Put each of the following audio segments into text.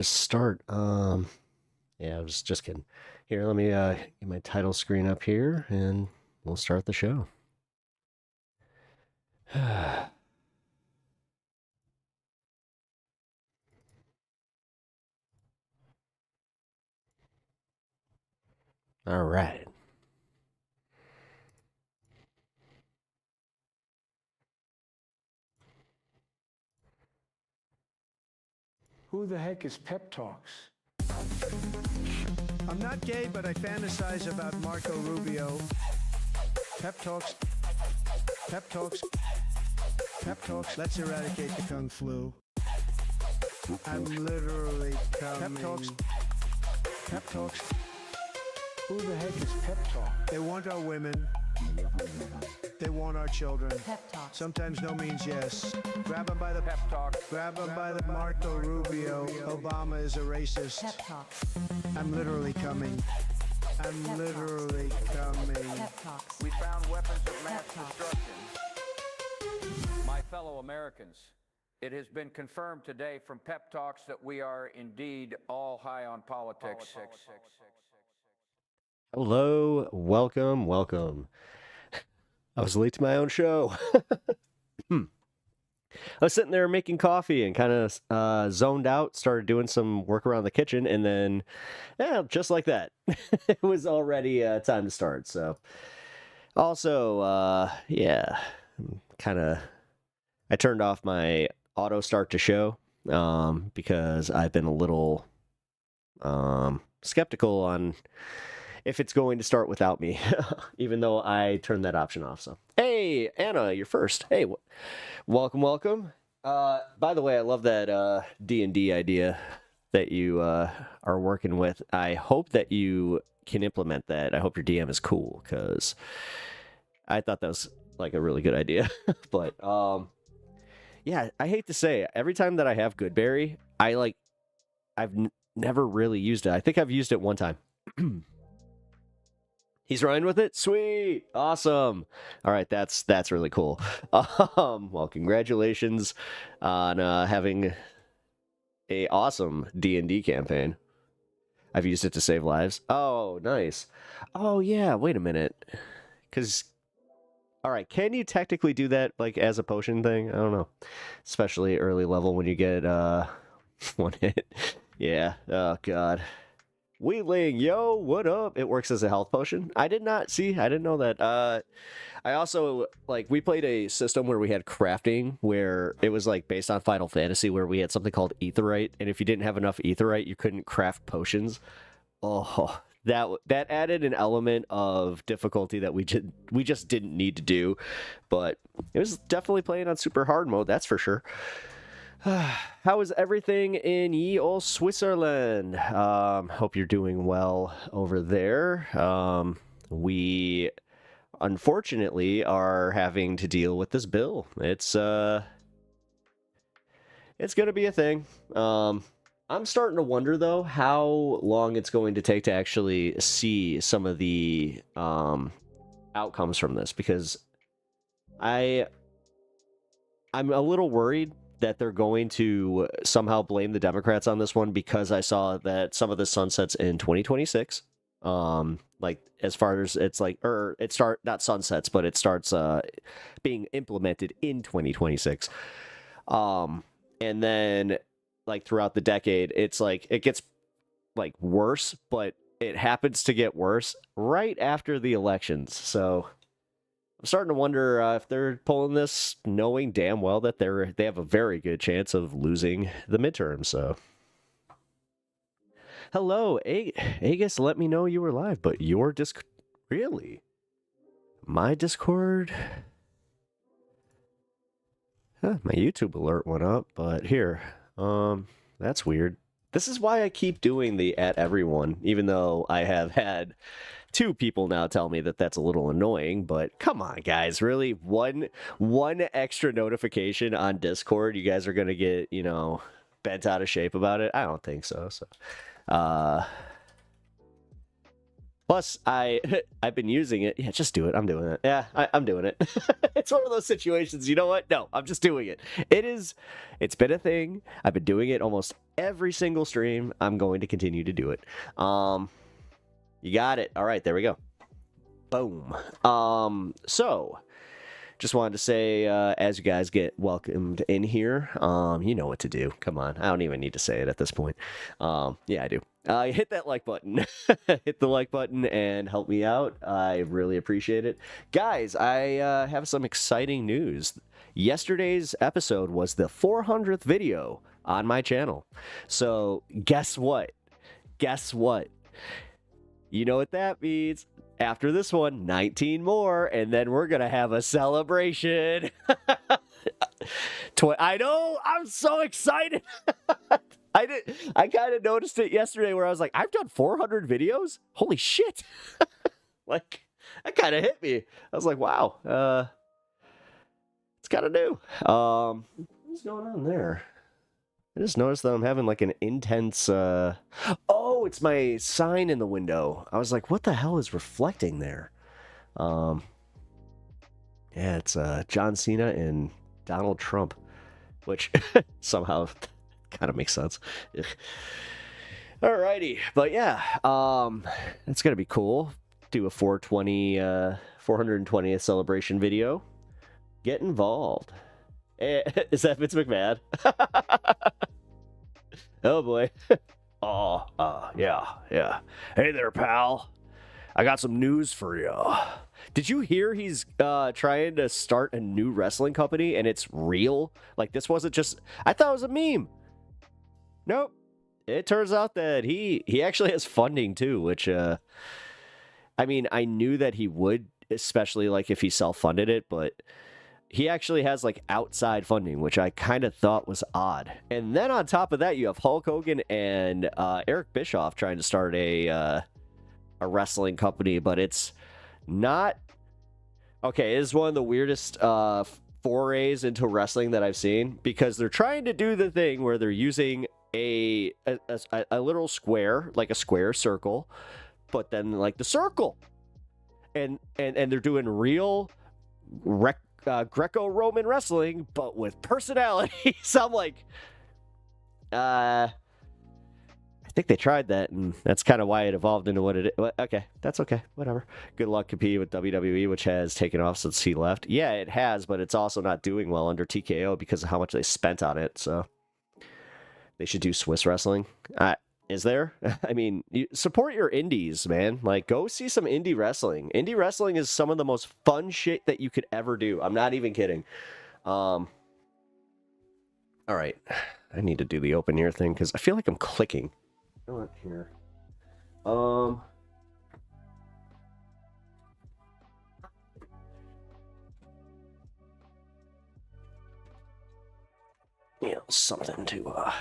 Start. Yeah, I was just kidding. Here, let me get my title screen up here, and we'll start the show. All right. Who the heck is Pep Talks? I'm not gay, but I fantasize about Marco Rubio. Pep Talks. Pep Talks. Pep Talks. Let's eradicate the Kung Flu. I'm literally coming. Pep Talks. Pep Talks. Who the heck is Pep Talk? They want our women. They want our children. Pep Talks. Sometimes no means yes. Grab them by the Pep Talk. Grab them by the Marco Rubio. Obama is a racist. Pep Talks. I'm literally coming. I'm Pep literally coming. Pep Talks. We found weapons of mass Pep Talks. destruction. My fellow Americans, it has been confirmed today from Pep Talks that we are indeed all high on politics. Hello, welcome. I was late to my own show. I was sitting there making coffee and kind of zoned out, started doing some work around the kitchen, and then, yeah, just like that, it was already time to start. So, also, yeah, I turned off my auto start to show because I've been a little skeptical on if it's going to start without me, even though I turned that option off. So, hey, Anna, you're first. Hey, welcome. By the way, I love that D&D idea that you are working with. I hope that you can implement that. I hope your DM is cool, because I thought that was like a really good idea. But yeah, I hate to say it, every time that I have Goodberry, I've never really used it. I think I've used it one time. He's running with it? Sweet. Awesome. All right, that's really cool. Well, congratulations on having a awesome D&D campaign. I've used it to save lives. Oh, nice. Oh, yeah, wait a minute. Because, all right, can you technically do that, like, as a potion thing? I don't know. Especially early level when you get one hit. Yeah, oh, God. Wheatling, yo, what up? It works as a health potion. I didn't know that. I also, we played a system where we had crafting, where it was, based on Final Fantasy, where we had something called Aetherite, and if you didn't have enough Aetherite, you couldn't craft potions. Oh, that added an element of difficulty that we just didn't need to do, but it was definitely playing on super hard mode, that's for sure. How is everything in ye old Switzerland? Hope you're doing well over there. We unfortunately are having to deal with this bill. It's gonna be a thing. I'm starting to wonder though how long it's going to take to actually see some of the outcomes from this, because I'm a little worried that they're going to somehow blame the Democrats on this one, because I saw that some of the sunsets in 2026. As far as it's not sunsets, but it starts being implemented in 2026. And then throughout the decade, it's it gets worse, but it happens to get worse right after the elections. So I'm starting to wonder if they're pulling this knowing damn well that they have a very good chance of losing the midterm. So, hello, Agus, let me know you were live, but your really? My Discord? Huh, my YouTube alert went up, but here, that's weird. This is why I keep doing the @everyone, even though I have had 2 people now tell me that that's a little annoying, but come on, guys, really? One extra notification on Discord, you guys are gonna get, bent out of shape about it? I don't think so. Plus, I've been using it. Yeah, just do it. I'm doing it. Yeah, I'm doing it. It's one of those situations. You know what? No, I'm just doing it. It's been a thing. I've been doing it almost every single stream. I'm going to continue to do it. You got it. All right, there we go. Boom. So just wanted to say, as you guys get welcomed in here, you know what to do. Come on, I don't even need to say it at this point. Yeah, I do. Hit that like button. Hit the like button and help me out. I really appreciate it. Guys, I have some exciting news. Yesterday's episode was the 400th video on my channel. So guess what? Guess what? You know what that means. After this one, 19 more, and then we're going to have a celebration. I know, I'm so excited. I kind of noticed it yesterday where I was like, I've done 400 videos? Holy shit. Like, that kind of hit me. I was like, wow, it's kind of new. What's going on there? I just noticed that I'm having like an intense, oh, it's my sign in the window. I was like, what the hell is reflecting there? Yeah, it's John Cena and Donald Trump, which somehow kind of makes sense. Alrighty, but yeah, it's gonna be cool. Do a 420th celebration video. Get involved. Is that Vince McMahon? Oh boy. Oh, yeah. Hey there, pal. I got some news for you. Did you hear he's trying to start a new wrestling company and it's real? Like, this wasn't just... I thought it was a meme. Nope. It turns out that he actually has funding too, which, I mean, I knew that he would, especially like if he self-funded it, but... He actually has like outside funding, which I kind of thought was odd. And then on top of that, you have Hulk Hogan and Eric Bischoff trying to start a wrestling company, but it's not... Okay, it is one of the weirdest forays into wrestling that I've seen, because they're trying to do the thing where they're using a literal square, like a square circle, but then like the circle. And they're doing real Greco-Roman wrestling, but with personality. So I'm like, I think they tried that, and that's kind of why it evolved into what it is. Okay, that's okay, whatever. Good luck competing with WWE, which has taken off since he left. Yeah, it has, but it's also not doing well under TKO because of how much they spent on it. So they should do Swiss wrestling. Is there? I mean, you support your indies, man. Like, go see some indie wrestling. Indie wrestling is some of the most fun shit that you could ever do. I'm not even kidding. All right. I need to do the open ear thing because I feel like I'm clicking. You know what? Here. You know, something to,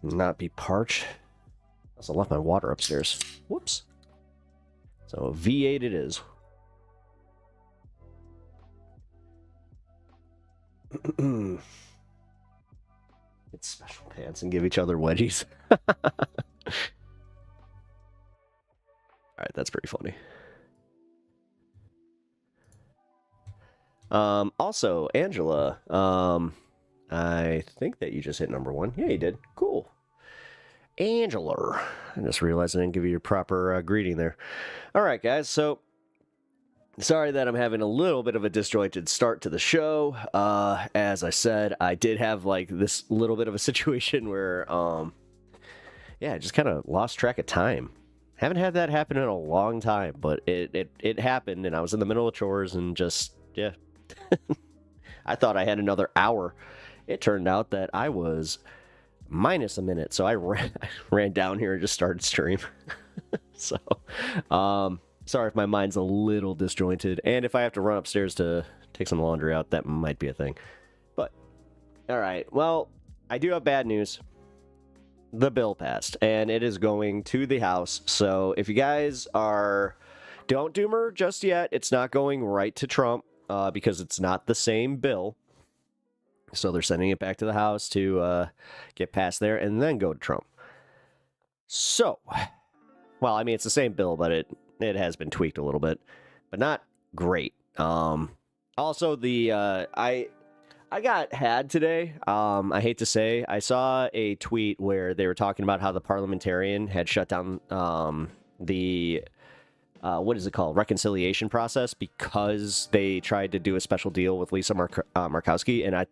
not be parched. I also left my water upstairs. Whoops. So V8 it is. Get special pants and give each other wedgies. Alright, that's pretty funny. Also, Angela, I think that you just hit number 1. Yeah, you did. Cool. Angela. I just realized I didn't give you your proper greeting there. All right, guys. So, sorry that I'm having a little bit of a disjointed start to the show. As I said, I did have like this little bit of a situation where, yeah, I just kind of lost track of time. Haven't had that happen in a long time, but it happened, and I was in the middle of chores and just, yeah. I thought I had another hour. It turned out that I was minus a minute, so I ran down here and just started stream. So, sorry if my mind's a little disjointed, and if I have to run upstairs to take some laundry out, that might be a thing. But, alright, well, I do have bad news. The bill passed, and it is going to the House, so if you guys don't doomer just yet, it's not going right to Trump, because it's not the same bill. So they're sending it back to the House to get passed there and then go to Trump. So, well, I mean, it's the same bill, but it has been tweaked a little bit, but not great. Also, I got had today. I hate to say, I saw a tweet where they were talking about how the parliamentarian had shut down the what is it called, reconciliation process, because they tried to do a special deal with Lisa Markowski, and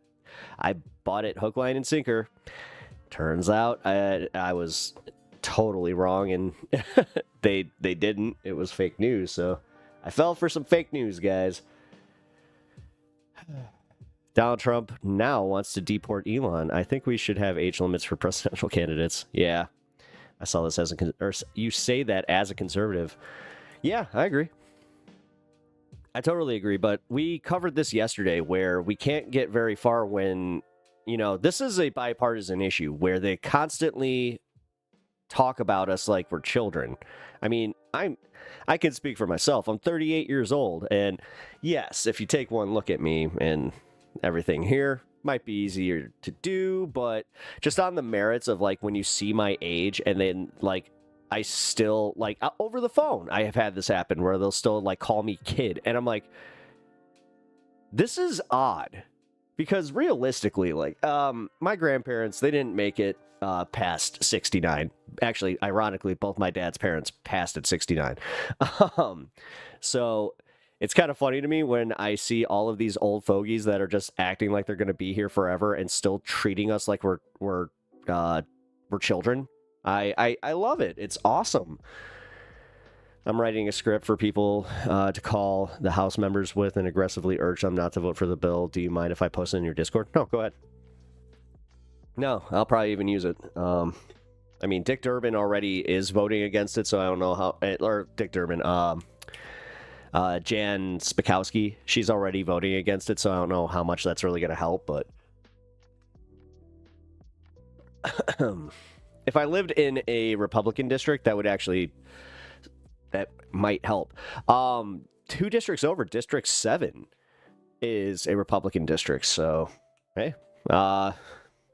I bought it hook, line, and sinker. Turns out I was totally wrong, and they didn't. It was fake news, so I fell for some fake news, guys. Donald Trump now wants to deport Elon. I think we should have age limits for presidential candidates. Yeah, I saw this as or you say that as a conservative. Yeah, I agree. I totally agree, but we covered this yesterday where we can't get very far when, you know, this is a bipartisan issue where they constantly talk about us like we're children. I mean, I can speak for myself. I'm 38 years old, and yes, if you take one look at me and everything here, might be easier to do, but just on the merits of, like, when you see my age and then, like, I still, like, over the phone, I have had this happen where they'll still, like, call me kid, and I'm like, this is odd, because realistically, like, my grandparents, they didn't make it past 69. Actually, ironically, both my dad's parents passed at 69. So it's kind of funny to me when I see all of these old fogies that are just acting like they're going to be here forever and still treating us like we're children. I love it. It's awesome. I'm writing a script for people to call the House members with and aggressively urge them not to vote for the bill. Do you mind if I post it in your Discord? No, go ahead. No, I'll probably even use it. I mean, Dick Durbin already is voting against it, so I don't know how... Or Dick Durbin, Jan Spakowski, she's already voting against it, so I don't know how much that's really going to help, but... If I lived in a Republican district, that would actually... That might help. 2 districts over, District 7 is a Republican district, so... Hey,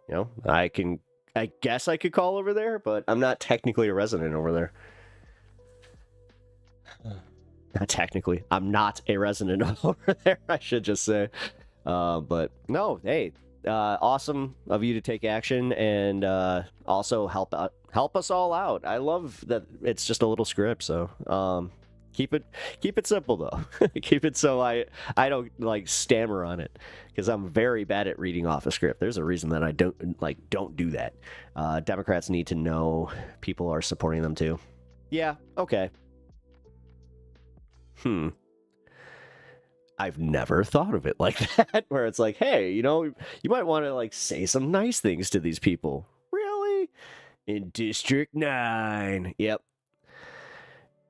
you know, I guess I could call over there, but I'm not technically a resident over there. Not technically. I'm not a resident over there, I should just say. But no, hey, awesome of you to take action and also help us all out. I love that it's just a little script, so keep it simple though. Keep it so I don't like stammer on it, because I'm very bad at reading off a script. There's a reason that I don't do that. Democrats need to know people are supporting them too. Yeah, okay. I've never thought of it like that, where it's like, hey, you know, you might want to like say some nice things to these people. Really? In District 9. Yep.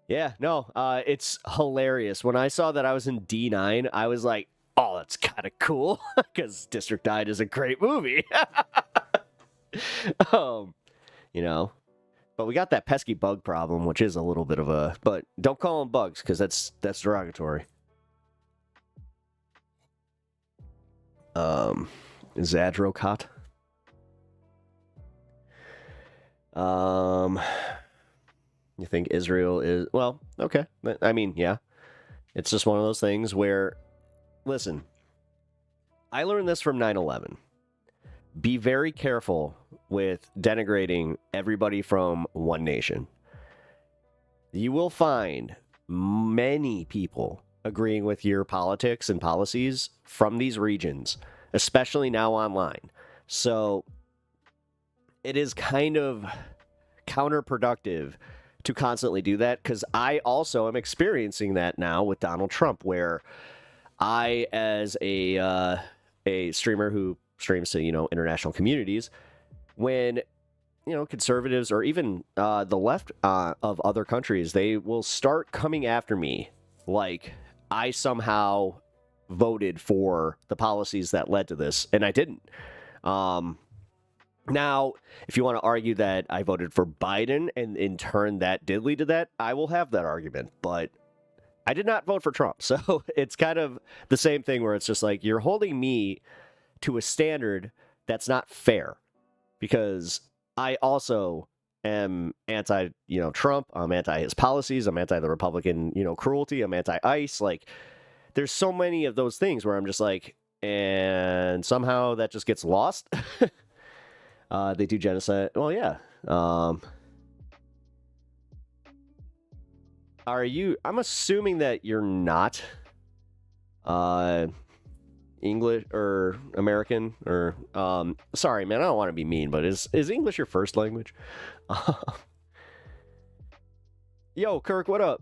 Yeah, no, it's hilarious. When I saw that I was in D9, I was like, oh, that's kind of cool, because District 9 is a great movie. You know, but we got that pesky bug problem, which is a little bit of a... But don't call them bugs, because that's derogatory. Zadrocot. You think Israel is... Well, okay. I mean, yeah. It's just one of those things where... Listen. I learned this from 9/11. Be very careful with denigrating everybody from one nation. You will find many people agreeing with your politics and policies from these regions, especially now online. So it is kind of counterproductive to constantly do that, because I also am experiencing that now with Donald Trump, where I, as a streamer who streams to, you know, international communities, when, you know, conservatives or even the left of other countries, they will start coming after me like I somehow voted for the policies that led to this, and I didn't. Now, if you want to argue that I voted for Biden and in turn that did lead to that, I will have that argument, but I did not vote for Trump. So it's kind of the same thing where it's just like, you're holding me to a standard that's not fair, because I also am anti, Trump. I'm anti his policies. I'm anti the Republican, cruelty. I'm anti ICE. Like, there's so many of those things where I'm just like, and somehow that just gets lost. They do genocide. Well, yeah. Are you? I'm assuming that you're not English or American or sorry, man. I don't want to be mean, but is English your first language? Yo, Kirk, what up?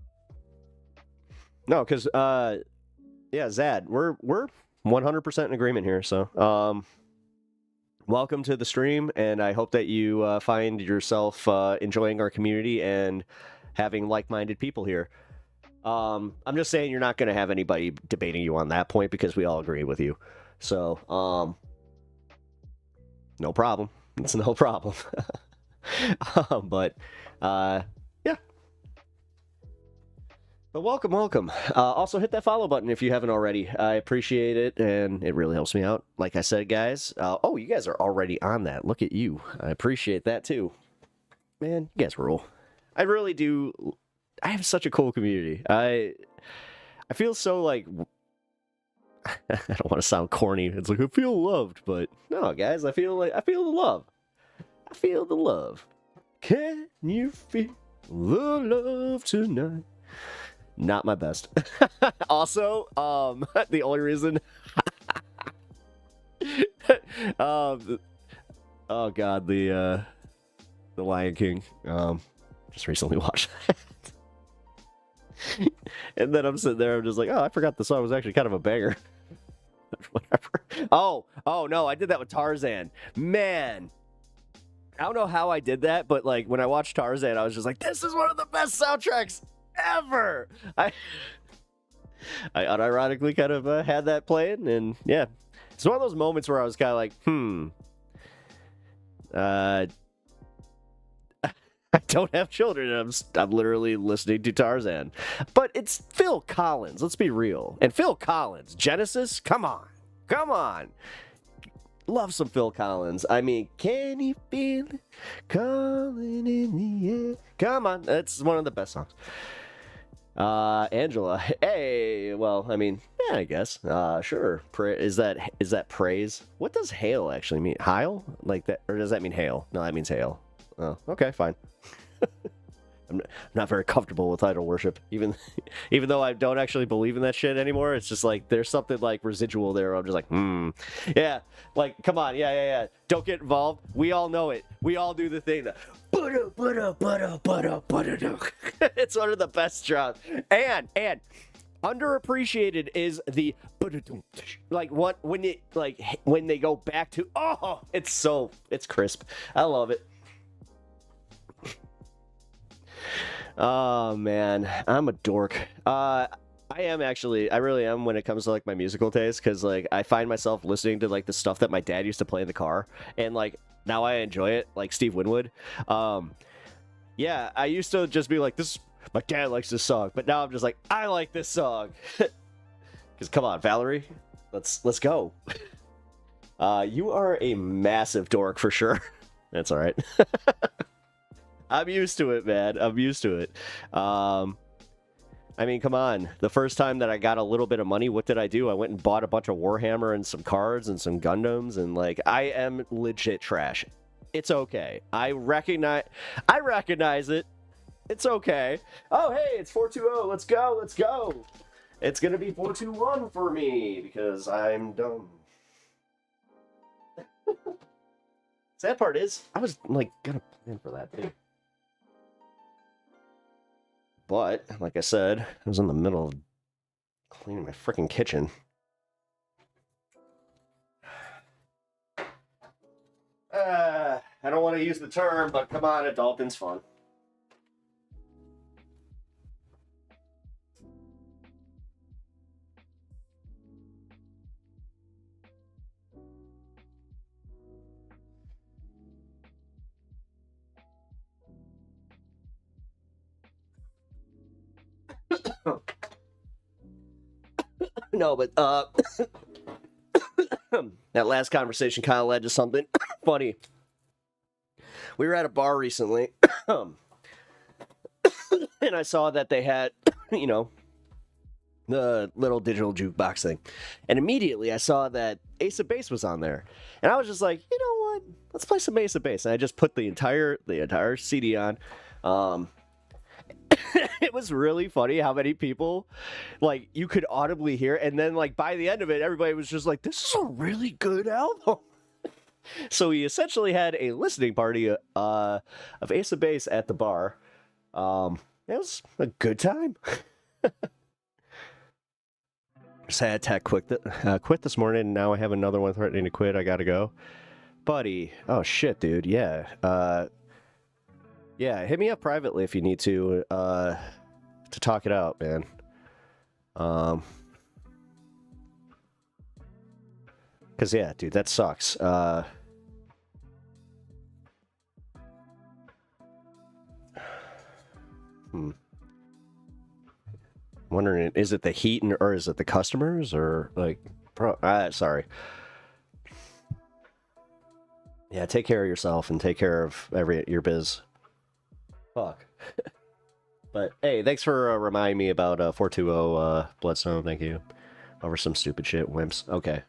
No, because yeah, Zad, we're 100% in agreement here. So welcome to the stream, and I hope that you find yourself enjoying our community and having like-minded people here. I'm just saying you're not going to have anybody debating you on that point because we all agree with you. So, no problem. It's no problem. But, yeah. But welcome. Also, hit that follow button if you haven't already. I appreciate it, and it really helps me out. Like I said, guys. Oh, you guys are already on that. Look at you. I appreciate that, too. Man, you guys rule. I really do. I have such a cool community. I feel so like I don't want to sound corny. It's like I feel loved, but no, guys, I feel the love. I feel the love. Can you feel the love tonight? Not my best. Also, the only reason oh god, the Lion King. Just recently watched that. And then I'm sitting there, I'm just like, oh, I forgot the song was actually kind of a banger. Whatever. Oh, no, I did that with Tarzan. Man, I don't know how I did that, but like when I watched Tarzan, I was just like, this is one of the best soundtracks ever. I unironically kind of had that playing, and yeah, it's one of those moments where I was kind of like, I don't have children, and I'm literally listening to Tarzan. But it's Phil Collins, let's be real. And Phil Collins, Genesis, come on. Love some Phil Collins. I mean, can you feel it calling in the air? Come on, that's one of the best songs. Angela, hey, well, I mean, yeah, I guess. Sure. Is that praise? What does hail actually mean? Heil? Like that, or does that mean hail? No, that means hail. Oh, okay, fine. I'm not very comfortable with idol worship, even though I don't actually believe in that shit anymore. It's just like there's something like residual there. Where I'm just like, yeah, like come on, yeah. Don't get involved. We all know it. We all do the thing. It's one of the best drops. And underappreciated is the like what when they go back to it's crisp. I love it. Oh man, I'm a dork. I really am when it comes to like my musical taste, because like I find myself listening to like the stuff that my dad used to play in the car, and like now I enjoy it, like Steve Winwood. Yeah, I used to just be like, my dad likes this song, but now I'm just like, I like this song. Because come on, Valerie, let's go. You are a massive dork for sure. That's all right. I'm used to it, man. I'm used to it. I mean, come on. The first time that I got a little bit of money, what did I do? I went and bought a bunch of Warhammer and some cards and some Gundams, and like, I am legit trash. It's okay. I recognize it. It's okay. Oh, hey, it's 420. Let's go. It's gonna be 421 for me because I'm dumb. Sad part is, I was like gonna plan for that too. But, like I said, I was in the middle of cleaning my freaking kitchen. I don't want to use the term, but come on, adulting's fun. No, but that last conversation kind of led to something funny. We were at a bar recently, and I saw that they had, you know, the little digital jukebox thing, and immediately I saw that Ace of Base was on there, and I was just like, you know what? Let's play some Ace of Base, and I just put the entire CD on. It was really funny how many people, like, you could audibly hear, and then, like, by the end of it, everybody was just like, this is a really good album. So we essentially had a listening party of Ace of Base at the bar. It was a good time. Sad Tech quit this morning, and now I have another one threatening to quit. I gotta go. Buddy. Oh, shit, dude. Yeah. Yeah, hit me up privately if you need to talk it out, man. Because, yeah, dude, that sucks. Wondering, is it the heat or is it the customers or like, bro? Sorry. Yeah, take care of yourself and take care of your biz. Fuck. But hey, thanks for reminding me about 420 Bloodstone. Thank you. Over some stupid shit, wimps. Okay,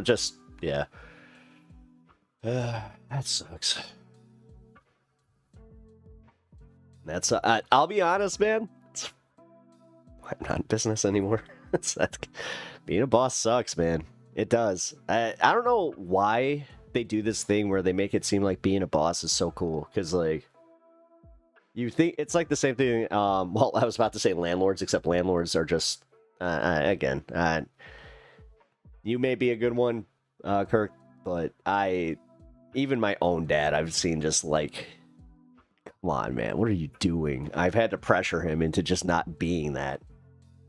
just yeah. That sucks. That's I'll be honest, man. I'm not in business anymore. Being a boss sucks, man. It does. I don't know why they do this thing where they make it seem like being a boss is so cool. Because, like, you think it's like the same thing. Well, I was about to say landlords, except landlords are just, again, you may be a good one, Kirk, but even my own dad, I've seen just like, come on, man, what are you doing? I've had to pressure him into just not being that.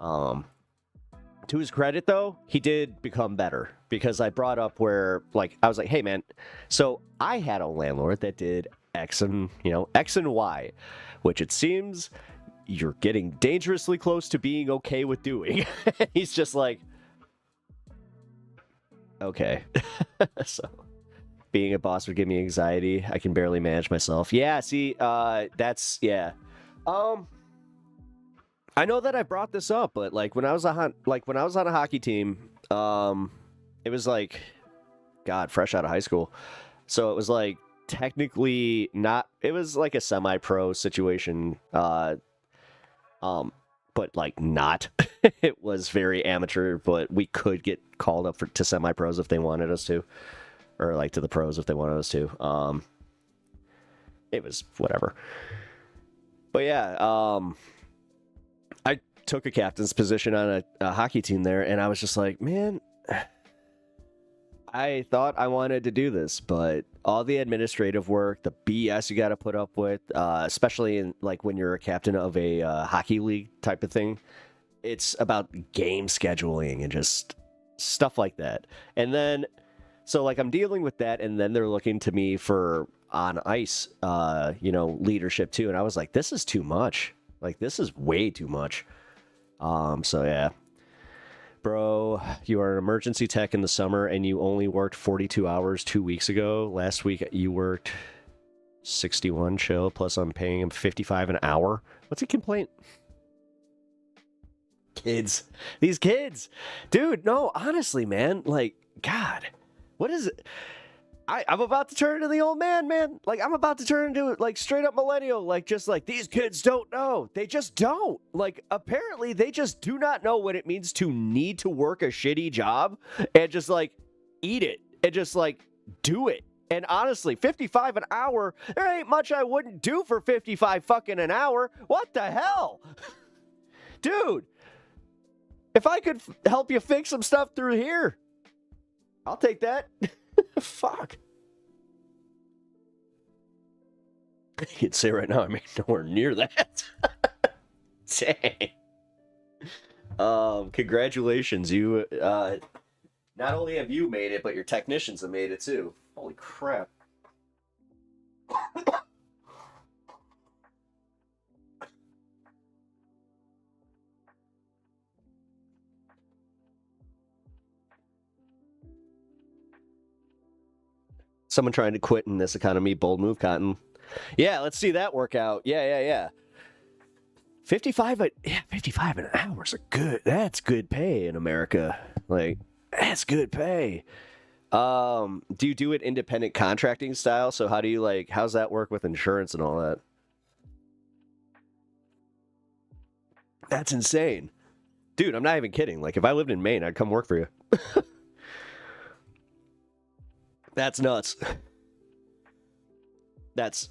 To his credit, though, he did become better because I brought up where, like, I was like, hey, man, so I had a landlord that did X and Y, which it seems you're getting dangerously close to being okay with doing. He's just like, okay. So being a boss would give me anxiety. I can barely manage myself. Yeah, see, that's, yeah. I know that I brought this up, but like when I was on a hockey team, it was like, God, fresh out of high school. So it was like technically not, it was like a semi-pro situation, but like not. It was very amateur, but we could get called up to semi-pros if they wanted us to, or like to the pros if they wanted us to. It was whatever. But yeah, I took a captain's position on a hockey team there, and I was just like, man, I thought I wanted to do this, but all the administrative work, the BS you got to put up with, especially in like when you're a captain of a hockey league type of thing, it's about game scheduling and just stuff like that. And then, so like I'm dealing with that, and then they're looking to me for on ice, leadership too. And I was like, this is too much. Like, this is way too much. So yeah. Bro, you are an emergency tech in the summer and you only worked 42 hours 2 weeks ago. Last week you worked 61 chill, plus I'm paying him 55 an hour. What's a complaint? Kids. These kids. Dude, no, honestly, man. Like, God, what is it? I'm about to turn into the old man. Like, I'm about to turn into, like, straight up millennial. Like, just like, these kids don't know. They just don't. Like, apparently, they just do not know what it means to need to work a shitty job and just, like, eat it and just, like, do it. And honestly, 55 an hour, there ain't much I wouldn't do for 55 fucking an hour. What the hell? Dude, if I could help you fix some stuff through here, I'll take that. Fuck. I can say right now, I mean, nowhere near that. Dang. Congratulations. You, not only have you made it, but your technicians have made it too. Holy crap. Someone trying to quit in this economy. Bold move, Cotton. Yeah, let's see that work out. Yeah. 55 an hour is good. That's good pay in America. Like, that's good pay. Do you do it independent contracting style? So how do you like, how's that work with insurance and all that? That's insane. Dude, I'm not even kidding. Like, if I lived in Maine, I'd come work for you. That's nuts. That's...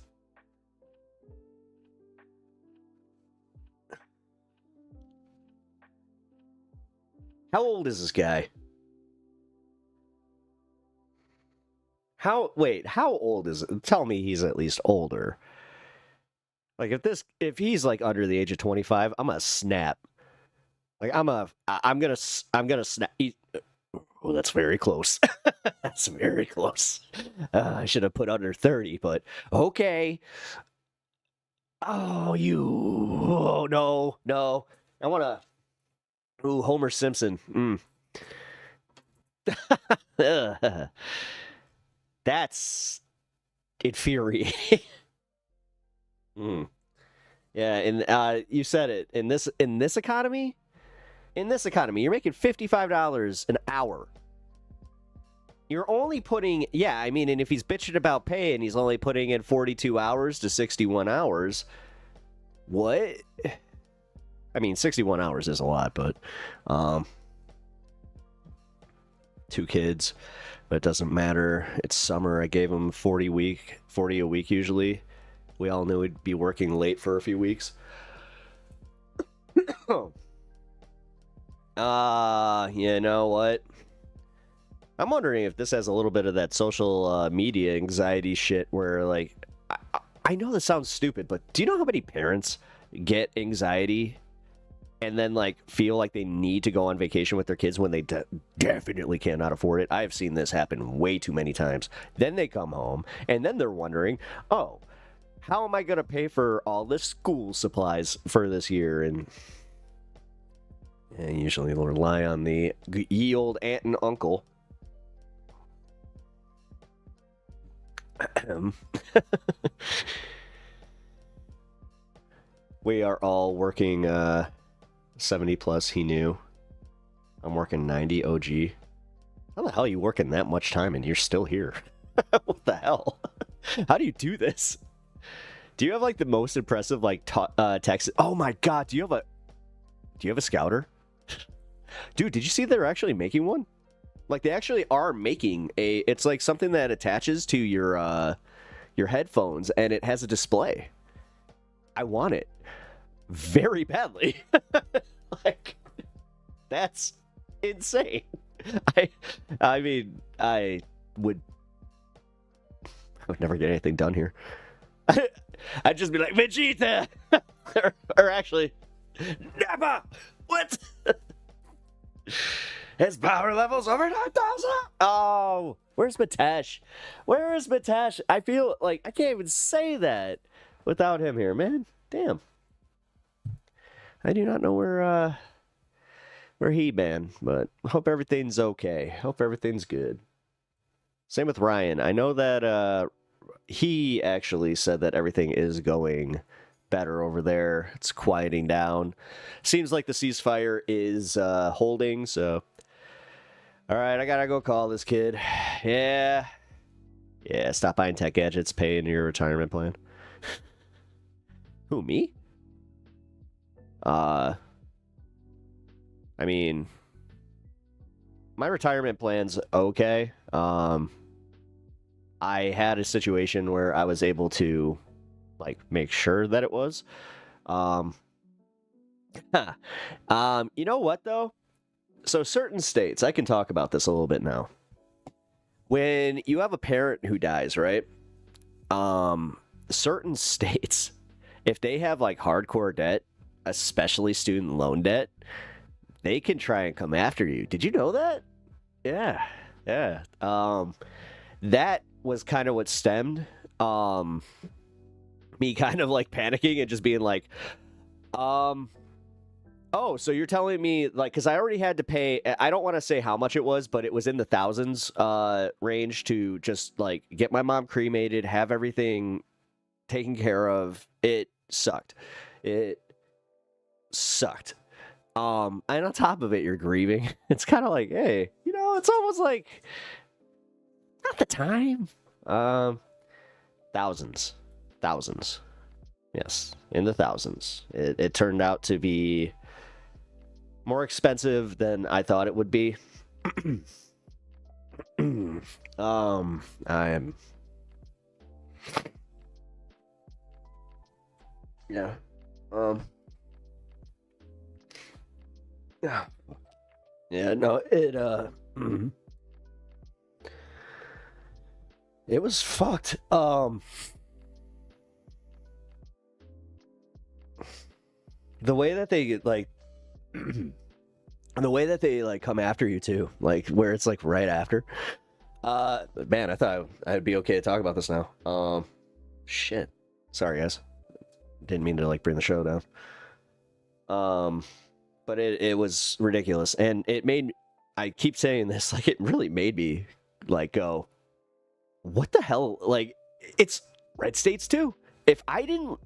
How old is this guy? How old is it? Tell me he's at least older. Like, if he's like under the age of 25, I'm gonna snap. Like, I'm gonna snap. Oh, that's very close. That's very close. I should have put under 30, but okay. Oh, no. I wanna. Ooh, Homer Simpson. That's infuriating. Yeah, and you said it. In this economy, you're making $55 an hour. You're only putting, I mean, and if he's bitching about pay and he's only putting in 42 hours to 61 hours, what? I mean, 61 hours is a lot, but 2 kids, but it doesn't matter. It's summer. I gave him 40 a week usually. We all knew he'd be working late for a few weeks. You know what? I'm wondering if this has a little bit of that social media anxiety shit where, like, I know this sounds stupid, but do you know how many parents get anxiety and then, like, feel like they need to go on vacation with their kids when they definitely cannot afford it? I've seen this happen way too many times. Then they come home, and then they're wondering, oh, how am I going to pay for all the school supplies for this year? And usually they'll rely on the ye old aunt and uncle. We are all working 70 plus, he knew. I'm working 90 OG. How the hell are you working that much time and you're still here? What the hell? How do you do this? Do you have like the most impressive like text? Oh my god, do you have a scouter? Dude, did you see they're actually making one? Like, they actually are making it's like something that attaches to your headphones and it has a display. I want it very badly. Like, that's insane. I mean, I would never get anything done here. I'd just be like, Vegeta! or actually, never! What? His power level's over 9,000! Oh, where's Matesh? Where is Matesh? I feel like I can't even say that without him here, man. Damn. I do not know where he been, but hope everything's okay. Hope everything's good. Same with Ryan. I know that he actually said that everything is going better over there. It's quieting down. Seems like the ceasefire is holding, so... Alright, I gotta go call this kid. Yeah, stop buying tech gadgets, pay into your retirement plan. Who, me? I mean... My retirement plan's okay. I had a situation where I was able to, like, make sure that it was. You know what, though? So certain states, I can talk about this a little bit now. When you have a parent who dies, right? Certain states, if they have, like, hardcore debt, especially student loan debt, they can try and come after you. Did you know that? Yeah. That was kind of what stemmed me kind of like panicking and just being like, Oh, so you're telling me, like, because I already had to pay, I don't want to say how much it was, but it was in the thousands range to just, like, get my mom cremated, have everything taken care of. It sucked. It sucked. And on top of it, you're grieving. It's kind of like, hey, you know, it's almost like, not the time. Thousands. Thousands. Yes, in the thousands. It turned out to be more expensive than I thought it would be. I am. Yeah. Yeah. Yeah. No. It was fucked. The way that they like. The way that they like come after you too, like where it's like right after. Man, I thought I'd be okay to talk about this now. Shit. Sorry, guys. Didn't mean to like bring the show down. But it was ridiculous, and it made. I keep saying this, like it really made me like go, what the hell? Like it's red states too. If I didn't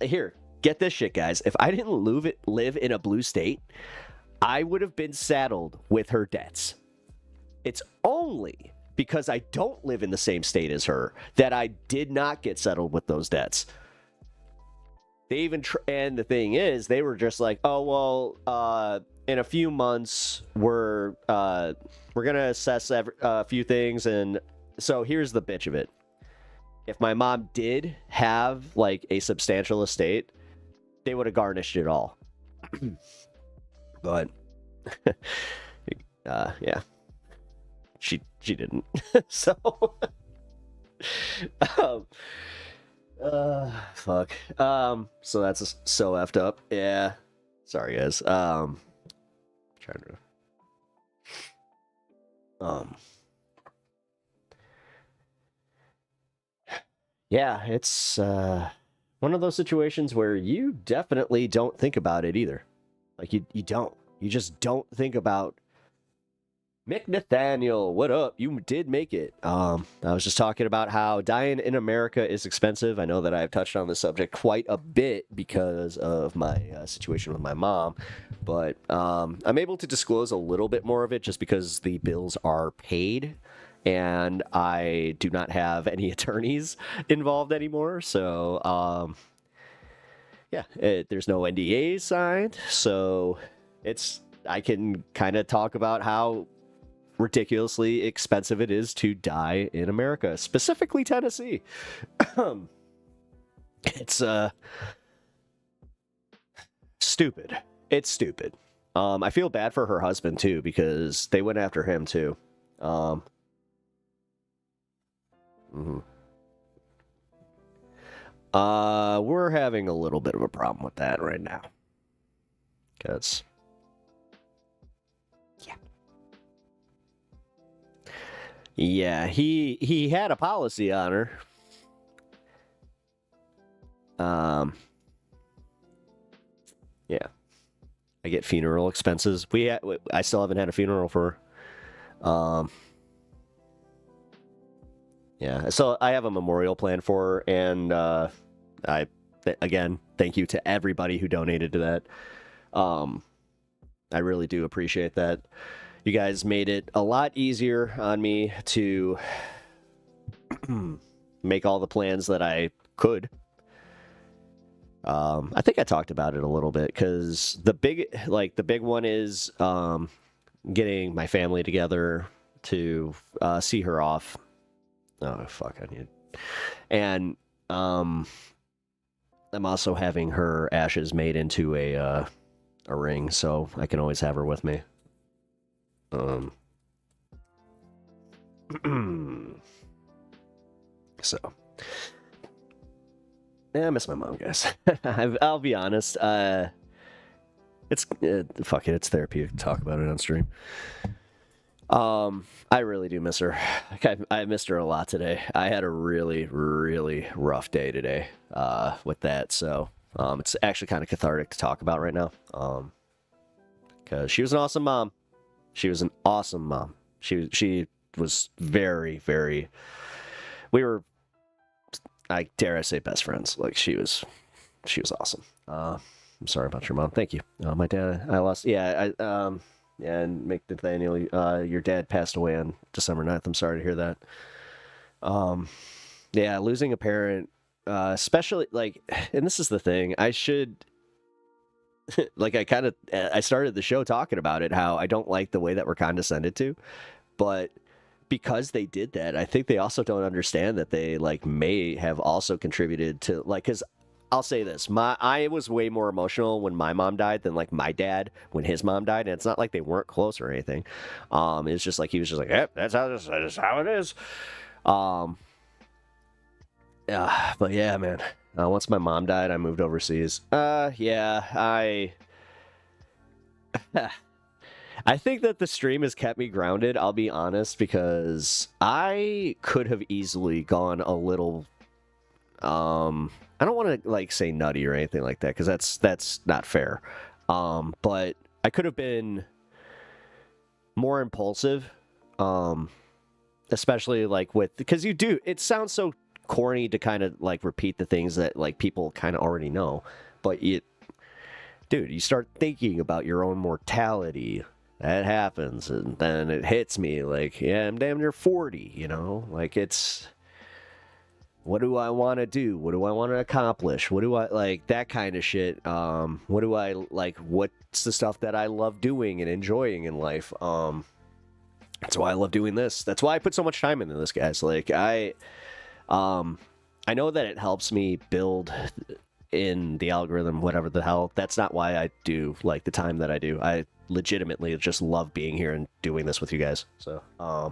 get this shit, guys. If I didn't live in a blue state, I would have been saddled with her debts. It's only because I don't live in the same state as her that I did not get settled with those debts. They even and the thing is, they were just like, oh well, in a few months we're gonna assess a few things, and so here's the bitch of it. If my mom did have like a substantial estate, they would have garnished it all. But yeah, she didn't. So fuck. So that's so effed up. Yeah, sorry guys. Trying to yeah, it's one of those situations where you definitely don't think about it either. Like you just don't think about Mick Nathaniel. What up? You did make it. I was just talking about how dying in America is expensive. I know that I've touched on this subject quite a bit because of my situation with my mom, but I'm able to disclose a little bit more of it just because the bills are paid and I do not have any attorneys involved anymore. So yeah, there's no NDAs signed, so I can kind of talk about how ridiculously expensive it is to die in America, specifically Tennessee. It's stupid. It's stupid. I feel bad for her husband too because they went after him too. We're having a little bit of a problem with that right now. Because yeah, he had a policy on her. Yeah. I get funeral expenses. I still haven't had a funeral for her. Yeah, so I have a memorial plan for her, and again, thank you to everybody who donated to that. I really do appreciate that. You guys made it a lot easier on me to make all the plans that I could. I think I talked about it a little bit because the big one is getting my family together to see her off. Oh fuck, I need. And I'm also having her ashes made into a ring, so I can always have her with me. So yeah, I miss my mom, guys. I'll be honest. It's fuck it. It's therapeutic to talk about it on stream. I really do miss her. I missed her a lot today. I had a really, really rough day today with that. So it's actually kind of cathartic to talk about right now. because she was an awesome mom. She was an awesome mom. She was very, very. We were, I dare I say, best friends. Like she was awesome. I'm sorry about your mom. Thank you. My dad, I lost. Yeah, yeah, and Nathaniel, your dad passed away on December 9th. I'm sorry to hear that. Yeah, losing a parent, especially like, and this is the thing. I should. Like I started the show talking about it, how I don't like the way that we're condescended to, but because they did that, I think they also don't understand that they like may have also contributed to like, because I'll say this, I was way more emotional when my mom died than like my dad when his mom died, and it's not like they weren't close or anything. It's just like he was just like, yep, that's how it is. But yeah, man. Once my mom died, I moved overseas. Yeah, I think that the stream has kept me grounded, I'll be honest, because I could have easily gone a little, I don't want to, like, say nutty or anything like that, because that's not fair. But I could have been more impulsive, especially, like, because you do, it sounds so corny to kind of like repeat the things that like people kind of already know, but you start thinking about your own mortality. That happens, and then it hits me like, yeah, I'm damn near 40, you know, like it's, what do I want to do? What do I want to accomplish? What do I like, that kind of shit. What do I like, what's the stuff that I love doing and enjoying in life? That's why I love doing this. That's why I put so much time into this, guys. Like I know that it helps me build in the algorithm, whatever the hell. That's not why I do like the time that I do. I legitimately just love being here and doing this with you guys. So, I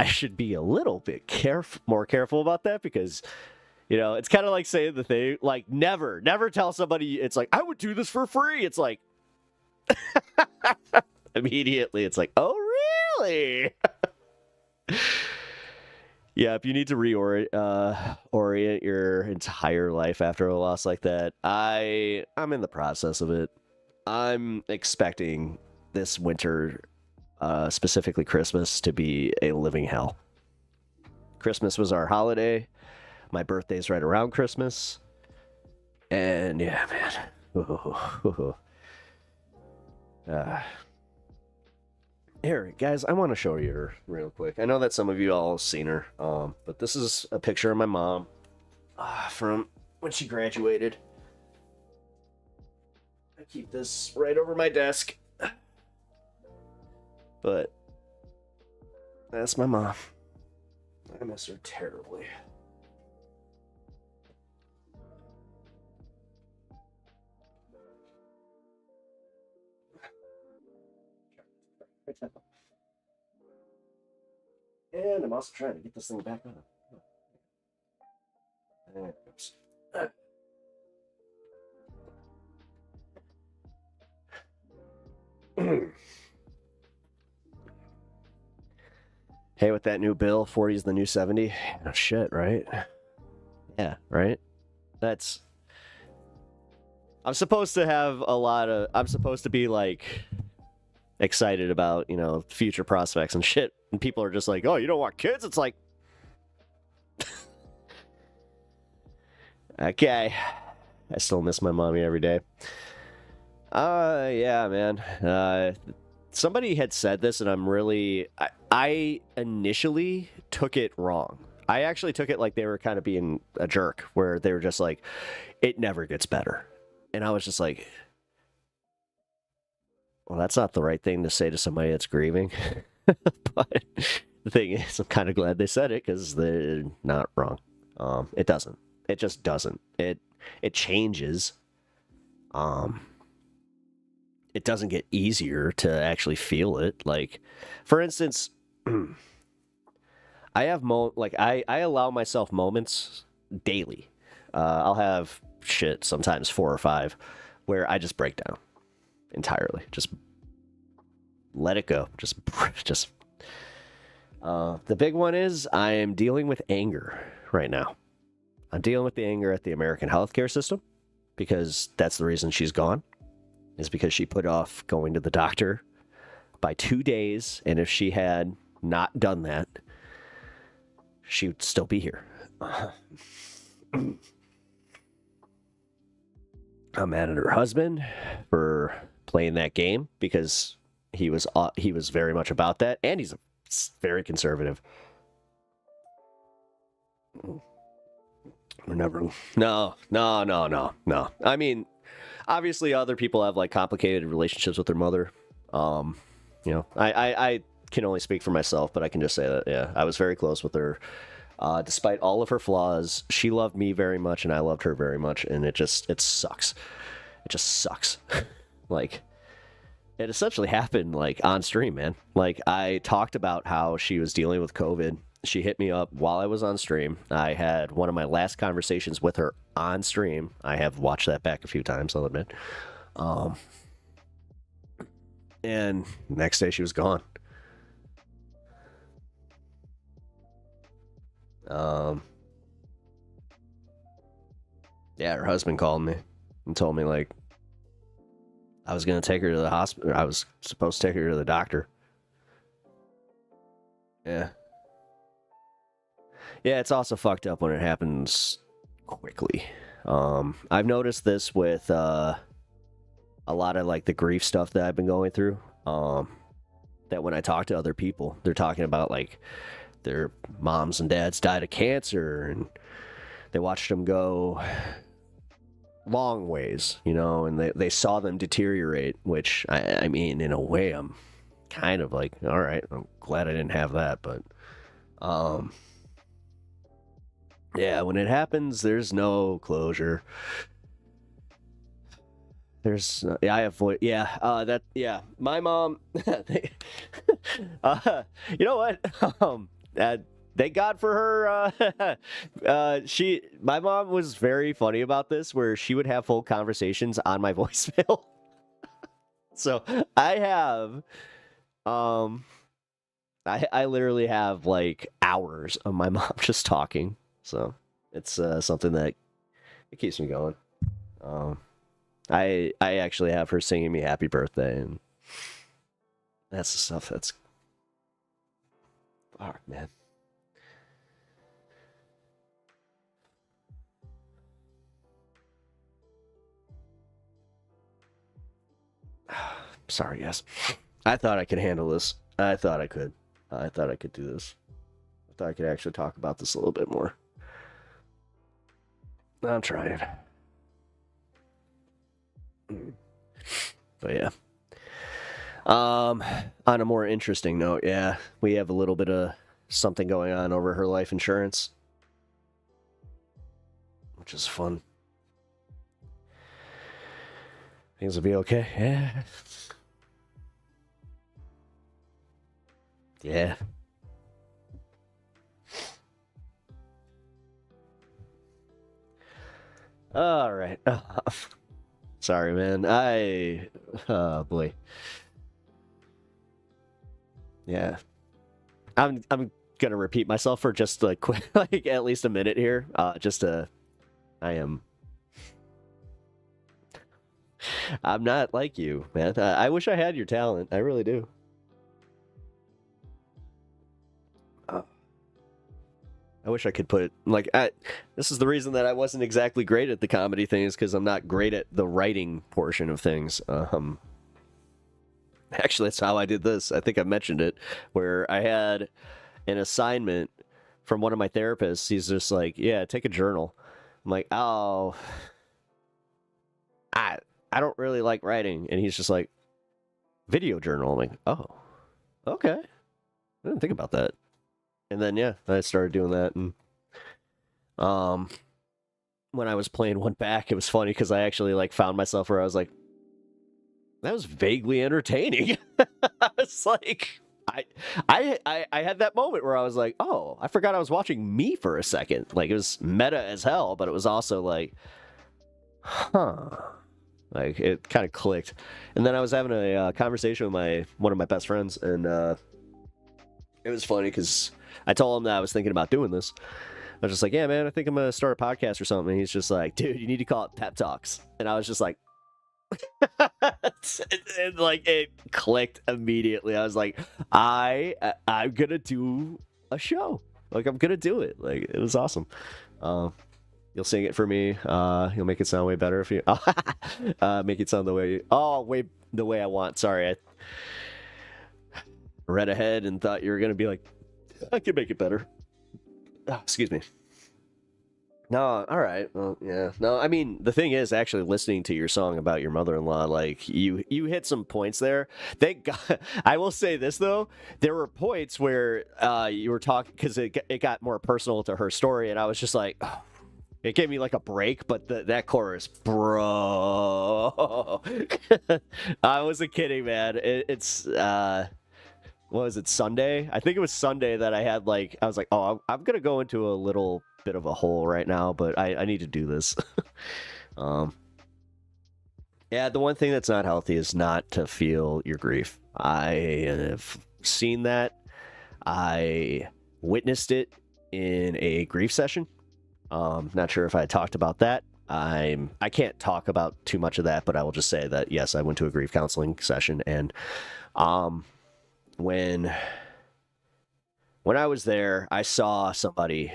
should be a little bit more careful about that, because, you know, it's kind of like saying the thing, like never tell somebody it's like, I would do this for free. It's like, immediately it's like, oh, really? Yeah, if you need to orient your entire life after a loss like that, I'm in the process of it. I'm expecting this winter, specifically Christmas, to be a living hell. Christmas was our holiday. My birthday's right around Christmas. And yeah, man. Here, guys, I want to show you her real quick. I know that some of you all have seen her, but this is a picture of my mom from when she graduated. I keep this right over my desk. But that's my mom. I miss her terribly. And I'm also trying to get this thing back on. Oops. Hey, with that new bill, 40 is the new 70. Oh, shit, right? Yeah, right? I'm supposed to have I'm supposed to be like excited about, you know, future prospects and shit, and people are just like, oh, you don't want kids? It's like, okay, I still miss my mommy every day. Yeah, man. Somebody had said this, and I initially took it wrong. I actually took it like they were kind of being a jerk, where they were just like, it never gets better. And I was just like, well, that's not the right thing to say to somebody that's grieving. But the thing is, I'm kind of glad they said it, because they're not wrong. It doesn't. It just doesn't. It changes. It doesn't get easier to actually feel it. Like, for instance, I have I allow myself moments daily. I'll have shit, sometimes 4 or 5, where I just break down entirely. Just let it go. Just the big one is I am dealing with anger right now. I'm dealing with the anger at the American healthcare system, because that's the reason she's gone. is because she put off going to the doctor by 2 days, and if she had not done that, she would still be here. I'm mad at her husband for playing that game because he was very much about that, and he's very conservative. We're never. No. I mean, obviously, other people have like complicated relationships with their mother. I can only speak for myself, but I can just say that yeah, I was very close with her. Despite all of her flaws, she loved me very much, and I loved her very much, and it sucks. It just sucks. Like, it essentially happened like on stream, man. Like, I talked about how she was dealing with COVID. She hit me up while I was on stream. I had one of my last conversations with her on stream. I have watched that back a few times, I'll admit. And next day she was gone. Yeah, her husband called me and told me like I was gonna take her to the hospital. I was supposed to take her to the doctor. Yeah. Yeah, it's also fucked up when it happens quickly. I've noticed this with a lot of like the grief stuff that I've been going through. That when I talk to other people, they're talking about like their moms and dads died of cancer and they watched them go long ways, you know, and they saw them deteriorate, which I mean, in a way, I'm kind of like, all right, I'm glad I didn't have that, but yeah, when it happens, there's no closure. There's, I avoid, my mom, you know what, thank God for her, my mom was very funny about this, where she would have full conversations on my voicemail. So, I have, I literally have, like, hours of my mom just talking. So it's something that it keeps me going. I actually have her singing me happy birthday, and that's the stuff that's fuck, man. Sorry, guys. I thought I could handle this. I thought I could. I thought I could do this. I thought I could actually talk about this a little bit more. I'm trying. But yeah. On a more interesting note, yeah, we have a little bit of something going on over her life insurance, which is fun. Things will be okay. Yeah. Yeah. All right. Sorry, man. Oh boy. Yeah. I'm gonna repeat myself for just like like at least a minute here. I'm not like you, man. I wish I had your talent. I really do. I wish I could put it like this is the reason that I wasn't exactly great at the comedy thing, is because I'm not great at the writing portion of things. Actually, that's how I did this. I think I mentioned it, where I had an assignment from one of my therapists. He's just like, "Yeah, take a journal." I'm like, "Oh, I don't really like writing," and he's just like, "Video journal." I'm like, "Oh, okay. I didn't think about that." And then, yeah, I started doing that. And when I was playing one back, it was funny because I actually like found myself where I was like, that was vaguely entertaining. I was like, I had that moment where I was like, oh, I forgot I was watching me for a second. Like, it was meta as hell, but it was also like, huh. Like, it kind of clicked. And then I was having a conversation with one of my best friends, and it was funny because I told him that I was thinking about doing this. I was just like, yeah, man, I think I'm going to start a podcast or something. And he's just like, dude, you need to call it Pep Talks. And I was just like, And like it clicked immediately. I was like, I'm gonna do a show. Like I'm gonna do it. Like it was awesome. You'll sing it for me. You'll make it sound way better if you make it sound the way I want. Sorry, I read ahead and thought you were gonna be like, I can make it better. Excuse me. No, all right. Well, yeah. No, I mean, the thing is, actually listening to your song about your mother-in-law, like you hit some points there. Thank God. I will say this though, there were points where you were talking because it got more personal to her story, and I was just like, oh, it gave me like a break. But that chorus, bro, I wasn't kidding, man. It's what was it, Sunday? I think it was Sunday that I was like, oh, I'm gonna go into a little bit of a hole right now, but I need to do this. Yeah, the one thing that's not healthy is not to feel your grief. I have seen that. I witnessed it in a grief session. Not sure if I talked about that. I can't talk about too much of that, but I will just say that yes, I went to a grief counseling session, and when I was there, I saw somebody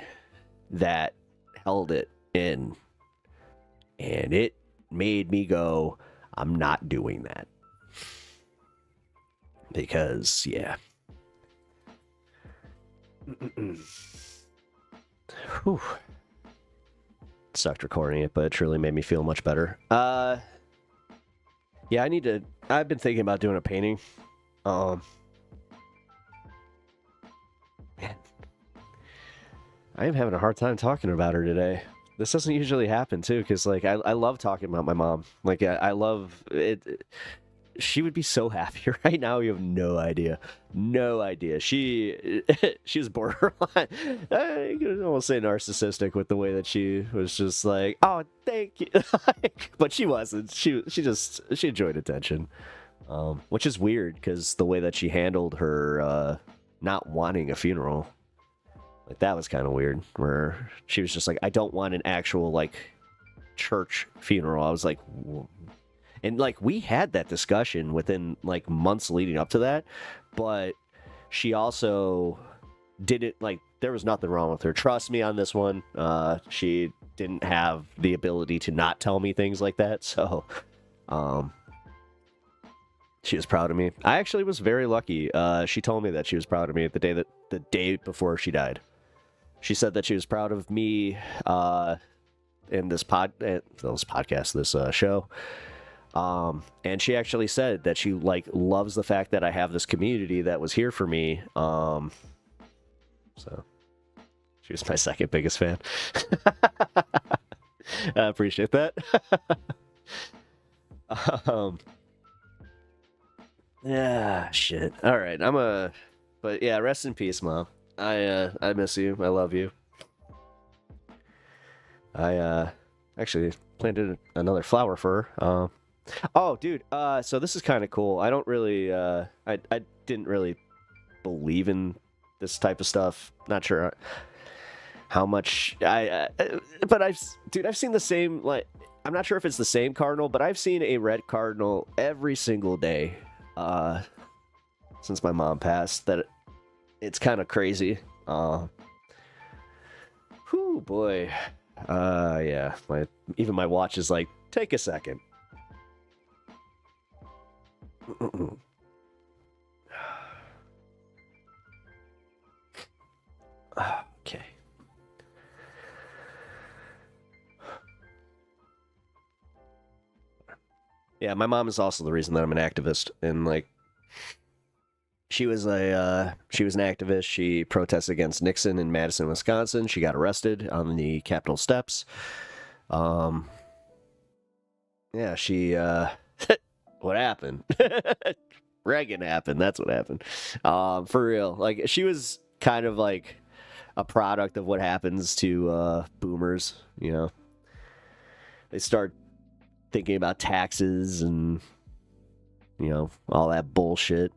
that held it in, and it made me go, I'm not doing that. Because, yeah. Whew. Sucked recording it, but it truly made me feel much better. Yeah, I've been thinking about doing a painting. Man, I am having a hard time talking about her today. This doesn't usually happen too, because like I love talking about my mom. Like I love it. She would be so happy right now. You have no idea. She was borderline. I could almost say narcissistic with the way that she was just like, oh, thank you. But she wasn't. She enjoyed attention, which is weird because the way that she handled her not wanting a funeral. Like, that was kind of weird, where she was just like, I don't want an actual, like, church funeral. I was like, whoa. And, like, we had that discussion within, like, months leading up to that, but she also didn't, like, there was nothing wrong with her. Trust me on this one. She didn't have the ability to not tell me things like that, so, she was proud of me. I actually was very lucky. She told me that she was proud of me the day before she died. She said that she was proud of me in this show. And she actually said that she like loves the fact that I have this community that was here for me. So she was my second biggest fan. I appreciate that. Yeah, shit. All right, but yeah, rest in peace, Mom. I miss you. I love you. I actually planted another flower for her. Oh, dude. So this is kind of cool. I don't really. I didn't really believe in this type of stuff. Not sure how much but I've seen the same. Like, I'm not sure if it's the same cardinal, but I've seen a red cardinal every single day. Since my mom passed, that it's kind of crazy. Whew, boy. Yeah, even my watch is like, take a second. Okay. Yeah, my mom is also the reason that I'm an activist, and like, she was an activist. She protested against Nixon in Madison, Wisconsin. She got arrested on the Capitol steps. Yeah, she what happened? Reagan happened. That's what happened. For real. Like, she was kind of like a product of what happens to boomers, you know. They start thinking about taxes and, you know, all that bullshit.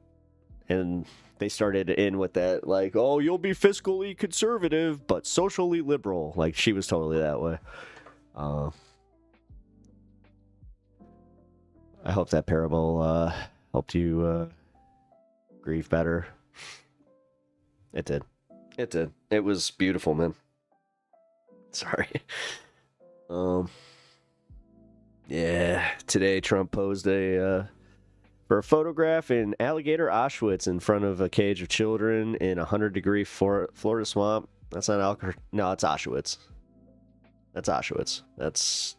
And they started in with that, like, oh, you'll be fiscally conservative, but socially liberal. Like, she was totally that way. I hope that parable helped you grieve better. It did. It did. It was beautiful, man. Sorry. Yeah. Today Trump posed for a photograph in alligator Auschwitz in front of a cage of children in a 100-degree Florida swamp. That's not No, it's Auschwitz. That's Auschwitz. That's,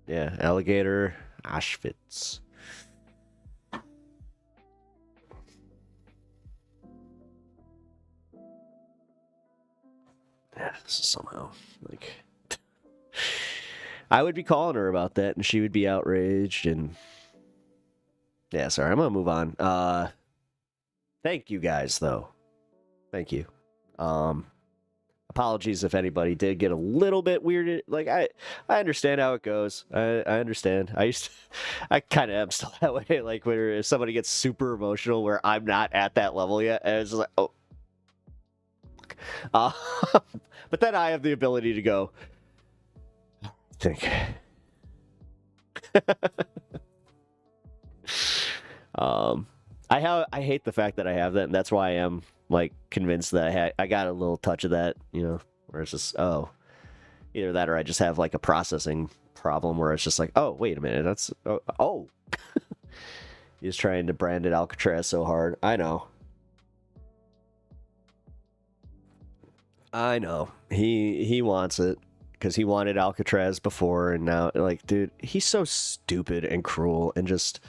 yeah, alligator Auschwitz. Yeah, this is somehow like I would be calling her about that and she would be outraged. And yeah, sorry, I'm gonna move on. Thank you guys though. Thank you. Apologies if anybody did get a little bit weirded. Like I understand how it goes. I understand. I kind of am still that way. Like where if somebody gets super emotional where I'm not at that level yet, and it's just like, oh. But then I have the ability to go think. I hate the fact that I have that, and that's why I am like convinced that I got a little touch of that, you know, where it's just, oh, either that or I just have like a processing problem where it's just like, oh, wait a minute, that's oh. He's trying to brand it Alcatraz so hard. I know. He wants it because he wanted Alcatraz before, and now, like, dude, he's so stupid and cruel and just.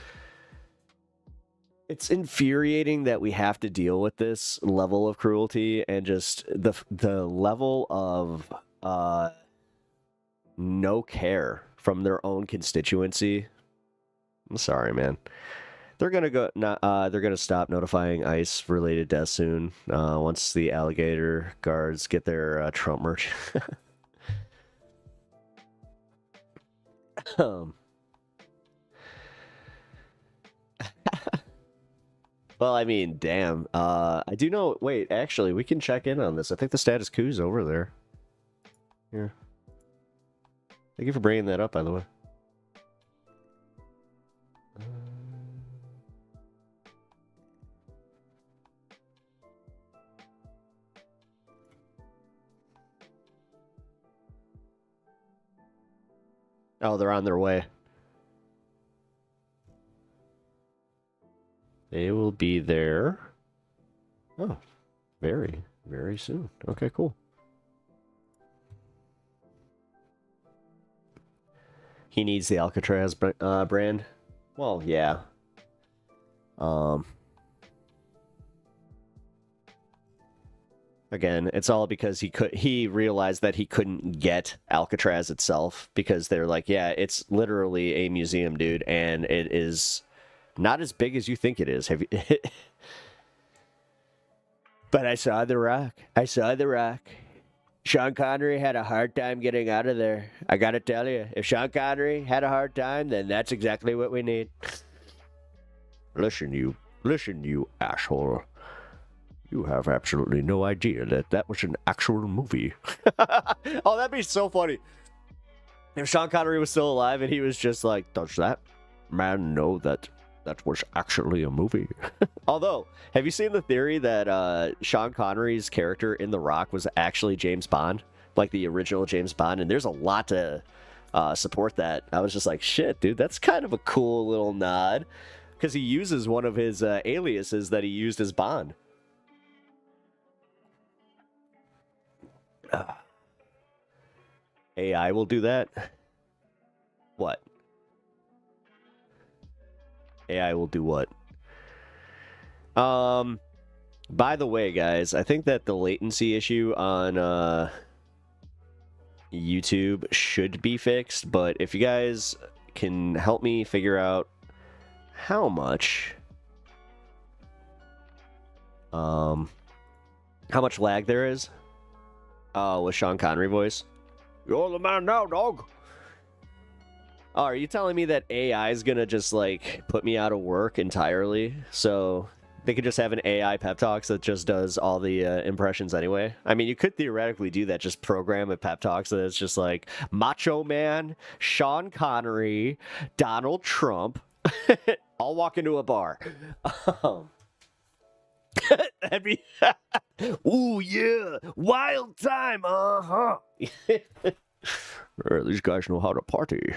It's infuriating that we have to deal with this level of cruelty and just the level of no care from their own constituency. I'm sorry, man. They're gonna stop notifying ICE related deaths soon. Once the alligator guards get their Trump merch. Well, I mean, damn. I do know. Wait, actually, we can check in on this. I think the status quo's over there. Here. Thank you for bringing that up, by the way. Oh, they're on their way. They will be there. Oh, very, very soon. Okay, cool. He needs the Alcatraz brand. Well, yeah. Again, it's all because he realized that he couldn't get Alcatraz itself because they're like, yeah, it's literally a museum, dude, and it is not as big as you think it is. Have you? But I saw the rock. Sean Connery had a hard time getting out of there. I gotta tell you, if Sean Connery had a hard time, then that's exactly what we need. Listen, you asshole. You have absolutely no idea that was an actual movie. Oh, that'd be so funny. If Sean Connery was still alive and he was just like, does that man know that was actually a movie? Although, have you seen the theory that Sean Connery's character in The Rock was actually James Bond? Like the original James Bond? And there's a lot to support that. I was just like, shit, dude, that's kind of a cool little nod. Because he uses one of his aliases that he used as Bond. AI will do that? What? AI will do what? By the way, guys, I think that the latency issue on YouTube should be fixed, but if you guys can help me figure out how much lag there is with Sean Connery voice. You're the man now, dog. Oh, are you telling me that AI is gonna just like put me out of work entirely? So They could just have an AI pep talks that just does all the impressions anyway. I mean, you could theoretically do that, just program a pep talks that it's just like Macho Man, Sean Connery, Donald Trump, all walk into a bar. That'd be, ooh yeah, wild time, These guys know how to party.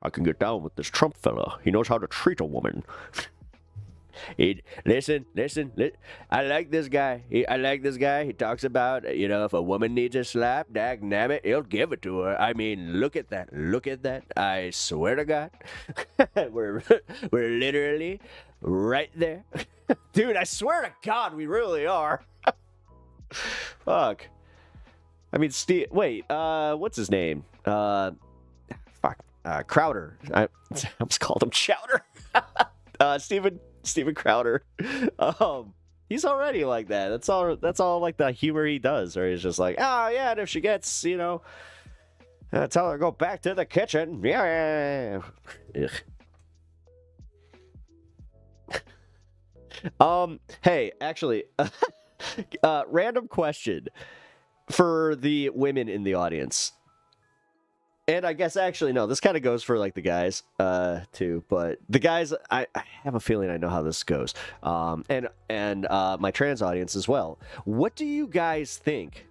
I can get down with this Trump fella. He knows how to treat a woman. Listen. I like this guy. He talks about, you know, if a woman needs a slap, dag nabbit, he'll give it to her. I mean, look at that. I swear to God, we're literally right there, dude. I swear to God, we really are. Fuck. I mean, Steve. Wait. What's his name? Crowder. I almost called him Chowder. Steven Crowder. He's already like that. That's all like the humor he does, or he's just like, oh yeah, and if she gets, you know, tell her to go back to the kitchen. Yeah. Hey, actually, random question for the women in the audience. And I guess actually no, this kind of goes for like the guys too, but the guys, I have a feeling I know how this goes. And my trans audience as well. What do you guys think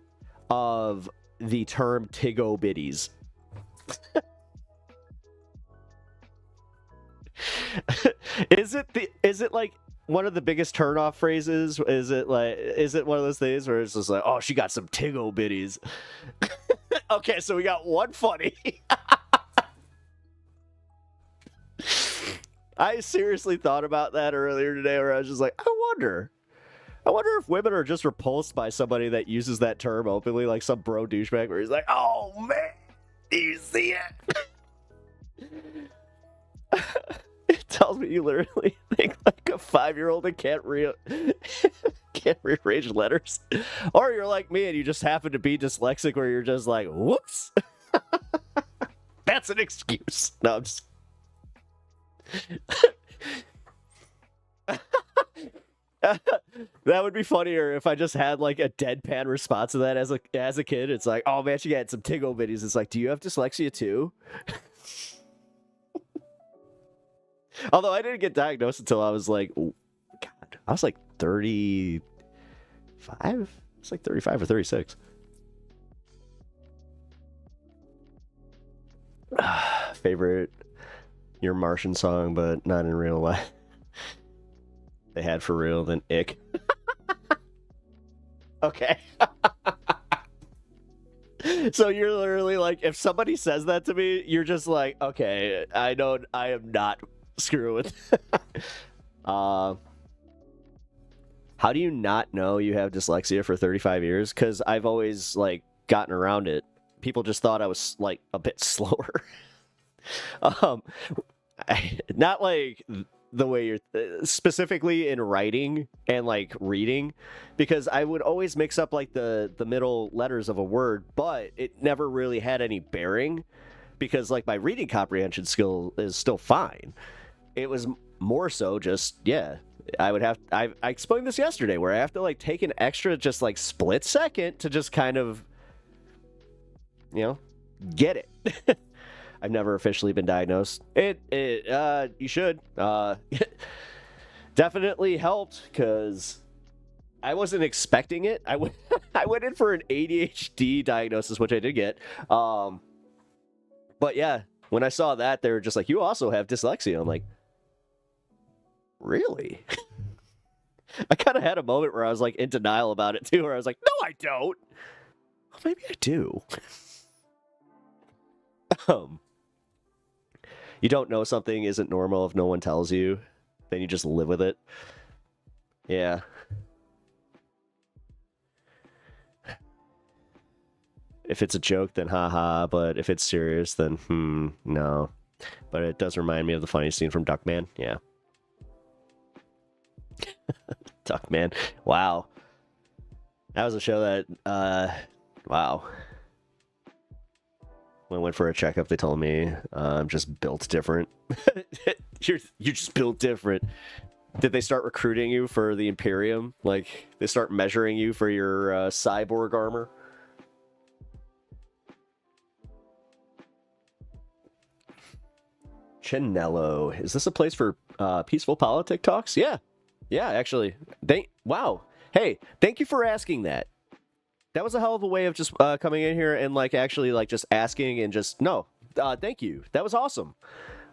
of the term Tiggo Bitties? Is it like one of the biggest turnoff phrases? Is it one of those things where it's just like, oh, she got some Tiggo Bitties? Okay, so we got one funny. I seriously thought about that earlier today, where I was just like, I wonder if women are just repulsed by somebody that uses that term openly, like some bro douchebag where he's like, oh man, do you see it? It tells me you literally think like a 5-year-old that can't rearrange letters. Or you're like me and you just happen to be dyslexic where you're just like, whoops. That's an excuse. No, I'm just... That would be funnier if I just had like a deadpan response to that as a kid. It's like, oh man, she got some Tiggo Bitties. It's like, do you have dyslexia too? Although I didn't get diagnosed until I was like, oh, God, I was like 35? It's like 35 or 36. Favorite Your Martian song, but not in real life. They had for real, then ick. Okay. So you're literally like, if somebody says that to me, you're just like, okay, I know I am not screwing with. How do you not know you have dyslexia for 35 years? Because I've always like gotten around it. People just thought I was like a bit slower. Not like the way you're specifically in writing and like reading, because I would always mix up like the middle letters of a word, but it never really had any bearing because like my reading comprehension skill is still fine. It was more so just, yeah, I explained this yesterday where I have to like take an extra just like split second to just kind of, you know, get it. I've never officially been diagnosed. You should. Definitely helped because I wasn't expecting it. I went in for an ADHD diagnosis, which I did get. But yeah, when I saw that, they were just like, you also have dyslexia. I'm like, really? I kind of had a moment where I was like in denial about it too, where I was like, no, I don't. Well, maybe I do. You don't know something isn't normal if no one tells you, then you just live with it. Yeah. If it's a joke, then haha, but if it's serious, then no. But it does remind me of the funny scene from Duckman. Yeah. Duckman. Wow. That was a show that, wow. When I went for a checkup, they told me I'm just built different. You're just built different. Did they start recruiting you for the Imperium? Like, they start measuring you for your cyborg armor? Chinello. Is this a place for peaceful politic talks? Yeah. Yeah, actually. Wow. Hey, thank you for asking that. That was a hell of a way of just coming in here and, like, actually, like, just asking and just... No. Thank you. That was awesome.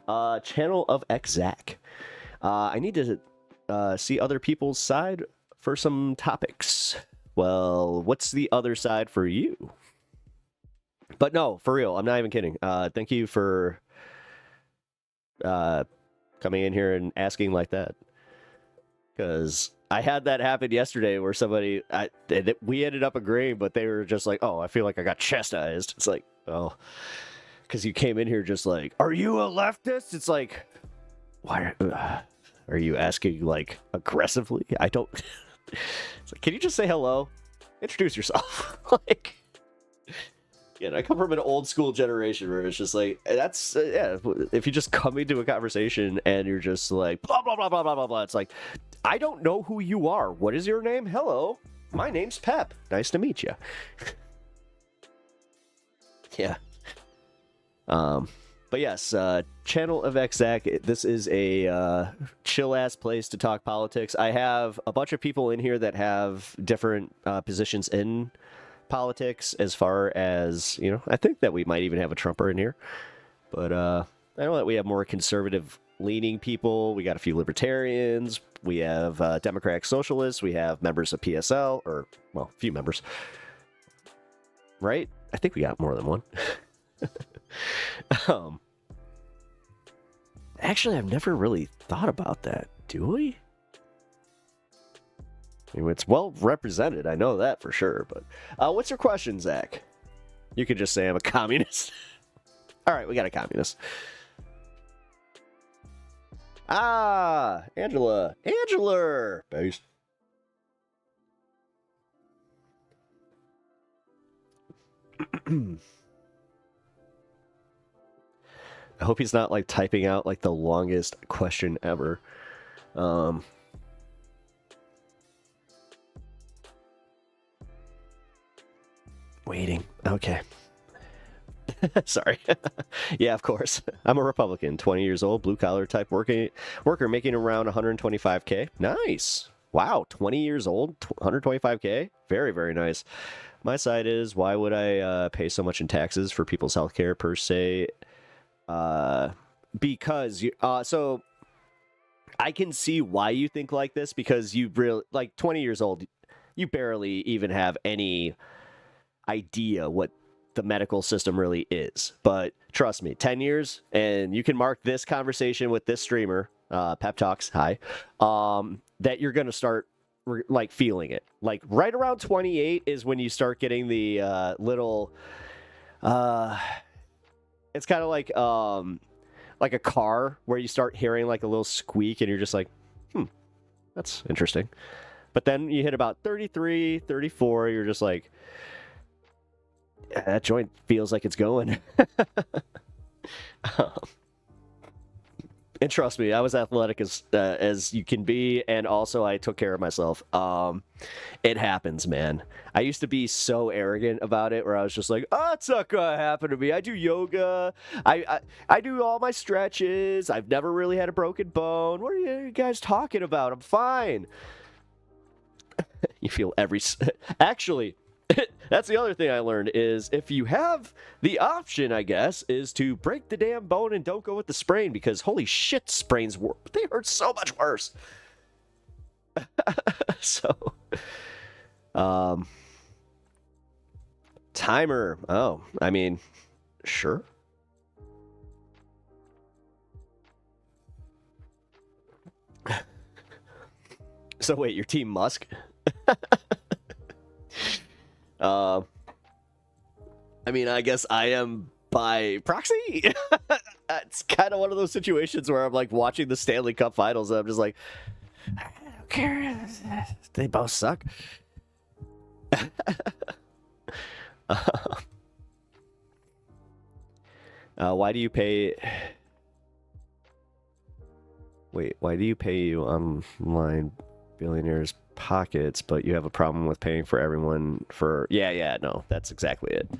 Channel of Exact. I need to see other people's side for some topics. Well, what's the other side for you? But no, for real, I'm not even kidding. Thank you for coming in here and asking like that. Because I had that happen yesterday where somebody, we ended up agreeing, but they were just like, oh, I feel like I got chastised. It's like, oh, because you came in here just like, are you a leftist? It's like, why are you asking like aggressively? I don't. It's like, can you just say hello? Introduce yourself. Like, yeah, I come from an old school generation where it's just like, that's yeah. If you just come into a conversation and you're just like blah blah blah blah blah blah blah, it's like, I don't know who you are. What is your name? Hello, my name's Pep. Nice to meet you. Yeah. But yes, Channel of Exact. This is a chill ass place to talk politics. I have a bunch of people in here that have different positions in politics, as far as, you know, I think that we might even have a Trumper in here. But I know that we have more conservative leaning people. We got a few libertarians. We have Democratic Socialists. We have members of PSL, or, well, a few members. Right? I think we got more than one. Actually, I've never really thought about that. Do we? I mean, it's well represented. I know that for sure. But what's your question, Zach? You could just say I'm a communist. All right, we got a communist. Ah, Angela. Based. I hope he's not like typing out like the longest question ever. Waiting. Okay. Sorry. Yeah, of course. I'm a Republican, 20 years old, blue collar type worker making around 125K. Nice. Wow, 20 years old, 125K. Very, very nice. My side is, why would I pay so much in taxes for people's healthcare per se? Because so I can see why you think like this, because you really, like, 20 years old, you barely even have any idea what the medical system really is. But trust me, 10 years and you can mark this conversation with this streamer, Pep Talks, hi, that you're gonna start like feeling it. Like right around 28 is when you start getting the little it's kind of like a car where you start hearing like a little squeak and you're just like, that's interesting. But then you hit about 33, 34, you're just like, yeah, that joint feels like it's going. And trust me, I was athletic as you can be, and also I took care of myself. It happens, man. I used to be so arrogant about it, where I was just like, "Oh, it's not gonna happen to me. I do yoga. I do all my stretches. I've never really had a broken bone. What are you guys talking about? I'm fine." You feel actually. That's the other thing I learned, is if you have the option, I guess, is to break the damn bone and don't go with the sprain, because holy shit, sprains they hurt so much worse. So, timer. Oh, I mean, sure. So wait, your team Musk? I mean, I guess I am by proxy. It's kind of one of those situations where I'm like watching the Stanley Cup Finals and I'm just like, I don't care. They both suck. Why do you pay Wait, why do you pay you online billionaires' pockets, but you have a problem with paying for everyone for... Yeah, no, that's exactly it.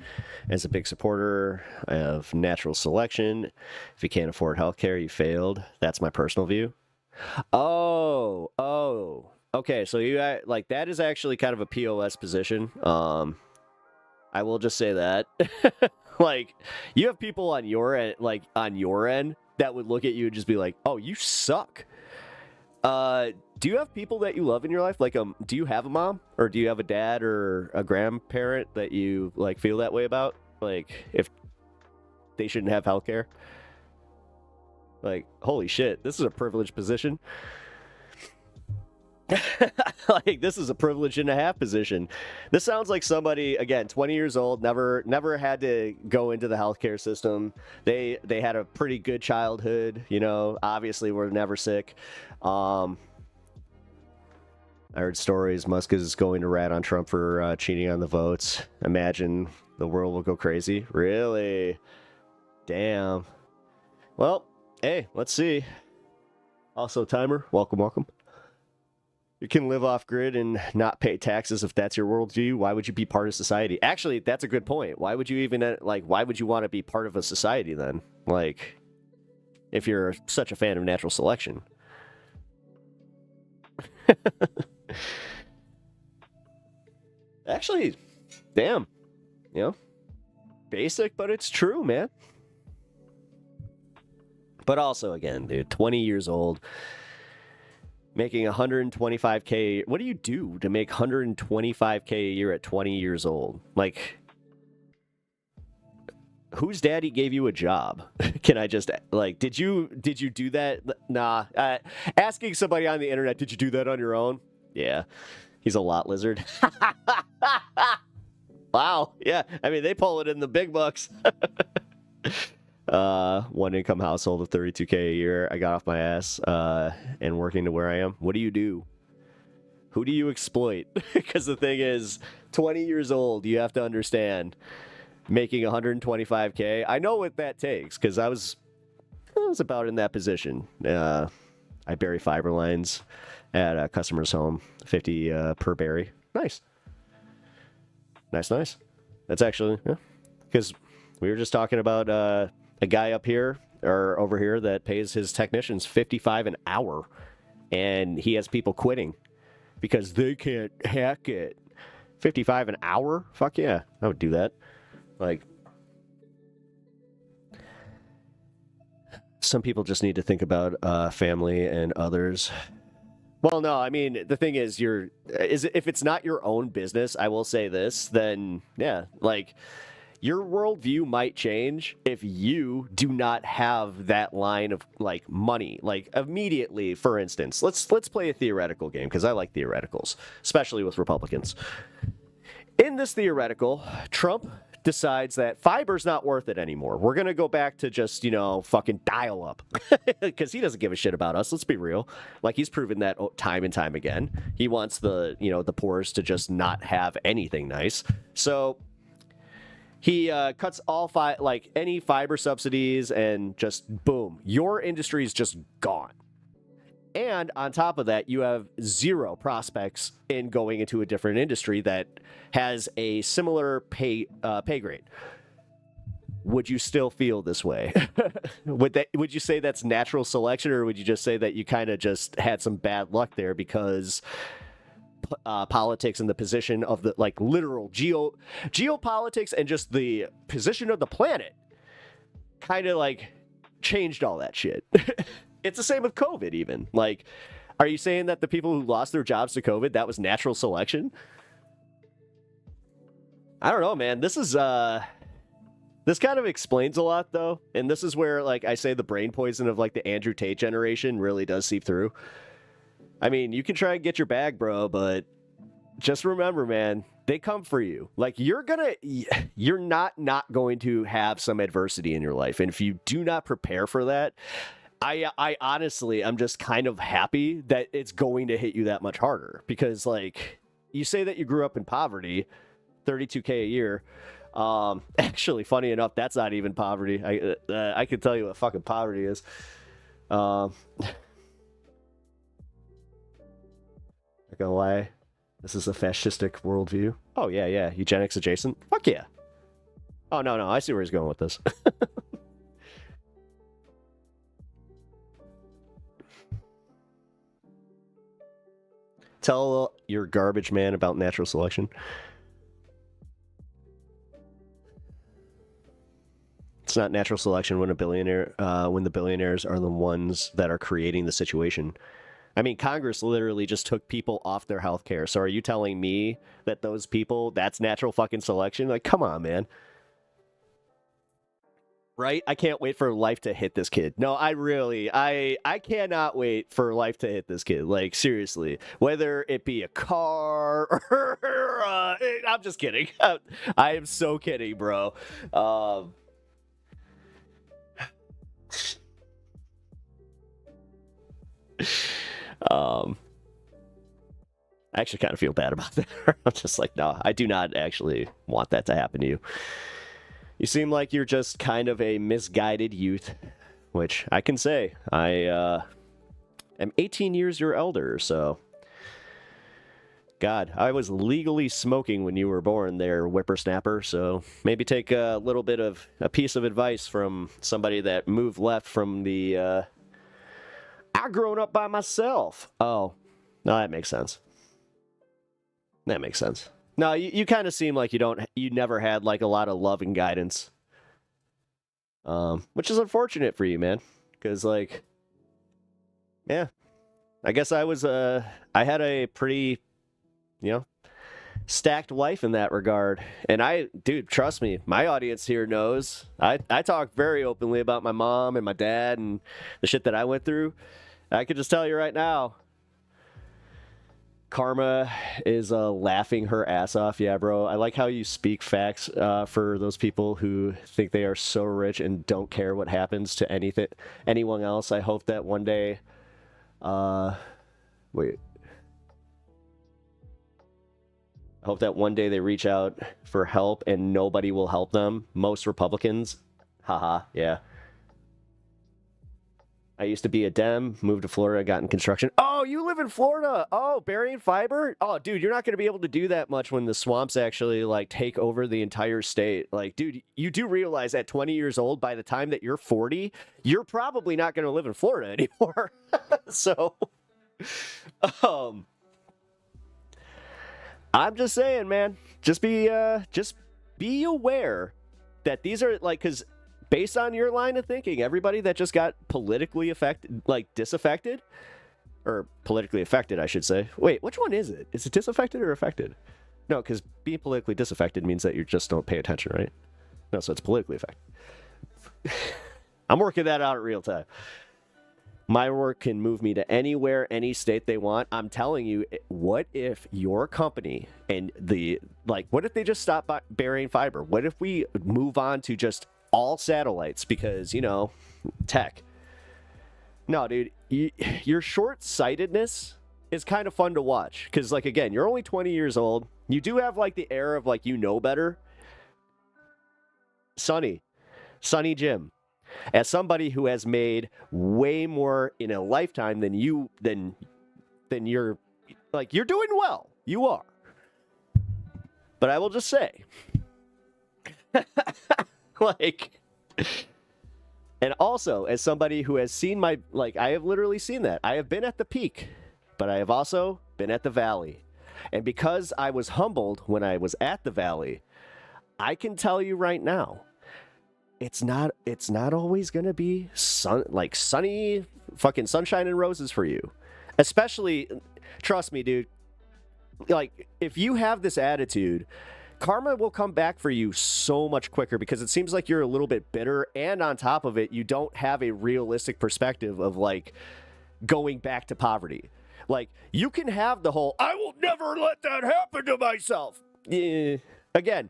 As a big supporter of natural selection, if you can't afford healthcare, you failed. That's my personal view. Oh. Okay, so you like that is actually kind of a POS position. I will just say that. Like, you have people on your end, that would look at you and just be like, "Oh, you suck." Do you have people that you love in your life? Like, do you have a mom, or do you have a dad or a grandparent that you like feel that way about? Like, if they shouldn't have healthcare? Like, holy shit, this is a privileged position. Like, this is a privilege and a half position. This sounds like somebody, again, 20 years old, never had to go into the healthcare system. They had a pretty good childhood, you know, obviously were never sick. I heard stories Musk is going to rat on Trump for cheating on the votes. Imagine the world will go crazy. Really? Damn. Well, hey, let's see. Also, Timer, welcome. You can live off grid and not pay taxes if that's your worldview. Why would you be part of society? Actually, that's a good point. Why would you even, why would you want to be part of a society then? Like, if you're such a fan of natural selection. Actually, damn. You know? Basic, but it's true, man. But also, again, dude, 20 years old. Making 125K. What do you do to make 125K a year at 20 years old? Like, whose daddy gave you a job? Can I just, like, did you do that? Nah. Asking somebody on the internet, did you do that on your own? Yeah. He's a lot lizard. Wow. Yeah. I mean, they pull it in the big bucks. One income household of 32K a year. I got off my ass and working to where I am. What do you do? Who do you exploit? Because the thing is, 20 years old, you have to understand, making 125K. I know what that takes because I was about in that position. I bury fiber lines at a customer's home, 50 per berry. Nice. That's actually, yeah. Because we were just talking about a guy up here or over here that pays his technicians $55 an hour, and he has people quitting because they can't hack it. $55 an hour? Fuck yeah, I would do that. Like, some people just need to think about family and others. Well, no, I mean, the thing is, if it's not your own business, I will say this, then yeah, like, your worldview might change if you do not have that line of, like, money, like, immediately. For instance, let's play a theoretical game, because I like theoreticals, especially with Republicans. In this theoretical, Trump decides that fiber's not worth it anymore. We're going to go back to just, fucking dial up, because he doesn't give a shit about us. Let's be real. Like, he's proven that time and time again. He wants the poorest to just not have anything nice. So he cuts all any fiber subsidies, and just boom, your industry is just gone. And on top of that, you have zero prospects in going into a different industry that has a similar pay grade. Would you still feel this way? Would you say that's natural selection, or would you just say that you kind of just had some bad luck there because politics and the position of the, like, literal geopolitics and just the position of the planet kind of, like, changed all that shit? It's the same with COVID even. Like, are you saying that the people who lost their jobs to COVID, that was natural selection? I don't know, man. This kind of explains a lot, though. And this is where, like, I say the brain poison of, like, the Andrew Tate generation really does seep through. I mean, you can try and get your bag, bro, but just remember, man, they come for you. Like, you're not going to have some adversity in your life. And if you do not prepare for that, I honestly, I'm just kind of happy that it's going to hit you that much harder, because, like, you say that you grew up in poverty, 32K a year. Actually, funny enough, that's not even poverty. I can tell you what fucking poverty is. Not gonna lie, this is a fascistic worldview. Oh yeah, yeah, eugenics adjacent. Fuck yeah. Oh no, I see where he's going with this. Tell your garbage man about natural selection. It's not natural selection when when the billionaires are the ones that are creating the situation. I mean, Congress literally just took people off their health care. So are you telling me that those people, that's natural fucking selection? Like, come on, man. Right? I can't wait for life to hit this kid. No, I cannot wait for life to hit this kid. Like, seriously. Whether it be a car or... I'm just kidding. I am so kidding, bro. I actually kind of feel bad about that. I'm just like, no, I do not actually want that to happen to you. You seem like you're just kind of a misguided youth, which I can say. I am 18 years your elder, so... God, I was legally smoking when you were born there, whippersnapper, so maybe take a little bit of a piece of advice from somebody that moved left from the, I grown up by myself. Oh, no, that makes sense. That makes sense. No, you kind of seem like you never had like a lot of love and guidance. Which is unfortunate for you, man. Because like, yeah, I guess I had a pretty, stacked life in that regard. And dude, trust me, my audience here knows. I talk very openly about my mom and my dad and the shit that I went through. I could just tell you right now, Karma is laughing her ass off. Yeah, bro. I like how you speak facts for those people who think they are so rich and don't care what happens to anyone else. I hope that one day... wait. I hope that one day they reach out for help and nobody will help them. Most Republicans. Haha, yeah. I used to be a DEM, moved to Florida, got in construction. Oh, you live in Florida. Oh, burying fiber? Oh, dude, you're not going to be able to do that much when the swamps actually, like, take over the entire state. Like, dude, you do realize at 20 years old, by the time that you're 40, you're probably not going to live in Florida anymore. So, I'm just saying, man, just be aware that these are, like, because... based on your line of thinking, everybody that just got politically affected, like disaffected, or politically affected, I should say. Wait, which one is it? Is it disaffected or affected? No, because being politically disaffected means that you just don't pay attention, right? No, so it's politically affected. I'm working that out in real time. My work can move me to anywhere, any state they want. I'm telling you, what if your company and what if they just stop burying fiber? What if we move on to just all satellites because, tech. No, dude, your short-sightedness is kind of fun to watch because, like, again, you're only 20 years old. You do have, like, the air of, like, better. Sonny Jim, as somebody who has made way more in a lifetime than you're, like, you're doing well. You are. But I will just say... like, and also as somebody who has seen I have literally seen that. I have been at the peak, but I have also been at the valley. And because I was humbled when I was at the valley, I can tell you right now, it's not always going to be sunny fucking sunshine and roses for you. Especially, trust me, dude, like, if you have this attitude, karma will come back for you so much quicker because it seems like you're a little bit bitter, and on top of it, you don't have a realistic perspective of, like, going back to poverty. Like, you can have the whole, I will never let that happen to myself. Yeah. Again,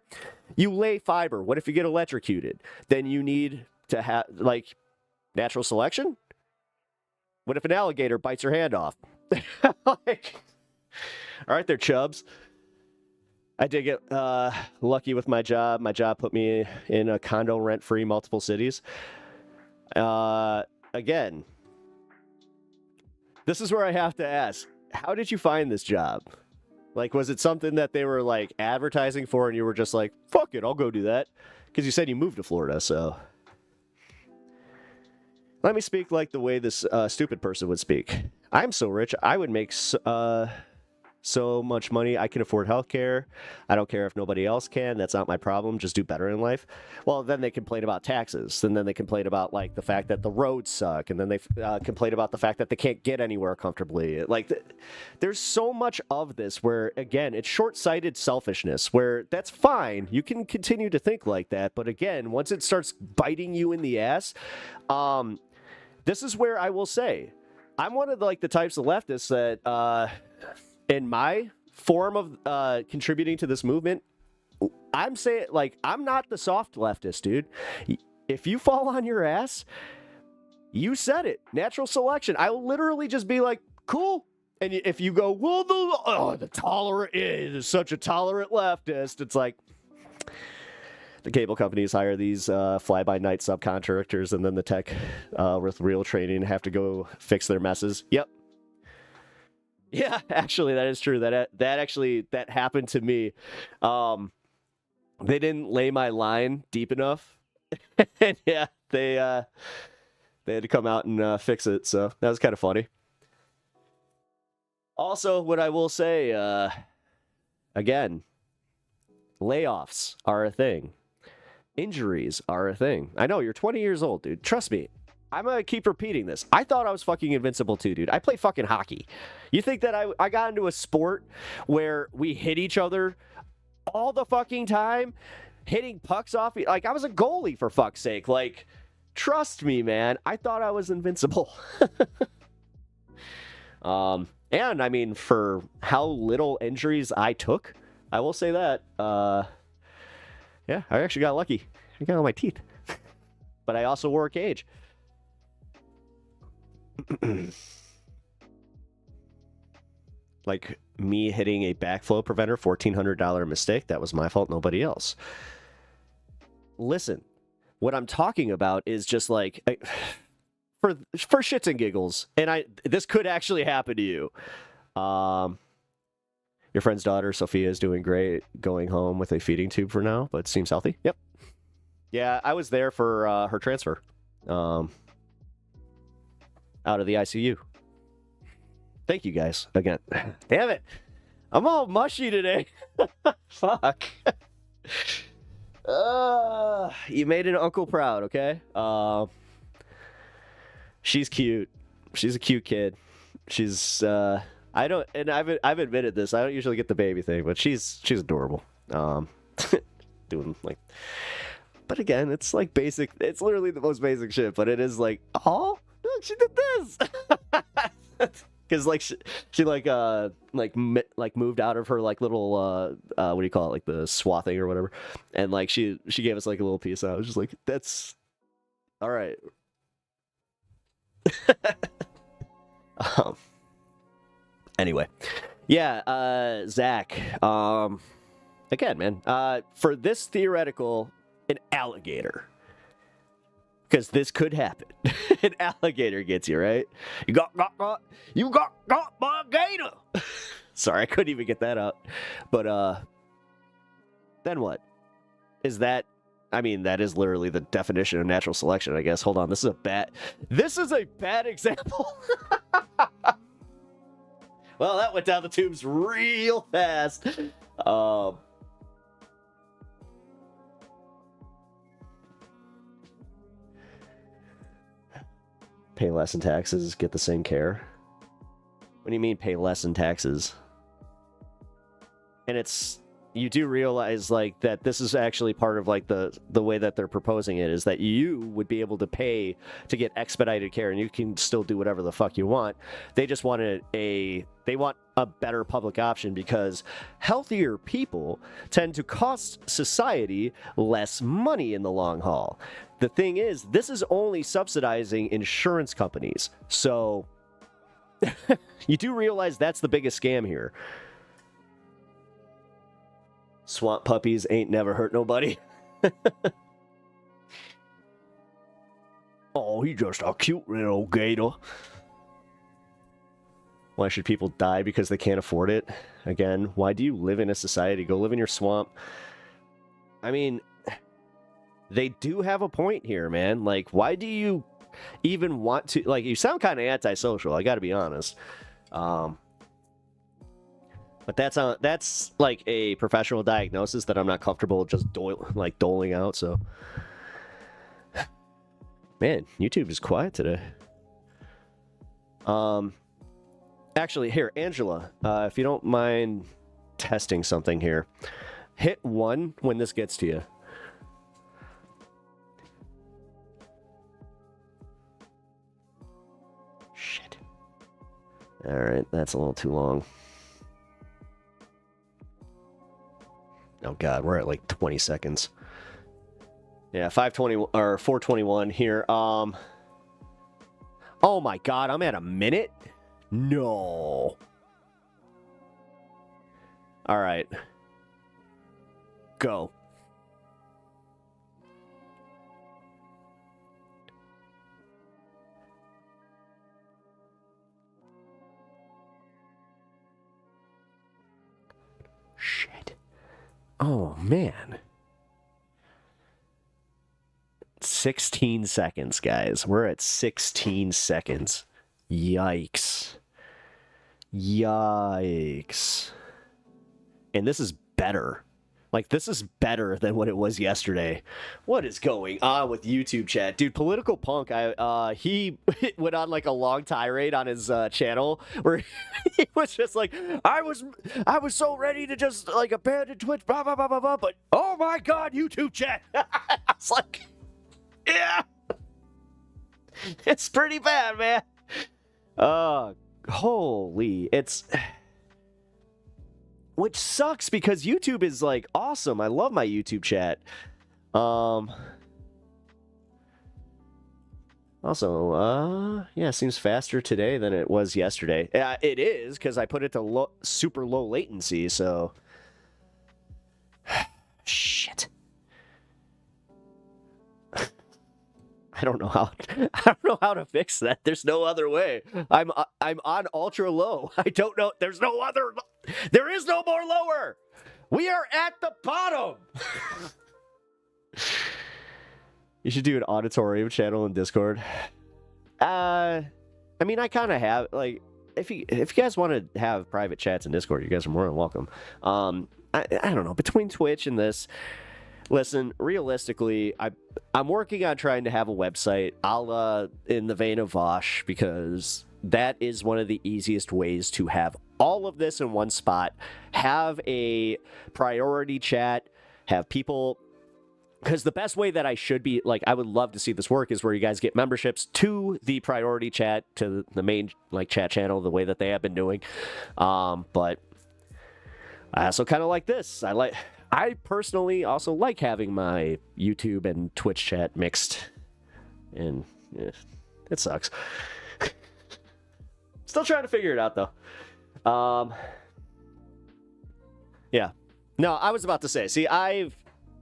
you lay fiber. What if you get electrocuted? Then you need to have, like, natural selection? What if an alligator bites your hand off? Like, all right there, chubs. I did get lucky with my job. My job put me in a condo rent-free multiple cities. Again, this is where I have to ask. how did you find this job? Like, was it something that they were like advertising for and you were just like, fuck it, I'll go do that? Because you said you moved to Florida, so. Let me speak like the way this stupid person would speak. I'm so rich, I would make so much money, I can afford healthcare. I don't care if nobody else can. That's not my problem. Just do better in life. Well, then they complain about taxes. And then they complain about like the fact that the roads suck. And then they complain about the fact that they can't get anywhere comfortably. Like there's so much of this where, again, it's short-sighted selfishness where that's fine. You can continue to think like that. But again, once it starts biting you in the ass, this is where I will say, I'm one of the types of leftists that, in my form of contributing to this movement, I'm saying, like, I'm not the soft leftist, dude. If you fall on your ass, you said it. Natural selection. I will literally just be like, cool. And if you go, well, the tolerant is such a tolerant leftist, it's like, the cable companies hire these fly-by-night subcontractors, and then the tech with real training have to go fix their messes. Yep. Yeah, actually, that is true. That happened to me. They didn't lay my line deep enough, and yeah, they had to come out and fix it. So that was kind of funny. Also, what I will say, again, layoffs are a thing. Injuries are a thing. I know, you're 20 years old, dude. Trust me. I'm going to keep repeating this. I thought I was fucking invincible too, dude. I play fucking hockey. You think that I got into a sport where we hit each other all the fucking time? Hitting pucks off? Like, I was a goalie, for fuck's sake. Like, trust me, man. I thought I was invincible. And, I mean, for how little injuries I took, I will say that. Yeah, I actually got lucky. I got all my teeth. But I also wore a cage. Like me hitting a backflow preventer, $1,400 mistake. That was my fault, nobody else. Listen, what I'm talking about is just like for shits and giggles, and this could actually happen to you. Your friend's daughter Sophia is doing great, going home with a feeding tube for now, but seems healthy. Yep. Yeah, I was there for her transfer. Out of the ICU. Thank you guys again. Damn it. I'm all mushy today. Fuck. You made an uncle proud, okay? She's cute. She's a cute kid. She's I've admitted this. I don't usually get the baby thing, but she's adorable. Doing like, but again, it's like basic. It's literally the most basic shit, but it is like, oh, look, she did this. Because like she moved out of her like little what do you call it, like the swathing or whatever, and like she gave us like a little piece. I was just like, that's all right. Anyway, yeah, Zach. Again, man. For this theoretical, an alligator. Because this could happen. An alligator gets you, right? You got my gator. Sorry, I couldn't even get that out. But then what? Is that? I mean, that is literally the definition of natural selection, I guess. Hold on, this is a bad example. Well, that went down the tubes real fast. Pay less in taxes, get the same care. What do you mean pay less in taxes? And you do realize like that this is actually part of like the way that they're proposing it is that you would be able to pay to get expedited care and you can still do whatever the fuck you want. They just wanted they want a better public option because healthier people tend to cost society less money in the long haul. The thing is, this is only subsidizing insurance companies. So you do realize that's the biggest scam here. Swamp puppies ain't never hurt nobody. Oh, he's just a cute little gator. Why should people die because they can't afford it? Again, why do you live in a society? Go live in your swamp. I mean, they do have a point here, man. Like, why do you even want to... Like, you sound kind of antisocial, I gotta be honest. But that's like a professional diagnosis that I'm not comfortable just doling out, so... Man, YouTube is quiet today. Actually, here, Angela, if you don't mind testing something here, hit 1 when this gets to you. Shit. Alright, that's a little too long. Oh god, we're at like 20 seconds. Yeah, 520 or 421 here. Oh my god, I'm at a minute? No. All right. Go. Shit. Oh, man. 16 seconds, guys. We're at 16 seconds. Yikes. Yikes. And this is better. Like, this is better than what it was yesterday. What is going on with YouTube chat? Dude, Political Punk, he went on like a long tirade on his channel where he was just like, I was so ready to just like abandon Twitch, blah, blah, blah, blah, blah, but oh my god, YouTube chat. I was like, yeah. It's pretty bad, man. Holy, which sucks because YouTube is like awesome. I love my YouTube chat. Also, yeah, it seems faster today than it was yesterday. It is because I put it to super low latency, so shit. I don't know how to fix that. There's no other way. I'm on ultra low. I don't know. There is no more lower. We are at the bottom. You should do an auditorium channel in Discord. I mean, I kind of have, like, if you guys want to have private chats in Discord, you guys are more than welcome. I don't know, between Twitch and this, listen, realistically, I'm working on trying to have a website, in the vein of Vosh, because that is one of the easiest ways to have all of this in one spot, have a priority chat, have people, because the best way that I should be, like, I would love to see this work is where you guys get memberships to the priority chat, to the main, like, chat channel, the way that they have been doing, but I also kind of like this. I personally also like having my YouTube and Twitch chat mixed, and yeah, it sucks. Still trying to figure it out, though. Yeah. No, I was about to say, see,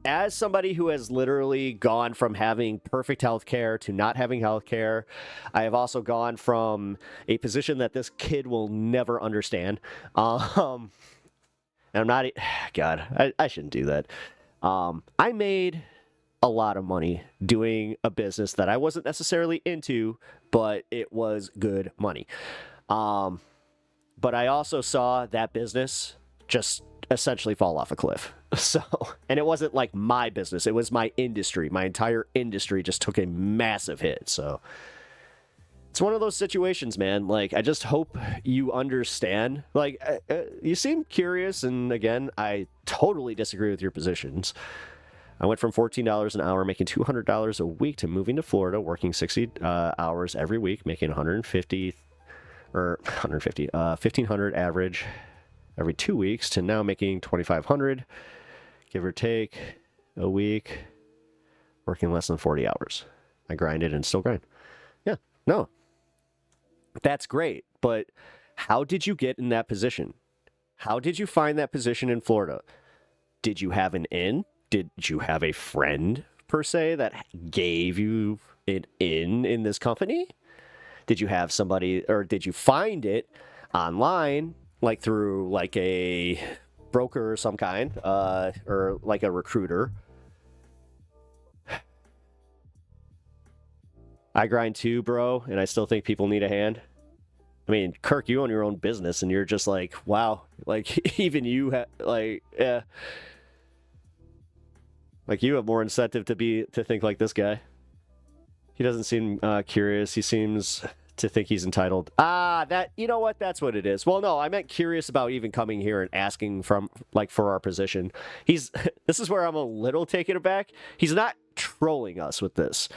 as somebody who has literally gone from having perfect healthcare to not having healthcare, I have also gone from a position that this kid will never understand. And I'm not... God, I shouldn't do that. I made a lot of money doing a business that I wasn't necessarily into, but it was good money. But I also saw that business just essentially fall off a cliff. So, and it wasn't like my business, it was my industry. My entire industry just took a massive hit. So it's one of those situations, man. Like, I just hope you understand. Like, you seem curious, and again, I totally disagree with your positions. I went from $14 an hour, making $200 a week, to moving to Florida, working 60 hours every week, making 1,500 average every 2 weeks, to now making 2,500, give or take, a week, working less than 40 hours. I grinded and still grind. Yeah, no. That's great, but how did you get in that position? How did you find that position in Florida? Did you have an in? Did you have a friend, per se, that gave you an in this company? Did you have somebody, or did you find it online, like through like a broker or some kind, or like a recruiter. I grind too, bro, and I still think people need a hand. I mean, Kirk, you own your own business, and you're just like, wow, like even you like, yeah, like you have more incentive to think like this guy. He doesn't seem curious. He seems to think he's entitled. That, you know what? That's what it is. Well, no, I meant curious about even coming here and asking for our position. This is where I'm a little taken aback. He's not trolling us with this.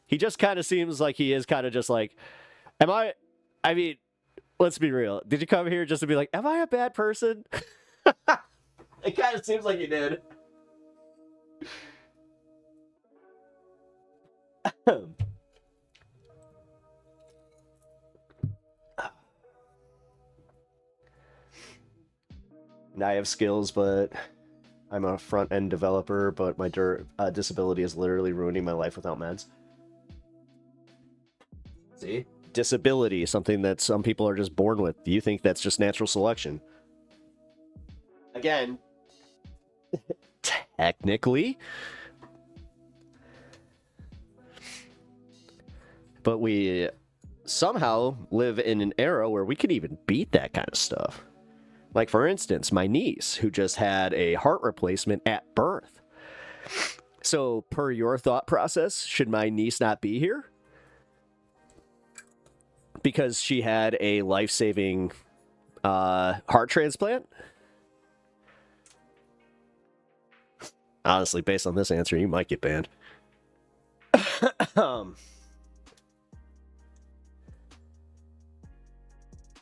He just kind of seems like he is kind of just like, I mean, let's be real. Did you come here just to be like, am I a bad person? It kind of seems like you did. And I have skills, but I'm a front-end developer, but my disability is literally ruining my life without meds. See? Disability is something that some people are just born with. You think that's just natural selection. Again, technically. But we somehow live in an era where we can even beat that kind of stuff. Like, for instance, my niece, who just had a heart replacement at birth. So, per your thought process, should my niece not be here? Because she had a life-saving heart transplant? Honestly, based on this answer, you might get banned.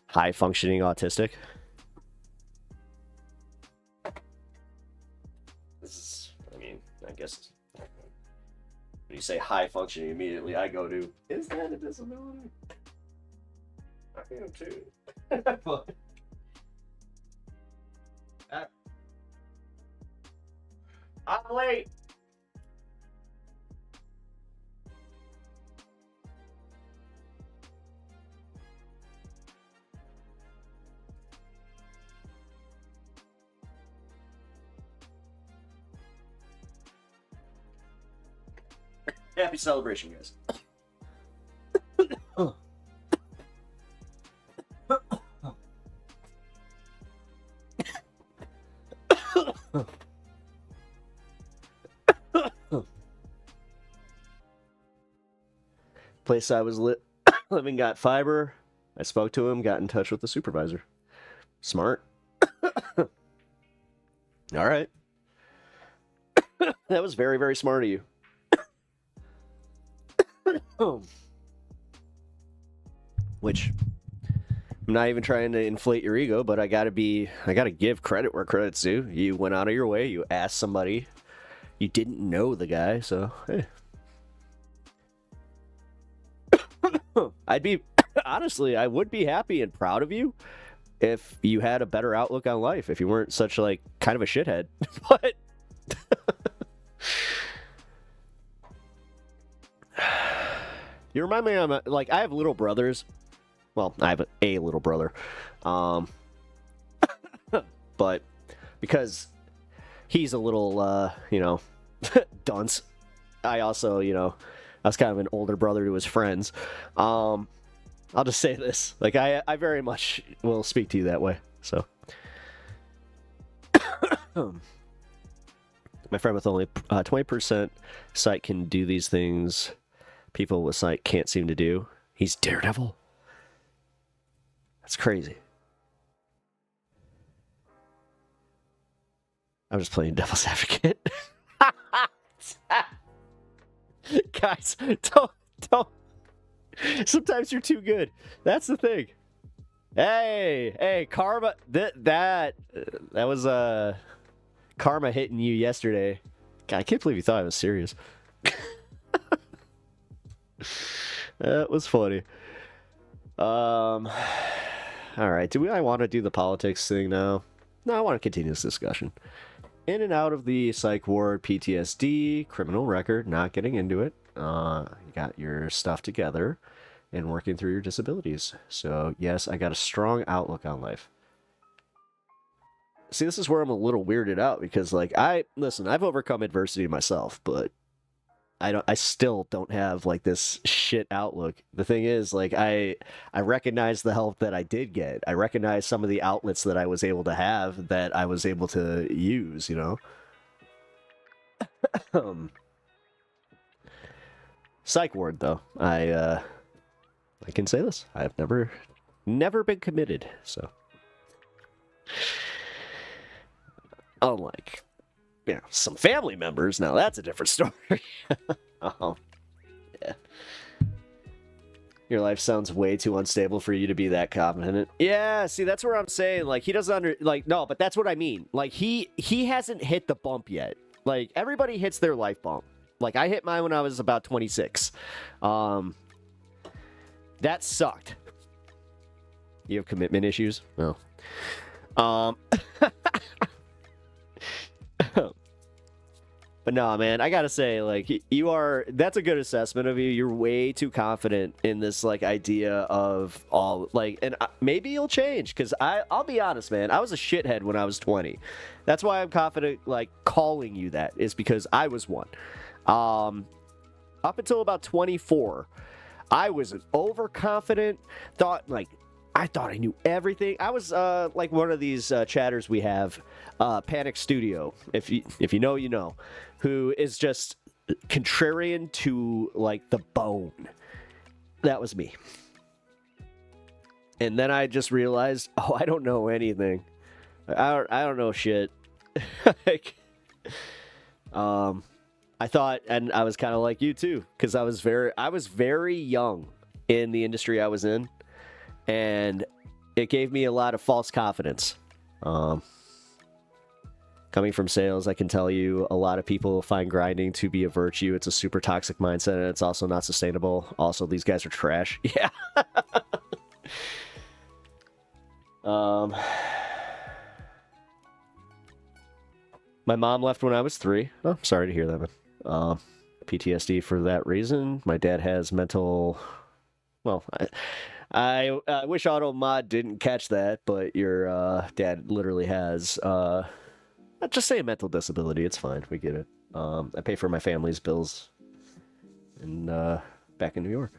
High-functioning autistic. I guess when you say high functioning, immediately I go to, is that a disability? I am too. But, I'm late. Happy celebration, guys. Place I was living got fiber. I spoke to him, got in touch with the supervisor. Smart. All right. That was very, very smart of you. Which, I'm not even trying to inflate your ego, but I gotta give credit where credit's due. You went out of your way, you asked somebody, you didn't know the guy, so hey. Honestly, I would be happy and proud of you if you had a better outlook on life, if you weren't such like kind of a shithead. But you remind me, I have little brothers. Well, I have a little brother. But because he's a little, dunce, I also, I was kind of an older brother to his friends. I'll just say this. Like, I very much will speak to you that way. So. My friend with only 20% sight can do these things people with sight can't seem to do. He's Daredevil. That's crazy. I'm just playing devil's advocate. Guys, don't. Sometimes you're too good. That's the thing. Hey, karma. That was karma hitting you yesterday. God, I can't believe you thought I was serious. That was funny. All right. Do I want to do the politics thing now? No, I want to continue this discussion. In and out of the psych ward, PTSD, criminal record, not getting into it. You got your stuff together. and working through your disabilities. So, yes, I got a strong outlook on life. See, this is where I'm a little weirded out because, like, listen, I've overcome adversity myself, but I still don't have like this shit outlook. The thing is, like, I recognize the help that I did get. I recognize some of the outlets that I was able to have that I was able to use, you know? Psych ward, though. I can say this. I've never been committed, so. Unlike, you know, some family members. Now that's a different story. Oh, yeah. Your life sounds way too unstable for you to be that confident. Yeah, see, that's where I'm saying, like, he doesn't no, but that's what I mean. Like, he hasn't hit the bump yet. Like, everybody hits their life bump. Like, I hit mine when I was about 26. That sucked. You have commitment issues? No. But no, man, I gotta say, like, that's a good assessment of you. You're way too confident in this, like, idea of all, like, and maybe you'll change, because I'll be honest, man, I was a shithead when I was 20. That's why I'm confident, like, calling you that, is because I was one. Up until about 24, I was an overconfident, I thought I knew everything. I was like one of these chatters we have, Panic Studio, if you know, you know, who is just contrarian to, like, the bone. That was me. And then I just realized, oh, I don't know anything. I don't know shit. Like, I thought, and I was kind of like you too, because I was very young in the industry I was in. And it gave me a lot of false confidence. Coming from sales, I can tell you a lot of people find grinding to be a virtue. It's a super toxic mindset, and it's also not sustainable. Also, these guys are trash. Yeah. My mom left when I was 3. Oh, sorry to hear that, man. PTSD for that reason. My dad has mental... Well, I wish Auto Mod didn't catch that, but your dad literally has, just say a mental disability. It's fine. We get it. I pay for my family's bills and back in New York.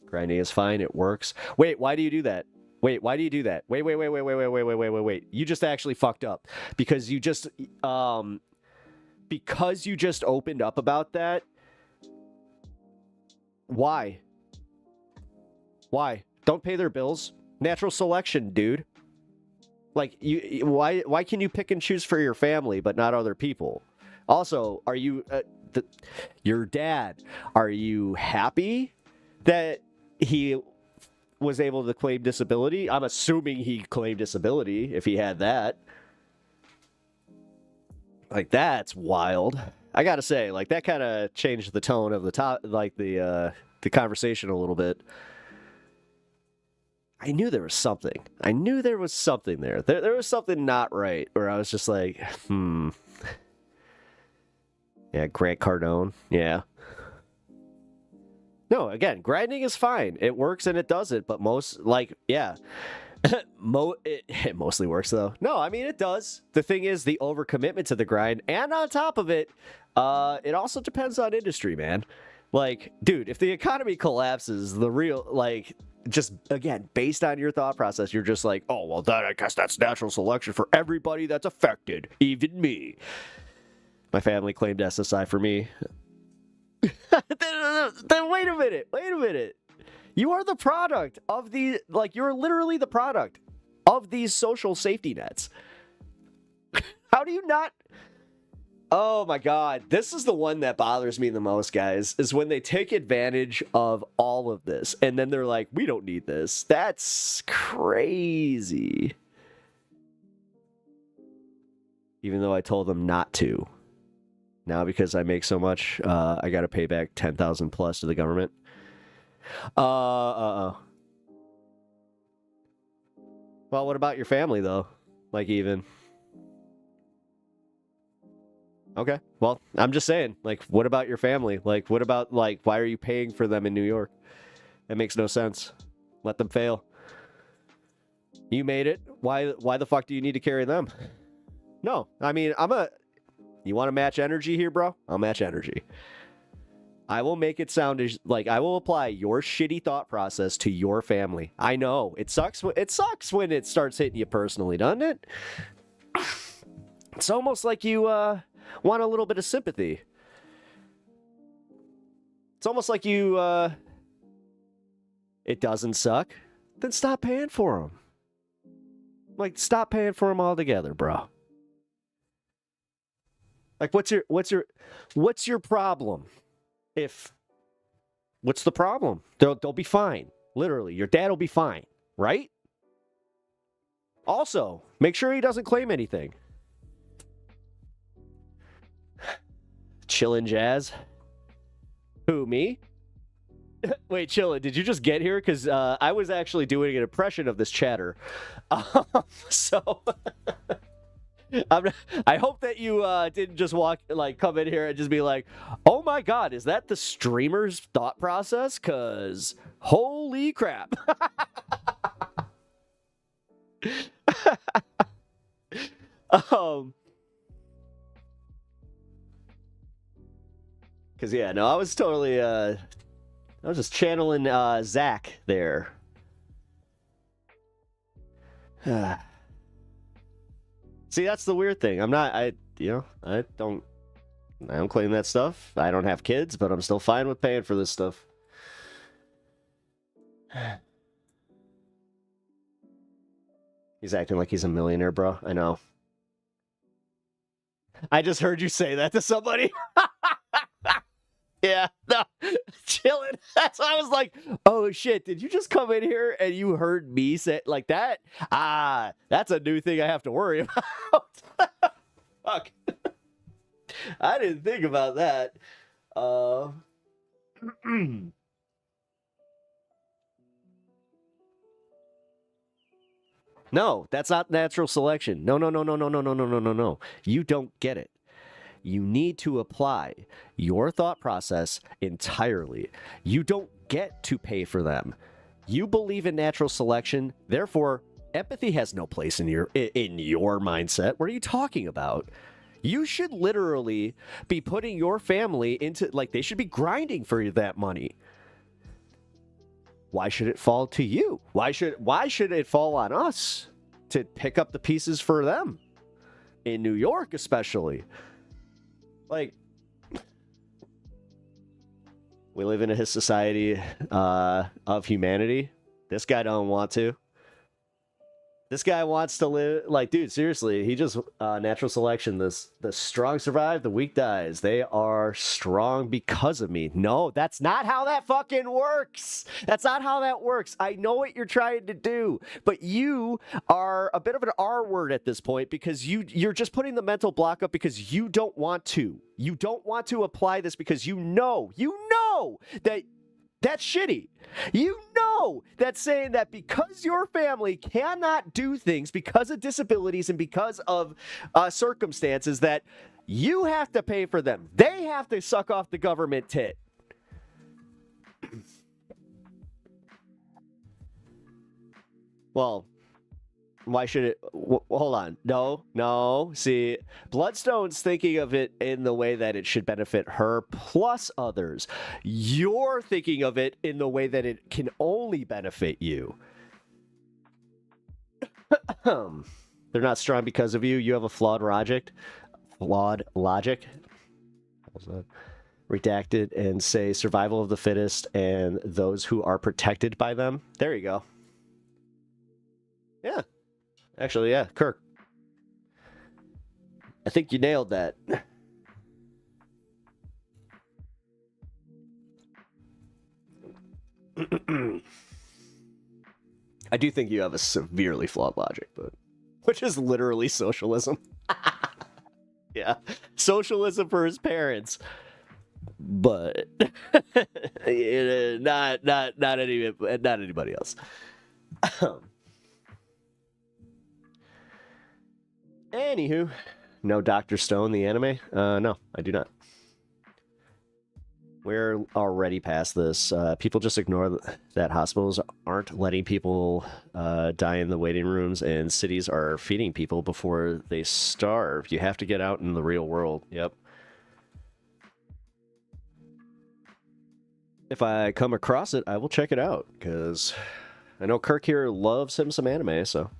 Grinding is fine. It works. Wait, why do you do that? Wait, why do you do that? Wait. You just actually fucked up because you just opened up about that. Why? Why? Don't pay their bills. Natural selection, dude. Like, why can you pick and choose for your family but not other people? Also, are you your dad? Are you happy that he was able to claim disability? I'm assuming he claimed disability if he had that. Like, that's wild. I gotta say, like, that kind of changed the tone of the conversation a little bit. I knew there was something. I knew there was something there. There was something not right, where I was just like, Yeah, Grant Cardone. Yeah. No, again, grinding is fine. It works and it does it, but most, like, yeah. It mostly works, though. No, I mean, it does. The thing is, the overcommitment to the grind, and on top of it, it also depends on industry, man. Like, dude, if the economy collapses, the real, like... Just, again, based on your thought process, you're just like, oh, well, I guess that's natural selection for everybody that's affected, even me. My family claimed SSI for me. Then wait a minute. You are the product of you're literally the product of these social safety nets. How do you not... Oh my God, this is the one that bothers me the most, guys, is when they take advantage of all of this and then they're like, we don't need this. That's crazy. Even though I told them not to. Now because I make so much, I got to pay back 10,000 plus to the government. Well, what about your family though? Like, even... Okay, well, I'm just saying, like, what about your family? Like, what about, like, why are you paying for them in New York? It makes no sense. Let them fail. You made it. Why the fuck do you need to carry them? No, I mean, you want to match energy here, bro? I'll match energy. I will make it sound like I will apply your shitty thought process to your family. I know it sucks. It sucks when it starts hitting you personally, doesn't it? It's almost like you want a little bit of sympathy. It's almost like you. It doesn't suck. Then stop paying for them. Like, stop paying for them altogether, bro. Like, what's your problem? What's the problem? They'll be fine. Literally, your dad will be fine, right? Also, make sure he doesn't claim anything. Chillin' Jazz. Who, me? Wait, Chillin', did you just get here? Because I was actually doing an impression of this chatter. So... I hope that you didn't just come in here and just be like, oh my god, is that the streamer's thought process? Cause holy crap. Cause yeah, no, I was totally I was just channeling Zach there. See, that's the weird thing. I don't claim that stuff. I don't have kids, but I'm still fine with paying for this stuff. He's acting like he's a millionaire, bro. I know. I just heard you say that to somebody. Yeah, no, chilling. That's why I was like, oh shit, did you just come in here and you heard me say like that? Ah, that's a new thing I have to worry about. Fuck. I didn't think about that. No, that's not natural selection. No. You don't get it. You need to apply your thought process entirely. You don't get to pay for them. You believe in natural selection, therefore empathy has no place in your mindset. What are you talking about? You should literally be putting your family into, like, they should be grinding for that money. Why should it fall to you? Why should it fall on us to pick up the pieces for them? In New York, especially. Like, we live in a society of humanity. This guy don't want to. This guy wants to live, like, dude, seriously, he just, natural selection, the strong survive, the weak dies. They are strong because of me. No, that's not how that fucking works. That's not how that works. I know what you're trying to do, but you are a bit of an R word at this point because you're just putting the mental block up because you don't want to. You don't want to apply this because you know that that's shitty. You know that's saying that because your family cannot do things because of disabilities and because of circumstances that you have to pay for them. They have to suck off the government tit. Well, why should it? Hold on. No. See, Bloodstone's thinking of it in the way that it should benefit her plus others. You're thinking of it in the way that it can only benefit you. They're not strong because of you. You have a flawed logic. Flawed logic. What was that? Redacted and say survival of the fittest and those who are protected by them. There you go. Yeah. Actually, yeah, Kirk. I think you nailed that. I do think you have a severely flawed logic, but which is literally socialism. Yeah, socialism for his parents, but not anybody else. Anywho, no Dr. Stone, the anime? No, I do not. We're already past this. People just ignore that hospitals aren't letting people die in the waiting rooms, and cities are feeding people before they starve. You have to get out in the real world. Yep. If I come across it, I will check it out, because I know Kirk here loves him some anime, so.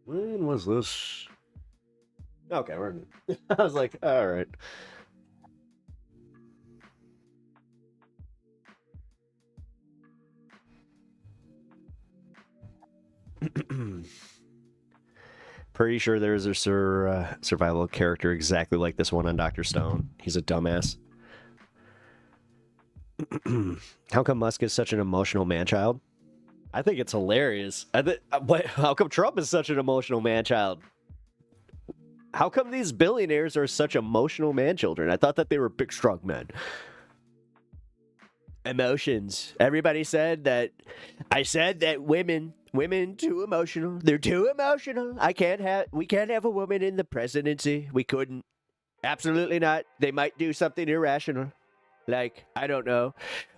When was this? Okay, we're. I was like, all right. Pretty sure there's a survival character exactly like this one on Dr. Stone. He's a dumbass. How come Musk is such an emotional man-child? I think it's hilarious. How come Trump is such an emotional man-child? How come these billionaires are such emotional man-children? I thought that they were big, strong men. Emotions. Everybody said that. I said that women too emotional. They're too emotional. We can't have a woman in the presidency. We couldn't. Absolutely not. They might do something irrational. Like, I don't know,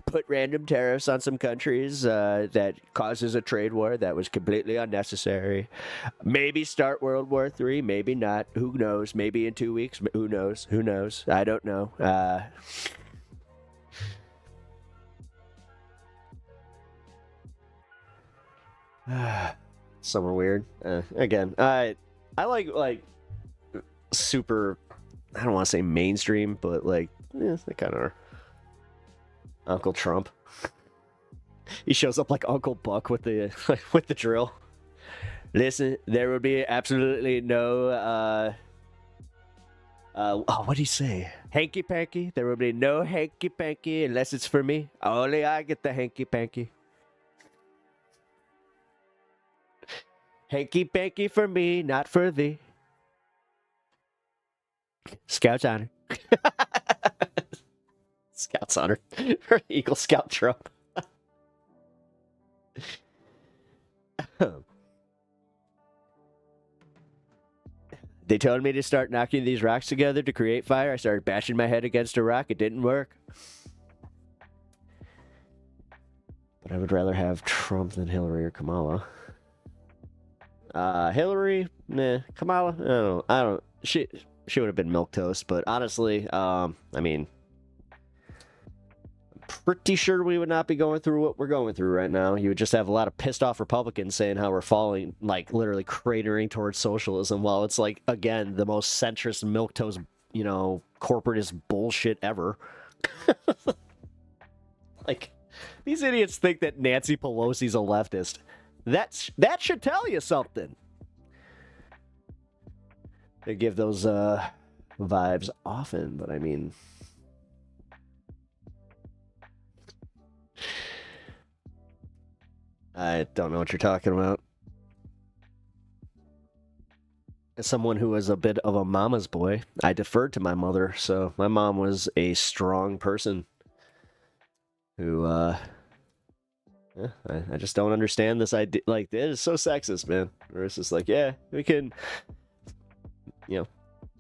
put random tariffs on some countries that causes a trade war that was completely unnecessary. Maybe start World War III, maybe not. Who knows? Maybe in 2 weeks. Who knows? Who knows? I don't know. Somewhere weird. Again, I like super, I don't want to say mainstream, but like, they kind of are. Uncle Trump. He shows up like Uncle Buck with the with the drill. Listen, there will be absolutely no what did he say? Hanky panky. There will be no hanky panky unless it's for me. Only I get the hanky panky. Hanky panky for me, not for thee. Scout's honor. Scout's honor. Eagle Scout Trump. They told me to start knocking these rocks together to create fire. I started bashing my head against a rock. It didn't work. But I would rather have Trump than Hillary or Kamala. Hillary, nah. Kamala, I don't. She would have been milquetoast, but honestly, I mean, pretty sure we would not be going through what we're going through right now. You would just have a lot of pissed off Republicans saying how we're falling, like literally cratering towards socialism, while it's like, again, the most centrist milquetoast, corporatist bullshit ever. Like, these idiots think that Nancy Pelosi's a leftist. That should tell you something. They give those vibes often, but I mean, I don't know what you're talking about. As someone who was a bit of a mama's boy, I deferred to my mother, so my mom was a strong person who, yeah, I just don't understand this idea. Like, it is so sexist, man. Where it's just like, yeah, we can,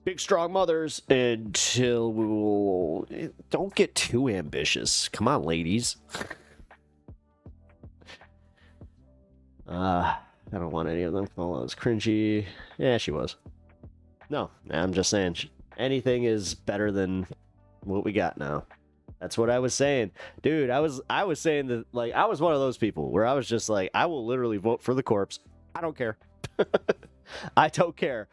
big strong mothers until we will. Don't get too ambitious. Come on, ladies. I don't want any of them. Kamala was cringy. Yeah, she was. No, I'm just saying, anything is better than what we got now. That's what I was saying. Dude, I was saying that, like, I was one of those people where I was just like, I will literally vote for the corpse. I don't care. I don't care.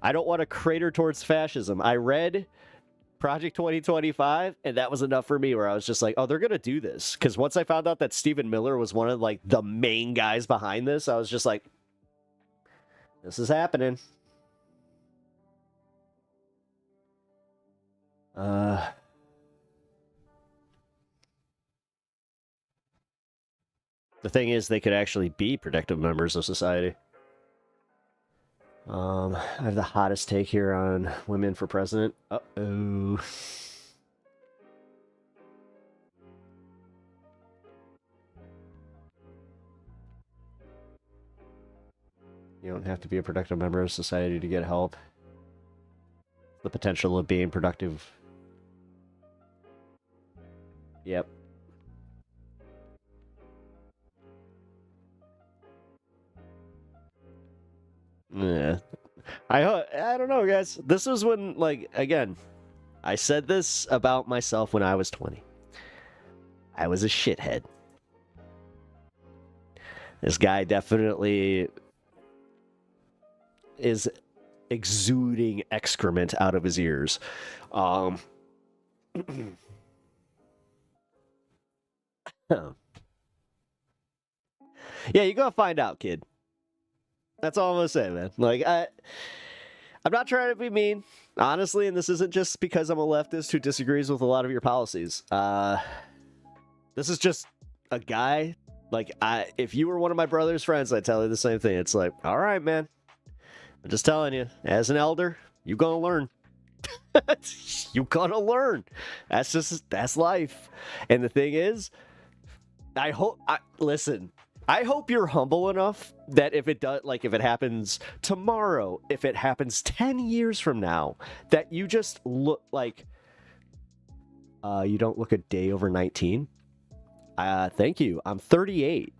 I don't want to crater towards fascism. I read Project 2025, and that was enough for me, where I was just like, oh, they're going to do this. Because once I found out that Stephen Miller was one of, like, the main guys behind this, I was just like, this is happening. The thing is, they could actually be productive members of society. I have the hottest take here on women for president. Uh-oh. You don't have to be a productive member of society to get help. the potential of being productive. Yep. Yeah. I don't know, guys. This was when, like, again, I said this about myself when I was 20. I was a shithead. This guy definitely is exuding excrement out of his ears. Yeah, you're gonna find out, kid. That's all I'm gonna say, man. Like, I'm not trying to be mean, honestly, and this isn't just because I'm a leftist who disagrees with a lot of your policies. This is just a guy. Like, if you were one of my brother's friends, I'd tell you the same thing. It's like, all right, man. I'm just telling you, as an elder, you're gonna learn. You gonna learn. That's life. And the thing is, I hope you're humble enough that if it does, like, if it happens tomorrow, if it happens 10 years from now, that you just look like, you don't look a day over 19. Thank you. I'm 38.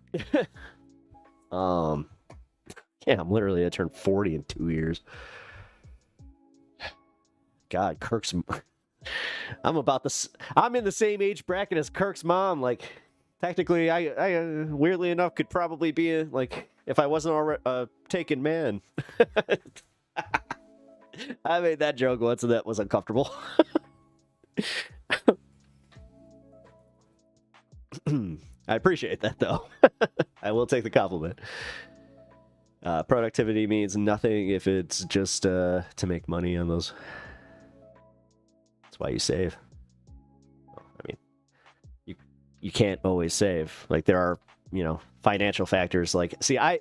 Yeah, I'm literally gonna turn 40 in 2 years. God, Kirk's. I'm in the same age bracket as Kirk's mom. Like, technically, I weirdly enough could probably be like, if I wasn't already a taken man. I made that joke once, and that was uncomfortable. I appreciate that, though. I will take the compliment. Productivity means nothing if it's just to make money on those. That's why you save. I mean, you can't always save. Like, there are, financial factors. Like, see, I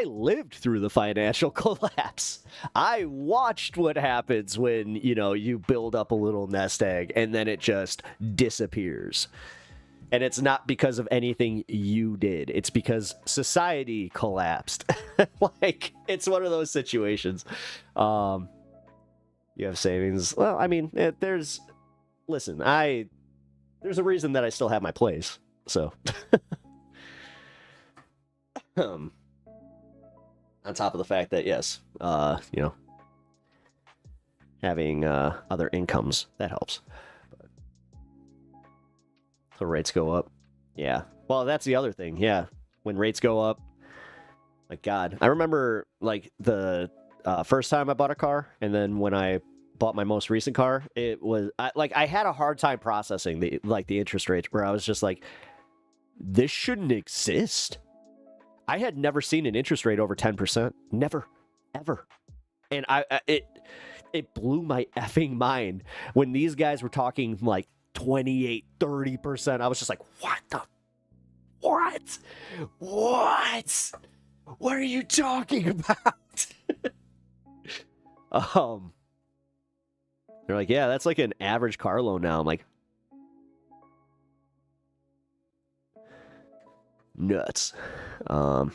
lived through the financial collapse. I watched what happens when, you build up a little nest egg and then it just disappears. And it's not because of anything you did. It's because society collapsed. Like, it's one of those situations. You have savings. Well, I mean, there's a reason that I still have my place. So, on top of the fact that, yes, having other incomes, that helps. So rates go up. Yeah. Well, that's the other thing. Yeah. When rates go up, like, God, I remember, like, the first time I bought a car, and then when I bought my most recent car, it was I had a hard time processing the interest rates, where I was just like, this shouldn't exist. I had never seen an interest rate over 10%. Never, ever. And it blew my effing mind when these guys were talking like 28, 30%. I was just like, what? What are you talking about? They're like, yeah, that's like an average car loan now. I'm like, nuts. And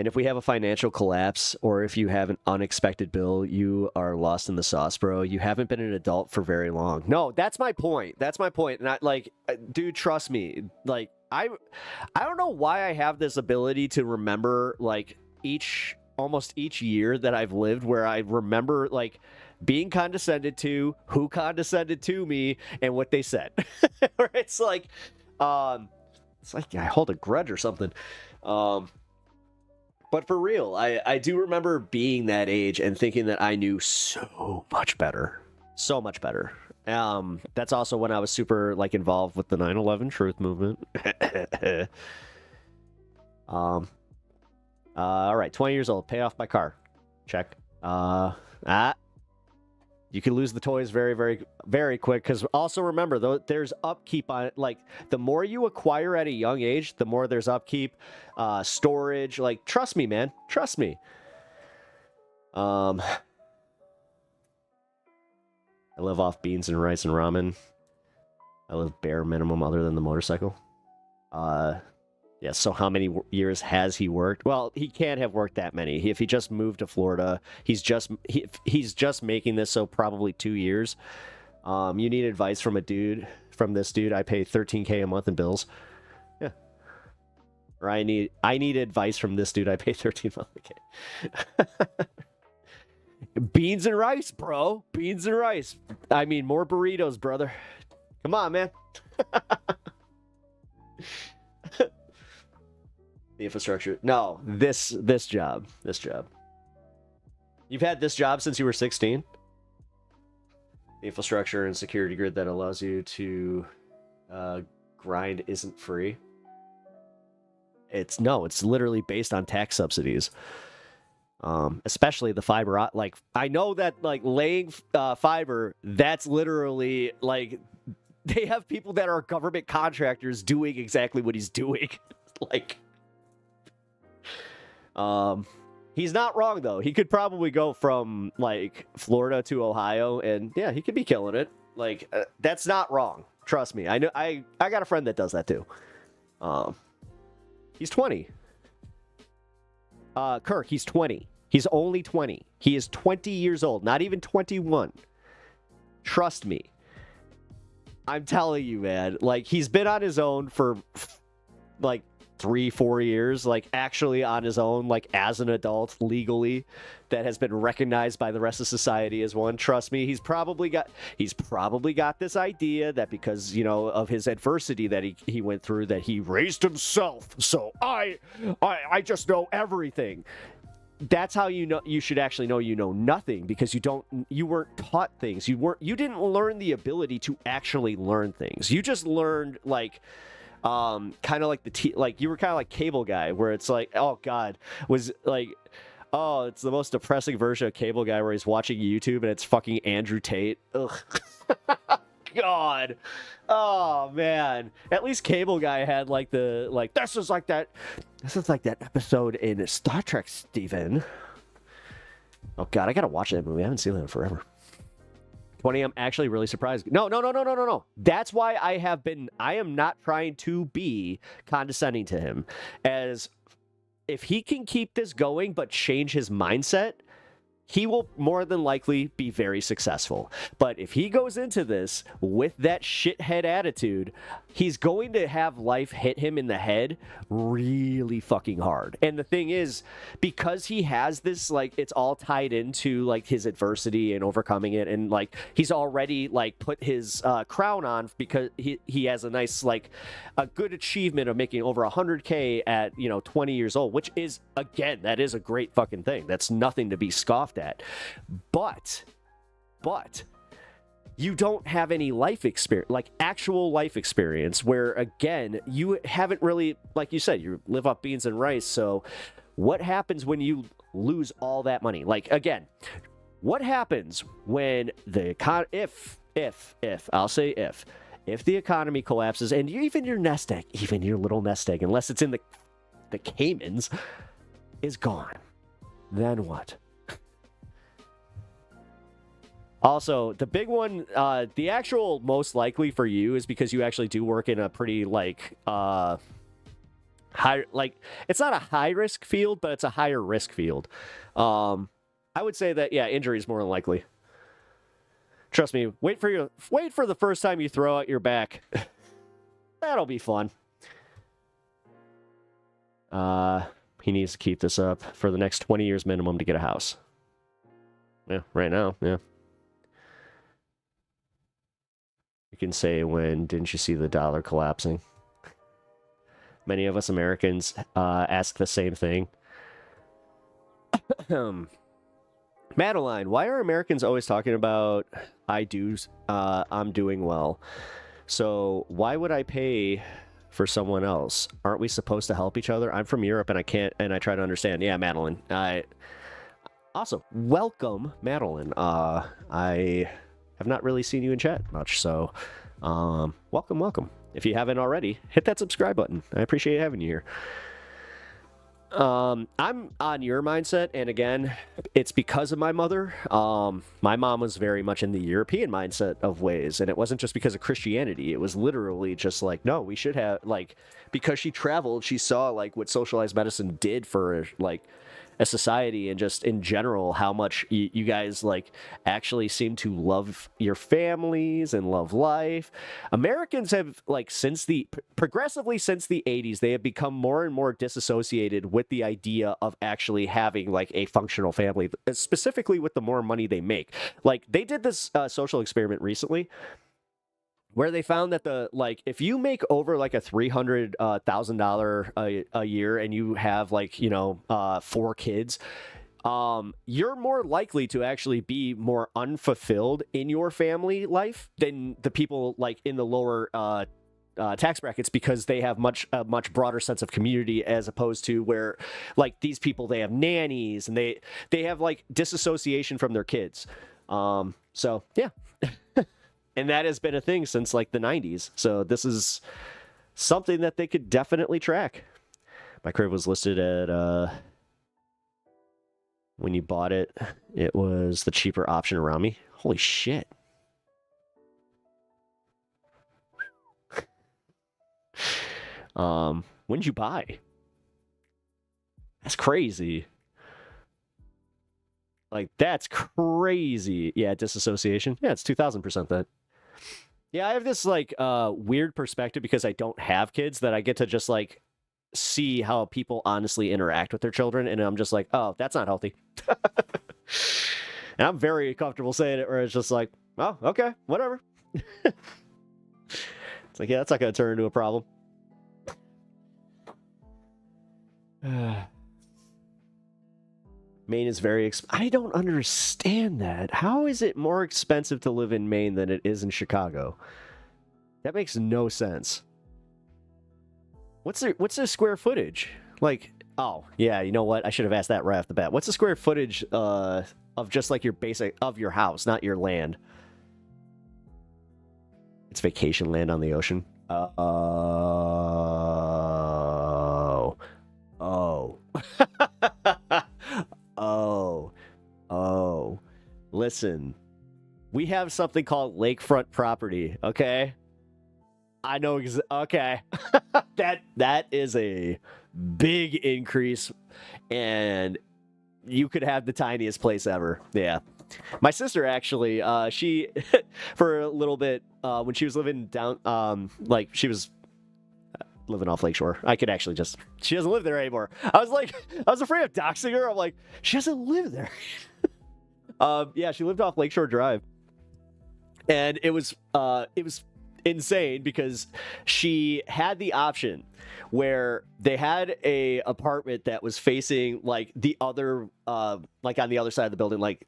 if we have a financial collapse, or if you have an unexpected bill, you are lost in the sauce, bro. You haven't been an adult for very long. No, that's my point. And I, like, dude, trust me. Like, I don't know why I have this ability to remember, like, almost each year that I've lived, where I remember, like, being condescended to, who condescended to me, and what they said. It's like I hold a grudge or something. But for real, I do remember being that age and thinking that I knew so much better. So much better. That's also when I was super, like, involved with the 9/11 truth movement. All right, 20 years old, pay off my car. Check. You can lose the toys very, very, very quick, because also remember, though, there's upkeep on it. Like, the more you acquire at a young age, the more there's upkeep, storage. Like, trust me, man. Trust me. I live off beans and rice and ramen. I live bare minimum other than the motorcycle. Yeah, so how many years has he worked? Well, he can't have worked that many. If he just moved to Florida, he's just making this, so probably 2 years. You need advice from this dude. I pay $13K a month in bills. Yeah. Or I need advice from this dude. I pay $13 monthly. Beans and rice, bro. Beans and rice. I mean, more burritos, brother. Come on, man. The infrastructure. No, this job. You've had this job since you were 16? The infrastructure and security grid that allows you to grind isn't free. It's literally based on tax subsidies. Especially the fiber. Like, I know that, like, laying fiber, that's literally, like, they have people that are government contractors doing exactly what he's doing. Like, he's not wrong, though. He could probably go from, like, Florida to Ohio, and yeah, he could be killing it. Like, that's not wrong. Trust me. I know. I got a friend that does that too. He's 20. Kirk, he's 20. He's only 20. He is 20 years old, not even 21. Trust me. I'm telling you, man. Like, he's been on his own for, like, 3-4 years, like, actually on his own, like, as an adult, legally, that has been recognized by the rest of society as one. Trust me, he's probably got this idea that because, you know, of his adversity that he went through, that he raised himself, so I just know everything. That's how you should actually know you know nothing, because you weren't taught things. You didn't learn the ability to actually learn things. You just learned, like, kind of like like, you were kind of like Cable Guy, where it's like, oh god, was like, oh, it's the most depressing version of Cable Guy where he's watching YouTube and it's fucking Andrew Tate. Ugh. God. Oh man. At least Cable Guy had like this is like that episode in Star Trek, Steven. Oh god, I gotta watch that movie. I haven't seen that in forever. 20, I'm actually really surprised. No. That's why I am not trying to be condescending to him. As if he can keep this going but change his mindset, he will more than likely be very successful. But if he goes into this with that shithead attitude, he's going to have life hit him in the head really fucking hard. And the thing is, because he has this, like, it's all tied into, like, his adversity and overcoming it, and, like, he's already, like, put his crown on because he has a nice, like, a good achievement of making over 100K at, 20 years old, which is, again, that is a great fucking thing. That's nothing to be scoffed at. But you don't have any life experience, like actual life experience, where, again, you haven't really, like you said, you live off beans and rice. So what happens when you lose all that money? Like, again, what happens when the if the economy collapses and even your nest egg, even your little nest egg, unless it's in the Caymans, is gone, then what? Also, the big one, the actual most likely for you is because you actually do work in a pretty, like, high, like, it's not a high risk field, but it's a higher risk field. I would say that, yeah, injury is more than likely. Trust me, wait for the first time you throw out your back. That'll be fun. He needs to keep this up for the next 20 years minimum to get a house. Yeah, right now, yeah. You can say, when didn't you see the dollar collapsing? Many of us Americans ask the same thing. Madeline, why are Americans always talking about I'm doing well? So why would I pay for someone else? Aren't we supposed to help each other? I'm from Europe and I try to understand. Yeah, Madeline. Awesome. Welcome, Madeline. I have not really seen you in chat much, so welcome. If you haven't already, hit that subscribe button. I appreciate having you here. I'm on your mindset, and again, it's because of my mother. My mom was very much in the European mindset of ways, and it wasn't just because of Christianity. It was literally just like, no, we should have, like, because she traveled, she saw like what socialized medicine did for like a society and just in general how much you guys like actually seem to love your families and love life. Americans have like progressively since the 80s, they have become more and more disassociated with the idea of actually having like a functional family, specifically with the more money they make. Like they did this social experiment recently where they found that if you make over like a $300,000 a year and you have like 4 kids, you're more likely to actually be more unfulfilled in your family life than the people like in the lower tax brackets, because they have a much broader sense of community, as opposed to where like these people, they have nannies and they have like disassociation from their kids. So yeah. And that has been a thing since like the 90s. So this is something that they could definitely track. My crib was listed at, when you bought it, it was the cheaper option around me. Holy shit. When did you buy? That's crazy. Like, that's crazy. Yeah, disassociation. Yeah, it's 2000% that. Yeah, I have this like weird perspective because I don't have kids, that I get to just like see how people honestly interact with their children, and I'm just like, oh, that's not healthy. And I'm very comfortable saying it, where it's just like, oh, okay, whatever. It's like, yeah, that's not gonna turn into a problem. Maine is very I don't understand that. How is it more expensive to live in Maine than it is in Chicago? That makes no sense. What's the square footage? Like, oh, yeah, you know what? I should have asked that right off the bat. What's the square footage of just like your basic of your house, not your land? It's vacation land on the ocean. Oh. Oh. Listen, we have something called lakefront property, okay? I know okay. That is a big increase, and you could have the tiniest place ever. Yeah. My sister actually, she for a little bit when she was living down like she was living off Lakeshore. I could actually she doesn't live there anymore. I was afraid of doxing her. I'm like, she doesn't live there. Yeah, she lived off Lakeshore Drive. And it was insane because she had the option where they had a apartment that was facing like the other like on the other side of the building, like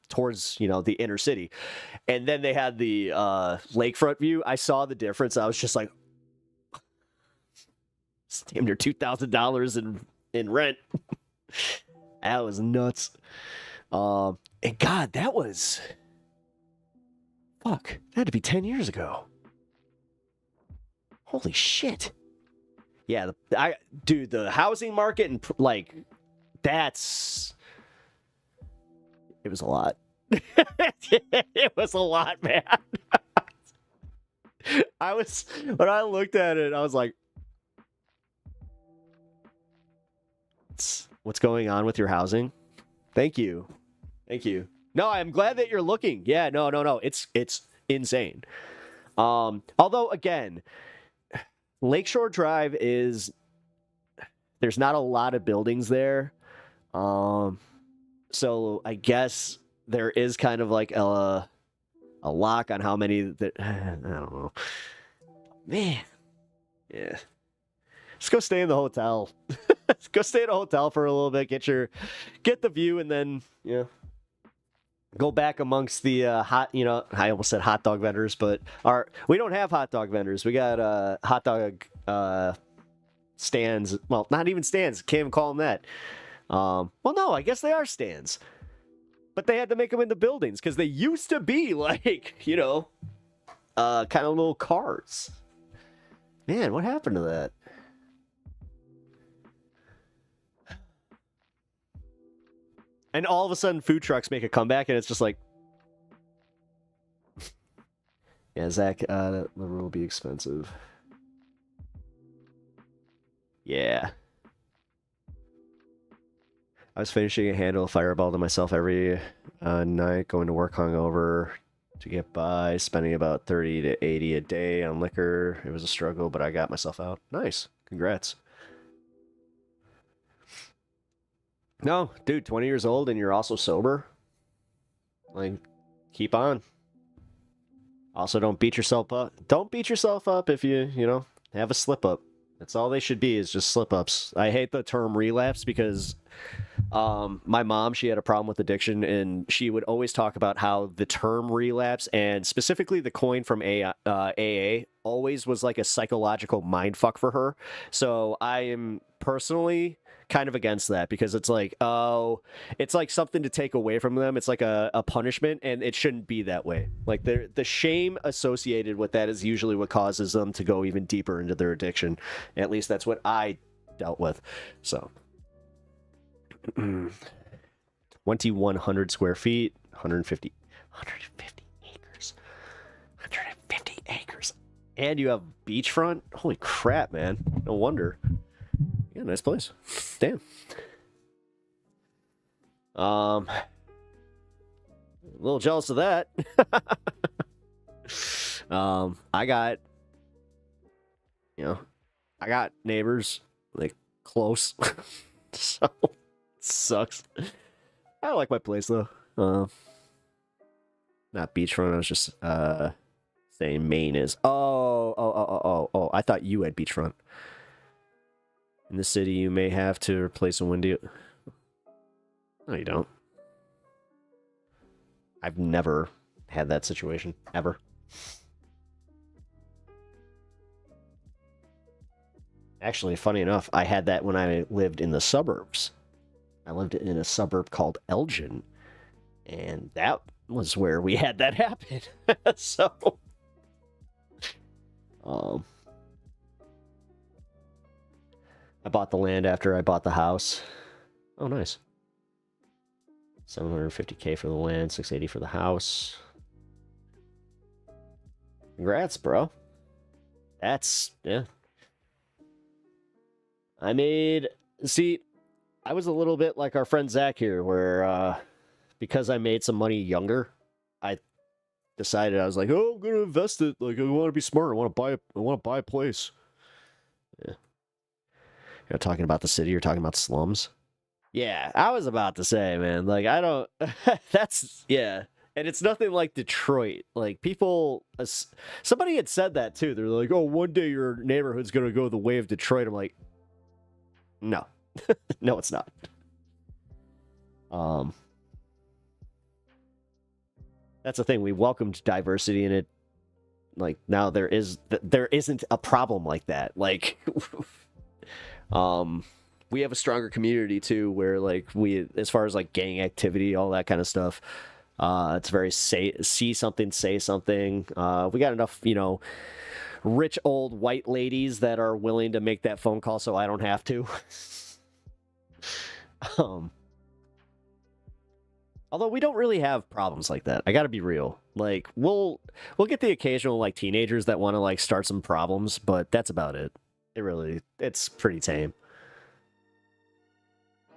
towards the inner city, and then they had the lakefront view. I saw the difference. I was just like, it's damn near $2,000 in rent. That was nuts. And God, that was fuck. That had to be 10 years ago. Holy shit. Yeah, dude, the housing market and like it was a lot. It was a lot, man. When I looked at it, I was like, what's going on with your housing? Thank you. No, I'm glad that you're looking. Yeah, no. It's insane. Although again, Lakeshore Drive there's not a lot of buildings there. So I guess there is kind of like a lock on how many that I don't know. Man. Yeah. Just go stay in the hotel. Go stay in a hotel for a little bit, get the view, and then go back amongst the I almost said hot dog vendors, but we don't have hot dog vendors. We got hot dog stands. Well, not even stands. Can't even call them that. Well, no, I guess they are stands. But they had to make them into buildings because they used to be like, kind of little cars. Man, what happened to that? And all of a sudden, food trucks make a comeback, and it's just like, yeah, Zach, the liver will be expensive. Yeah. I was finishing a handle of Fireball to myself every night, going to work hungover to get by, spending about 30 to 80 a day on liquor. It was a struggle, but I got myself out. Nice. Congrats. No, dude, 20 years old and you're also sober. Like, keep on. Also, don't beat yourself up. Don't beat yourself up if you have a slip up. That's all they should be, is just slip ups. I hate the term relapse because my mom, she had a problem with addiction, and she would always talk about how the term relapse, and specifically the coin from AA, always was like a psychological mindfuck for her. So I am personally kind of against that, because it's like, oh, it's like something to take away from them. It's like a punishment, and it shouldn't be that way. Like, the shame associated with that is usually what causes them to go even deeper into their addiction. At least that's what I dealt with. So 2,100 square feet, 150 acres. 150 acres. And you have beachfront? Holy crap, man. No wonder. Yeah, nice place. Damn. A little jealous of that. I got neighbors, like, close. So, it sucks. I like my place, though. Not beachfront, I was just, saying Maine is. Oh, I thought you had beachfront. In the city, you may have to replace a window. No, you don't. I've never had that situation, ever. Actually, funny enough, I had that when I lived in the suburbs. I lived in a suburb called Elgin, and that was where we had that happen. So, I bought the land after I bought the house. Oh, nice. $750K for the land, $680 for the house. Congrats, bro. That's, yeah. See, I was a little bit like our friend Zach here, where, because I made some money younger, I decided, I was like, oh, I'm gonna invest it. Like, I want to be smart. I want to buy a place. Yeah. You're not talking about the city, you're talking about slums. Yeah, I was about to say, man, like, I don't, that's, yeah. And it's nothing like Detroit. Like, people, somebody had said that too. They're like, oh, one day your neighborhood's going to go the way of Detroit. I'm like, no, no, it's not. That's the thing. We welcomed diversity in it. Like, now there isn't a problem like that. Like, we have a stronger community too, where, like, as far as like gang activity, all that kind of stuff, it's very see something, say something. We got enough, rich old white ladies that are willing to make that phone call so I don't have to. Although we don't really have problems like that. I gotta be real. Like, we'll get the occasional, like, teenagers that want to, like, start some problems, but that's about it. It's pretty tame.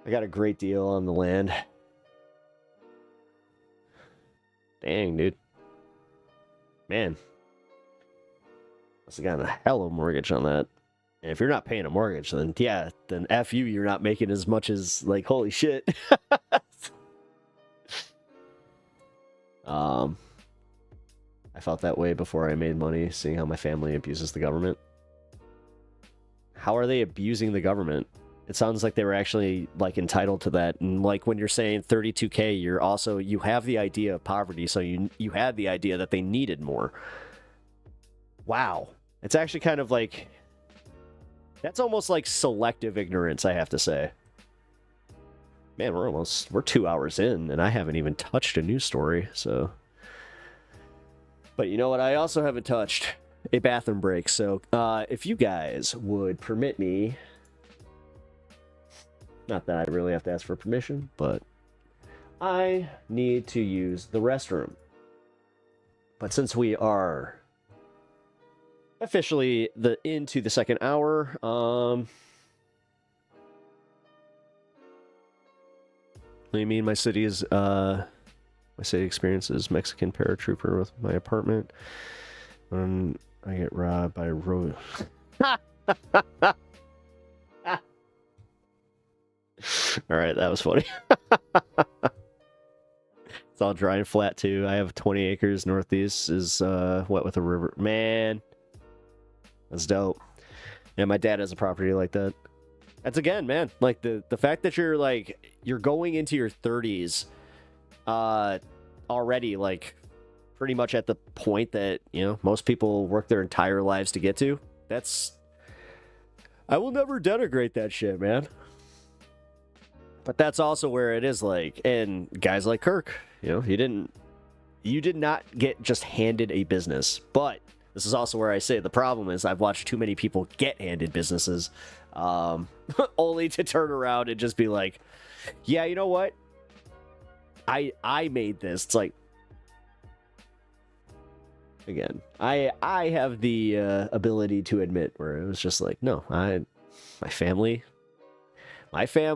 I got a great deal on the land. Dang, dude. Man. Must have gotten a hell of a mortgage on that. And if you're not paying a mortgage, then yeah, then F you, you're not making as much as, like, holy shit. I felt that way before I made money, seeing how my family abuses the government. How are they abusing the government? It sounds like they were actually, like, entitled to that. And, like, when you're saying 32K, you have the idea of poverty, so you had the idea that they needed more. Wow. It's actually kind of like, that's almost like selective ignorance, I have to say. Man, we're 2 hours in, and I haven't even touched a news story, so. But you know what I also haven't touched? A bathroom break. So, if you guys would permit me, not that I really have to ask for permission, but I need to use the restroom. But since we are officially into the second hour, what do you mean my city experiences Mexican paratrooper with my apartment when I get robbed by road. All right, that was funny. It's all dry and flat too. I have 20 acres. Northeast is wet with a river. Man, that's dope. Yeah, my dad has a property like that. That's again, man. Like the fact that you're going into your 30s, already like pretty much at the point that most people work their entire lives to get to. I will never denigrate that shit, man. But that's also where it is like, and guys like Kirk, you did not get just handed a business. But this is also where I say the problem is I've watched too many people get handed businesses, only to turn around and just be like, yeah, you know what? I made this. It's like, again, I have the ability to admit where it was just like, no,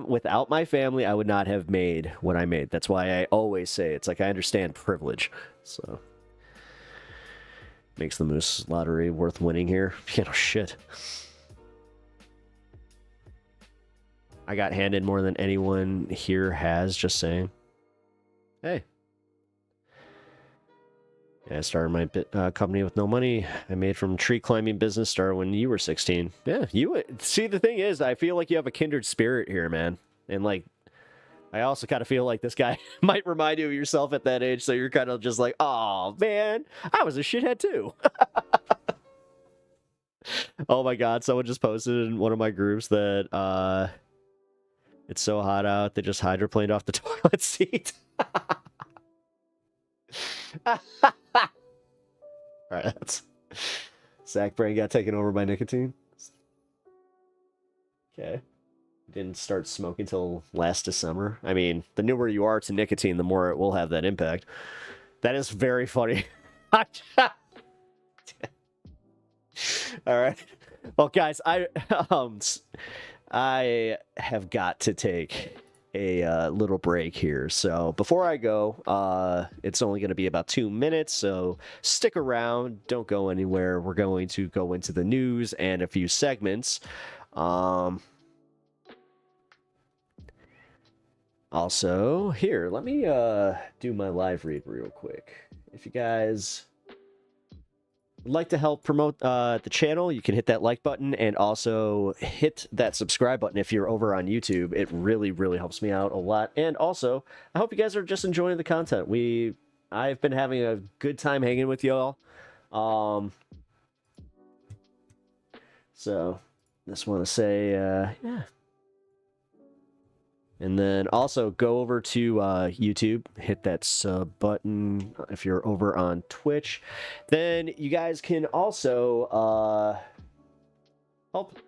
without my family, I would not have made what I made. That's why I always say it's like I understand privilege. So makes the Moose lottery worth winning here. Shit. I got handed more than anyone here has, just saying. Hey. Yeah, I started my company with no money. I made from tree climbing business started when you were 16. Yeah, see, the thing is, I feel like you have a kindred spirit here, man. And like, I also kind of feel like this guy might remind you of yourself at that age. So you're kind of just like, oh man, I was a shithead too. Oh my God, someone just posted in one of my groups that it's so hot out, they just hydroplaned off the toilet seat. All right, that's Zach Brain got taken over by nicotine. Okay. Didn't start smoking till last December. I mean, the newer you are to nicotine, the more it will have that impact. That is very funny. All right. Well, guys, I have got to take a little break here. So before I go, it's only going to be about 2 minutes, so stick around. Don't go anywhere. We're going to go into the news and a few segments. Also, here, let me do my live read real quick. If you guys would like to help promote the channel, you can hit that like button and also hit that subscribe button if you're over on YouTube. It really, really helps me out a lot. And also, I hope you guys are just enjoying the content. I've been having a good time hanging with y'all. So, just want to say, yeah. And then also go over to YouTube, hit that sub button if you're over on Twitch. Then you guys can also help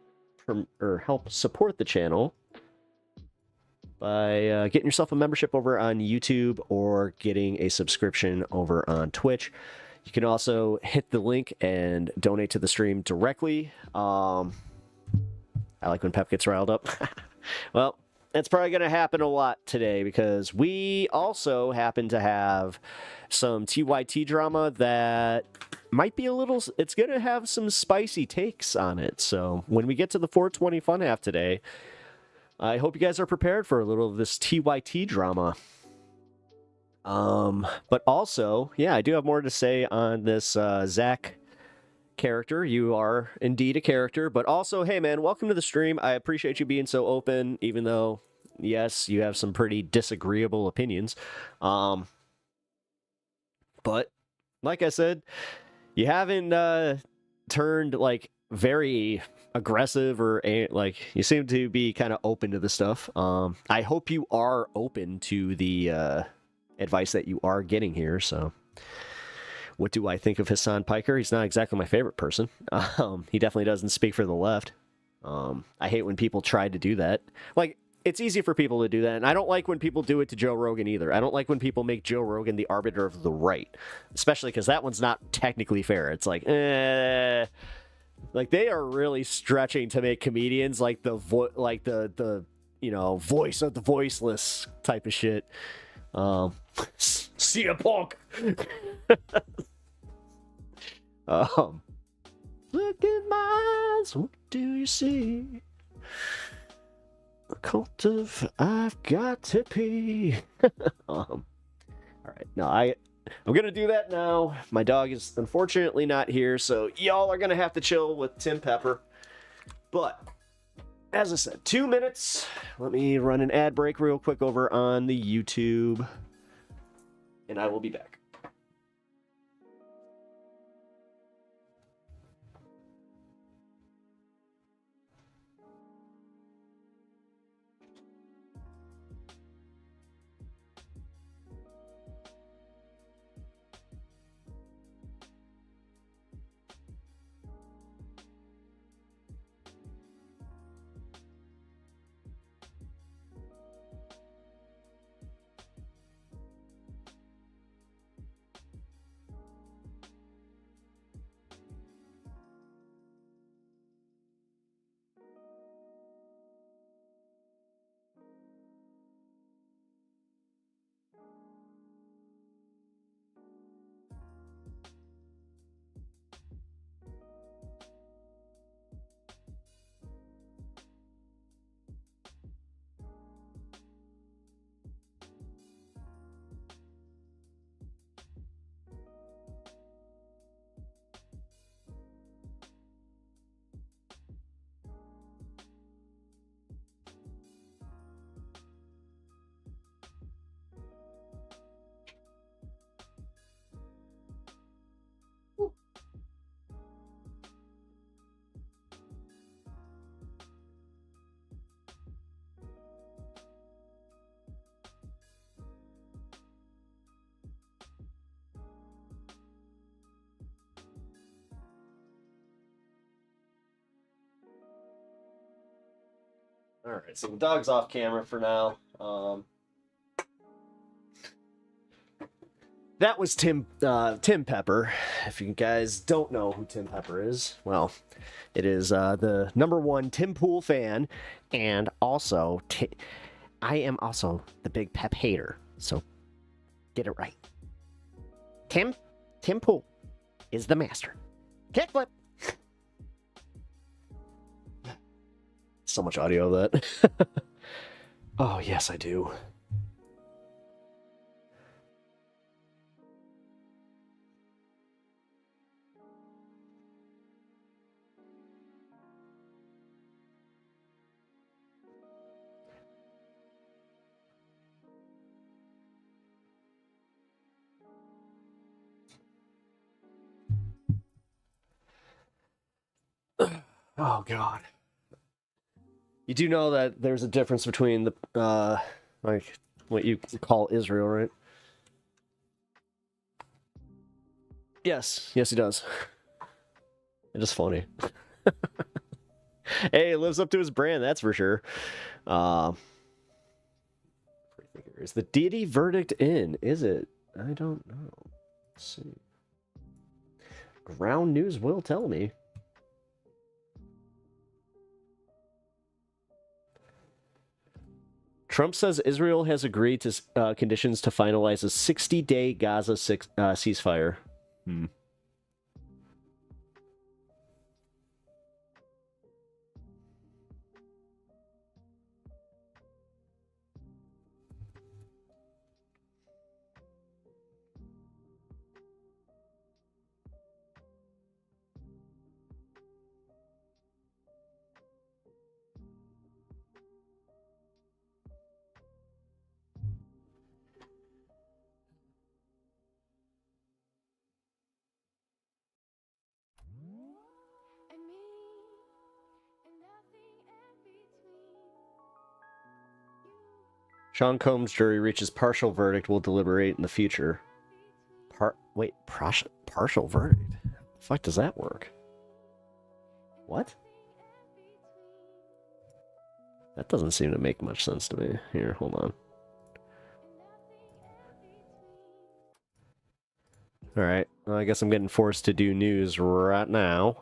support the channel by getting yourself a membership over on YouTube or getting a subscription over on Twitch. You can also hit the link and donate to the stream directly. I like when Pep gets riled up. Well, it's probably going to happen a lot today because we also happen to have some TYT drama that might be it's going to have some spicy takes on it. So when we get to the 420 fun half today, I hope you guys are prepared for a little of this TYT drama. But also, yeah, I do have more to say on this Zach character. You are indeed a character, but also, hey man, welcome to the stream. I appreciate you being so open, even though, yes, you have some pretty disagreeable opinions. But like I said, you haven't turned like very aggressive or like you seem to be kind of open to the stuff. I hope you are open to the advice that you are getting here. So what do I think of Hassan Piker? He's not exactly my favorite person. He definitely doesn't speak for the left. I hate when people try to do that. Like, it's easy for people to do that, and I don't like when people do it to Joe Rogan either. I don't like when people make Joe Rogan the arbiter of the right, especially because that one's not technically fair. It's like, like they are really stretching to make comedians like the you know, voice of the voiceless type of shit. See a punk. Look in my eyes, what do you see? A cult of I've got to pee. All right, no, I'm gonna do that now. My dog is unfortunately not here, so y'all are gonna have to chill with Tim Pepper. But as I said, 2 minutes. Let me run an ad break real quick over on the YouTube, and I will be back. All right, so the dog's off camera for now. That was Tim Pepper. If you guys don't know who Tim Pepper is, well, it is the #1 Tim Pool fan, and also I am also the big Pep hater. So get it right. Tim Pool is the master. Kickflip. So much audio of that. Oh, yes, I do. Oh, God. You do know that there's a difference between the, like, what you call Israel, right? Yes, he does. It is funny. Hey, it lives up to his brand, that's for sure. Is the deity verdict in? Is it? I don't know. Let's see. Ground News will tell me. Trump says Israel has agreed to conditions to finalize a 60-day Gaza ceasefire. Sean Combs' jury reaches partial verdict. Will deliberate in the future. Partial verdict? The fuck does that work? What? That doesn't seem to make much sense to me. Here, hold on. Alright, well, I guess I'm getting forced to do news right now.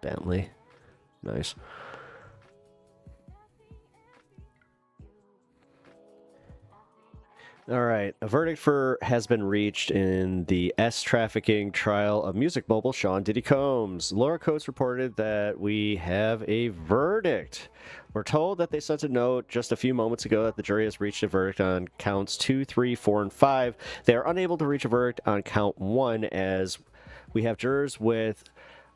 Bentley. Nice. All right, a verdict has been reached in the trafficking trial of music mogul Sean Diddy Combs. Laura Coates reported that we have a verdict. We're told that they sent a note just a few moments ago that the jury has reached a verdict on counts 2, 3, 4, and 5. They are unable to reach a verdict on count 1 as we have jurors with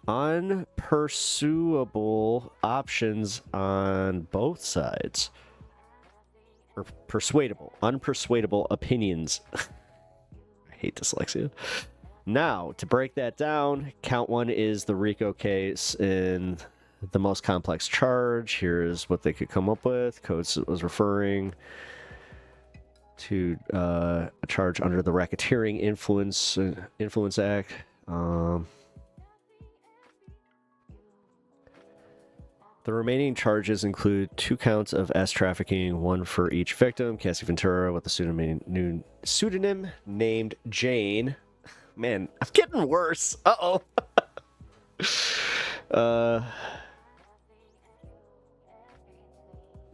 unpursuable options on both sides. Or unpersuadable opinions. I hate dyslexia. Now, to break that down, count 1 is the RICO case in the most complex charge. Here's what they could come up with. Coates was referring to a charge under the Racketeering Influence Act. The remaining charges include 2 counts of trafficking, 1 for each victim. Cassie Ventura with a pseudonym named Jane. Man, I'm getting worse. Uh-oh.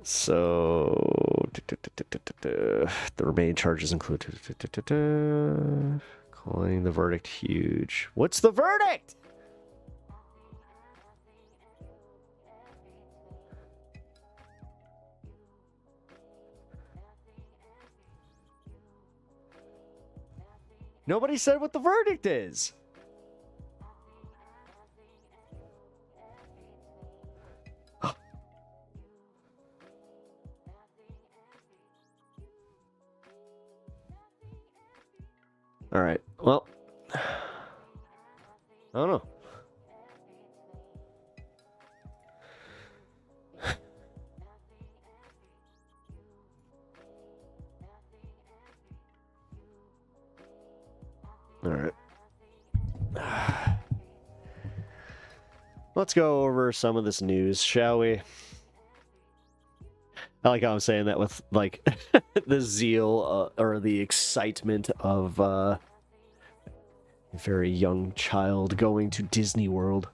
So the remaining charges include calling the verdict huge. What's the verdict? Nobody said what the verdict is. All right. Well, I don't know. All right. Let's go over some of this news, shall we? I like how I'm saying that with, like, the zeal or the excitement of a very young child going to Disney World.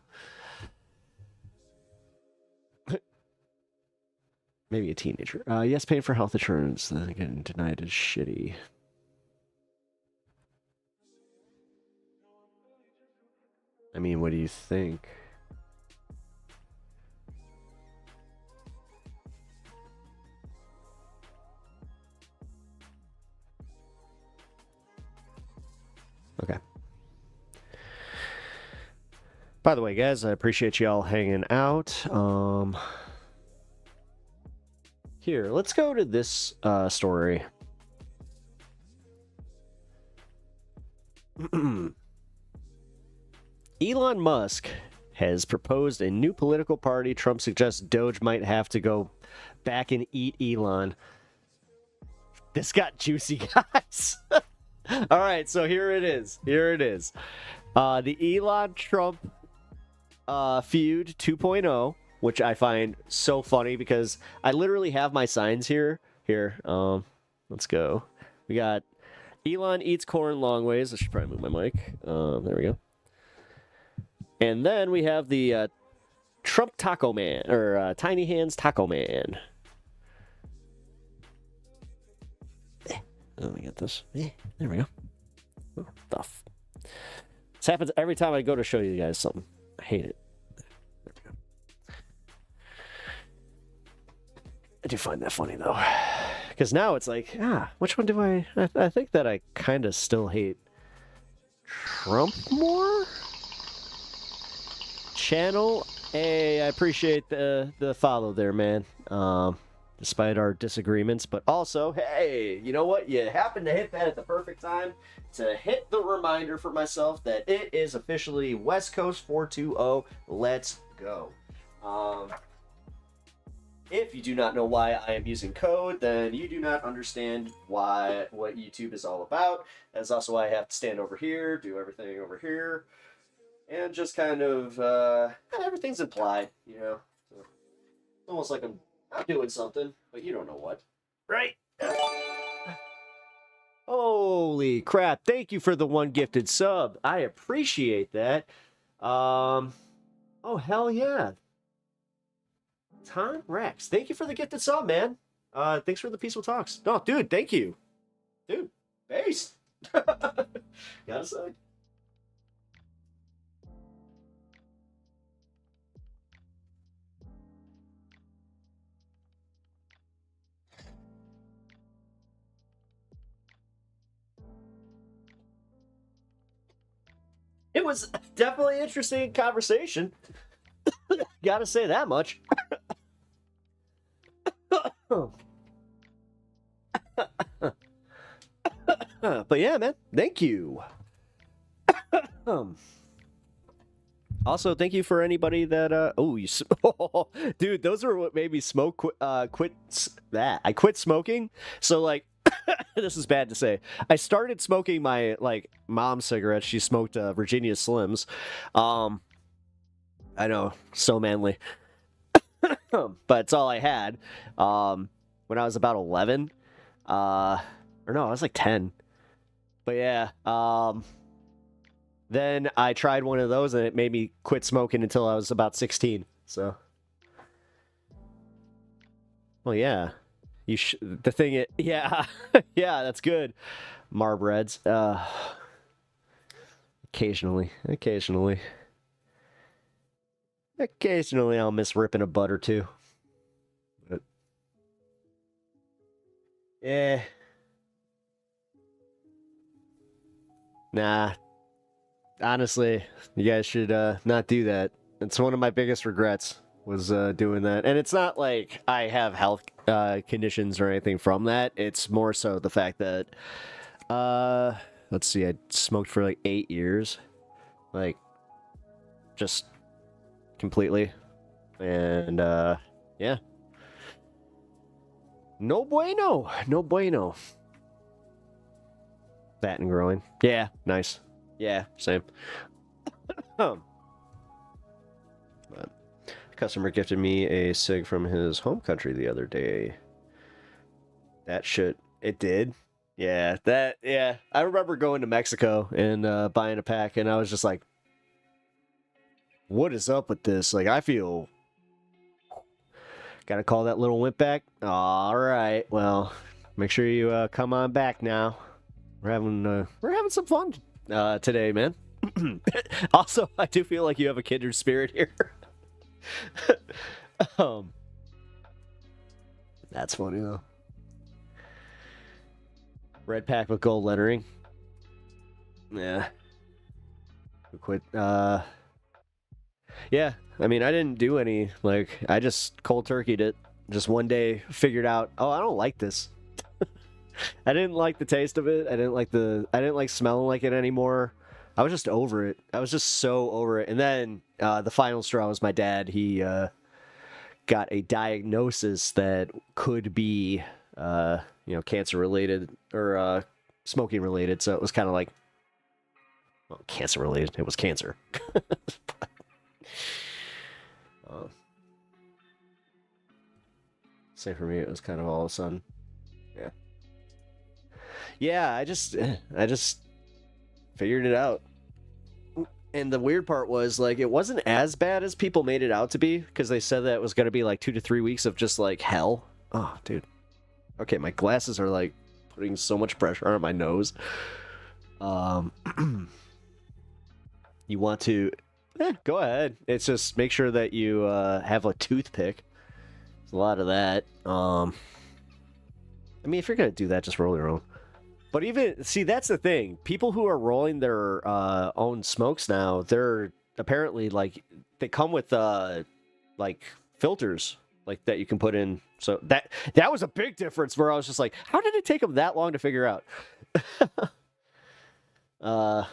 Maybe a teenager. Yes, paying for health insurance, then getting denied is shitty. I mean, what do you think? Okay. By the way, guys, I appreciate y'all hanging out. Here, let's go to this story. Elon Musk has proposed a new political party. Trump suggests Doge might have to go back and eat Elon. This got juicy, guys. All right, so here it is. Here it is. The Elon Trump feud 2.0, which I find so funny because I literally have my signs here. Here, let's go. We got Elon eats corn long ways. I should probably move my mic. There we go. And then we have the Trump Taco Man, or Tiny Hands Taco Man. Let me get this. There we go. Oh, stuff. This happens every time I go to show you guys something. I hate it. There we go. I do find that funny, though. Because now it's like, which one do I think that I kind of still hate Trump more? Channel, hey, I appreciate the follow there, man. Despite our disagreements, but also, hey, you know what? You happen to hit that at the perfect time to hit the reminder for myself that it is officially West Coast 420. Let's go. If you do not know why I am using code, then you do not understand what YouTube is all about. That's also why I have to stand over here, do everything over here, and just kind of everything's implied, you know. So, almost like I'm doing something, but you don't know what, right? Holy crap! Thank you for the one gifted sub. I appreciate that. Oh hell yeah! Tom Rex, thank you for the gifted sub, man. Thanks for the peaceful talks. No, dude, thank you, dude. Base. Gotta say. It was definitely an interesting conversation. Gotta say that much. But yeah, man, thank you. Also, thank you for anybody that dude, those are what made me smoke. Quit that. I quit smoking. So like, this is bad to say. I started smoking my like mom's cigarettes. She smoked Virginia Slims. I know, so manly. But it's all I had. When I was about 11. Or no, I was like 10. But yeah, then I tried one of those and it made me quit smoking until I was about 16. So, well, yeah, the thing yeah, yeah, that's good. Marbreds, occasionally I'll miss ripping a butt or two. But, yeah. Nah, honestly, you guys should not do that. It's one of my biggest regrets was doing that. And it's not like I have health conditions or anything from that. It's more so the fact that, let's see, I smoked for like 8 years. Like, just completely. And, yeah. No bueno. No bueno. Fat and growing. Yeah, nice. Yeah, same. But customer gifted me a cig from his home country the other day. That shit, it did. Yeah, yeah. I remember going to Mexico and buying a pack, and I was just like, what is up with this? Like, I feel... Gotta call that little wimp back? Alright, well, make sure you come on back now. We're having some fun today, man. Also, I do feel like you have a kindred spirit here. That's funny though. Red pack with gold lettering. Yeah. We quit. Yeah. I mean, I didn't do any. Like, I just cold turkeyed it. Just one day, figured out. Oh, I don't like this. I didn't like the taste of it. I didn't like smelling like it anymore. I was just over it. I was just so over it. And then the final straw was my dad. He got a diagnosis that could be, cancer related or smoking related. So it was kind of like, well, cancer related. It was cancer. Same for me. It was kind of all of a sudden. Yeah. Yeah, I just figured it out. And the weird part was, like, it wasn't as bad as people made it out to be, because they said that it was going to be, like, 2 to 3 weeks of just, like, hell. Oh, dude. Okay, my glasses are, like, putting so much pressure on my nose. You want to... go ahead. It's just make sure that you have a toothpick. There's a lot of that. I mean, if you're going to do that, just roll your own. But even, see, that's the thing. People who are rolling their own smokes now, they're apparently, like, they come with, like, filters, like, that you can put in. So that was a big difference where I was just like, how did it take them that long to figure out? The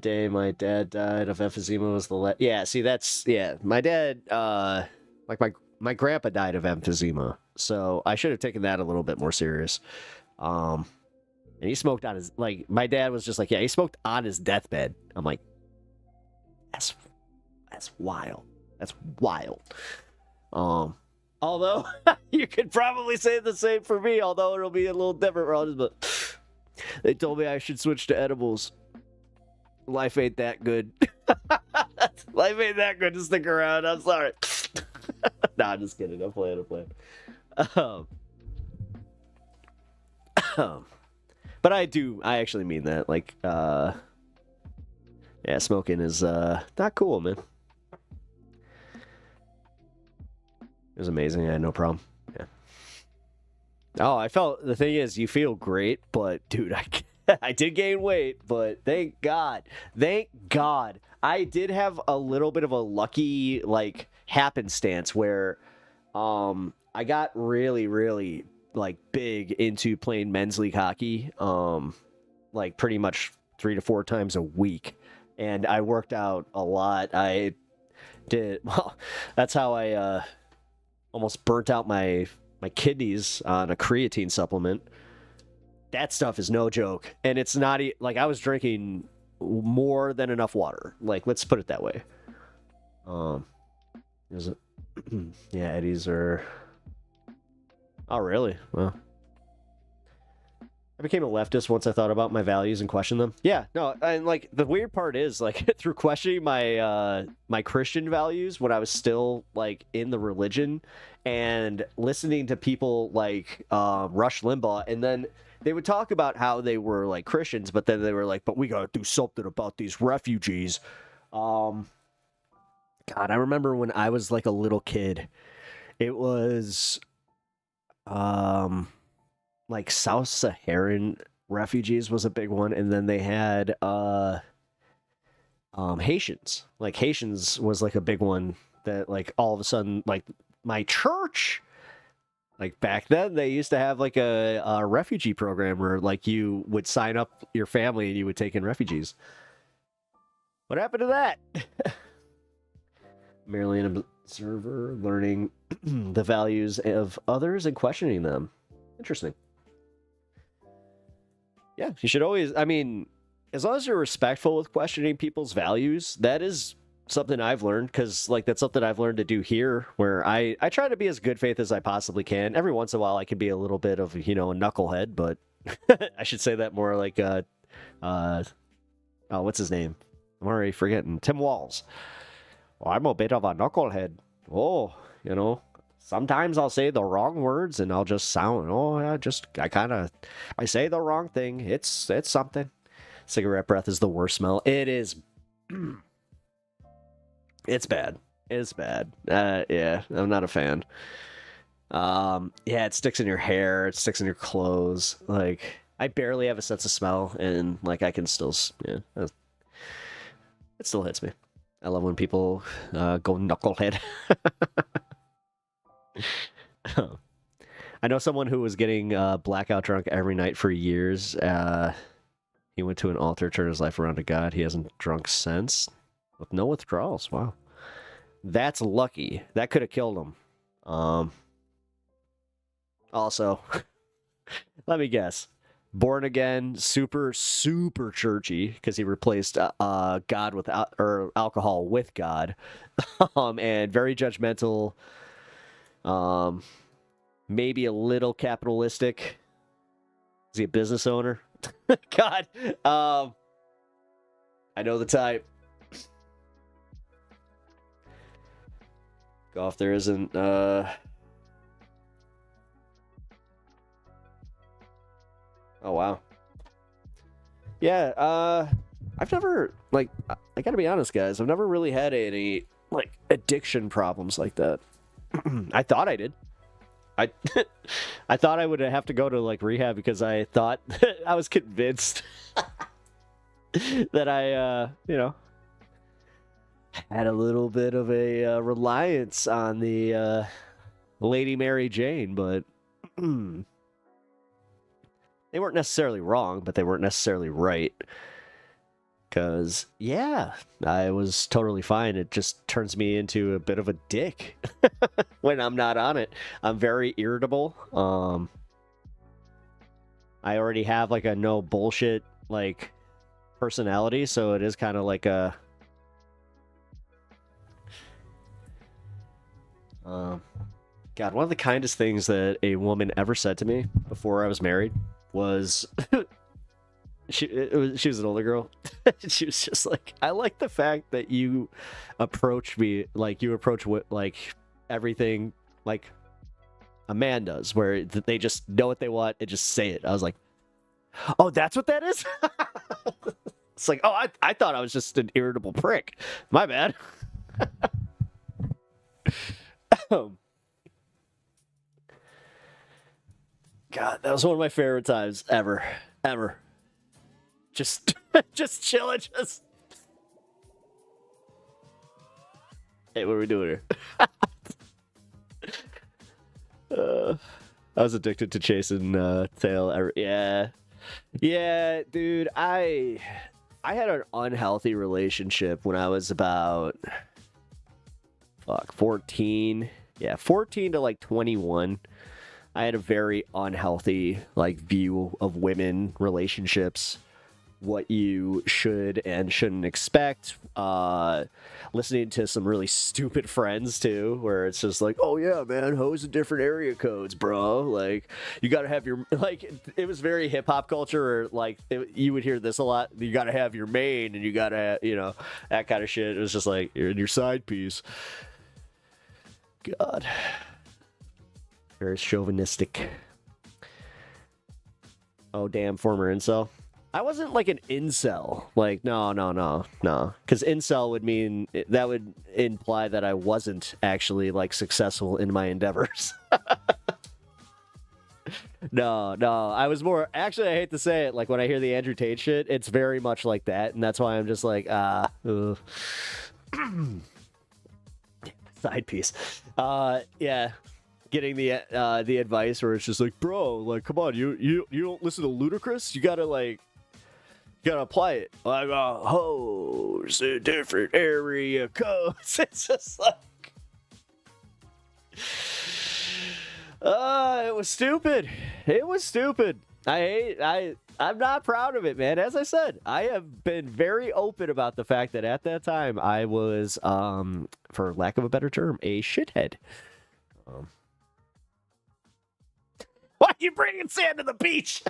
day my dad died of emphysema was the yeah, see, that's, yeah, my dad, like, my grandpa died of emphysema, so I should have taken that a little bit more serious. And he smoked on his, like, my dad was just like, yeah, he smoked on his deathbed. I'm like, that's wild. That's wild. Although you could probably say the same for me, although it'll be a little different. But they told me I should switch to edibles. Life ain't that good. Life ain't that good to stick around. I'm sorry. Nah, I'm just kidding. I'm playing. But I actually mean that. Like, yeah, smoking is not cool, man. It was amazing. I had no problem. Yeah. Oh, the thing is, you feel great, but dude, I did gain weight, but thank God, I did have a little bit of a lucky, like, happenstance where, I got really, really, like, big into playing men's league hockey, like, pretty much 3 to 4 times a week, and I worked out a lot. Well, that's how I, almost burnt out my kidneys on a creatine supplement. That stuff is no joke. And it's not, like, I was drinking more than enough water. Like, let's put it that way. Is it? Yeah, Eddies are... Oh, really? Well, I became a leftist once I thought about my values and questioned them. Yeah, no, and, like, the weird part is, like, through questioning my my Christian values when I was still, like, in the religion, and listening to people like Rush Limbaugh, and then they would talk about how they were, like, Christians, but then they were like, but we gotta do something about these refugees. God, I remember when I was, like, a little kid, it was like South Saharan refugees was a big one, and then they had Haitians. Like, Haitians was, like, a big one that, like, all of a sudden, like, my church, like, back then they used to have, like, a refugee program where, like, you would sign up your family and you would take in refugees. What happened to that? Merely an observer, learning the values of others and questioning them. Interesting. Yeah, you should always, I mean, as long as you're respectful with questioning people's values, that is something I've learned, because, like, that's something I've learned to do here, where I try to be as good faith as I possibly can. Every once in a while, I can be a little bit of, you know, a knucklehead, but I should say that more like, oh, what's his name? I'm already forgetting. Tim Walls. Well, I'm a bit of a knucklehead. Oh, you know, sometimes I'll say the wrong words and I'll just sound, I say the wrong thing. It's something. Cigarette breath is the worst smell. It is. It's bad. It's bad. Yeah, I'm not a fan. Yeah, it sticks in your hair. It sticks in your clothes. Like, I barely have a sense of smell, and, like, I can still, yeah, it still hits me. I love when people go knucklehead. I know someone who was getting blackout drunk every night for years. He went to an altar, turned his life around to God. He hasn't drunk since, with no withdrawals. Wow. That's lucky. That could have killed him. Also, let me guess. Born again, super churchy, because he replaced God with or alcohol with God, and very judgmental. Maybe a little capitalistic. Is he a business owner? God, I know the type. Golf, there isn't. Oh, wow. Yeah, I've never, like, I gotta be honest, guys, I've never really had any, like, addiction problems like that. I thought I did. I thought I would have to go to, like, rehab, because I thought, I was convinced that I, you know, had a little bit of a reliance on the Lady Mary Jane, but they weren't necessarily wrong, but they weren't necessarily right. Because, yeah, I was totally fine. It just turns me into a bit of a dick when I'm not on it. I'm very irritable. I already have like a no bullshit like personality, so it is kind of like a God, one of the kindest things that a woman ever said to me before I was married was she was an older girl. She was just like, I like the fact that you approach me like you approach what like everything like a man does, where they just know what they want and just say it. I was like, oh, that's what that is? It's like, oh, I thought I was just an irritable prick. My bad. God, that was one of my favorite times ever. Just chilling, just... Hey, what are we doing here? I was addicted to chasing tail. Yeah, dude. I had an unhealthy relationship when I was about 14. Yeah, 14 to like 21. I had a very unhealthy like view of women relationships, what you should and shouldn't expect. Listening to some really stupid friends too, where it's just like, oh yeah, man, hoes in different area codes, bro. Like, you gotta have your, like, it was very hip hop culture, or like you would hear this a lot. You gotta have your main, and you gotta have, you know, that kind of shit. It was just like, you're in your side piece. God, very chauvinistic. Oh damn, former incel. I wasn't like an incel. Like, no. Because incel would mean, that would imply that I wasn't actually like successful in my endeavors. No. I was more, actually, I hate to say it, like when I hear the Andrew Tate shit, it's very much like that. And that's why I'm just like, side piece. Yeah. Getting the advice where it's just like, bro, like, come on, you don't listen to Ludacris? You gotta apply it. Like, hoes in different area codes. It's just like, it was stupid. I'm not proud of it, man. As I said, I have been very open about the fact that at that time I was, for lack of a better term, a shithead. Why are you bringing sand to the beach?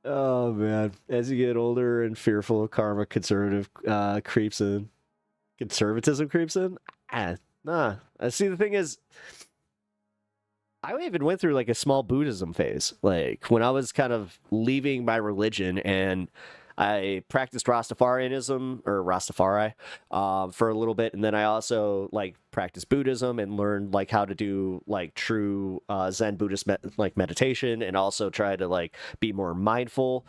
Oh man, as you get older and fearful of karma, conservatism creeps in. Nah. See, the thing is, I even went through like a small Buddhism phase, like when I was kind of leaving my religion, and I practiced Rastafarianism, or Rastafari, for a little bit, and then I also like practiced Buddhism and learned like how to do like true Zen Buddhist meditation, and also try to like be more mindful.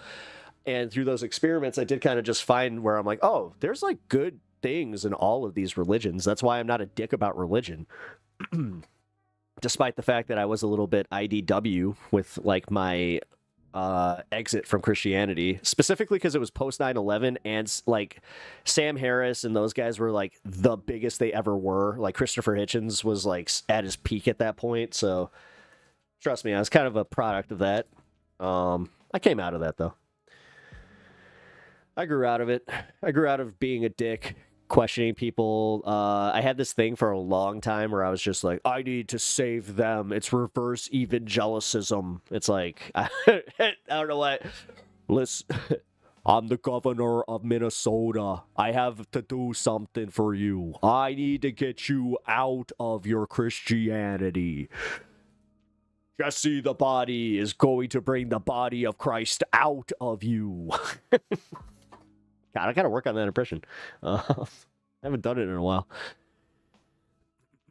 And through those experiments, I did kind of just find where I'm like, oh, there's like good things in all of these religions. That's why I'm not a dick about religion. Despite the fact that I was a little bit IDW with like my exit from Christianity, specifically because it was post 9/11, and like Sam Harris and those guys were like the biggest they ever were. Like Christopher Hitchens was like at his peak at that point. So trust me, I was kind of a product of that. I came out of that though. I grew out of it. I grew out of being a dick, questioning people. I had this thing for a long time where I was just like, I need to save them. It's reverse evangelicism. It's like, I don't know what. Listen, I'm the governor of Minnesota. I have to do something for you. I need to get you out of your Christianity. Jesse the body is going to bring the body of Christ out of you. God, I gotta work on that impression. I haven't done it in a while.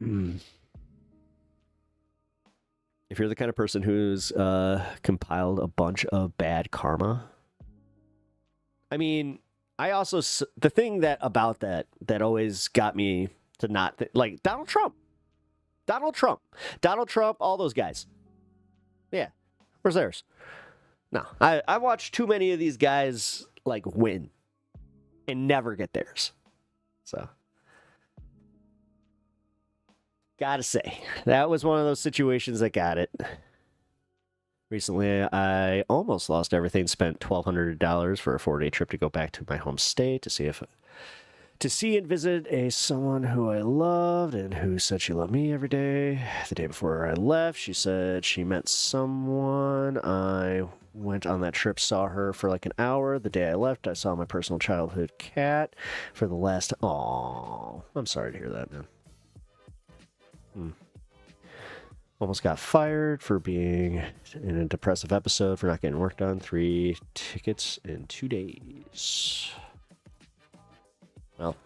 If you're the kind of person who's compiled a bunch of bad karma, I mean, I also, the thing that about that always got me to not like Donald Trump. Donald Trump. Donald Trump, all those guys. Yeah. Where's theirs? No. I watch too many of these guys, like, win and never get theirs. So, gotta say, that was one of those situations that got it. Recently, I almost lost everything, spent $1,200 for a 4-day trip to go back to my home state to see and visit someone who I loved and who said she loved me every day. The day before I left, she said she met someone. I went on that trip, saw her for like an hour. The day I left, I saw my personal childhood cat for the last... Aww, I'm sorry to hear that, man. Almost got fired for being in a depressive episode for not getting work done. 3 tickets in 2 days. Well,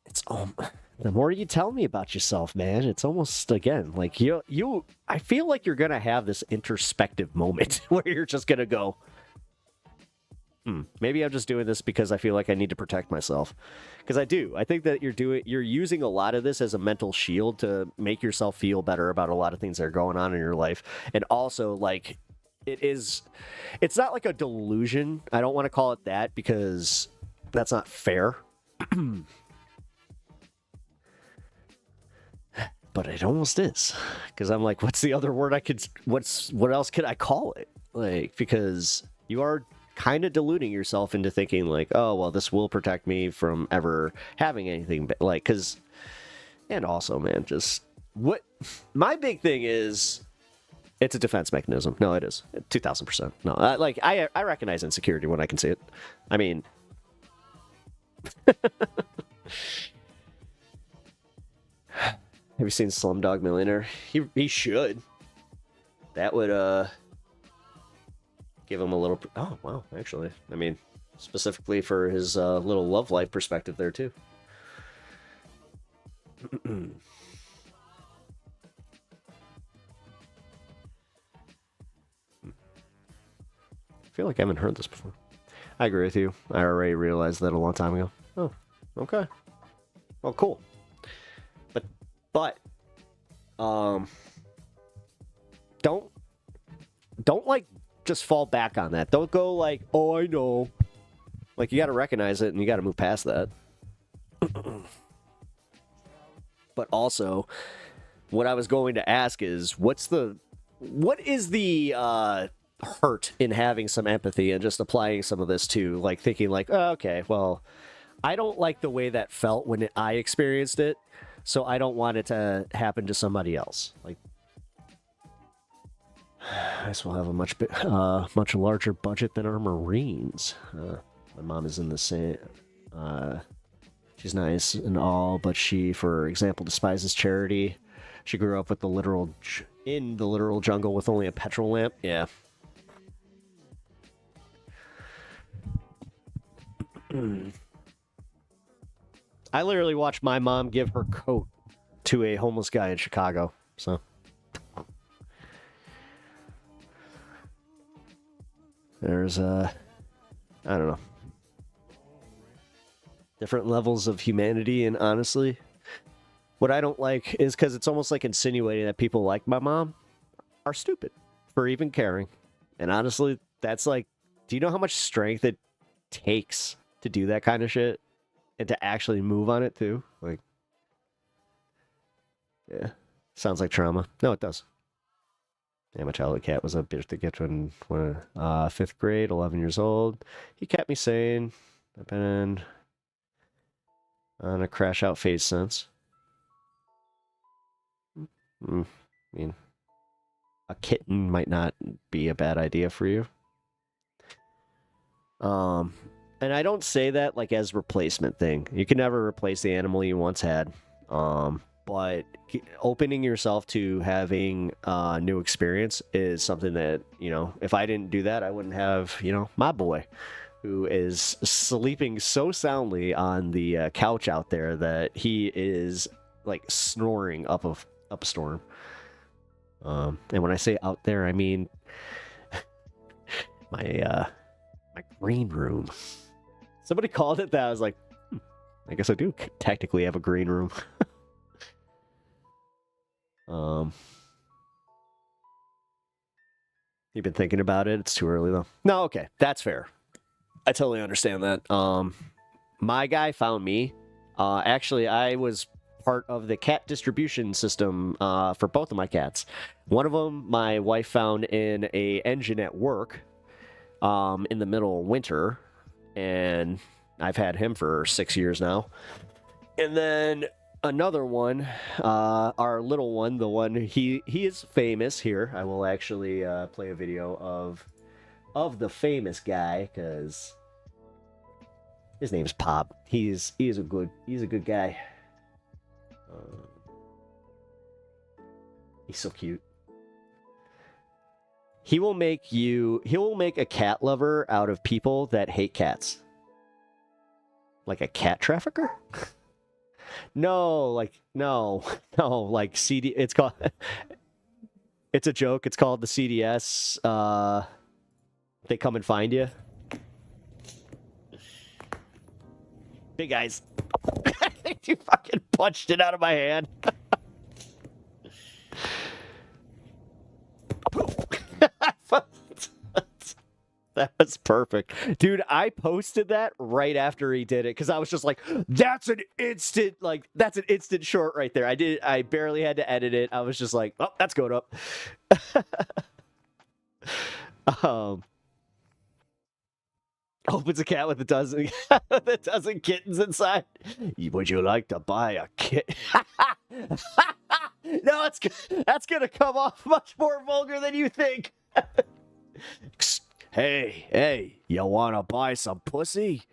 it's the more you tell me about yourself, man, it's almost, again, like I feel like you're gonna have this introspective moment where you're just gonna go, maybe I'm just doing this because I feel like I need to protect myself. Because I do. I think that you're using a lot of this as a mental shield to make yourself feel better about a lot of things that are going on in your life. And also, like, it's not like a delusion. I don't want to call it that because that's not fair. But it almost is. Because I'm like, what's the other word what else could I call it? Like, because you are kind of deluding yourself into thinking like, oh, well, this will protect me from ever having anything, like, because, and also, man, just what my big thing is, it's a defense mechanism. No, it is 2000%. No, I recognize insecurity when I can see it. I mean, have you seen Slumdog Millionaire? He should. That would give him a little... Oh, wow, actually. I mean, specifically for his little love life perspective there, too. I feel like I haven't heard this before. I agree with you. I already realized that a long time ago. Oh, okay. Well, cool. But don't like just fall back on that. Don't go like, oh, I know. Like, you got to recognize it and you got to move past that. But also, what I was going to ask is, what is the hurt in having some empathy and just applying some of this to, like, thinking like, oh, okay, well, I don't like the way that felt when I experienced it, so I don't want it to happen to somebody else. Like, I guess we'll have a much larger budget than our Marines. My mom is in the same... she's nice and all, but she, for example, despises charity. She grew up with in the literal jungle with only a petrol lamp. Yeah. I literally watched my mom give her coat to a homeless guy in Chicago, so... There's, I don't know. Different levels of humanity, and honestly, what I don't like is because it's almost like insinuating that people like my mom are stupid for even caring. And honestly, that's like, do you know how much strength it takes to do that kind of shit? And to actually move on it, too? Like, yeah. Sounds like trauma. No, it does. Yeah, my childhood cat was a birthday gift when 5th grade, 11 years old. He kept me sane. I've been on a crash out phase since. I mean, a kitten might not be a bad idea for you. And I don't say that like as replacement thing. You can never replace the animal you once had. But opening yourself to having a new experience is something that, you know, if I didn't do that, I wouldn't have, you know, my boy, who is sleeping so soundly on the couch out there that he is like snoring up a storm. And when I say out there, I mean my green room. Somebody called it that. I was like, I guess I do technically have a green room. You've been thinking about it. It's too early though. No, okay, that's fair. I totally understand that. My guy found me. Actually, I was part of the cat distribution system for both of my cats. One of them, my wife found in a engine at work in the middle of winter, and I've had him for 6 years now. And then another one, our little one, the one he is famous here. I will actually play a video of the famous guy because his name's Pop. He's a good guy. He's so cute. He will make a cat lover out of people that hate cats. Like a cat trafficker? No, like CD. It's called. It's a joke. It's called the CDS. They come and find you. Big eyes. You fucking punched it out of my hand. That was perfect. Dude, I posted that right after he did it because I was just like, that's an instant short right there. I barely had to edit it. I was just like, oh, that's going up. Opens a cat with a dozen kittens inside. Would you like to buy a kitten? No, that's gonna come off much more vulgar than you think. Hey, you wanna buy some pussy?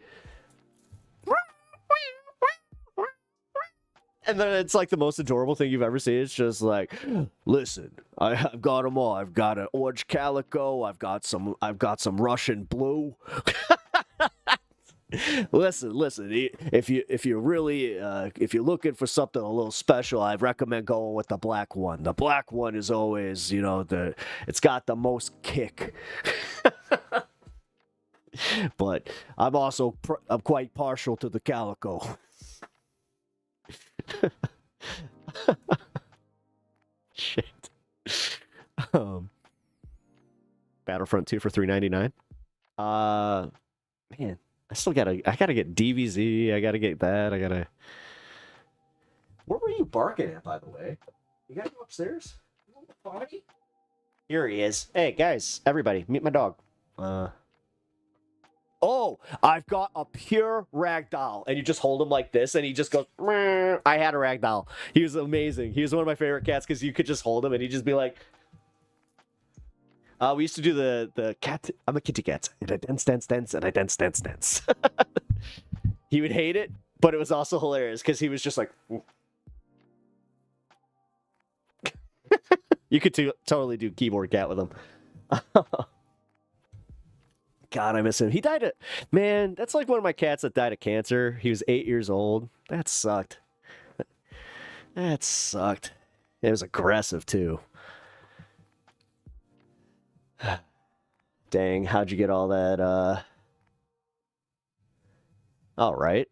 And then it's like the most adorable thing you've ever seen. It's just like, listen, I've got them all. I've got an orange calico. I've got some Russian blue. Listen. If you're looking for something a little special, I recommend going with the black one. The black one is always, it's got the most kick. But I'm quite partial to the calico. Shit. Battlefront 2 for $3.99. Man, I gotta get DBZ. I gotta get that. Where were you barking at, by the way? You gotta go upstairs? Here he is. Hey guys, everybody, meet my dog. Oh, I've got a pure ragdoll. And you just hold him like this, and he just goes, "Meow." I had a ragdoll. He was amazing. He was one of my favorite cats because you could just hold him, and he'd just be like... we used to do the cat... I'm a kitty cat. And I dance, and I dance. He would hate it, but it was also hilarious because he was just like... You could totally do keyboard cat with him. God, I miss him. He died Man, that's like one of my cats that died of cancer. He was 8 years old. That sucked. It was aggressive, too. Dang, how'd you get all that, All right.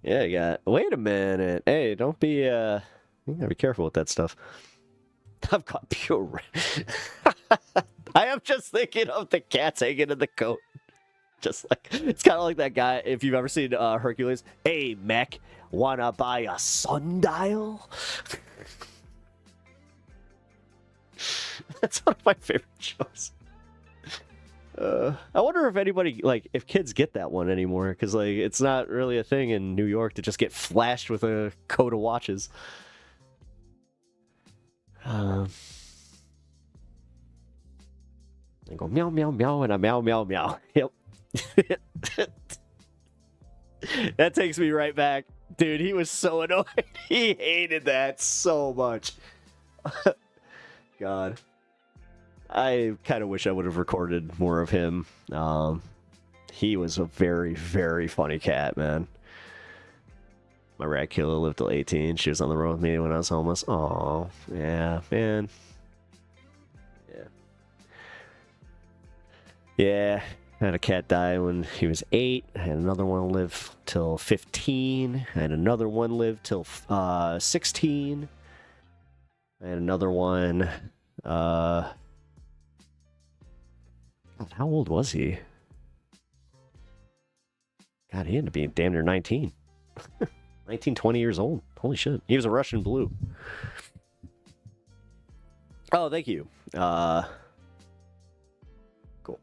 Yeah, you got... Wait a minute. Hey, don't be, You gotta be careful with that stuff. I've got pure... I am just thinking of the cats hanging in the coat. Just like, it's kind of like that guy, if you've ever seen Hercules. Hey, mech, wanna buy a sundial? That's one of my favorite shows. I wonder if anybody, if kids get that one anymore, because, it's not really a thing in New York to just get flashed with a coat of watches. I go meow meow meow and a meow meow meow. Yep. That takes me right back. Dude, he was so annoyed. He hated that so much. God. I kind of wish I would have recorded more of him. He was a very, very funny cat, man. My rat killer lived till 18. She was on the road with me when I was homeless. Oh, yeah, man. Yeah. I had a cat die when he was 8. I had another one live till 15. I had another one live till 16. I had another one. God, how old was he? God, he had to be damn near 19. 19, 20 years old. Holy shit. He was a Russian blue. Oh, thank you. Cool.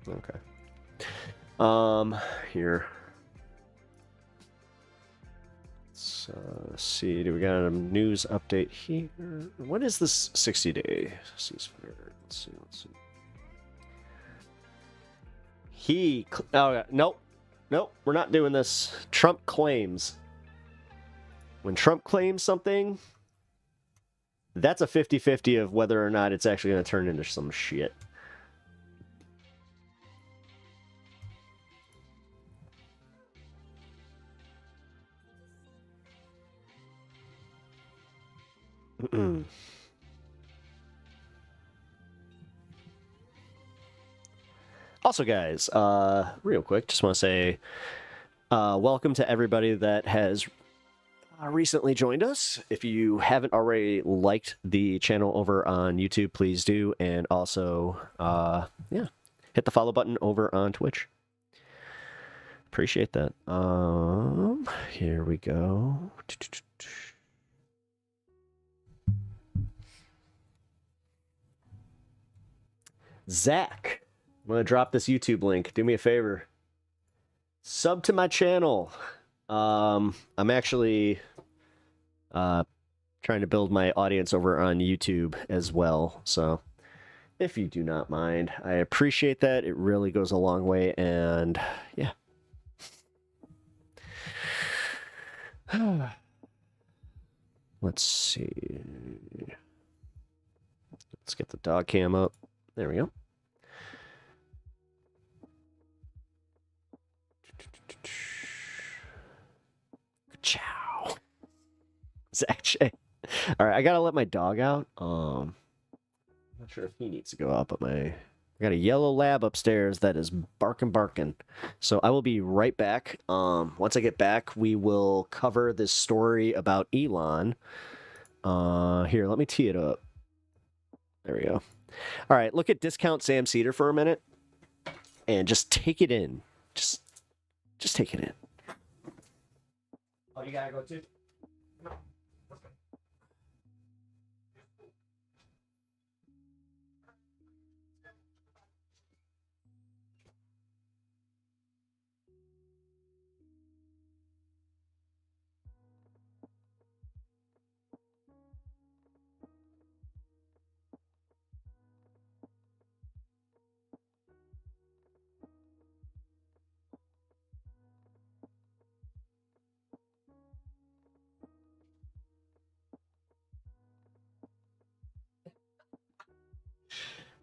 Okay. Here. Let's see. Do we got a news update here? When is this 60-day ceasefire? Let's see. Nope. We're not doing this. Trump claims. When Trump claims something, that's a 50-50 of whether or not it's actually going to turn into some shit. Also, guys, real quick, just want to say welcome to everybody that has recently joined us. If you haven't already liked the channel over on YouTube, please do. And also, hit the follow button over on Twitch. Appreciate that. Here we go. Zach, I'm going to drop this YouTube link. Do me a favor. Sub to my channel. I'm actually trying to build my audience over on YouTube as well. So if you do not mind, I appreciate that. It really goes a long way. And yeah. Let's see. Let's get the dog cam up. There we go. Ciao. Zach J. All right, I gotta let my dog out. I'm not sure if he needs to go out, but I got a yellow lab upstairs that is barking. So I will be right back. Once I get back, we will cover this story about Elon. Here, let me tee it up. There we go. All right, look at Discount Sam Cedar for a minute and just take it in. Just take it in. Oh, you gotta go too? No. Okay.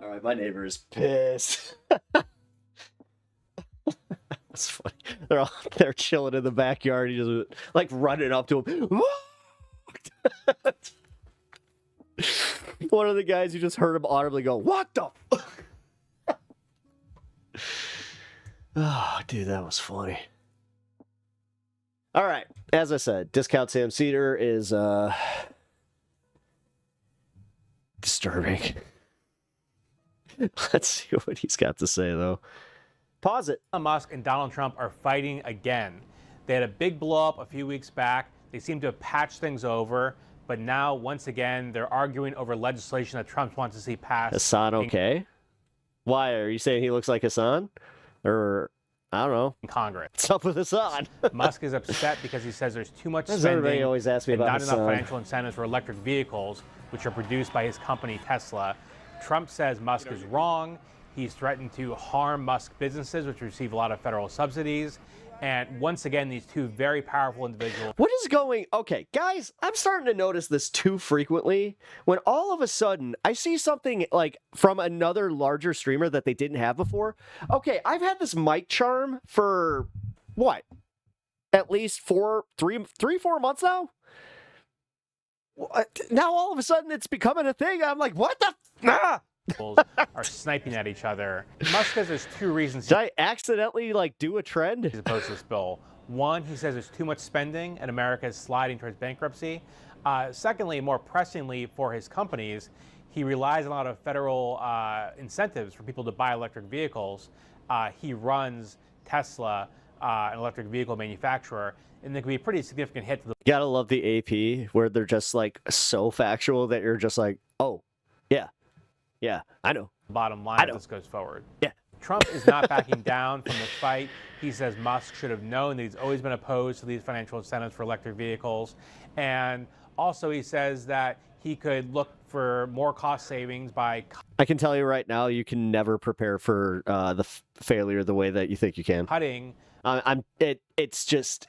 All right, my neighbor is pissed. That's funny. They're chilling in the backyard. He just like running up to him. One of the guys, you just heard him audibly go, "What the?" Oh, dude, that was funny. All right, as I said, Discount Sam Cedar is disturbing. Let's see what he's got to say, though. Pause it. Elon Musk and Donald Trump are fighting again. They had a big blow up a few weeks back. They seem to have patched things over, but now, once again, they're arguing over legislation that Trump wants to see passed. Hassan okay? Why? Are you saying he looks like Hassan? Or, I don't know. In Congress. What's up with Hassan? Musk is upset because he says there's too much Everybody spending always asks me and about not Hassan. enough financial incentives for electric vehicles, which are produced by his company Tesla. Trump says Musk is wrong. He's threatened to harm Musk businesses, which receive a lot of federal subsidies. And once again, these two very powerful individuals. What is going... Okay, guys, I'm starting to notice this too frequently. When all of a sudden, I see something like from another larger streamer that they didn't have before. Okay, I've had this mic charm for, what? at least 4 months now. Now all of a sudden it's becoming a thing. I'm like, what the? Are sniping at each other. Musk says there's two reasons Did I accidentally like do a trend? he's opposed to this bill. One, he says there's too much spending and America is sliding towards bankruptcy. Secondly, more pressingly for his companies, he relies on a lot of federal incentives for people to buy electric vehicles. He runs Tesla, an electric vehicle manufacturer, and there could be a pretty significant hit to the You gotta love the AP where they're just like so factual that you're just like, oh, yeah, I know. bottom line if this goes forward. Yeah. Trump is not backing down from the fight. He says Musk should have known that he's always been opposed to these financial incentives for electric vehicles. And also he says that he could look for more cost savings by I can tell you right now, you can never prepare for the failure the way that you think you can. cutting It's just,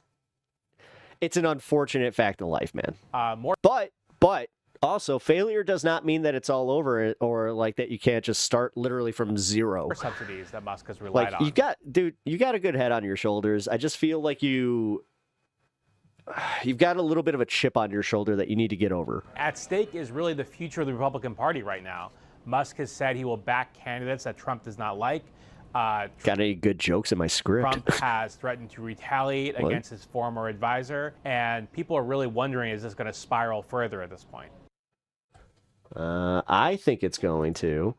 it's an unfortunate fact of life, man. more But also, failure does not mean that it's all over or like that you can't just start literally from zero. subsidies that Musk has relied Like on. you got a good head on your shoulders. I just feel like you've got a little bit of a chip on your shoulder that you need to get over. At stake is really the future of the Republican Party right now. Musk has said he will back candidates that Trump does not like. Got any good jokes in my script? Trump has threatened to retaliate against his former advisor, and people are really wondering, is this going to spiral further at this point? I think it's going to.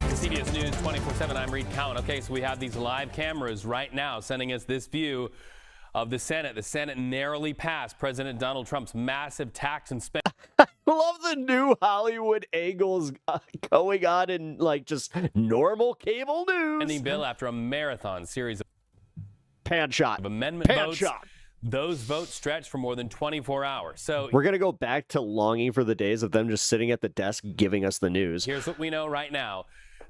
CBS News 24/7, I'm Reed Cowan. Okay, so we have these live cameras right now sending us this view of the Senate. The Senate narrowly passed President Donald Trump's massive tax and spending. Love the new Hollywood angles going on in like just normal cable news. bill after a marathon series Pan shot. of amendment Pan votes. shot. Those votes stretched for more than 24 hours. So We're going to go back to longing for the days of them just sitting at the desk giving us the news. here's what we know right now.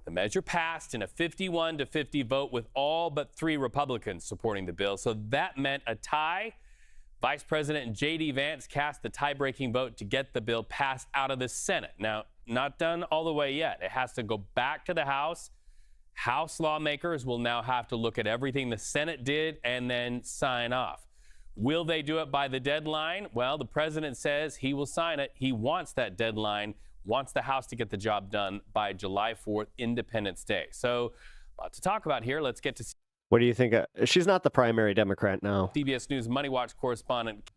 The measure passed in a 51-50 vote with all but 3 Republicans supporting the bill. So that meant a tie. Vice President J.D. Vance cast the tie-breaking vote to get the bill passed out of the Senate. Now, not done all the way yet. It has to go back to the House. House lawmakers will now have to look at everything the Senate did and then sign off. Will they do it by the deadline? Well, the president says he will sign it. He wants that deadline, wants the House to get the job done by July 4th, Independence Day. So, a lot to talk about here. Let's get to What do you think? She's not the primary Democrat now. CBS News Money Watch correspondent.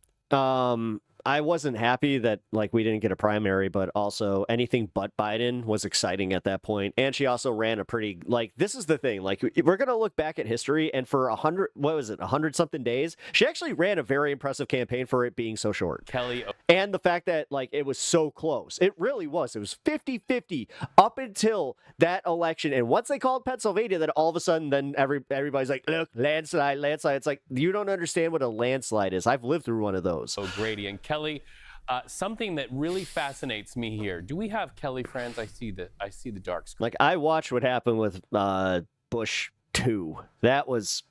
I wasn't happy that like we didn't get a primary, but also anything but Biden was exciting at that point. And she also ran a pretty like this is the thing. Like we're gonna look back at history, and for 100 something days, she actually ran a very impressive campaign for it being so short. Kelly. And the fact that like it was so close. It really was. It was 50-50 up until that election. And once they called Pennsylvania, then all of a sudden then everybody's like, look, landslide. It's like you don't understand what a landslide is. I've lived through one of those. O'Grady and Kelly. Something that really fascinates me here. Do we have Kelly friends? I see the dark screen. Like I watched what happened with Bush 2. That was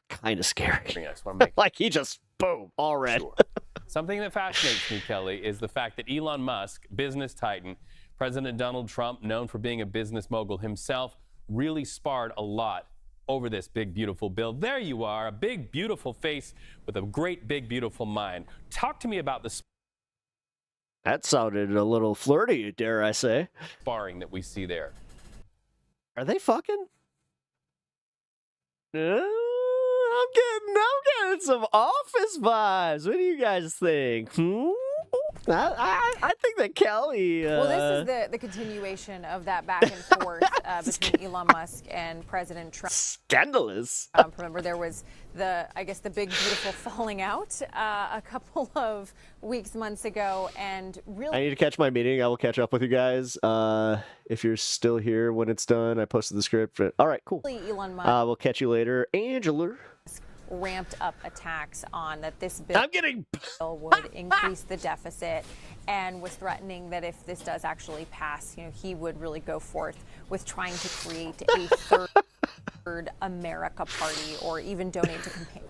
kind of scary. I just want to make Like he just boom, all red. sure. Something that fascinates me, Kelly, is the fact that Elon Musk, business titan, President Donald Trump, known for being a business mogul himself, really sparred a lot over this big, beautiful bill. There you are, a big, beautiful face with a great, big, beautiful mind. Talk to me about the That sounded a little flirty, dare I say. sparring that we see there. Are they fucking? I'm getting some office vibes. What do you guys think? I think that Kelly. Well, this is the continuation of that back and forth between Elon Musk and President Trump. Scandalous. Remember, there was the big, beautiful falling out a couple of months ago, and really. I need to catch my meeting. I will catch up with you guys. If you're still here when it's done, I posted the script. All right, cool. Elon Musk We'll catch you later, Angela. ramped up attacks on that this I'm getting. bill would increase the deficit, and was threatening that if this does actually pass, he would really go forth with trying to create a third America Party or even donate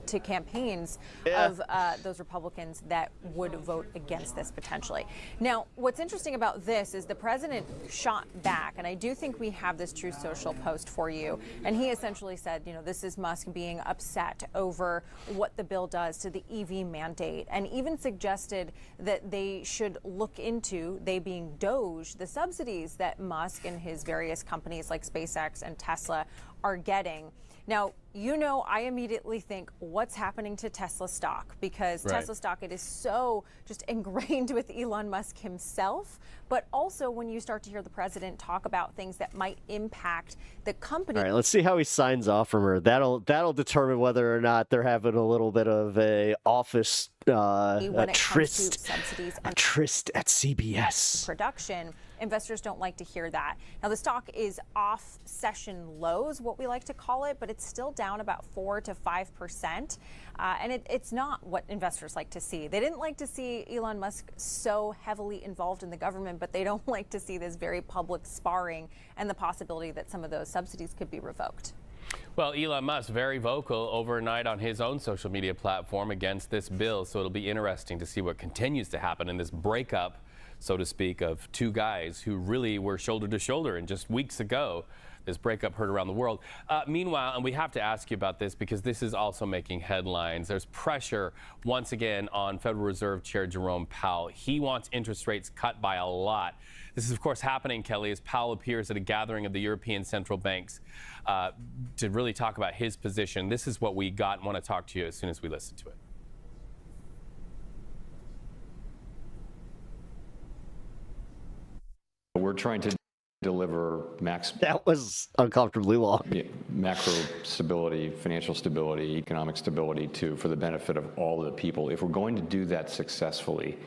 to campaigns of those Republicans that would vote against this potentially. Now, what's interesting about this is the president shot back, and I do think we have this Truth Social post for you, and he essentially said, you know, this is Musk being upset over what the bill does to the EV mandate, and even suggested that they should look into, they being Doge, the subsidies that Musk and his various companies like SpaceX and Tesla are getting. Now, you know, I immediately think what's happening to Tesla stock, because Tesla stock, it is so just ingrained with Elon Musk himself. But also when you start to hear the president talk about things that might impact the company. All right, let's see how he signs off from her. That'll determine whether or not they're having a little bit of a office a tryst at CBS. Production. Investors don't like to hear that. Now, the stock is off session lows, what we like to call it, but it's still down about 4 to 5%. And it's not what investors like to see. They didn't like to see Elon Musk so heavily involved in the government, but they don't like to see this very public sparring and the possibility that some of those subsidies could be revoked. Well, Elon Musk very vocal overnight on his own social media platform against this bill, so it'll be interesting to see what continues to happen in this breakup, so to speak, of two guys who really were shoulder to shoulder. And just weeks ago, this breakup heard around the world. Meanwhile, and we have to ask you about this because this is also making headlines, there's pressure once again on Federal Reserve Chair Jerome Powell. He wants interest rates cut by a lot. This is, of course, happening, Kelly, as Powell appears at a gathering of the European central banks to really talk about his position. This is what we got and want to talk to you as soon as we listen to it. We're trying to deliver That was uncomfortably long. macro stability, financial stability, economic stability for the benefit of all of the people. If we're going to do that successfully,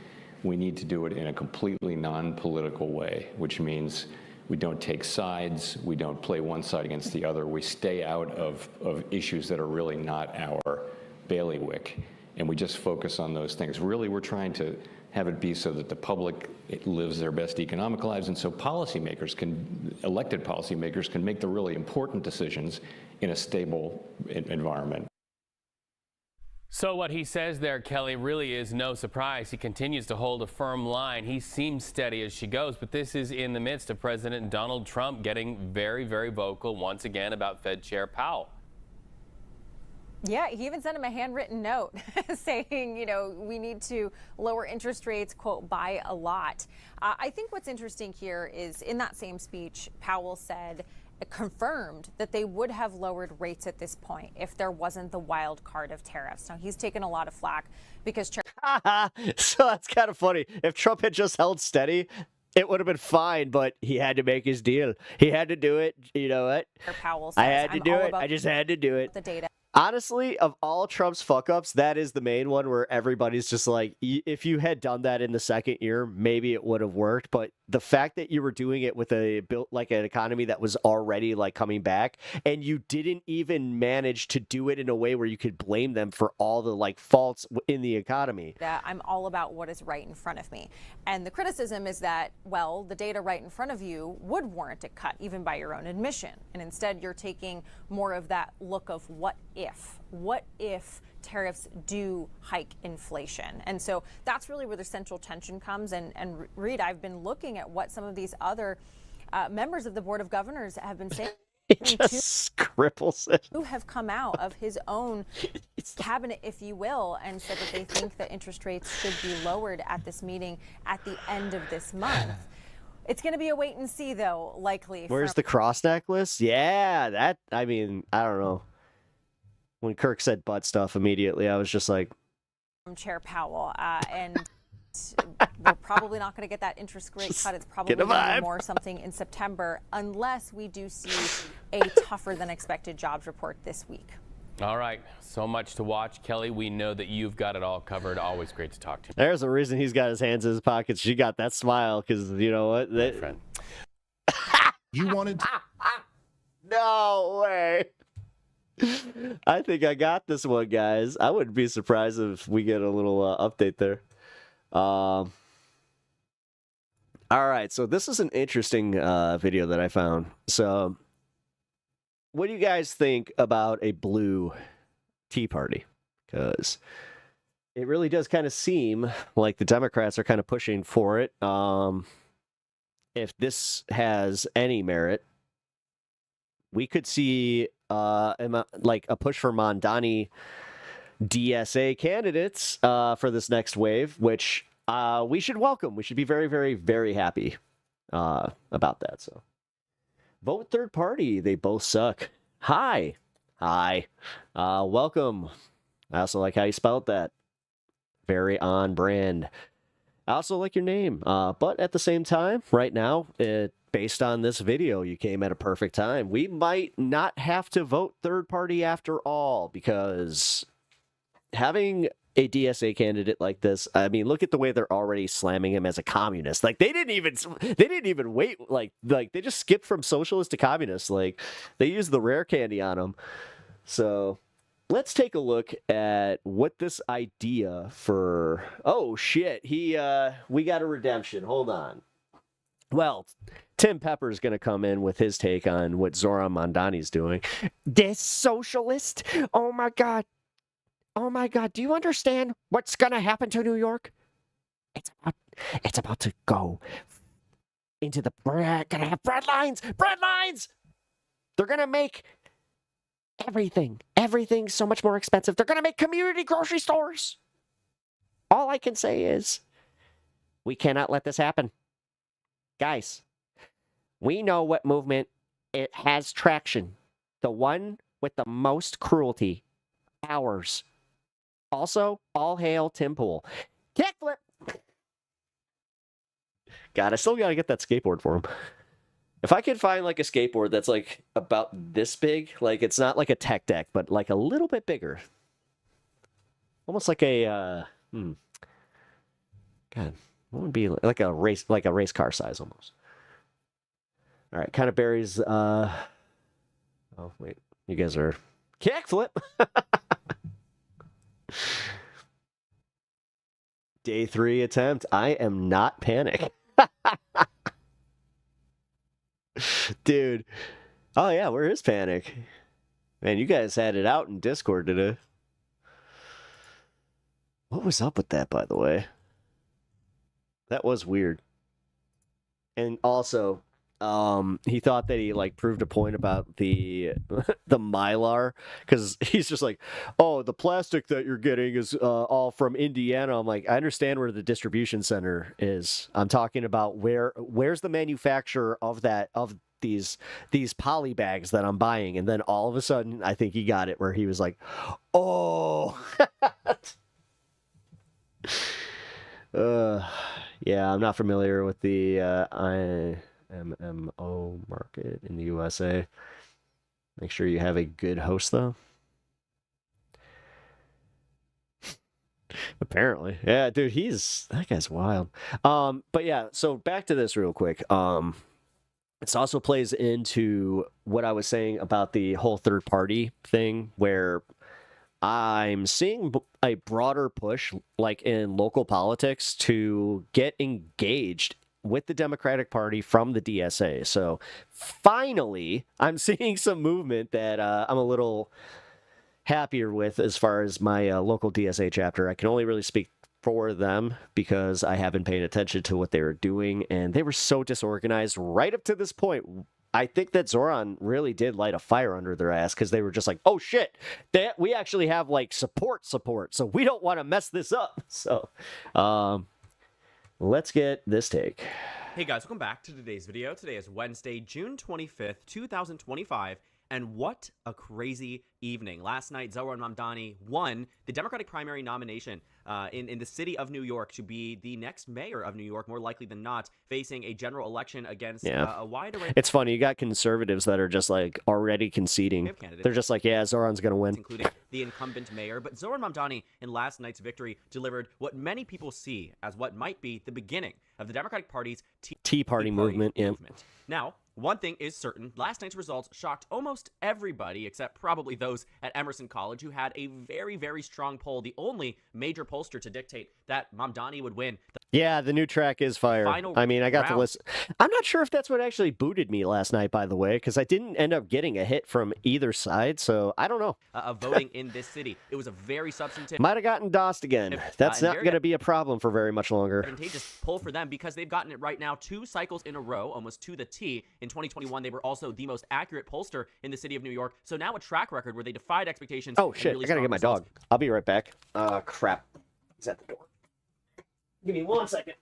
we need to do it in a completely non-political way, which means we don't take sides, we don't play one side against the other, we stay out of issues that are really not our bailiwick, and we just focus on those things. Really, we're trying to have it be so that the public lives their best economic lives, and so elected policymakers can make the really important decisions in a stable environment. So what he says there, Kelly, really is no surprise. He continues to hold a firm line. He seems steady as she goes, but this is in the midst of President Donald Trump getting very, very vocal once again about Fed Chair Powell. Yeah, he even sent him a handwritten note saying, you know, we need to lower interest rates, quote, by a lot. I think what's interesting here is in that same speech, Powell confirmed that they would have lowered rates at this point if there wasn't the wild card of tariffs. Now, he's taken a lot of flack because so that's kind of funny. If Trump had just held steady, it would have been fine, but he had to make his deal. He had to do it. You know what? Powell says, I had to do it. I just had to do it. The data. Honestly, of all Trump's fuck-ups, that is the main one where everybody's just like, if you had done that in the second year, maybe it would have worked. But the fact that you were doing it with an economy that was already like coming back, and you didn't even manage to do it in a way where you could blame them for all the like faults in the economy. I'm all about what is right in front of me. And the criticism is that, well, the data right in front of you would warrant a cut, even by your own admission. And instead, you're taking more of that look of what if tariffs do hike inflation? And so that's really where the central tension comes. And Reed, I've been looking at what some of these other members of the Board of Governors have been saying. He just scribbles it. Who have come out of his own cabinet, if you will, and said that they think that interest rates should be lowered at this meeting at the end of this month. It's going to be a wait and see, though, likely. Where's the cross necklace? Yeah, I mean, I don't know. When Kirk said butt stuff immediately, I was just like... From Chair Powell, and we're probably not going to get that interest rate cut. It's probably going to be more something in September, unless we do see a tougher than expected jobs report this week. All right, so much to watch, Kelly. We know that you've got it all covered. Always great to talk to you. There's a reason he's got his hands in his pockets. She got that smile because, you know what? My friend. You wanted... No way. I think I got this one, guys. I wouldn't be surprised if we get a little update there. All right, so this is an interesting video that I found. So what do you guys think about a blue Tea Party? Because it really does kind of seem like the Democrats are kind of pushing for it. If this has any merit, we could see like a push for Mondani DSA candidates for this next wave, which we should welcome. We should be very, very, very happy about that. So, vote third party. They both suck. Hi. Welcome. I also like how you spelled that. Very on brand. I also like your name. But at the same time, right now, based on this video, you came at a perfect time. We might not have to vote third party after all, because having a DSA candidate like this, I mean, look at the way they're already slamming him as a communist. Like, they didn't even wait. Like they just skipped from socialist to communist. Like, they used the rare candy on him. So let's take a look at what this idea for, oh shit, we got a redemption. Hold on. Well, Tim Pepper's going to come in with his take on what Zoran Mondani's doing. This socialist? Oh my God. Oh my God, do you understand what's going to happen to New York? It's about to go into the bread. Gonna have bread lines. They're going to make everything so much more expensive. They're going to make community grocery stores. All I can say is we cannot let this happen. Guys, we know what movement it has traction. The one with the most cruelty. Ours. Also, all hail Tim Pool. Kickflip! God, I still gotta get that skateboard for him. If I could find like a skateboard that's like about this big, like it's not like a tech deck, but like a little bit bigger. Almost like a God, what would be like a race car size almost. All right, kind of berries. Oh wait, you guys are kickflip. Day 3 attempt. I am not panic. Dude. Oh yeah, where is Panic? Man, you guys had it out in Discord today. What was up with that, by the way? That was weird. And also, he thought that he like proved a point about the Mylar, because he's just like, oh, the plastic that you're getting is all from Indiana. I'm like, I understand where the distribution center is. I'm talking about where's the manufacturer of these poly bags that I'm buying. And then all of a sudden, I think he got it where he was like, oh. Yeah, I'm not familiar with the MMO market in the USA. Make sure you have a good host, though. Apparently. Yeah, dude, that guy's wild. But yeah, so back to this real quick. This also plays into what I was saying about the whole third party thing, where I'm seeing a broader push, like in local politics, to get engaged with the Democratic Party from the DSA. So finally, I'm seeing some movement that I'm a little happier with as far as my local DSA chapter. I can only really speak for them because I have been paying attention to what they were doing, and they were so disorganized right up to this point. I think that Zoran really did light a fire under their ass, because they were just like, oh shit, we actually have like support, so we don't want to mess this up. So let's get this take. Hey guys, welcome back to today's video. Today is Wednesday, June 25th, 2025, and what a crazy evening. Last night, Zoran Mamdani won the Democratic primary nomination in the city of New York to be the next mayor of New York, more likely than not, facing a general election against a wide array. It's funny, you got conservatives that are just like already conceding. They're just like, yeah, Zoran's going to win. Including the incumbent mayor. But Zoran Mamdani, in last night's victory, delivered what many people see as what might be the beginning of the Democratic Party's Tea Party movement. Now, one thing is certain, last night's results shocked almost everybody except probably those at Emerson College, who had a very, very strong poll, the only major pollster to dictate that Mamdani would win. Yeah, the new track is fire. Final I mean, I got to round. listen. I'm not sure if that's what actually booted me last night, by the way, because I didn't end up getting a hit from either side, so I don't know. Of voting in this city. It was a very substantive. Might have gotten DOSed again. That's and not very going to be a problem for very much longer. Advantageous poll for them because they've gotten it right now 2 cycles in a row, almost to the T. In 2021, they were also the most accurate pollster in the city of New York. So now a track record where they defied expectations. Oh, and shit. really I got to strong get my results. dog. I'll be right back. Crap. He's at the door. Give me 1 second.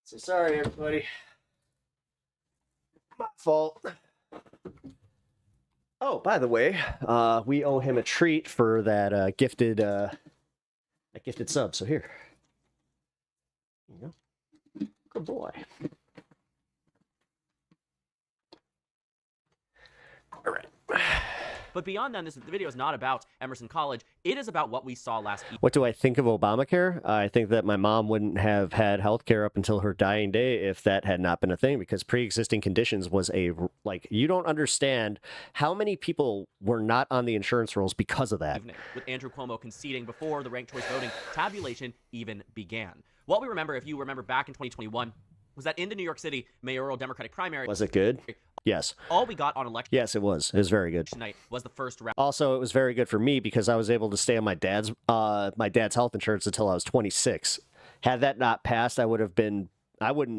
So sorry, everybody. My fault. Oh, by the way, we owe him a treat for that gifted sub. So here, you go. Good boy. All right. But beyond that, the video is not about Emerson College. It is about what we saw last evening. What do I think of Obamacare? I think that my mom wouldn't have had health care up until her dying day if that had not been a thing, because pre-existing conditions was you don't understand how many people were not on the insurance rolls because of that. With Andrew Cuomo conceding before the ranked choice voting tabulation even began. What we remember, if you remember back in 2021, was that in the New York City mayoral Democratic primary. Was it good? Yes. All we got on election Yes, it was. It was very good. night was the first round. Also, it was very good for me because I was able to stay on my dad's health insurance until I was 26. Had that not passed, I wouldn't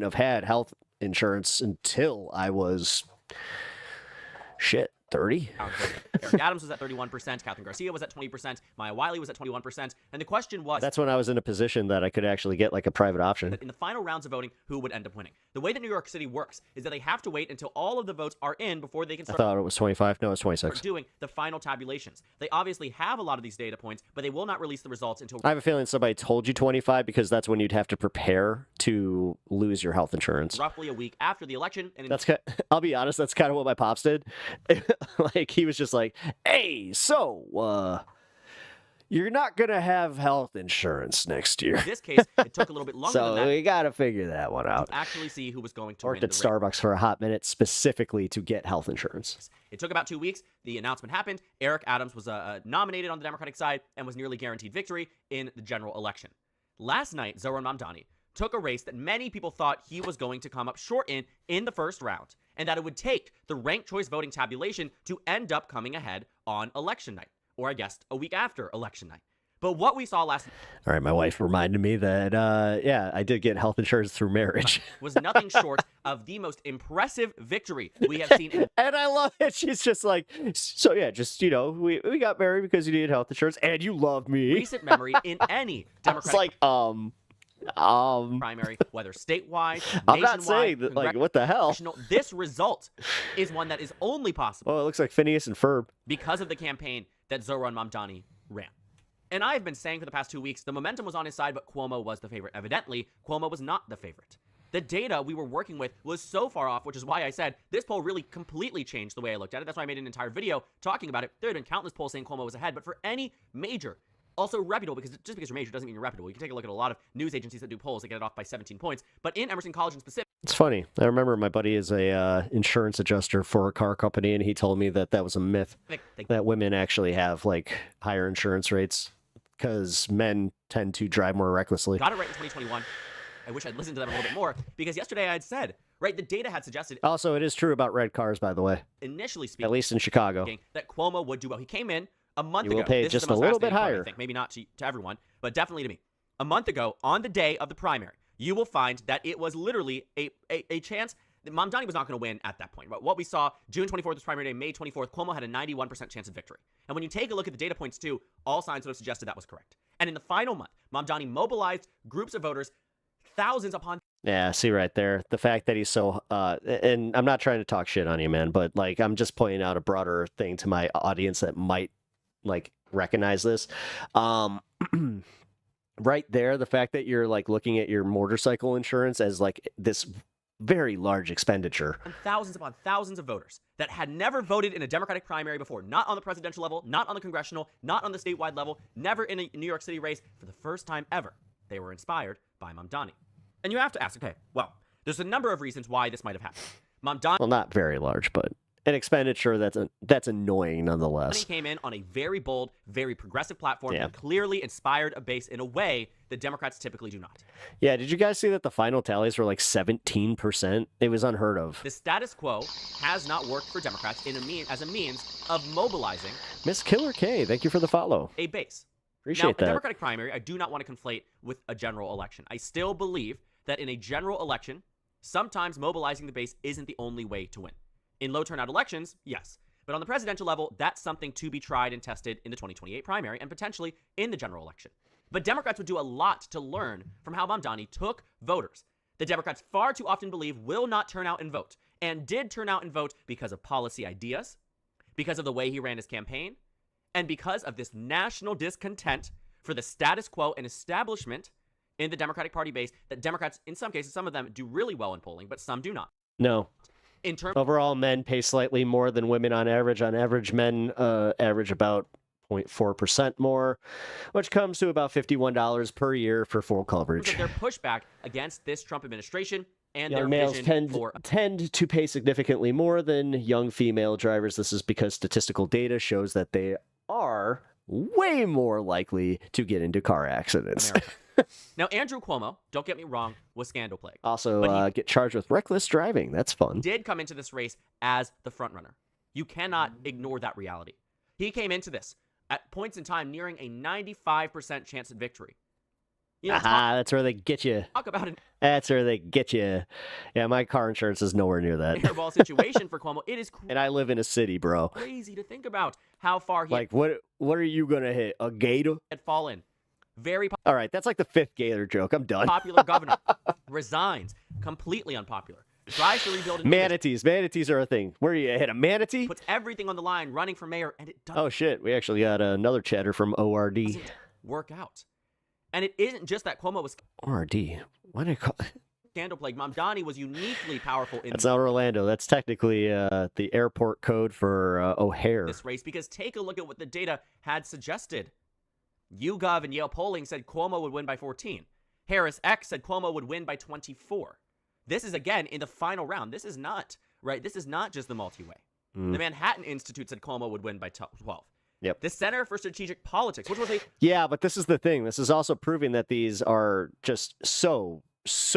have had health insurance until I was 30. Eric Adams was at 31%, Catherine Garcia was at 20%, Maya Wiley was at 21%, and the question was... That's when I was in a position that I could actually get like a private option. In the final rounds of voting, who would end up winning? The way that New York City works is that they have to wait until all of the votes are in before they can I start thought it was 25. No, it's 26. doing the final tabulations. They obviously have a lot of these data points, but they will not release the results until... I have a feeling somebody told you 25 because that's when you'd have to prepare to lose your health insurance. roughly a week after the election. And I'll be honest, that's kind of what my pops did. Like, he was just like, hey, so, you're not going to have health insurance next year. in this case, it took a little bit longer So than that we got to figure that one out. to actually see who was going to Worked win at the race. Starbucks for a hot minute specifically to get health insurance. It took about 2 weeks. The announcement happened. Eric Adams was nominated on the Democratic side and was nearly guaranteed victory in the general election. Last night, Zohran Mamdani took a race that many people thought he was going to come up short in the first round, and that it would take the ranked choice voting tabulation to end up coming ahead on election night, or I guess a week after election night. But what we saw last All right, my wife reminded me that, yeah, I did get health insurance through marriage. was nothing short of the most impressive victory we have seen in And I love it. She's just like, so yeah, just, we got married because you needed health insurance and you love me. recent memory in any I was Democratic like, primary, whether statewide, I'm not nationwide, saying that, like, what the hell? congressional. This result is one that is only possible Well, it looks like Phineas and Ferb. because of the campaign that Zohran Mamdani ran. And I've been saying for the past 2 weeks, the momentum was on his side, but Cuomo was the favorite. Evidently, Cuomo was not the favorite. The data we were working with was so far off, which is why I said this poll really completely changed the way I looked at it. That's why I made an entire video talking about it. There had been countless polls saying Cuomo was ahead, but for any major, also reputable, because just because you're major doesn't mean you're reputable. You can take a look at a lot of news agencies that do polls that get it off by 17 points. But in Emerson College in specific, It's funny. I remember my buddy is a insurance adjuster for a car company, and he told me that that was a myth, that women actually have, like, higher insurance rates because men tend to drive more recklessly. got it right in 2021. I wish I'd listened to them a little bit more, because yesterday I had said, right, the data had suggested, Also, it is true about red cars, by the way, initially speaking, at least in Chicago. that Cuomo would do well. He came in A month You ago, will pay this just is the a most little bit fascinating part, higher. I think. Maybe not to everyone, but definitely to me. A month ago, on the day of the primary, you will find that it was literally a chance that Mamdani was not going to win at that point. But what we saw, June 24th was primary day, May 24th, Cuomo had a 91% chance of victory. And when you take a look at the data points too, all signs would have suggested that was correct. And in the final month, Mamdani mobilized groups of voters, thousands upon Yeah, see right there. The fact that he's so and I'm not trying to talk shit on you, man, but like I'm just pointing out a broader thing to my audience that might like recognize this. Right there, the fact that you're like looking at your motorcycle insurance as like this very large expenditure. and thousands upon thousands of voters that had never voted in a Democratic primary before, not on the presidential level, not on the congressional, not on the statewide level, never in a New York City race. For the first time ever, they were inspired by Mamdani. And you have to ask, okay, well, there's a number of reasons why this might have happened. Mamdani Well, not very large, but an expenditure that's annoying nonetheless. came in on a very bold, very progressive platform Yeah. and clearly inspired a base in a way that Democrats typically do not. Yeah, did you guys see that the final tallies were like 17%? It was unheard of. The status quo has not worked for Democrats as a means of mobilizing Miss Killer K, thank you for the follow. a base. Appreciate Now, that. a Democratic primary, I do not want to conflate with a general election. I still believe that in a general election, sometimes mobilizing the base isn't the only way to win. In low turnout elections, yes. But on the presidential level, that's something to be tried and tested in the 2028 primary and potentially in the general election. But Democrats would do a lot to learn from how Mamdani took voters that Democrats far too often believe will not turn out and vote, and did turn out and vote because of policy ideas, because of the way he ran his campaign, and because of this national discontent for the status quo and establishment in the Democratic Party base that Democrats, in some cases, some of them do really well in polling, but some do not. No. In terms Overall, men pay slightly more than women on average. On average, men average about 0.4% more, which comes to about $51 per year for full coverage. of their pushback against this Trump administration and their Young males vision for tend to pay significantly more than young female drivers. This is because statistical data shows that they are way more likely to get into car accidents. America. Now, Andrew Cuomo, don't get me wrong, was scandal plagued. Also, But he get charged with reckless driving. That's fun. did come into this race as the front runner. You cannot ignore that reality. He came into this at points in time nearing a 95% chance at victory. You know, Aha, that's where they get you. talk about an That's where they get you. Yeah, my car insurance is nowhere near that. airball situation for Cuomo. It is And I live in a city, bro. crazy to think about how far he Like, what are you going to hit? A gator? had fallen. Very All right, that's like the fifth gator joke. I'm done. popular governor resigns, completely unpopular. Tries to rebuild an image, Manatees. Manatees are a thing. Where you hit a manatee? puts everything on the line, running for mayor, and it doesn't Oh, shit. We actually got another chatter from ORD. work out. And it isn't just that Cuomo was ORD? Why did I call scandal plagued. Mamdani was uniquely powerful in That's not Orlando. That's technically the airport code for O'Hare. this race because take a look at what the data had suggested. YouGov and Yale polling said Cuomo would win by 14. Harris X said Cuomo would win by 24. This is again in the final round. This is not right. This is not just the multi-way. The Manhattan Institute said Cuomo would win by 12. Yep. The Center for Strategic Politics, which was a Yeah, but this is the thing. This is also proving that these are just so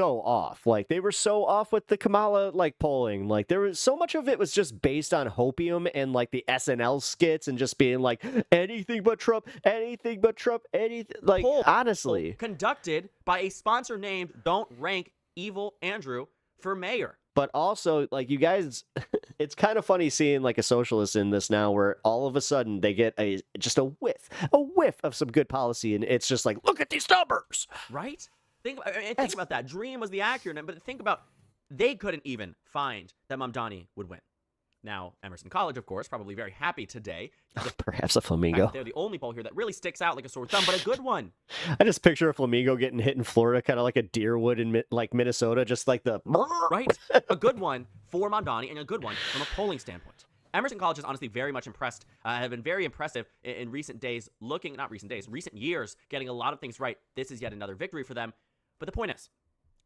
off. Like they were so off with the Kamala like polling. Like there was so much of it was just based on hopium and like the SNL skits and just being like anything but Trump, anything but Trump, anything like poll honestly. conducted by a sponsor named Don't Rank Evil Andrew for mayor. But also like you guys it's kind of funny seeing like a socialist in this now where all of a sudden they get a whiff of some good policy and it's just like look at these numbers. Right? Think about that. Dream was the acronym, but think about they couldn't even find that Mamdani would win. Now, Emerson College, of course, probably very happy today. Perhaps a flamingo. They're the only poll here that really sticks out like a sore thumb, but a good one. I just picture a flamingo getting hit in Florida, kind of like a deer would in like Minnesota, just like the Right? A good one for Mamdani and a good one from a polling standpoint. Emerson College is honestly very much impressed, have been very impressive in recent days, recent years, getting a lot of things right. This is yet another victory for them. But the point is,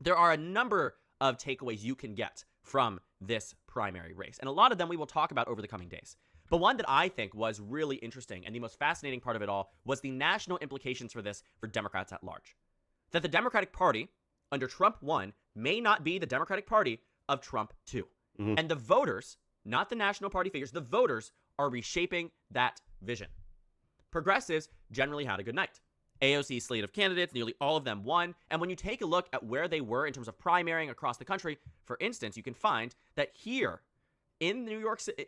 there are a number of takeaways you can get from this primary race. And a lot of them we will talk about over the coming days. But one that I think was really interesting and the most fascinating part of it all was the national implications for this for Democrats at large. That the Democratic Party under Trump 1 may not be the Democratic Party of Trump 2. And the voters, not the national party figures, the voters are reshaping that vision. progressives generally had a good night. AOC's slate of candidates, nearly all of them won. And when you take a look at where they were in terms of primarying across the country, for instance, you can find that here in New York City,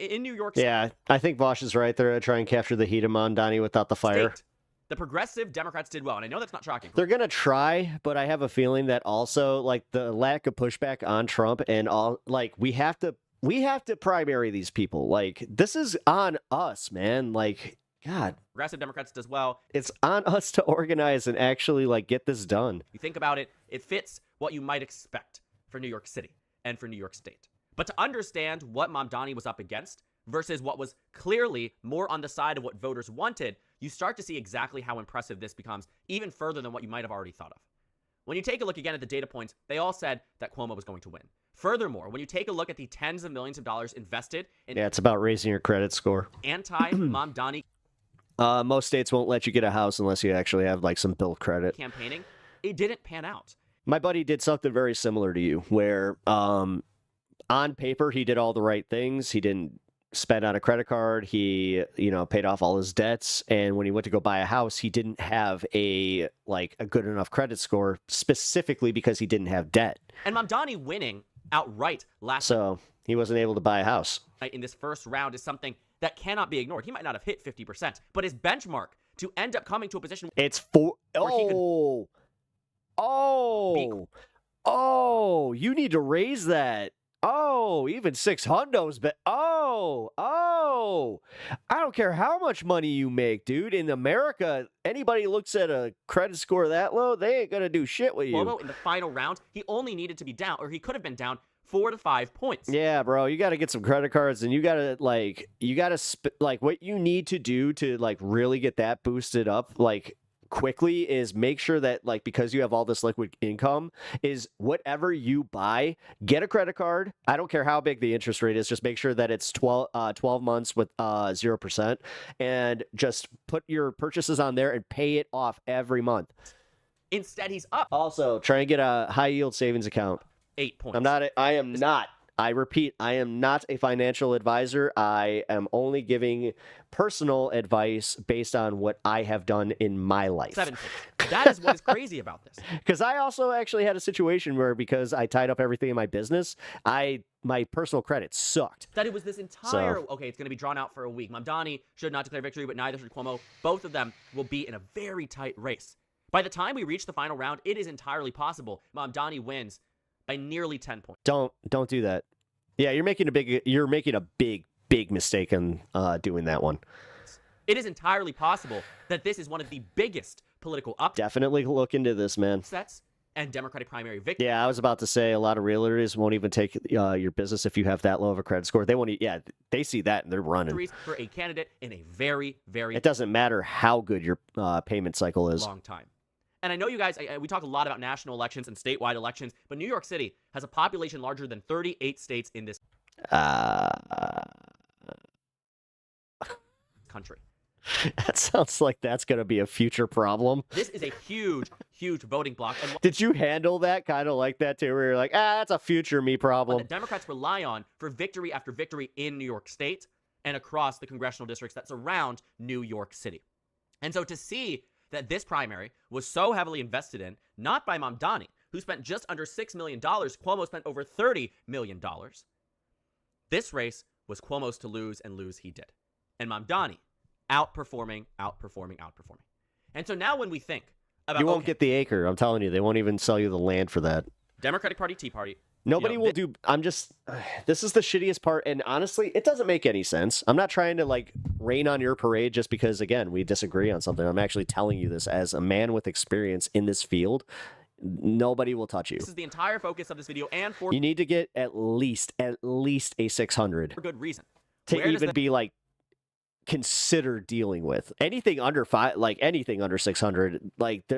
yeah, I think Vosh is right. They're going to try and capture the heat of Mondani without the fire. State, the progressive Democrats did well. And I know that's not shocking. They're going to try, but I have a feeling that also, like, the lack of pushback on Trump and all, like, we have to primary these people. Like, this is on us, man. Like, God. Progressive Democrats does well. It's on us to organize and actually, like, get this done. You think about it, it fits what you might expect for New York City and for New York State. But to understand what Mamdani was up against versus what was clearly more on the side of what voters wanted, you start to see exactly how impressive this becomes, even further than what you might have already thought of. When you take a look again at the data points, they all said that Cuomo was going to win. Furthermore, when you take a look at the tens of millions of dollars invested in it's about raising your credit score. Anti-Mamdani most states won't let you get a house unless you actually have, like, some bill credit. Campaigning, it didn't pan out. My buddy did something very similar to you, where on paper he did all the right things. He didn't spend on a credit card. He, paid off all his debts. And when he went to go buy a house, he didn't have a good enough credit score, specifically because he didn't have debt. And Mamdani winning outright so he wasn't able to buy a house in this first round is something that cannot be ignored. He might not have hit 50%, but his benchmark to end up coming to a position you need to raise that. Even 600's, but I don't care how much money you make, dude. In America, anybody looks at a credit score that low, they ain't gonna do shit with you. Cuomo in the final round, he only needed to be down, or he could have been down 4 to 5 points. Yeah, bro, you got to get some credit cards, and you got to what you need to do to really get that boosted up quickly is make sure that because you have all this liquid income, is whatever you buy, get a credit card. I don't care how big the interest rate is, just make sure that it's 12 months with 0%, and just put your purchases on there and pay it off every month. Instead, he's up. Also, try and get a high yield savings account. 8 points. I repeat, I am not a financial advisor. I am only giving personal advice based on what I have done in my life. 7 points. That is what is crazy about this. Because I also actually had a situation where, because I tied up everything in my business, my personal credit sucked. That it was this entire, okay, it's going to be drawn out for a week. Mamdani should not declare victory, but neither should Cuomo. Both of them will be in a very tight race. By the time we reach the final round, it is entirely possible Mamdani wins by nearly 10 points. Don't do that. Yeah, you're making a big mistake in doing that one. It is entirely possible that this is one of the biggest political upsets. Definitely look into this, man. And Democratic primary victory. Yeah, I was about to say, a lot of realtors won't even take your business if you have that low of a credit score. They won't. Yeah, they see that and they're running. For a candidate in a very, very. It doesn't matter how good your payment cycle is. Long time. And I know you guys, we talk a lot about national elections and statewide elections, but New York City has a population larger than 38 states in this country. That sounds like that's going to be a future problem. This is a huge, huge voting block. And did you handle that kind of like that too, where you're like, that's a future me problem? What the Democrats rely on for victory after victory in New York State and across the congressional districts that surround New York City. And so to see that this primary was so heavily invested in, not by Mamdani, who spent just under $6 million. Cuomo spent over $30 million. This race was Cuomo's to lose, and lose he did. And Mamdani outperforming. And so now when we think about... You won't get the acre, I'm telling you. They won't even sell you the land for that. Democratic Party, Tea Party. Nobody will do... This is the shittiest part, and honestly, it doesn't make any sense. I'm not trying to, rain on your parade just because, again, we disagree on something. I'm actually telling you this as a man with experience in this field. Nobody will touch you. This is the entire focus of this video, and for... You need to get at least a 600. For good reason. To even be, consider dealing with. Anything under 600,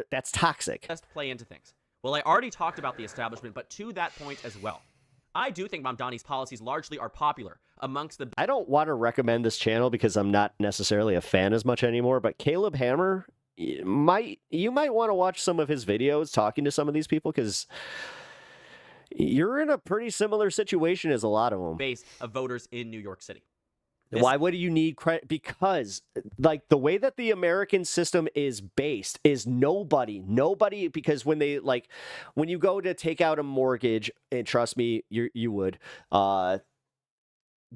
that's toxic. Let's play into things. Well, I already talked about the establishment, but to that point as well. I do think Mamdani's policies largely are popular amongst the... I don't want to recommend this channel because I'm not necessarily a fan as much anymore, but Caleb Hammer, you might want to watch some of his videos talking to some of these people, because you're in a pretty similar situation as a lot of them. Base of voters in New York City. Why would you need credit? Because, like, the way that the American system is based is nobody, because when you go to take out a mortgage, and trust me, you would,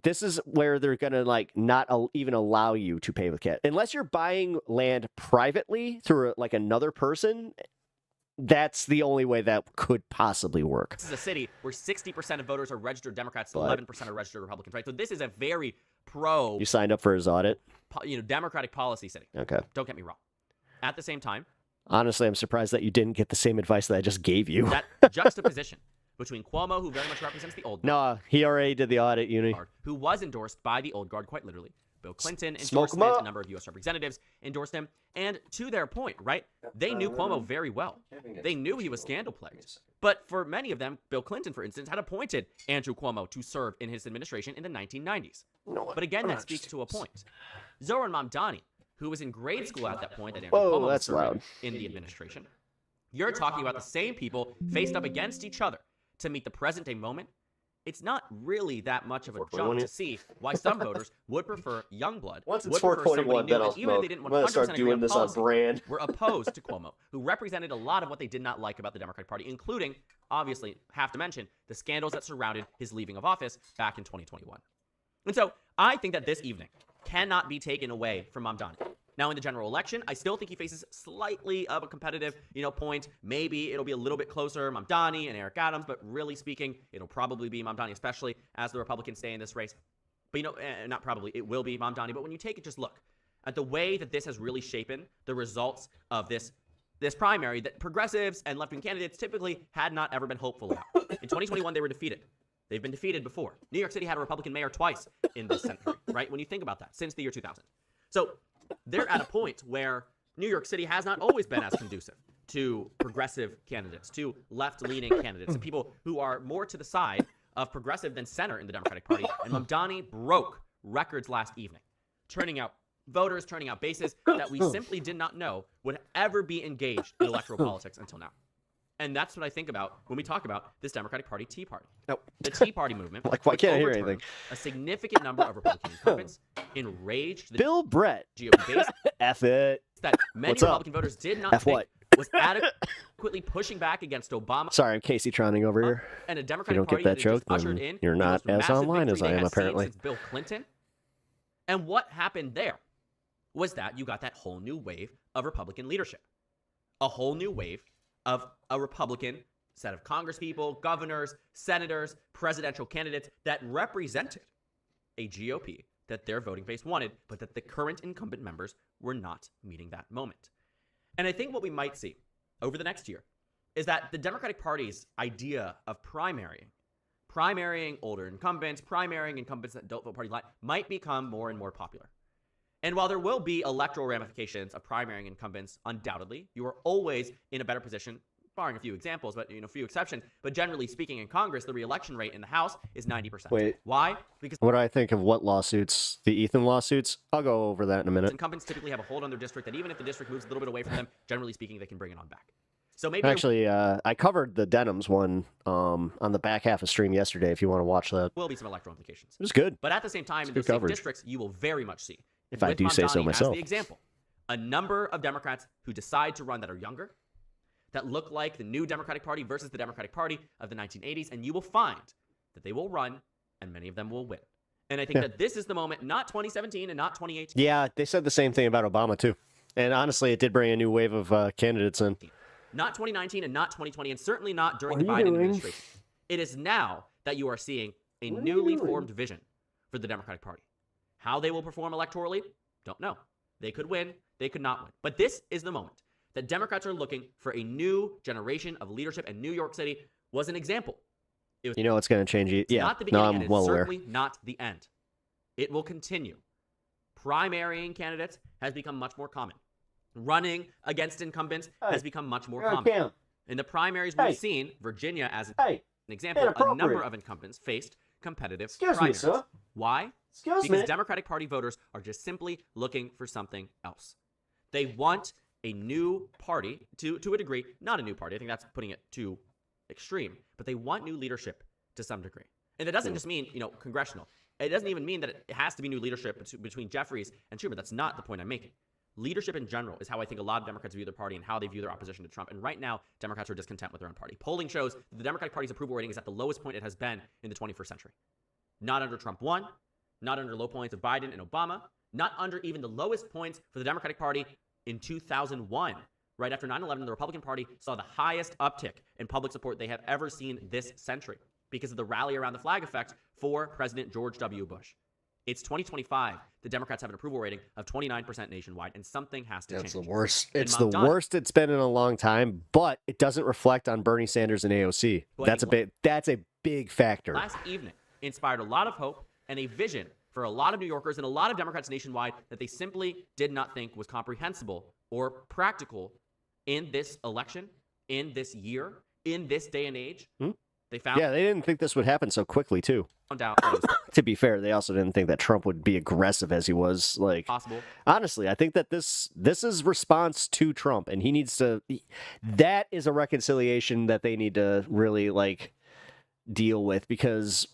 this is where they're gonna not even allow you to pay with cash unless you're buying land privately through another person. That's the only way that could possibly work. This is a city where 60% of voters are registered Democrats, 11% are registered Republicans, right? So this is a very pro. You signed up for his audit? Democratic policy city. Okay. Don't get me wrong. At the same time, honestly, I'm surprised that you didn't get the same advice that I just gave you. That juxtaposition between Cuomo, who very much represents the old guard. No, he already did the audit, who was endorsed by the old guard, quite literally. Bill Clinton Smoke endorsed him, a number of U.S. representatives endorsed him, and to their point, right, they knew Cuomo very well. They knew he was scandal-plagued. But for many of them, Bill Clinton, for instance, had appointed Andrew Cuomo to serve in his administration in the 1990s. But again, that speaks to a point. Zohran Mamdani, who was in grade school at that point that Andrew Cuomo was serving in the administration, you're talking about the same people faced up against each other to meet the present-day moment. It's not really that much of a jump to see why some voters would prefer young blood. Once it's 421, then I'll smoke. Even if they didn't 100% start agree doing on this policy, on brand. were opposed to Cuomo, who represented a lot of what they did not like about the Democratic Party, including, obviously, have to mention, the scandals that surrounded his leaving of office back in 2021. And so I think that this evening cannot be taken away from Mamdani. Now, in the general election, I still think he faces slightly of a competitive, point. Maybe it'll be a little bit closer, Mamdani and Eric Adams, but really speaking, it'll probably be Mamdani, especially as the Republicans stay in this race. But, not probably, it will be Mamdani. But when you take it, just look at the way that this has really shaped the results of this primary that progressives and left-wing candidates typically had not ever been hopeful about. In 2021, they were defeated. They've been defeated before. New York City had a Republican mayor twice in this century, right? When you think about that, since the year 2000. So they're at a point where New York City has not always been as conducive to progressive candidates, to left-leaning candidates, and people who are more to the side of progressive than center in the Democratic Party. And Mamdani broke records last evening, turning out voters, turning out bases that we simply did not know would ever be engaged in electoral politics until now. And that's what I think about when we talk about this Democratic Party Tea Party. Nope. The Tea Party movement. Why can't I hear anything? A significant number of Republican incumbents enraged the Bill Brett. GOP base. F it. That many What's Republican up? voters did not F think what? was adequately pushing back against Obama. Sorry, I'm Casey Troning over here. And a If you Democratic don't Party get that had joke, just ushered then in you're the not most as massive online as victory I they am, had seen apparently. since Bill Clinton. And what happened there was that you got that whole new wave of Republican leadership. A whole new wave of a Republican set of congresspeople, governors, senators, presidential candidates that represented a GOP that their voting base wanted, but that the current incumbent members were not meeting that moment. And I think what we might see over the next year is that the Democratic Party's idea of primarying older incumbents, primarying incumbents that don't vote party line, might become more and more popular. And while there will be electoral ramifications of primarying incumbents, undoubtedly, you are always in a better position, barring a few examples, but a few exceptions. But generally speaking, in Congress, the re-election rate in the House is 90%. Wait. Why? Because What do I think of what lawsuits? The Ethan lawsuits? I'll go over that in a minute. incumbents typically have a hold on their district that even if the district moves a little bit away from them, generally speaking, they can bring it on back. So maybe Actually, I covered the Denims one on the back half of stream yesterday, if you want to watch that. there will be some electoral implications. It was good. But at the same time, in good those same coverage. districts, you will very much see, If I with do say so Mamdani myself. as the example, a number of Democrats who decide to run that are younger, that look like the new Democratic Party versus the Democratic Party of the 1980s, and you will find that they will run, and many of them will win. And I think that this is the moment, not 2017 and not 2018. Yeah, they said the same thing about Obama, too. And honestly, it did bring a new wave of candidates in. Not 2019 and not 2020, and certainly not during the What are you Biden doing? administration. It is now that you are seeing a newly formed vision for the Democratic Party. How they will perform electorally, don't know. They could win, they could not win. But this is the moment that Democrats are looking for a new generation of leadership, and New York City was an example. It was It's going to change. Yeah, not the no, beginning, I'm and it's well aware. certainly not the end. It will continue. Primarying candidates has become much more common. Running against incumbents has become much more common. In the primaries, we've seen Virginia as an example. A number of incumbents faced competitive primaries. Why? Because Democratic Party voters are just simply looking for something else. They want a new party, to a degree, not a new party. I think that's putting it too extreme. But they want new leadership to some degree. And that doesn't just mean, congressional. It doesn't even mean that it has to be new leadership between Jeffries and Schumer. That's not the point I'm making. Leadership in general is how I think a lot of Democrats view their party and how they view their opposition to Trump. And right now, Democrats are discontent with their own party. Polling shows that the Democratic Party's approval rating is at the lowest point it has been in the 21st century. Not under Trump 1, not under low points of Biden and Obama, not under even the lowest points for the Democratic Party in 2001. Right after 9/11, the Republican Party saw the highest uptick in public support they have ever seen this century because of the rally around the flag effect for President George W. Bush. It's 2025. The Democrats have an approval rating of 29% nationwide, and something has to change. It's the worst. And It's the Mamdani, worst it's been in a long time, but it doesn't reflect on Bernie Sanders and AOC. Who I That's a think big factor. last evening inspired a lot of hope and a vision for a lot of New Yorkers and a lot of Democrats nationwide that they simply did not think was comprehensible or practical in this election, in this year, in this day and age. They found Yeah, they didn't think this would happen so quickly, too. out that it was To be fair, they also didn't think that Trump would be aggressive as he was. Like, possible. honestly, I think that this is response to Trump, and he needs to. That is a reconciliation that they need to really like deal with, because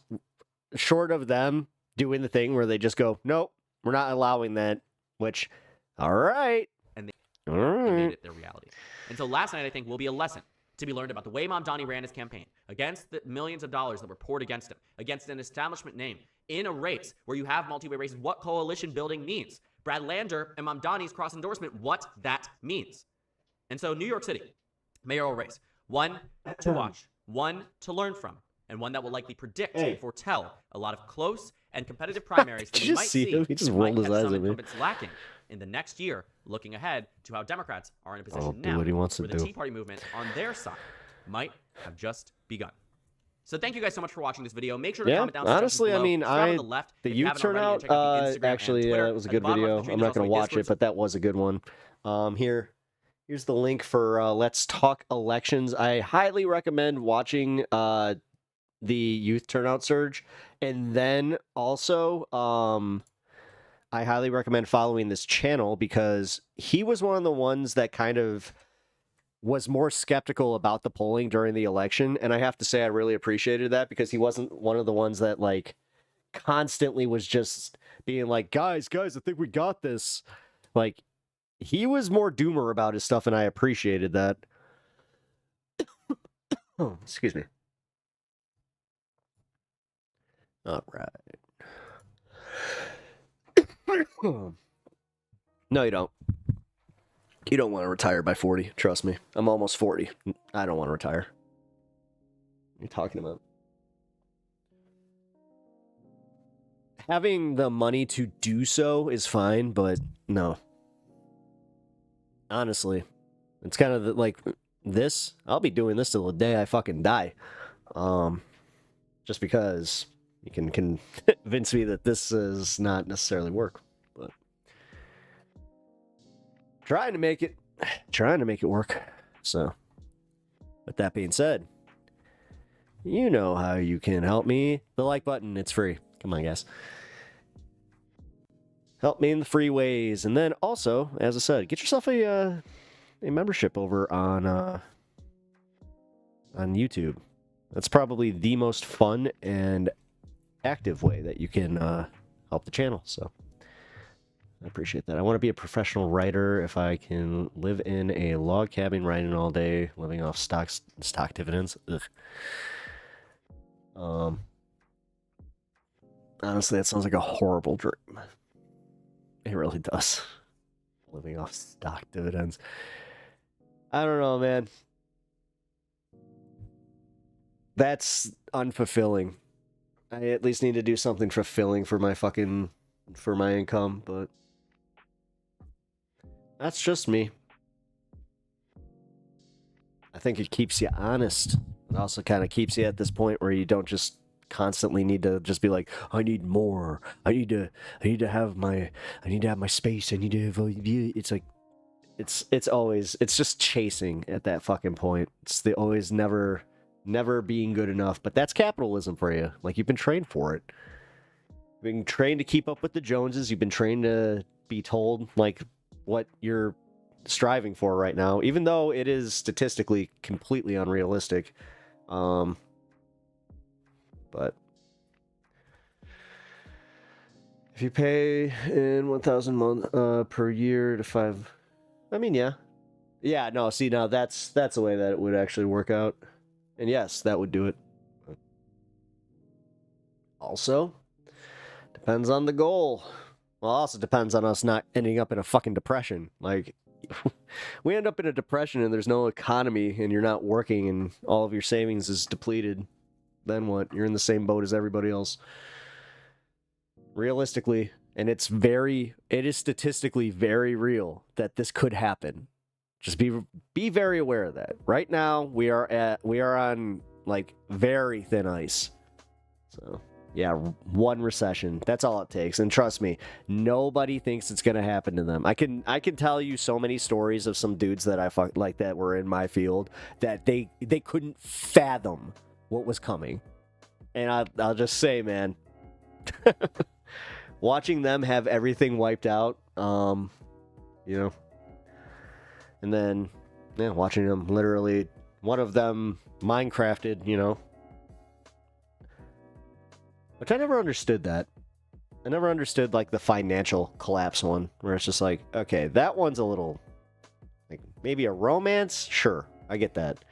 short of them doing the thing where they just go, nope, we're not allowing that. Which, all right, And all They right. made it their reality. And so last night, I think, will be a lesson to be learned about the way Mamdani ran his campaign against the millions of dollars that were poured against him, against an establishment name, in a race where you have multi-way races, what coalition building means. Brad Lander and Mamdani's cross-endorsement, what that means. And so New York City, mayoral race, one to watch, one to learn from, and one that will likely predict and foretell a lot of close and competitive primaries that Did we you might see see him? He just that might rolled his have eyes some at me. incumbents lacking in the next year, looking ahead to how Democrats are in a position do now what he wants to where the do. Tea Party movement on their side might have just begun. So thank you guys so much for watching this video. Make sure to Yeah, comment down. honestly, I below. mean, Subscribe on the left the if you youth haven't already, and turnout, check out the Instagram and actually, Twitter. it was a At good the bottom of video. the screen I'm is not going to also a watch it, Discord but that was a good one. Here's the link for Let's Talk Elections. I highly recommend watching the youth turnout surge, and then also I highly recommend following this channel, because he was one of the ones that kind of was more skeptical about the polling during the election, and I have to say I really appreciated that, because he wasn't one of the ones that like constantly was just being like, guys, I think we got this. Like, he was more doomer about his stuff, and I appreciated that. Oh, excuse me. All right. No, you don't. You don't want to retire by 40. Trust me. I'm almost 40. I don't want to retire. What are you talking about? Having the money to do so is fine, but no. Honestly, it's kind of like this. I'll be doing this till the day I fucking die. Just because you can convince me that this is not necessarily work, but trying to make it work. So, with that being said, you know how you can help me. The like button, it's free. Come on, guys. Help me in the free ways. And then also, as I said, get yourself a membership over on YouTube. That's probably the most fun and active way that you can help the channel. So I appreciate that. I want to be a professional writer. If I can live in a log cabin writing all day, living off stock dividends. Ugh. Honestly, that sounds like a horrible dream. It really does. Living off stock dividends. I don't know, man. That's unfulfilling. I at least need to do something fulfilling for my income, but that's just me. I think it keeps you honest. It also kind of keeps you at this point where you don't just constantly need to just be like, I need more. I need to have my space. I need to have it's like it's just chasing at that fucking point. It's the always never being good enough. But that's capitalism for you. Like, you've been trained for it. You've been trained to keep up with the Joneses. You've been trained to be told like what you're striving for right now, even though it is statistically completely unrealistic. But if you pay in 1,000 month per year to 5, I mean, yeah. Yeah, no, see, now that's the way that it would actually work out. And yes, that would do it. Also, depends on the goal. Well, also depends on us not ending up in a fucking depression. Like, we end up in a depression and there's no economy and you're not working and all of your savings is depleted. Then what? You're in the same boat as everybody else. Realistically, and it is statistically very real that this could happen. Just be very aware of that. Right now, we are on like very thin ice. So yeah, one recession. That's all it takes. And trust me, nobody thinks it's gonna happen to them. I can tell you so many stories of some dudes that I fucked like that were in my field that they couldn't fathom what was coming. And I'll just say, man, watching them have everything wiped out, you know. And then, yeah, watching them literally, one of them Minecrafted, you know. Which I never understood that. I never understood, like, the financial collapse one, where it's just like, okay, that one's a little, like, maybe a romance? Sure, I get that.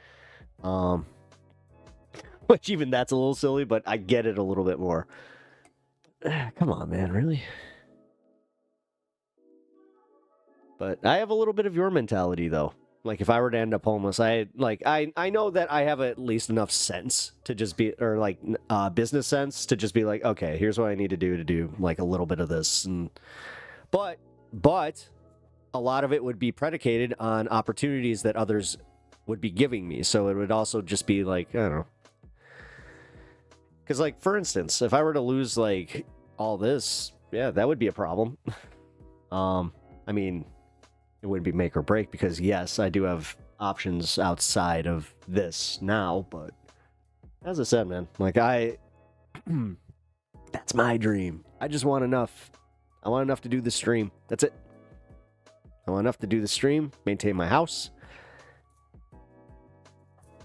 Which even that's a little silly, but I get it a little bit more. Come on, man, really? But I have a little bit of your mentality, though. Like, if I were to end up homeless, I know that I have at least enough sense to just be, or like business sense to just be like, okay, here's what I need to do like a little bit of this. And but a lot of it would be predicated on opportunities that others would be giving me. So it would also just be like, I don't know. Because, like, for instance, if I were to lose like all this, yeah, that would be a problem. I mean, it wouldn't be make or break because, yes, I do have options outside of this now, but as I said, man, like that's my dream. I just want enough. I want enough to do the stream. That's it. I want enough to do the stream, maintain my house.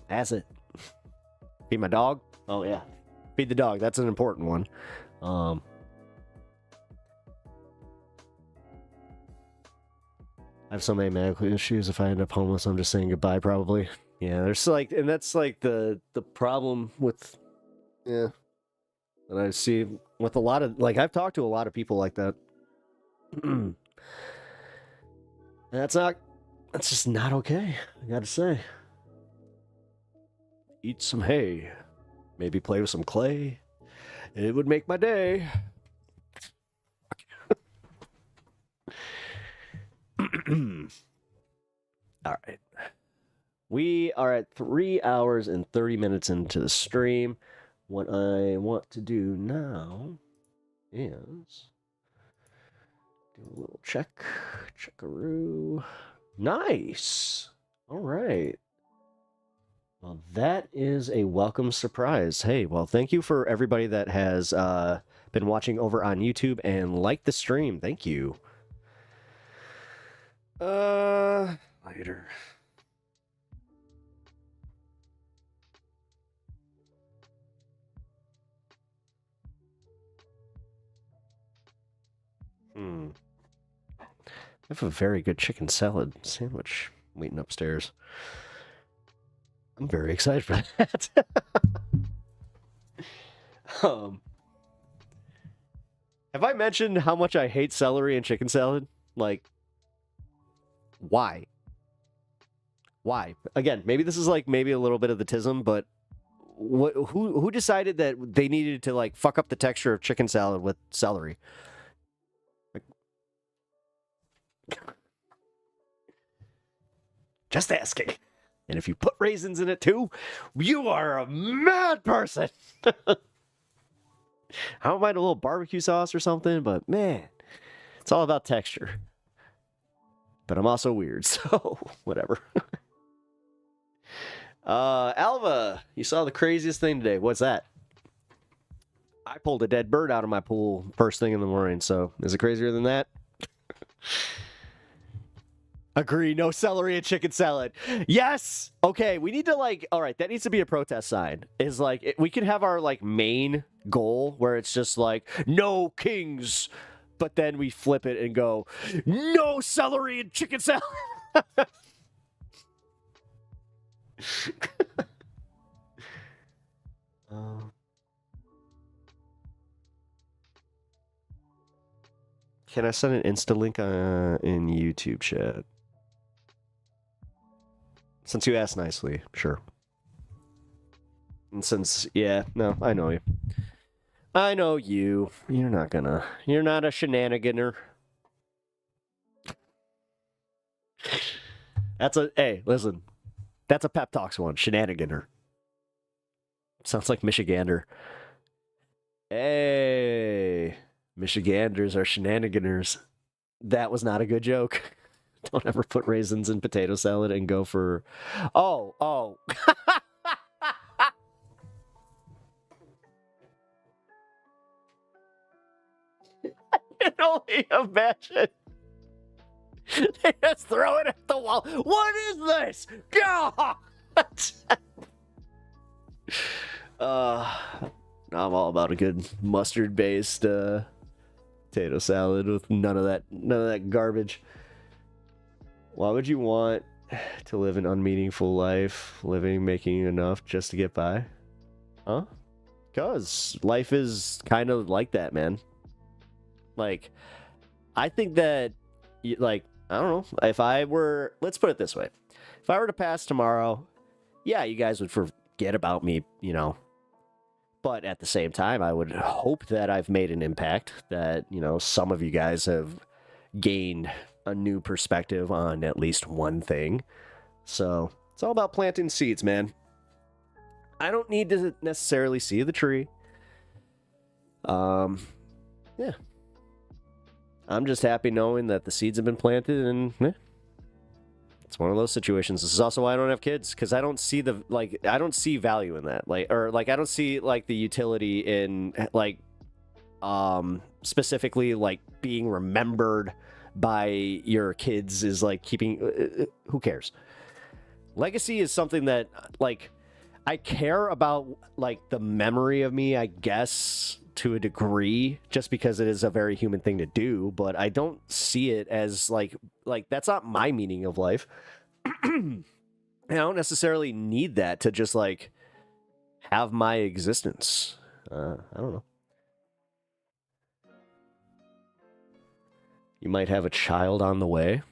That's it. Feed my dog. Oh, yeah. Feed the dog. That's an important one. I have so many medical issues. If I end up homeless, I'm just saying goodbye, probably. Yeah, there's like, and that's like the problem with, yeah, that I see with a lot of, like, I've talked to a lot of people like that. That's just not okay, I gotta say. Eat some hay, maybe play with some clay. It would make my day. All right. We are at 3 hours and 30 minutes into the stream. What I want to do now is do a little checkaroo. Nice. All right. Well, that is a welcome surprise. Hey, well, thank you for everybody that has been watching over on YouTube and liked the stream. Thank you. Later. I have a very good chicken salad sandwich waiting upstairs. I'm very excited for that. Have I mentioned how much I hate celery and chicken salad? Like, why? Why? Again, maybe this is like maybe a little bit of the tism, but who decided that they needed to like fuck up the texture of chicken salad with celery? Like, just asking. And if you put raisins in it too, you are a mad person. I don't mind a little barbecue sauce or something, but man, it's all about texture. But I'm also weird, so whatever. Alva, you saw the craziest thing today. What's that? I pulled a dead bird out of my pool first thing in the morning, so is it crazier than that? Agree, no celery and chicken salad. Yes! Okay, we need to, like, all right, that needs to be a protest sign. Is like, we could have our, like, main goal where it's just like, no kings but then we flip it and go, no celery and chicken salad. Can I send an Insta link in YouTube chat? Since you asked nicely, sure. And since, yeah, no, I know you. I know you. You're not a shenaniganer. Hey, listen. That's a Pep Talks one, shenaniganer. Sounds like Michigander. Hey, Michiganders are shenaniganers. That was not a good joke. Don't ever put raisins in potato salad and go for... Oh. I can only imagine. They just throw it at the wall. What is this? God! I'm all about a good mustard-based potato salad with none of that garbage. Why would you want to live an unmeaningful life, making enough just to get by? Huh? Because life is kind of like that, man. Like, I think that, like, I don't know, if I were, let's put it this way. If I were to pass tomorrow, yeah, you guys would forget about me, you know. But at the same time, I would hope that I've made an impact, that, you know, some of you guys have gained a new perspective on at least one thing. So it's all about planting seeds, man. I don't need to necessarily see the tree. Yeah. I'm just happy knowing that the seeds have been planted, and it's one of those situations. This is also why I don't have kids, because I don't see I don't see value in that. I don't see the utility in specifically being remembered by your kids is keeping who cares? Legacy is something that I care about, the memory of me, I guess, to a degree, just because it is a very human thing to do, but I don't see it as that's not my meaning of life. And I don't necessarily need that to just have my existence. I don't know. You might have a child on the way.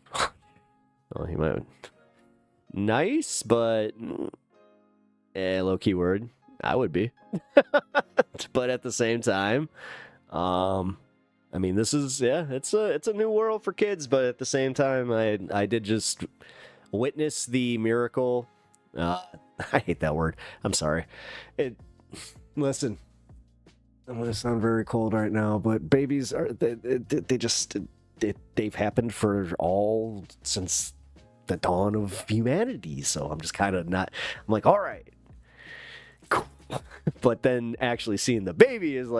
Oh, you might. Nice, but low key word. I would be. But at the same time, I mean, this is, it's a new world for kids, but at the same time, I did just witness the miracle. I hate that word. I'm sorry. Listen, I'm gonna sound very cold right now, but babies are they've happened for all since the dawn of humanity. So I'm just kind of not. I'm like, all right, cool. But then actually seeing the baby is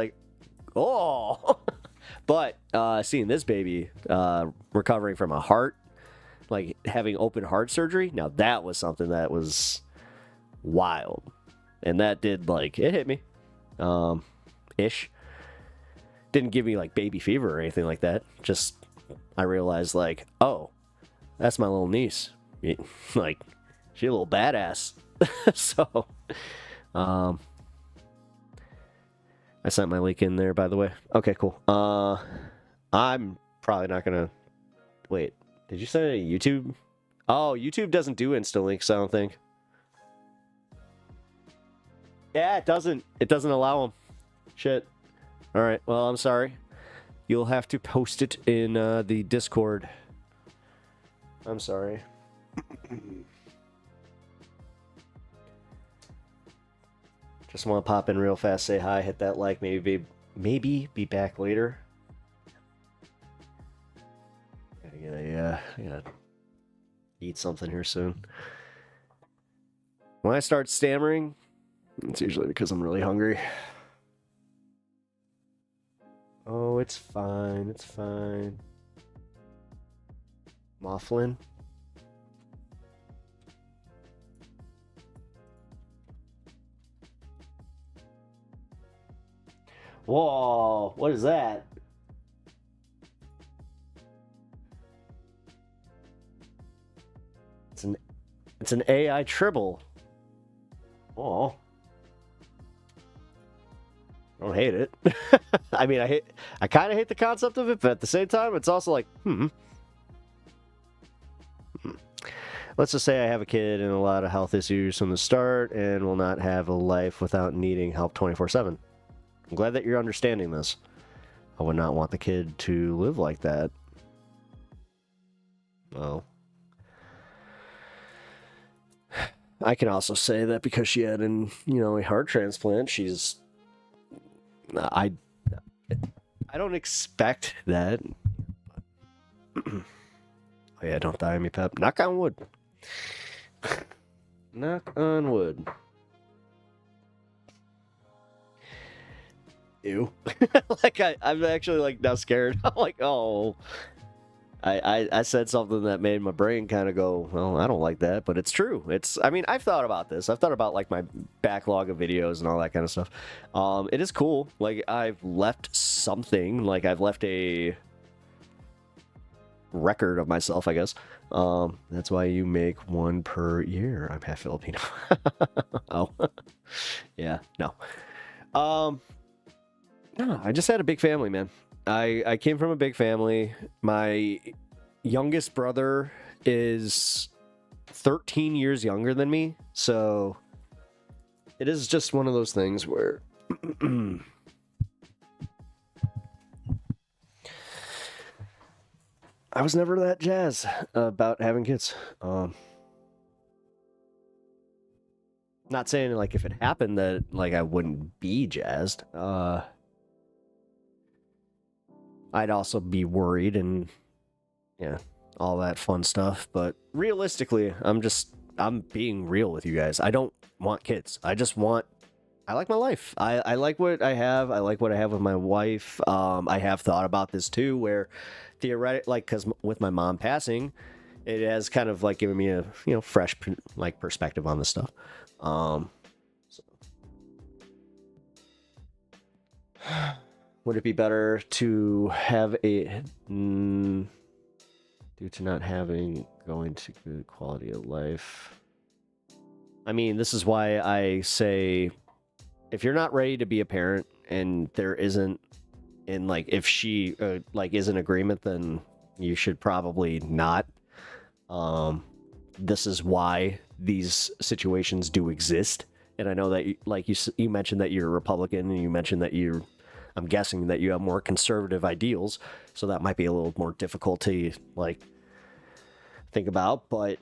oh. But seeing this baby recovering from a heart, having open heart surgery, now that was something that was wild. And that did, it hit me. Ish. Didn't give me, baby fever or anything like that. Just, I realized, oh, that's my little niece. She a little badass. So, I sent my link in there, by the way. Okay, cool. I'm probably not gonna... Wait, did you send it to YouTube? Oh, YouTube doesn't do Insta links, I don't think. Yeah, it doesn't. It doesn't allow them. Shit. All right, well, I'm sorry. You'll have to post it in the Discord. I'm sorry. Just want to pop in real fast, say hi, hit that like, maybe be back later. I gotta eat something here soon. When I start stammering, it's usually because I'm really hungry. Oh, it's fine. It's fine. Mifflin. Whoa, what is that? It's an AI tribble. Oh. I don't hate it. I mean, I kind of hate the concept of it, but at the same time, it's also like, Let's just say I have a kid and a lot of health issues from the start and will not have a life without needing help 24/7. I'm glad that you're understanding this. I would not want the kid to live like that. Well, I can also say that because she had a heart transplant, she's I don't expect that. Oh yeah, don't die on me, Pep. Knock on wood. Knock on wood. Ew. Like I'm actually like now scared. I'm like, oh. I said something that made my brain kind of go, well, I don't like that, but it's true. I mean, I've thought about this. I've thought about like my backlog of videos and all that kind of stuff. It is cool. Like I've left something, like I've left a record of myself, I guess. That's why you make one per year. I'm half Filipino. Oh, yeah, no. No, I just had a big family, man. I came from a big family. My youngest brother is 13 years younger than me, so it is just one of those things where I was never that jazzed about having kids. Not saying like if it happened that like I wouldn't be jazzed. I'd also be worried and yeah, all that fun stuff. But realistically, I'm being real with you guys. I don't want kids. I like my life. I like what I have. I like what I have with my wife. I have thought about this too, where theoretically, like, because with my mom passing, it has kind of like given me a fresh like perspective on this stuff. Would it be better to have due to not having going to good quality of life? I mean, this is why I say, if you're not ready to be a parent and there isn't, and like if she like is in agreement, then you should probably not. This is why these situations do exist, and I know that you mentioned that you're a Republican, and you mentioned that I'm guessing that you have more conservative ideals, so that might be a little more difficult to like think about. But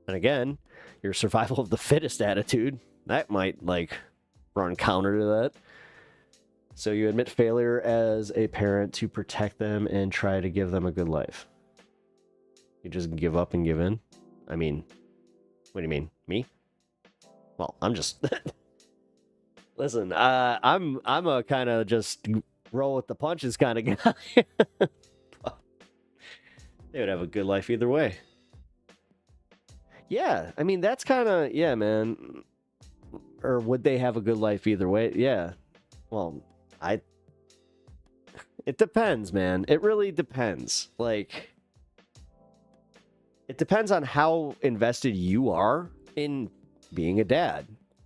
and again, your survival of the fittest attitude, that might like run counter to that. So you admit failure as a parent to protect them and try to give them a good life. You just give up and give in? I mean, what do you mean? Me? Well, I'm just listen, I'm a kind of just roll with the punches kind of guy. They would have a good life either way. Yeah, I mean, that's kind of, yeah, man. Or would they have a good life either way? Yeah. Well, it depends, man. It really depends. Like, it depends on how invested you are in being a dad.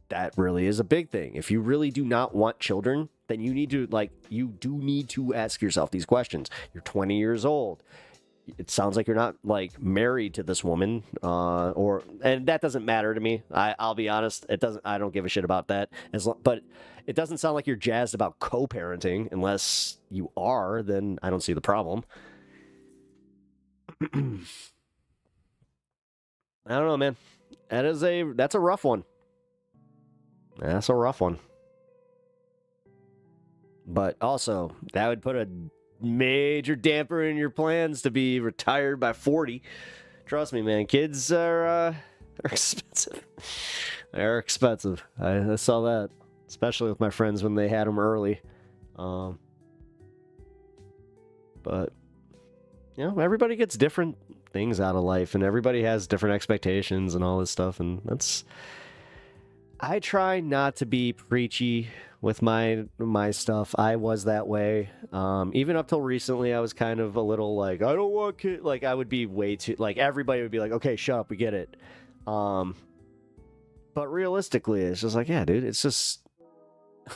That really is a big thing. If you really do not want children, then you need to ask yourself these questions. You're 20 years old. It sounds like you're not like married to this woman, and that doesn't matter to me. I'll be honest. I don't give a shit about that. But it doesn't sound like you're jazzed about co-parenting. Unless you are, then I don't see the problem. I don't know, man. That's a rough one. That's a rough one. But also, that would put a major damper in your plans to be retired by 40. Trust me, man. Kids are expensive. They're expensive. I saw that, especially with my friends when they had them early. But everybody gets different things out of life, and everybody has different expectations and all this stuff, and I try not to be preachy with my stuff. I was that way. Even up till recently, I was kind of a little like, I don't want kids. Like, I would be way too, like, everybody would be like, okay, shut up, we get it. But realistically, it's just like, yeah, dude, it's just,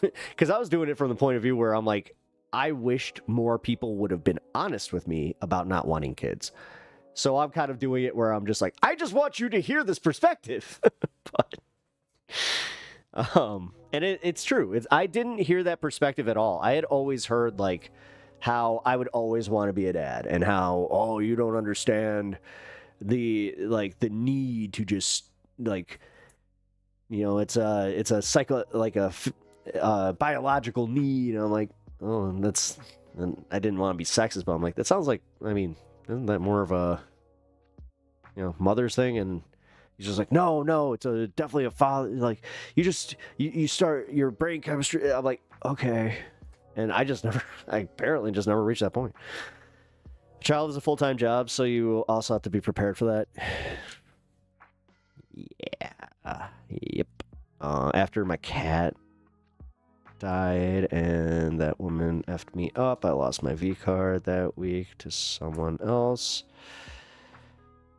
because I was doing it from the point of view where I'm like, I wished more people would have been honest with me about not wanting kids. So I'm kind of doing it where I'm just like, I just want you to hear this perspective. But and it's true. I didn't hear that perspective at all. I had always heard like how I would always want to be a dad, and how, oh, you don't understand the need to just like, you know, it's a psycho, like a biological need. And I'm like, oh, and I didn't want to be sexist, but I'm like, that sounds like, I mean, isn't that more of a, you know, mother's thing? And he's just like, no, it's definitely a father. Like, you start your brain chemistry. I'm like, okay. And I apparently just never reached that point. A child is a full-time job, so you also have to be prepared for that. Yeah. Yep. After my cat died and that woman effed me up, I lost my V card that week to someone else.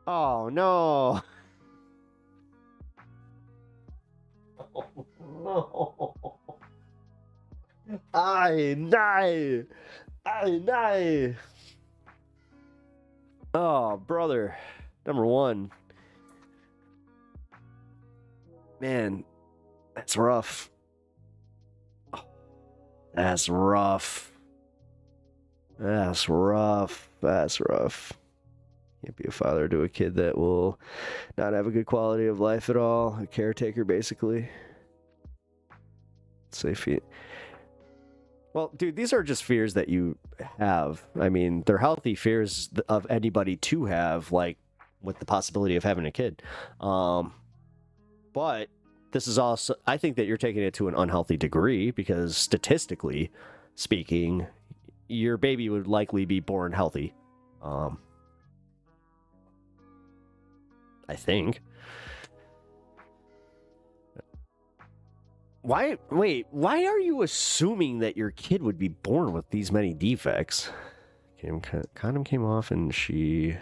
Oh no. Oh no. I die. Oh, brother. Number one. Man, that's rough. That's rough. Can't be a father to a kid that will not have a good quality of life at all. A caretaker, basically. Well, dude, these are just fears that you have. I mean, they're healthy fears of anybody to have, like, with the possibility of having a kid. But this is also, I think that you're taking it to an unhealthy degree, because statistically speaking, your baby would likely be born healthy. I think. Why are you assuming that your kid would be born with these many defects? Condom came off and she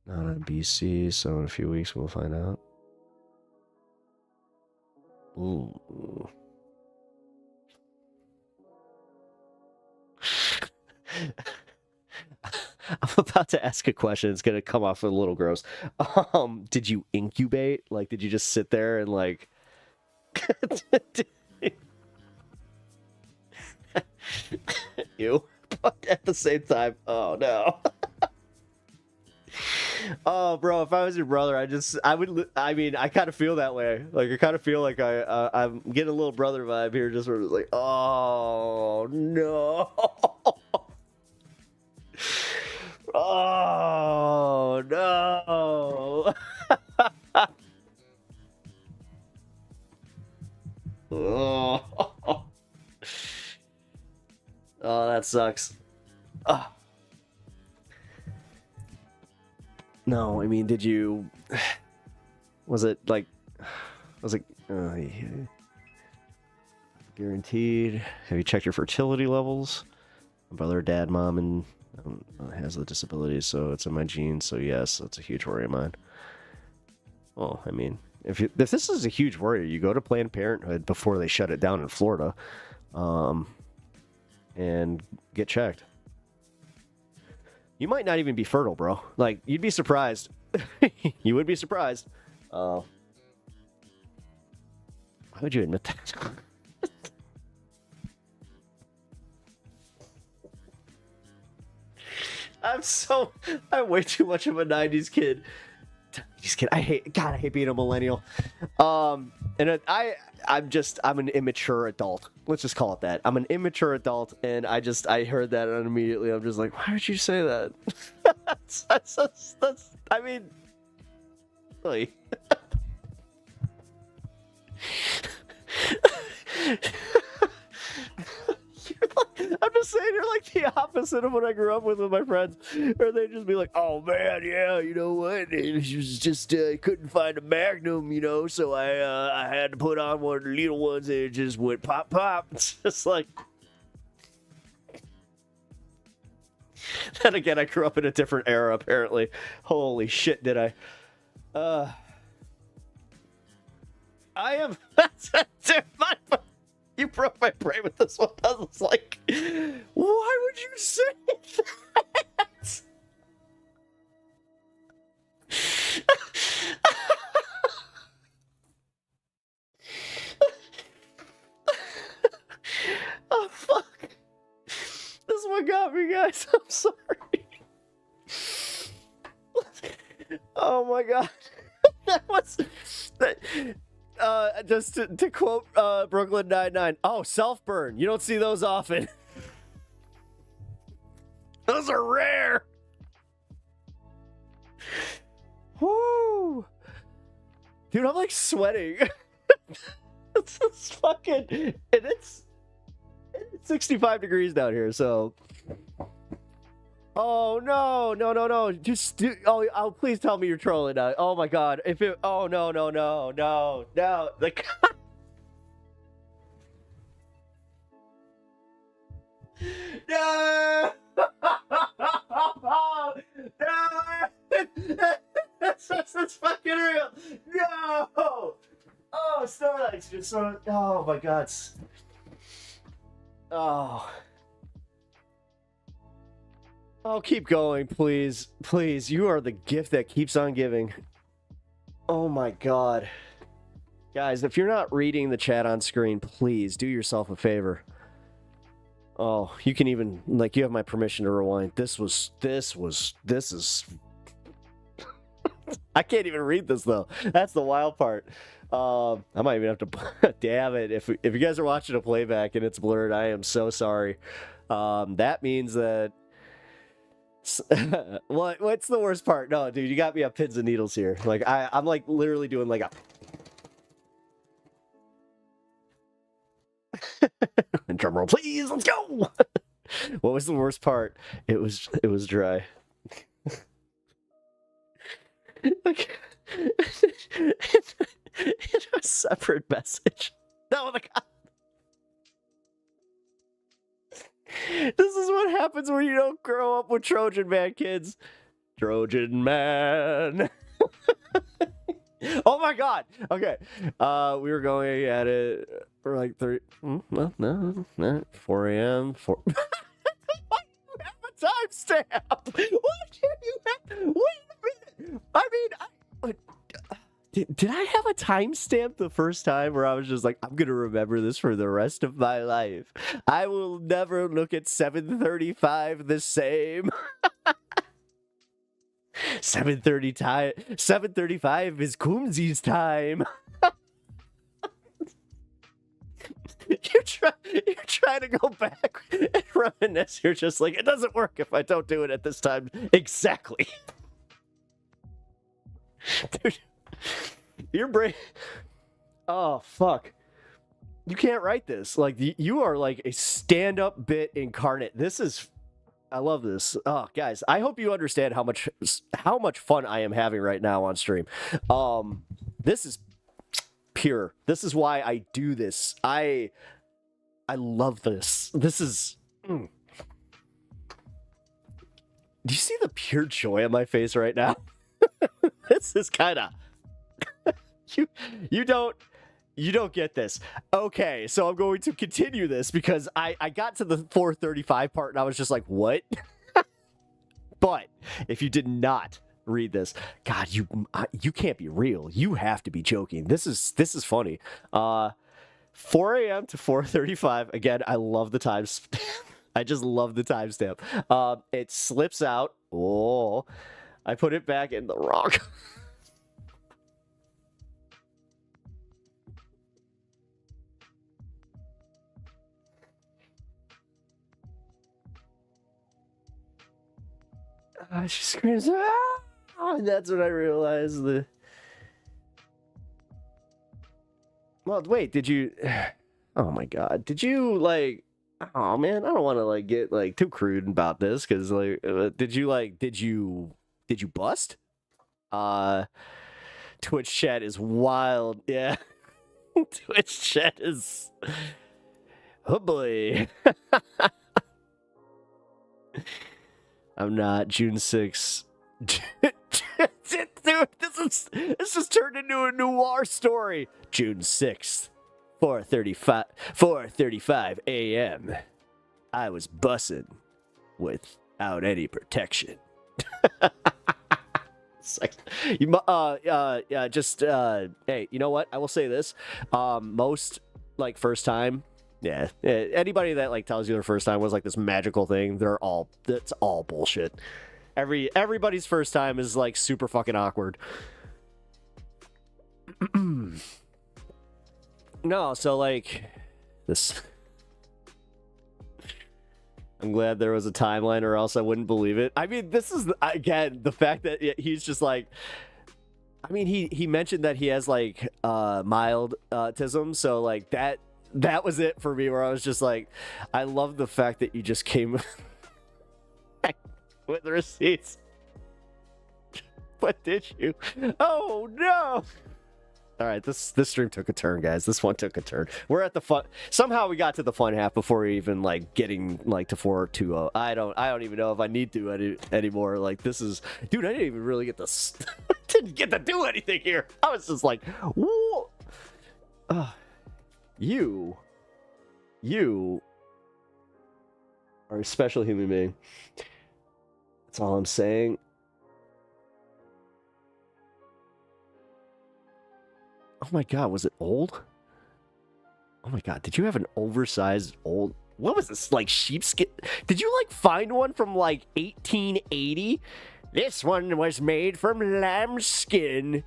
not on BC, so in a few weeks we'll find out. Ooh. I'm about to ask a question. It's gonna come off a little gross. Did you incubate? Like, did you just sit there and like? You, but at the same time, oh no. Oh, bro, if I was your brother, I kind of feel that way. Like, I kind of feel like I'm getting a little brother vibe here, just sort of like, oh no. Oh no. Oh, that sucks. No, I mean, did you... Was it guaranteed? Have you checked your fertility levels? My brother, dad, mom, and has the disability, so it's in my genes, so yes, that's a huge worry of mine. Well, I mean, if this is a huge worry, you go to Planned Parenthood before they shut it down in Florida, and get checked. You might not even be fertile, bro. Like, you'd be surprised. You would be surprised. Why would you admit that? I'm way too much of a 90s kid. I hate being a millennial. I'm an immature adult. Let's just call it that. I'm an immature adult, and I heard that, and immediately I'm just like, why would you say that? that's I mean, really. I'm just saying, you're like the opposite of what I grew up with my friends, where they'd just be like, "Oh man, yeah, you know what? It was just couldn't find a Magnum, you know, so I had to put on one of the little ones, and it just went pop pop." It's just like. Then again, I grew up in a different era, apparently. Holy shit, did I? I am. Dude, you broke my brain with this one. I was like, why would you say that? Oh, fuck. This one got me, guys. I'm sorry. Oh my god. That was just to quote Brooklyn Nine-Nine. Oh, self-burn. You don't see those often. Those are rare. Woo. Dude, I'm like sweating. It's fucking, and it's 65 degrees down here, so. Oh no! Just oh, please tell me you're trolling now. Oh my god! If it, oh no! The no! That's fucking real. No! Oh, Snorlax just so. Oh my god. Oh. Oh, keep going, please. Please, you are the gift that keeps on giving. Oh my god. Guys, if you're not reading the chat on screen, please do yourself a favor. Oh, you can even, like, you have my permission to rewind. This is... I can't even read this, though. That's the wild part. I might even have to... Damn it. If you guys are watching a playback and it's blurred, I am so sorry. That means that... What's the worst part? No, dude, you got me on pins and needles here. Like, I'm like literally doing like a... Drum roll, please, let's go! What was the worst part? It was dry. Like, in a separate message. No, the god. This is what happens when you don't grow up with Trojan Man, kids. Trojan Man. Oh my god. Okay. We were going at it for like 4 a.m. 4. Why do you have a timestamp? Why do you have? Wait a minute. I mean, did I have a timestamp the first time where I was just like, I'm gonna remember this for the rest of my life. I will never look at 7:35 the same. 7:35 is Kumzi's time. You're trying to go back and reminisce. You're just like, it doesn't work if I don't do it at this time. Exactly. Dude. Your brain. Oh, fuck. You can't write this. Like, you are like a stand-up bit incarnate. This is... I love this. Oh, guys, I hope you understand how much fun I am having right now on stream. This is pure. This is why I do this. I love this. This is... Do you see the pure joy on my face right now? This is kind of... You don't get this. Okay, so I'm going to continue this because I got to the 4:35 part and I was just like, what? But if you did not read this, God, you can't be real. You have to be joking. This is funny. 4 a.m. to 4:35. Again, I love the times. I just love the timestamp. It slips out. Oh, I put it back in the wrong. She screams, ah! And that's when I realized the... Well, wait, did you... Oh my god. Did you, like... Oh man, I don't want to like get like too crude about this because like, did you bust? Twitch chat is wild. Yeah, Twitch chat is. Oh boy. I'm not June 6th. Dude, this is turned into a noir story. June 6th, 4:35 a.m. I was bussing without any protection. Hey, you know what? I will say this. Most like first time, yeah, anybody that like tells you their first time was like this magical thing, that's all bullshit. Everybody's first time is like super fucking awkward. No, so like this. I'm glad there was a timeline, or else I wouldn't believe it. I mean, this is again the fact that he's just like. I mean, he mentioned that he has like mild autism, so like that was it for me. Where I was just like, I love the fact that you just came with the receipts. What did you? Oh no! All right, this stream took a turn, guys. This one took a turn. We're at the fun. Somehow we got to the fun half before we even like getting like to 420. I don't even know if I need to anymore. Like this is, dude. I didn't even really get to didn't get to do anything here. I was just like, whoa. You are a special human being. That's all I'm saying. Oh my god, was it old? Oh my god, did you have an oversized old... What was this, like sheepskin? Did you like find one from like 1880? This one was made from lambskin.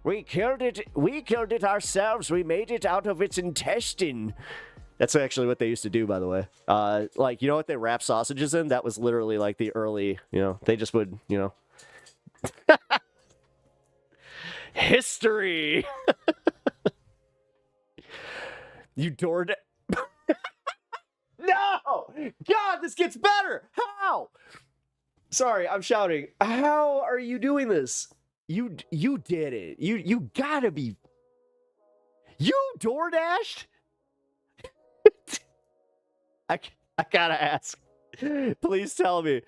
We killed it ourselves. We made it out of its intestine. That's actually what they used to do, by the way. Like, you know what they wrap sausages in? That was literally like the early, they just would, History. You doored. No! God, this gets better. How? Sorry, I'm shouting. How are you doing this? You did it. You gotta be. You door dashed? I gotta ask. Please tell me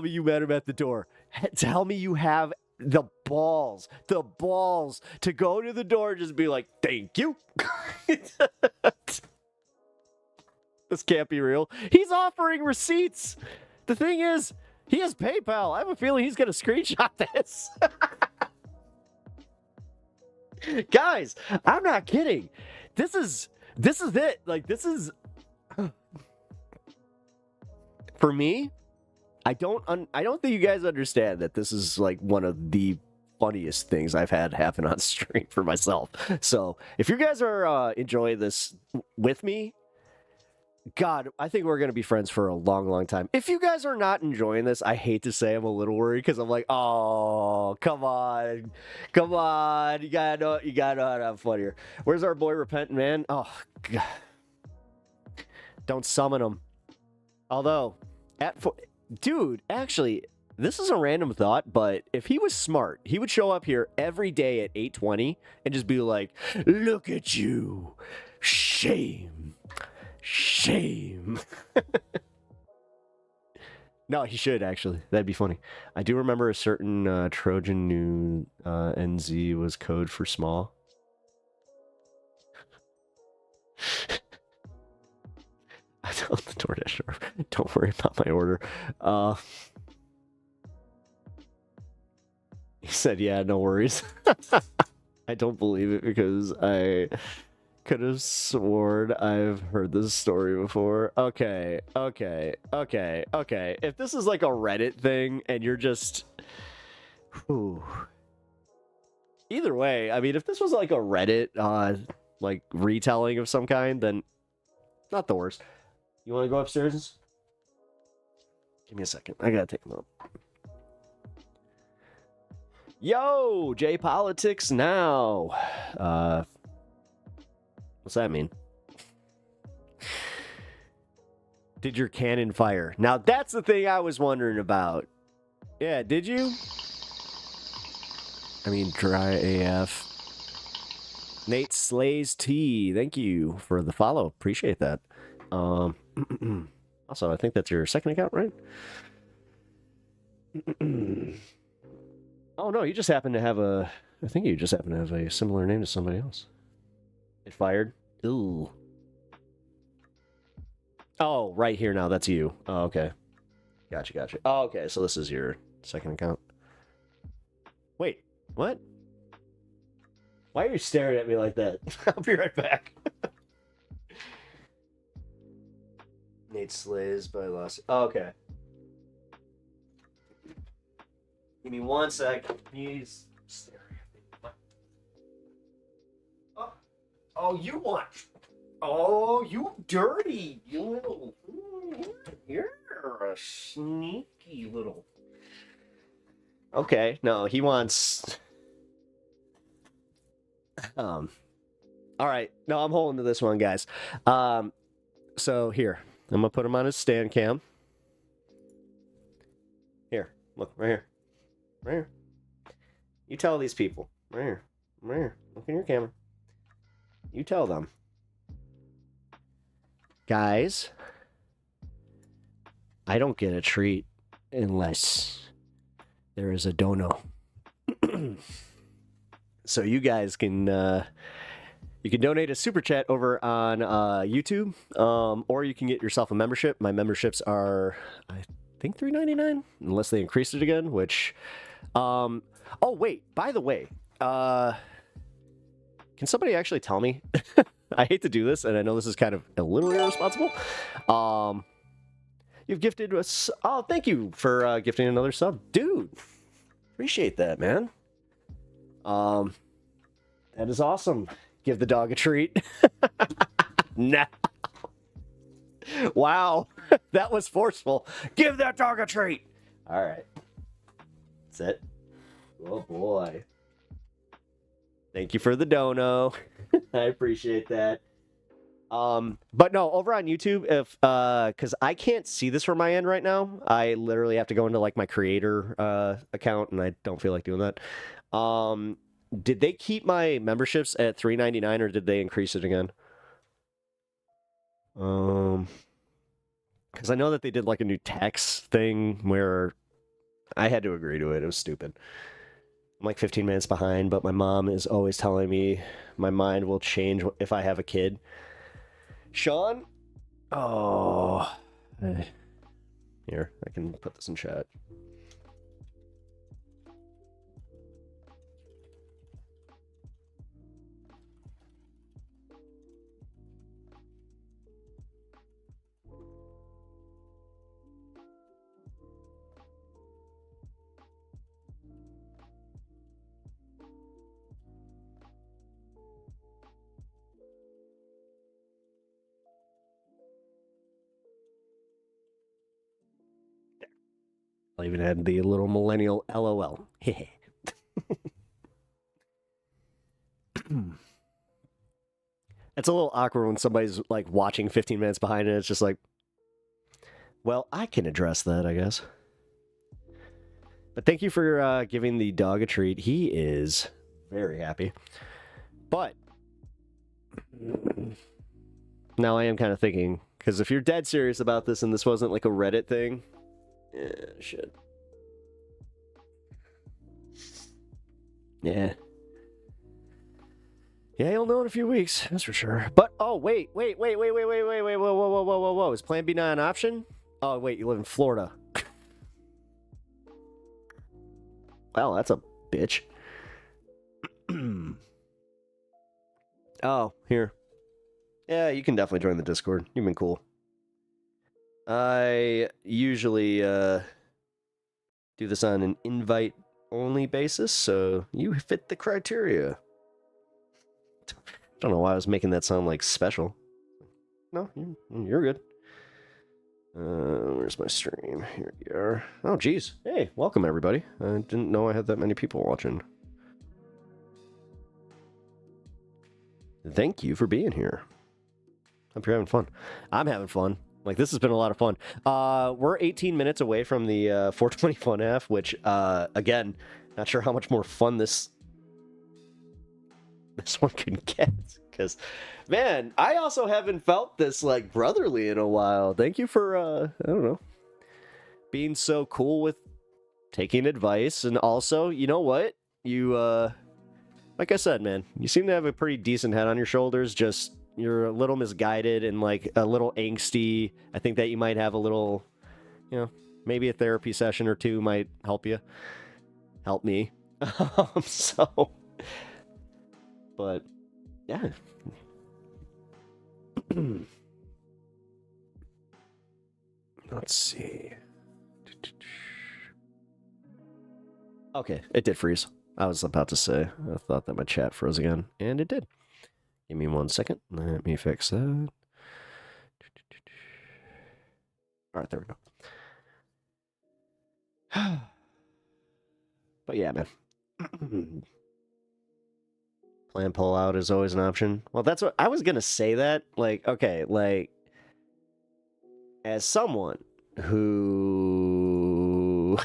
you met him at the door. Tell me you have the balls to go to the door and just be like, thank you. This can't be real. He's offering receipts. The thing is, he has PayPal. I have a feeling he's gonna screenshot this. Guys, I'm not kidding. This is it. Like, this is for me. I don't think you guys understand that this is like one of the funniest things I've had happen on stream for myself. So if you guys are enjoying this with me, God, I think we're going to be friends for a long, long time. If you guys are not enjoying this, I hate to say I'm a little worried because I'm like, oh, come on. You gotta know how to have fun here. Where's our boy Repentant Man? Oh, God. Don't summon him. Although, dude, actually, this is a random thought, but if he was smart, he would show up here every day at 8:20 and just be like, look at you. Shame. No, he should, actually. That'd be funny. I do remember a certain Trojan knew NZ was code for small. I told the DoorDasher, don't worry about my order. He said, yeah, no worries. I don't believe it because I could have sworn I've heard this story before. Okay. If this is like a Reddit thing and you're just... Whew. Either way, I mean, if this was like a Reddit like retelling of some kind, then not the worst. You want to go upstairs? Give me a second. I gotta take them up. Yo, J Politics now. What's that mean? Did your cannon fire? Now that's the thing I was wondering about. Yeah, did you? I mean, dry AF. Nate Slays T, thank you for the follow. Appreciate that. Also, I think that's your second account, right? Oh no, you just happen to have a. I think you just happen to have a similar name to somebody else. It fired. Ooh. Oh, right here now. That's you. Oh, okay. Gotcha. Oh, okay, so this is your second account. Wait, what? Why are you staring at me like that? I'll be right back. Nate Slays by Lost. Oh, okay. Give me 1 sec. He's staring at me. Oh, you want? Oh, you dirty. You little. You're a sneaky little. Okay, no, he wants. All right, no, I'm holding to this one, guys. So here, I'm gonna put him on his stand cam. Here, look, right here. Right here. You tell these people. Right here. Right here. Look in your camera. You tell them. Guys, I don't get a treat unless there is a dono. So you guys can you can donate a super chat over on YouTube, or you can get yourself a membership. My memberships are, I think, $3.99, unless they increased it again, which oh wait, by the way, can somebody actually tell me? I hate to do this, and I know this is kind of a little irresponsible. You've gifted us. Oh, thank you for gifting another sub, dude. Appreciate that, man. That is awesome. Give the dog a treat. Nah. Wow, that was forceful. Give that dog a treat. All right. That's it. Oh boy. Thank you for the dono. I appreciate that. But no, over on YouTube, if because I can't see this from my end right now, I literally have to go into like my creator account, and I don't feel like doing that. Did they keep my memberships at $3.99, or did they increase it again? Because I know that they did like a new tax thing where I had to agree to it. It was stupid. I'm like 15 minutes behind, but my mom is always telling me my mind will change if I have a kid. Sean? Oh. Here, I can put this in chat. I'll even add the little millennial LOL. It's a little awkward when somebody's like watching 15 minutes behind it. It's just like, well, I can address that, I guess. But thank you for giving the dog a treat. He is very happy. But now I am kind of thinking, because if you're dead serious about this and this wasn't like a Reddit thing, yeah, shit. Yeah. Yeah, you'll know in a few weeks, that's for sure. But, oh, wait, whoa. Is Plan B not an option? Oh, wait, you live in Florida. Well, that's a bitch. Oh, here. Yeah, you can definitely join the Discord. You've been cool. I usually do this on an invite-only basis, so you fit the criteria. I don't know why I was making that sound like special. No, you're good. Where's my stream? Here you are. Oh, geez. Hey, welcome, everybody. I didn't know I had that many people watching. Thank you for being here. Hope you're having fun. I'm having fun. Like, this has been a lot of fun. We're 18 minutes away from the 420 fun half, which, again, not sure how much more fun this one can get. Because, man, I also haven't felt this, like, brotherly in a while. Thank you for, I don't know, being so cool with taking advice. And also, you know what? You, like I said, man, you seem to have a pretty decent head on your shoulders. Just, you're a little misguided and, like, a little angsty. I think that you might have a little, you know, maybe a therapy session or two might help you. Help me. So, but, yeah. Let's see. Okay, it did freeze. I was about to say, I thought that my chat froze again, and it did. Give me 1 second. Let me fix that. All right, there we go. But yeah, man. Plan pull out is always an option. Well, that's what I was gonna say. That, like, okay, like, as someone who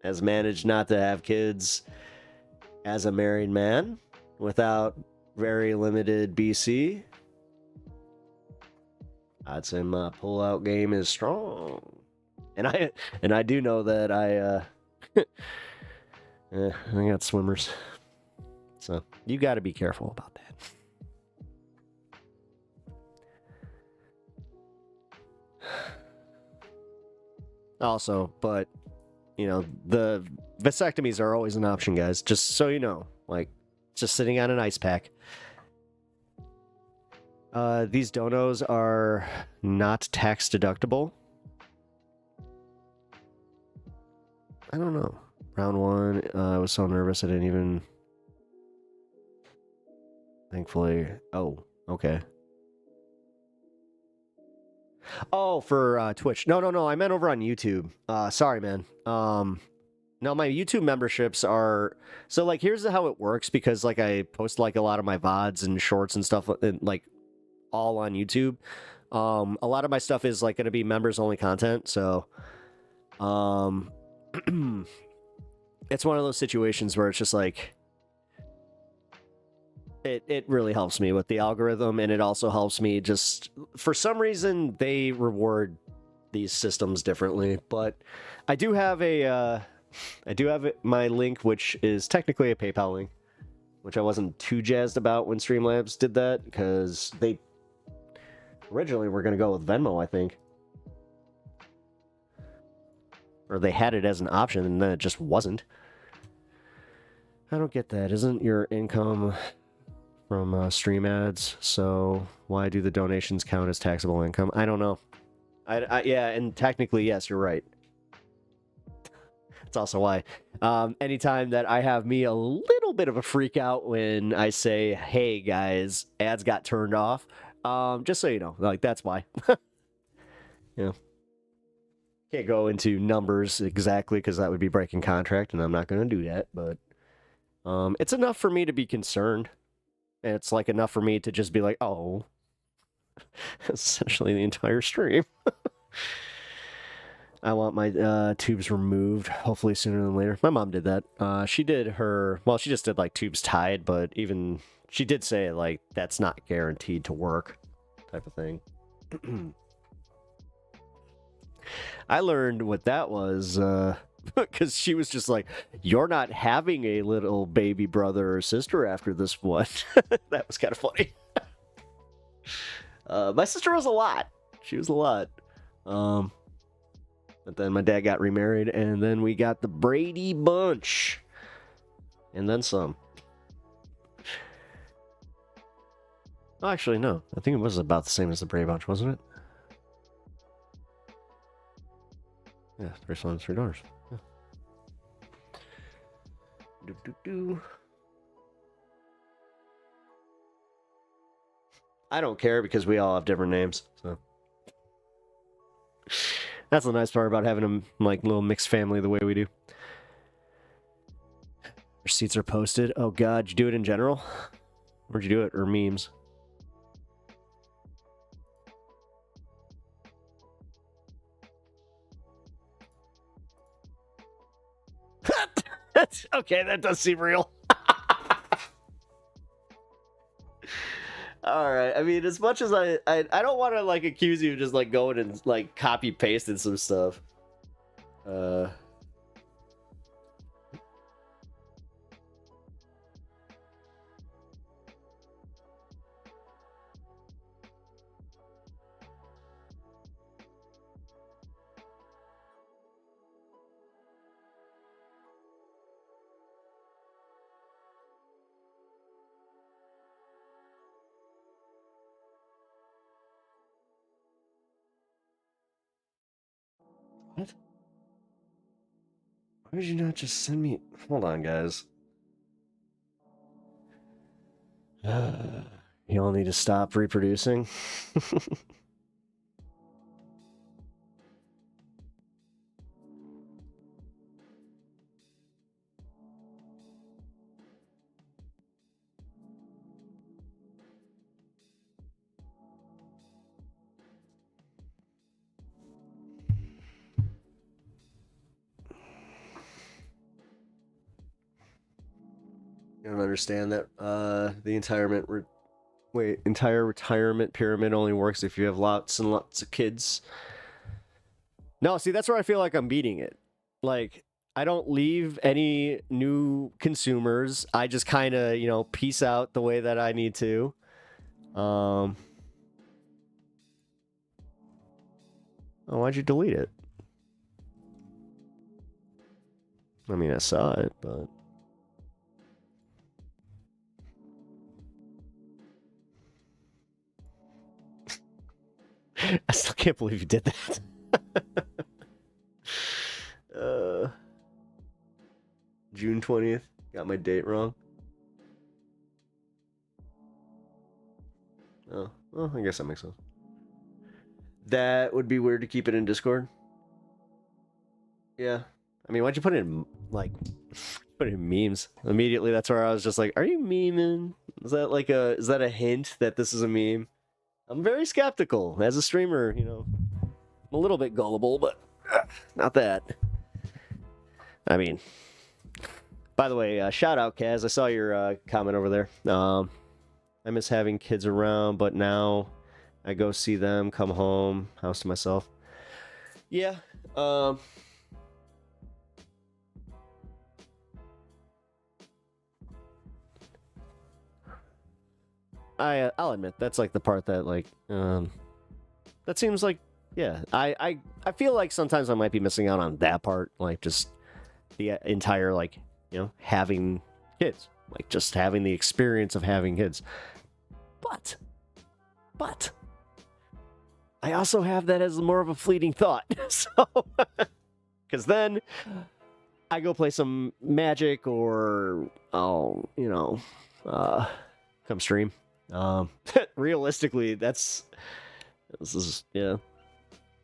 has managed not to have kids as a married man without very limited BC, I'd say my pull-out game is strong. And I do know that I got swimmers. So you got to be careful about that. Also, but, you know, the vasectomies are always an option, guys. Just so you know, like, just sitting on an ice pack. These donos are not tax deductible. I don't know. Round one, I was so nervous I didn't even... Thankfully... Oh, okay. Oh, for Twitch. No. I meant over on YouTube. Sorry, man. No, my YouTube memberships are... So, like, here's how it works, because, like, I post, like, a lot of my VODs and shorts and stuff, like, all on YouTube. A lot of my stuff is, like, going to be members-only content, so... It's one of those situations where it's just, like... It really helps me with the algorithm, and it also helps me just... For some reason, they reward these systems differently, but I do have a... my link, which is technically a PayPal link, which I wasn't too jazzed about when Streamlabs did that, because they originally were going to go with Venmo, I think. Or they had it as an option, and then it just wasn't. I don't get that. Isn't your income from stream ads, so why do the donations count as taxable income? I don't know. Yeah, and technically, yes, you're right. That's also why. Anytime that I have me a little bit of a freak out when I say, hey, guys, ads got turned off, just so you know, like, that's why. Yeah. Can't go into numbers exactly, because that would be breaking contract, and I'm not going to do that, but it's enough for me to be concerned. And it's, like, enough for me to just be like, oh, essentially the entire stream. I want my tubes removed, hopefully sooner than later. My mom did that. She did her, well, she just did, like, tubes tied, but even, she did say, like, that's not guaranteed to work, type of thing. I learned what that was, because she was just like, you're not having a little baby brother or sister after this one. That was kind of funny. My sister was a lot. She was a lot. But then my dad got remarried, and then we got the Brady Bunch. And then some. Oh, actually, no. I think it was about the same as the Brady Bunch, wasn't it? Yeah, 3 sons, 3 daughters. Yeah. I don't care, because we all have different names, so. That's the nice part about having a, like, little mixed family the way we do. Receipts are posted. Oh god, did you do it in general? Where'd you do it? Or memes? Okay, that does seem real. All right. I mean, as much as I don't want to like accuse you of just like going and like copy pasting some stuff. What? Why did you not just send me? Hold on, guys. You all need to stop reproducing. You don't understand that the entire retirement pyramid only works if you have lots and lots of kids. No, see, that's where I feel like I'm beating it. Like, I don't leave any new consumers. I just kind of, you know, piece out the way that I need to. Oh, why'd you delete it? I mean, I saw it, but... I still can't believe you did that. June 20th. Got my date wrong. Oh, well, I guess that makes sense. That would be weird to keep it in Discord. Yeah. I mean, why'd you put it in, like, put it in memes? Immediately, that's where I was just like, are you memeing? Is that a hint that this is a meme? I'm very skeptical. As a streamer, you know, I'm a little bit gullible, but not that. I mean, by the way, shout out, Kaz. I saw your comment over there. I miss having kids around, but now I go see them, come home, house to myself. Yeah. I'll admit that's like the part that like that seems like, yeah, I feel like sometimes I might be missing out on that part, like just the entire, like, you know, having kids, like just having the experience of having kids. But I also have that as more of a fleeting thought. So because then I go play some Magic or you know, come stream. Realistically, this is, yeah,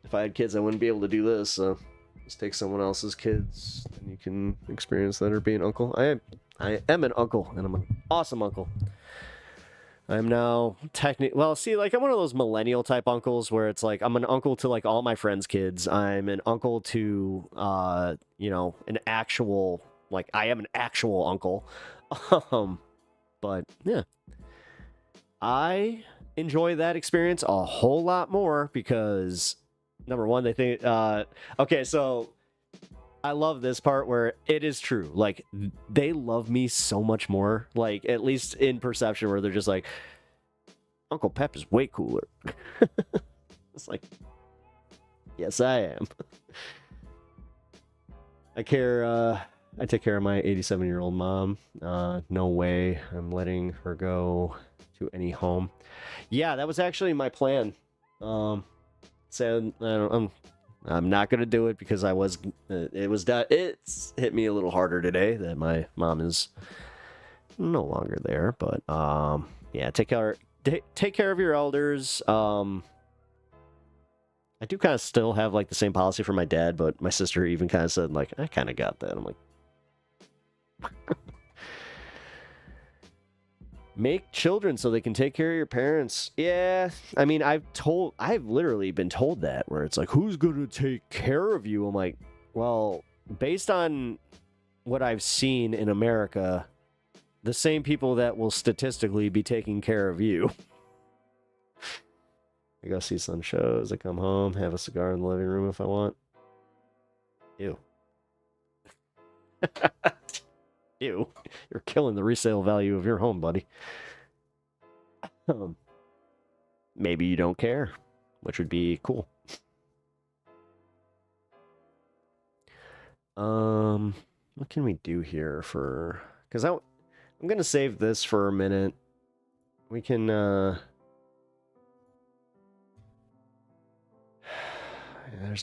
if I had kids I wouldn't be able to do this, so just take someone else's kids and you can experience that, or be an uncle. I am an uncle, and I'm an awesome uncle. I'm now well, see, like, I'm one of those millennial type uncles where it's like I'm an uncle to like all my friends' kids. I'm an uncle to you know, an actual, like, I am an actual uncle. But yeah, I enjoy that experience a whole lot more because, number one, they think, okay, so I love this part where it is true. Like, they love me so much more, like, at least in perception, where they're just like, Uncle Pep is way cooler. It's like, yes, I am. I take care of my 87-year-old mom. No way I'm letting her go to any home. Yeah, that was actually my plan. So I'm not gonna do it because it's hit me a little harder today that my mom is no longer there. But yeah, take care of your elders. I do kind of still have like the same policy for my dad, but my sister even kind of said, like, I kind of got that. I'm like, make children so they can take care of your parents. Yeah, I mean, I've literally been told that, where it's like, who's gonna take care of you? I'm like, well, based on what I've seen in America, the same people that will statistically be taking care of you. I go see some shows, I come home, have a cigar in the living room if I want. Ew. Ew. You're killing the resale value of your home, buddy. Maybe you don't care, which would be cool. What can we do here for... Because I'm going to save this for a minute. We can, there's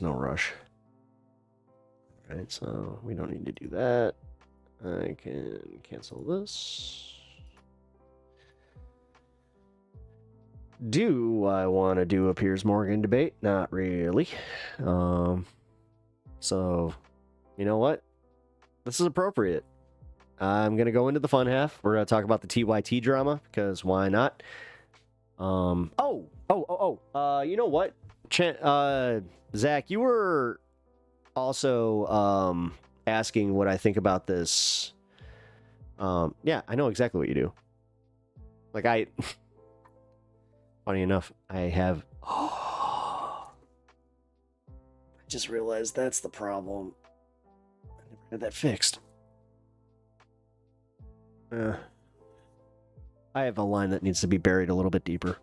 no rush. Alright, so we don't need to do that. I can cancel this. Do I want to do a Piers Morgan debate? Not really. So, you know what? This is appropriate. I'm going to go into the fun half. We're going to talk about the TYT drama, because why not? You know what? Zach, you were also asking what I think about this. Yeah, I know exactly what you do. Like, funny enough, I have... I just realized that's the problem. I never had that fixed. I have a line that needs to be buried a little bit deeper.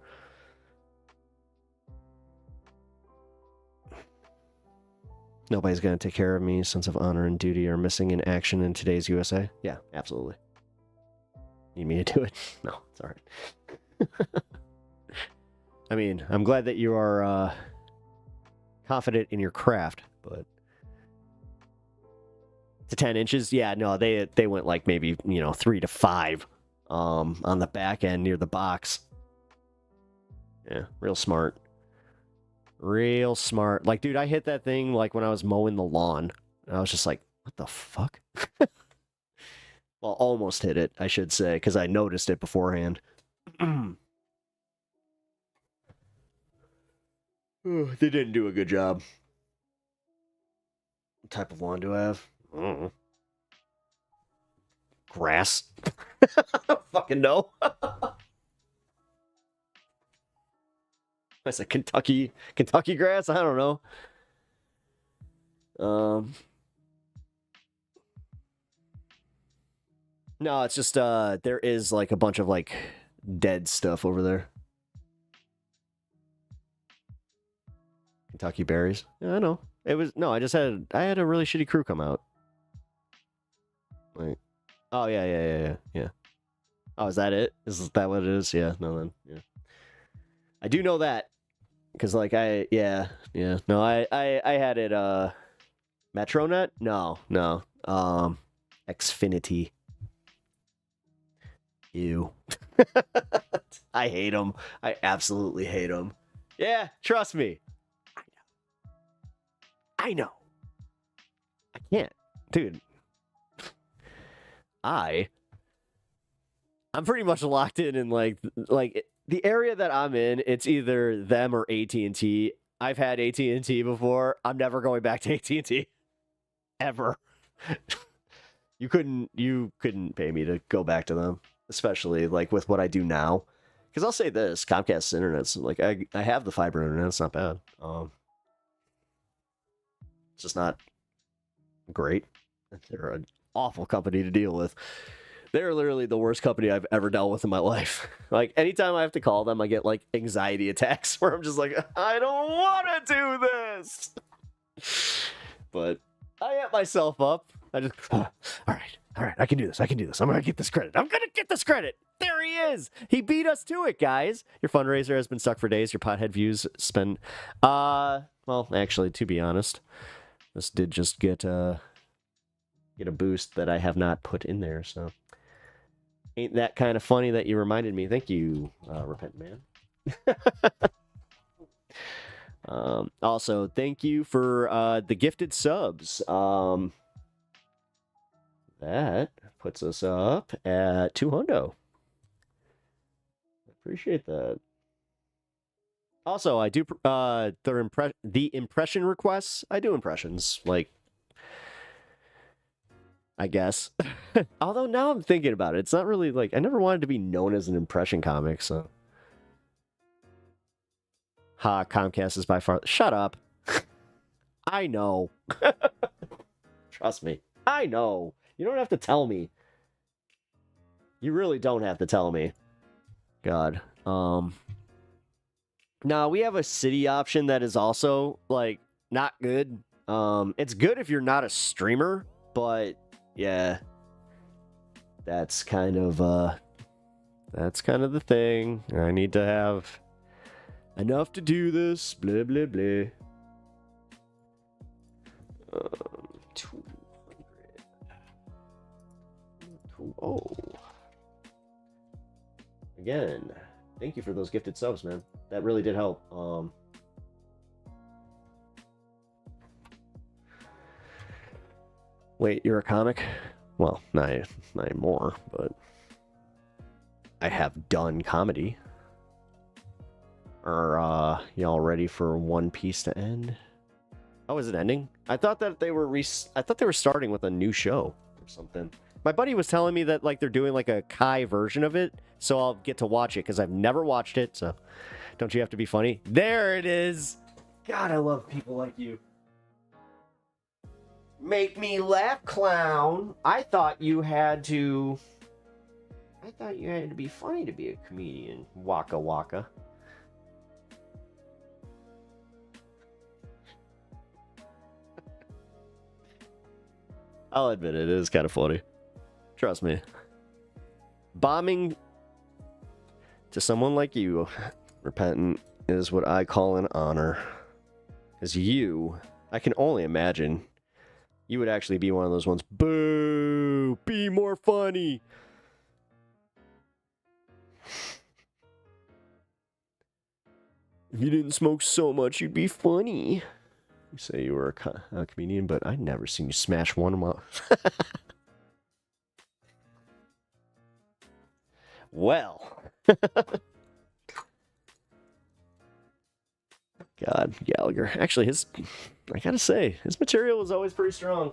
Nobody's going to take care of me. Sense of honor and duty are missing in action in today's USA. Yeah, absolutely. Need me to do it? No, it's all right. I mean, I'm glad that you are confident in your craft, but to 10 inches, yeah, no, they went like maybe 3 to 5 on the back end near the box. Yeah, real smart. Real smart. Like, dude, I hit that thing like when I was mowing the lawn. And I was just like, what the fuck? Well, almost hit it, I should say, because I noticed it beforehand. They didn't do a good job. What type of lawn do I have? I don't know. Grass? I don't fucking know. That's a Kentucky grass? I don't know. No, it's just there is like a bunch of like dead stuff over there. Kentucky berries. Yeah, I know. I had a really shitty crew come out. Like, oh yeah. Oh, is that it? Is that what it is? Yeah, no then. Yeah. I do know that. Cause like no, I had it Metronet? No. Xfinity. Ew. I hate them. I absolutely hate them. Yeah, trust me. I know. I can't. Dude. I'm pretty much locked in like the area that I'm in, it's either them or AT&T. I've had AT&T before. I'm never going back to AT&T. Ever. You couldn't pay me to go back to them, especially like with what I do now. Because I'll say this, Comcast's internet's like I have the fiber internet. It's not bad. It's just not great. They're an awful company to deal with. They're literally the worst company I've ever dealt with in my life. Like, anytime I have to call them, I get, like, anxiety attacks where I'm just like, I don't want to do this! But I amp myself up. I just, all right, I can do this. I'm going to get this credit. There he is! He beat us to it, guys! Your fundraiser has been stuck for days. Your pothead views spend... well, actually, to be honest, this did just get a boost that I have not put in there, so... Ain't that kind of funny that you reminded me? Thank you, Repent Man. Also, thank you for the gifted subs. That puts us up at 200. Appreciate that. Also, I do the impression requests. I do impressions. Like, I guess. Although now I'm thinking about it, it's not really like I never wanted to be known as an impression comic, so. Ha, Comcast is by far. Shut up. I know. Trust me. I know. You don't have to tell me. You really don't have to tell me. God. Now we have a city option that is also like not good. It's good if you're not a streamer, but yeah. That's kind of the thing. I need to have enough to do this. Blah blah blah. 200. Oh. Again, thank you for those gifted subs, man. That really did help. Wait, you're a comic? Well, not anymore, but I have done comedy. Are y'all ready for One Piece to end? Oh, is it ending? I thought that they were starting with a new show or something. My buddy was telling me that like they're doing like a Kai version of it, so I'll get to watch it because I've never watched it. So, don't you have to be funny? There it is. God, I love people like you. Make me laugh, clown. I thought you had to be funny to be a comedian. Waka waka. I'll admit it is kind of funny. Trust me. Bombing to someone like you, repentant, is what I call an honor. Because you, I can only imagine, you would actually be one of those ones. Boo! Be more funny! If you didn't smoke so much, you'd be funny. You say you were a comedian, but I'd never seen you smash one of them up. Well. God, Gallagher. Actually, I gotta say, his material was always pretty strong.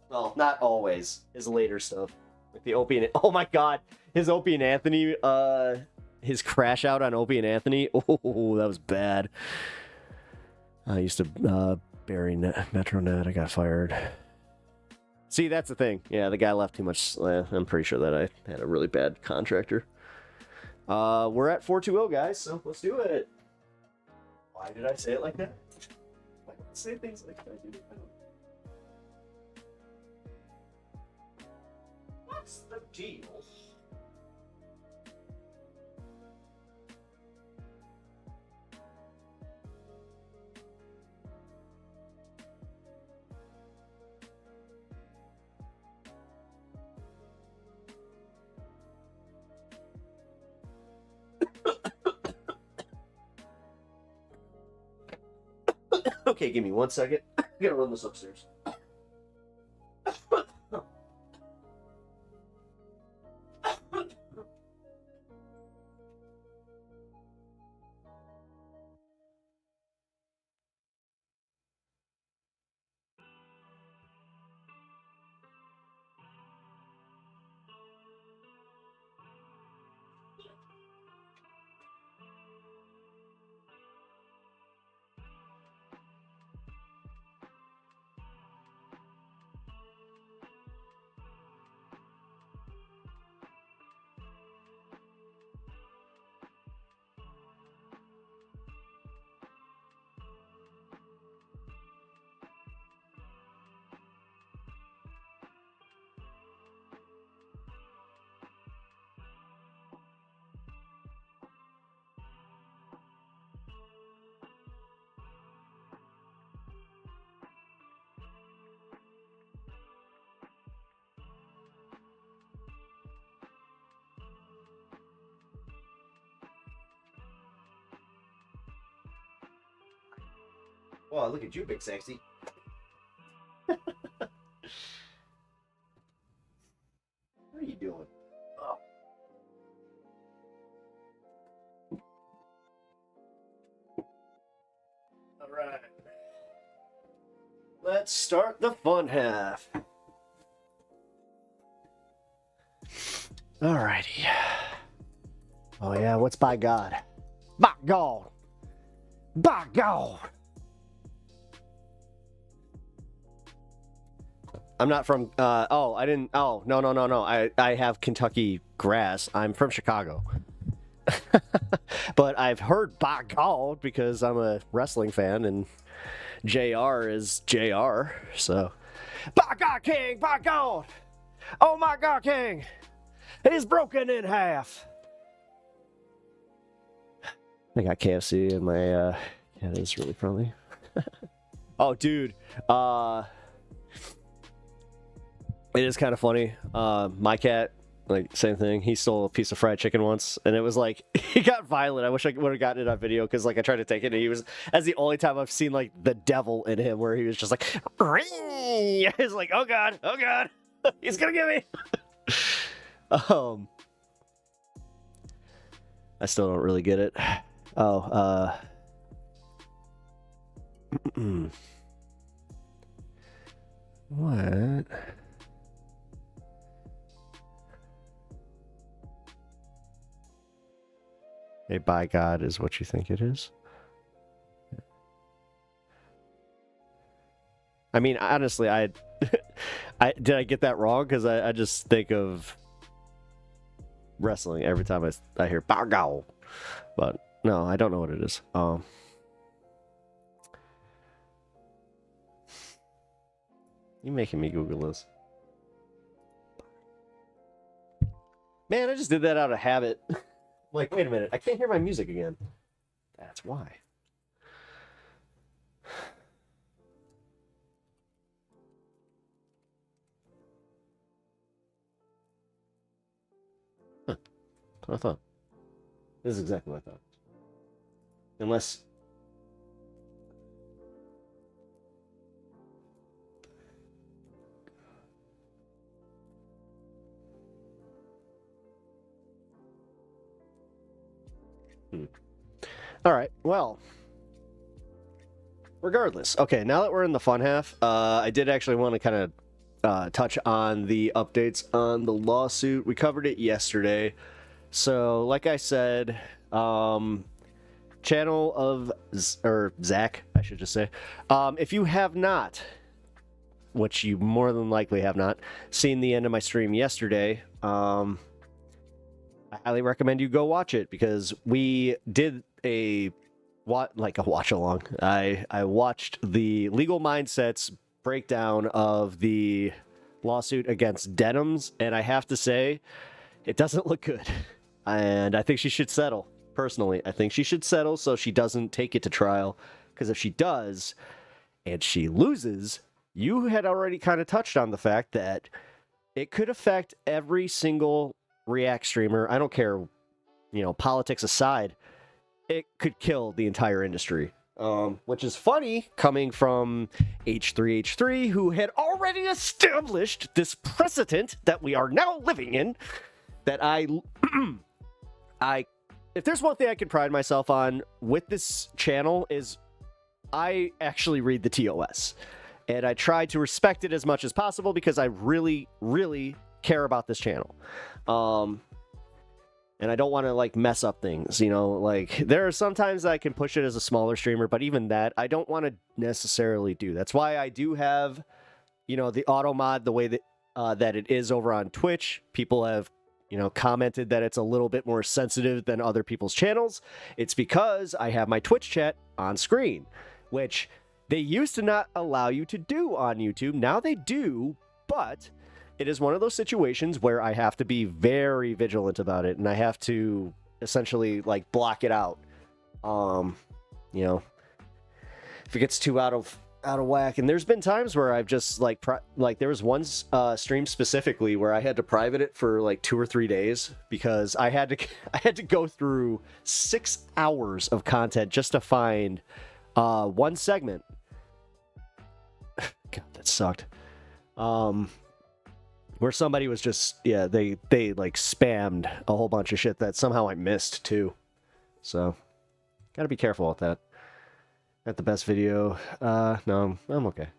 Well, not always. His later stuff. Like the Opie and... Oh my god! His Opie and Anthony, his crash out on Opie and Anthony. Oh, that was bad. I used to bury Metronet. I got fired. See, that's the thing. Yeah, the guy left too much. I'm pretty sure that I had a really bad contractor. We're at 420, guys, so let's do it. Why did I say it like that? Why did I say things like that? What's the deal? Okay, give me 1 second. I gotta run this upstairs. Wow, look at you, big sexy. What are you doing? Oh. All right. Let's let's start the fun half. Alrighty. Oh yeah, what's by God? By God! By God! I'm not from, no. I have Kentucky grass. I'm from Chicago. But I've heard by God because I'm a wrestling fan and JR is JR, so. By God, King! By God! Oh my God, King! He's broken in half! I got KFC and my, yeah, it's really friendly. Oh, dude, it is kind of funny. My cat, like, same thing. He stole a piece of fried chicken once, and it was like, he got violent. I wish I would have gotten it on video, because, like, I tried to take it, and he was, that's the only time I've seen, like, the devil in him, where he was just like, he's like, oh God, he's gonna get me. I still don't really get it. Oh, what? A by God is what you think it is? I mean, honestly, did I get that wrong? Because I just think of wrestling every time I hear by God. But no, I don't know what it is. You making me Google this. Man, I just did that out of habit. Like, wait a minute, I can't hear my music again. That's why. Huh. That's what I thought. This is exactly what I thought. Unless... All right, well, regardless. Okay, now that we're in the fun half, I did actually want to kind of touch on the updates on the lawsuit. We covered it yesterday. So, like I said, channel of, or Zach, I should just say, if you have not, which you more than likely have not, seen the end of my stream yesterday, I highly recommend you go watch it, because we did a watch along. I watched the Legal Mindsets breakdown of the lawsuit against Denims, and I have to say, it doesn't look good. And I think she should settle. Personally, I think she should settle so she doesn't take it to trial. Because if she does, and she loses, you had already kind of touched on the fact that it could affect every single React streamer. I don't care, politics aside, it could kill the entire industry. Which is funny coming from H3H3, who had already established this precedent that we are now living in. That if there's one thing I can pride myself on with this channel is I actually read the TOS. And I try to respect it as much as possible because I really, really care about this channel. And I don't want to like mess up things, like there are sometimes I can push it as a smaller streamer, but even that I don't want to necessarily do. That's why I do have, the auto mod the way that that it is over on Twitch. People have, commented that it's a little bit more sensitive than other people's channels. It's because I have my Twitch chat on screen, which they used to not allow you to do on YouTube. Now they do, but it is one of those situations where I have to be very vigilant about it, and I have to essentially like block it out. If it gets too out of whack. And there's been times where I've just like there was one stream specifically where I had to private it for like 2 or 3 days because I had to go through 6 hours of content just to find one segment. God, that sucked. Where somebody was just, they like spammed a whole bunch of shit that somehow I missed too. So, gotta be careful with that. Not the best video. No, I'm okay.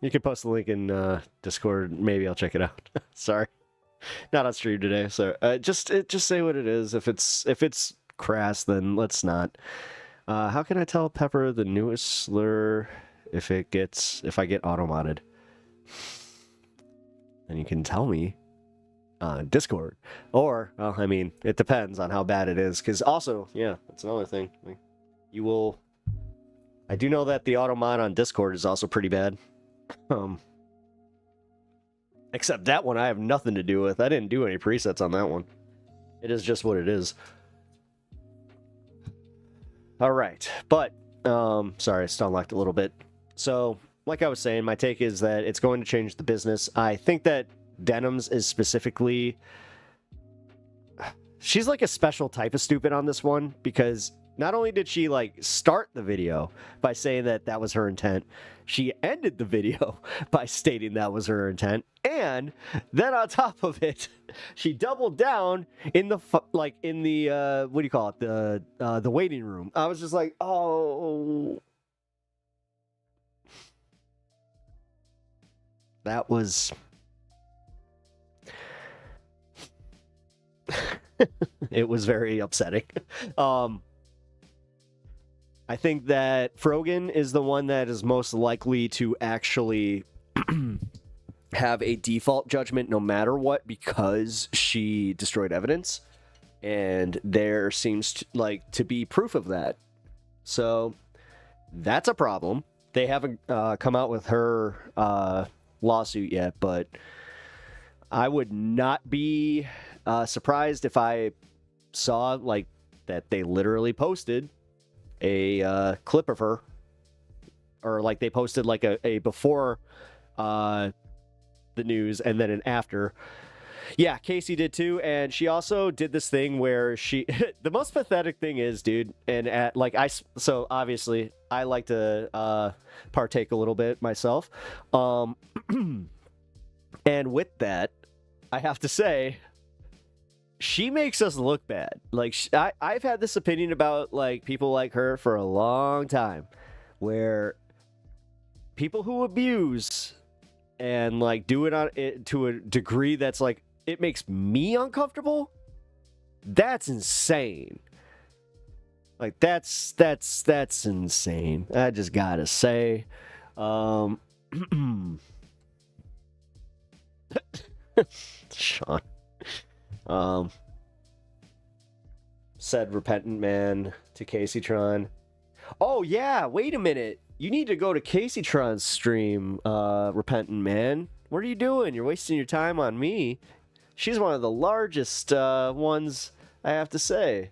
You can post the link in Discord. Maybe I'll check it out. Sorry, not on stream today. So just say what it is. If it's crass, then let's not. How can I tell Pepper the newest slur if I get auto-modded? Then you can tell me on Discord. Or, well, I mean, it depends on how bad it is. Because also, yeah, that's another thing. Like, you will... I do know that the auto-mod on Discord is also pretty bad. Except that one I have nothing to do with. I didn't do any presets on that one. It is just what it is. Alright, but, sorry, I still unlocked a little bit. So, like I was saying, my take is that it's going to change the business. I think that Denims is specifically... She's like a special type of stupid on this one, because not only did she, like, start the video by saying that that was her intent, she ended the video by stating that was her intent, and then on top of it, she doubled down in the, what do you call it, the waiting room. I was just like, oh... That was... It was very upsetting. I think that Frogan is the one that is most likely to actually have a default judgment no matter what, because she destroyed evidence, and there seems to be proof of that. So that's a problem. They haven't come out with her lawsuit yet, but I would not be surprised if I saw like that they literally posted a clip of her, or like they posted like a before the news and then an after. Yeah, Casey did too, and she also did this thing where she the most pathetic thing is, dude, and so obviously I like to partake a little bit myself, and with that I have to say she makes us look bad. Like, I've had this opinion about, like, people like her for a long time, where people who abuse and, like, do it to a degree that's, like, it makes me uncomfortable, that's insane. Like, that's insane. I just gotta say. Sean. Said Repentant Man to Caseytron. Oh yeah, wait a minute. You need to go to Caseytron's stream, Repentant Man. What are you doing? You're wasting your time on me. She's one of the largest ones, I have to say.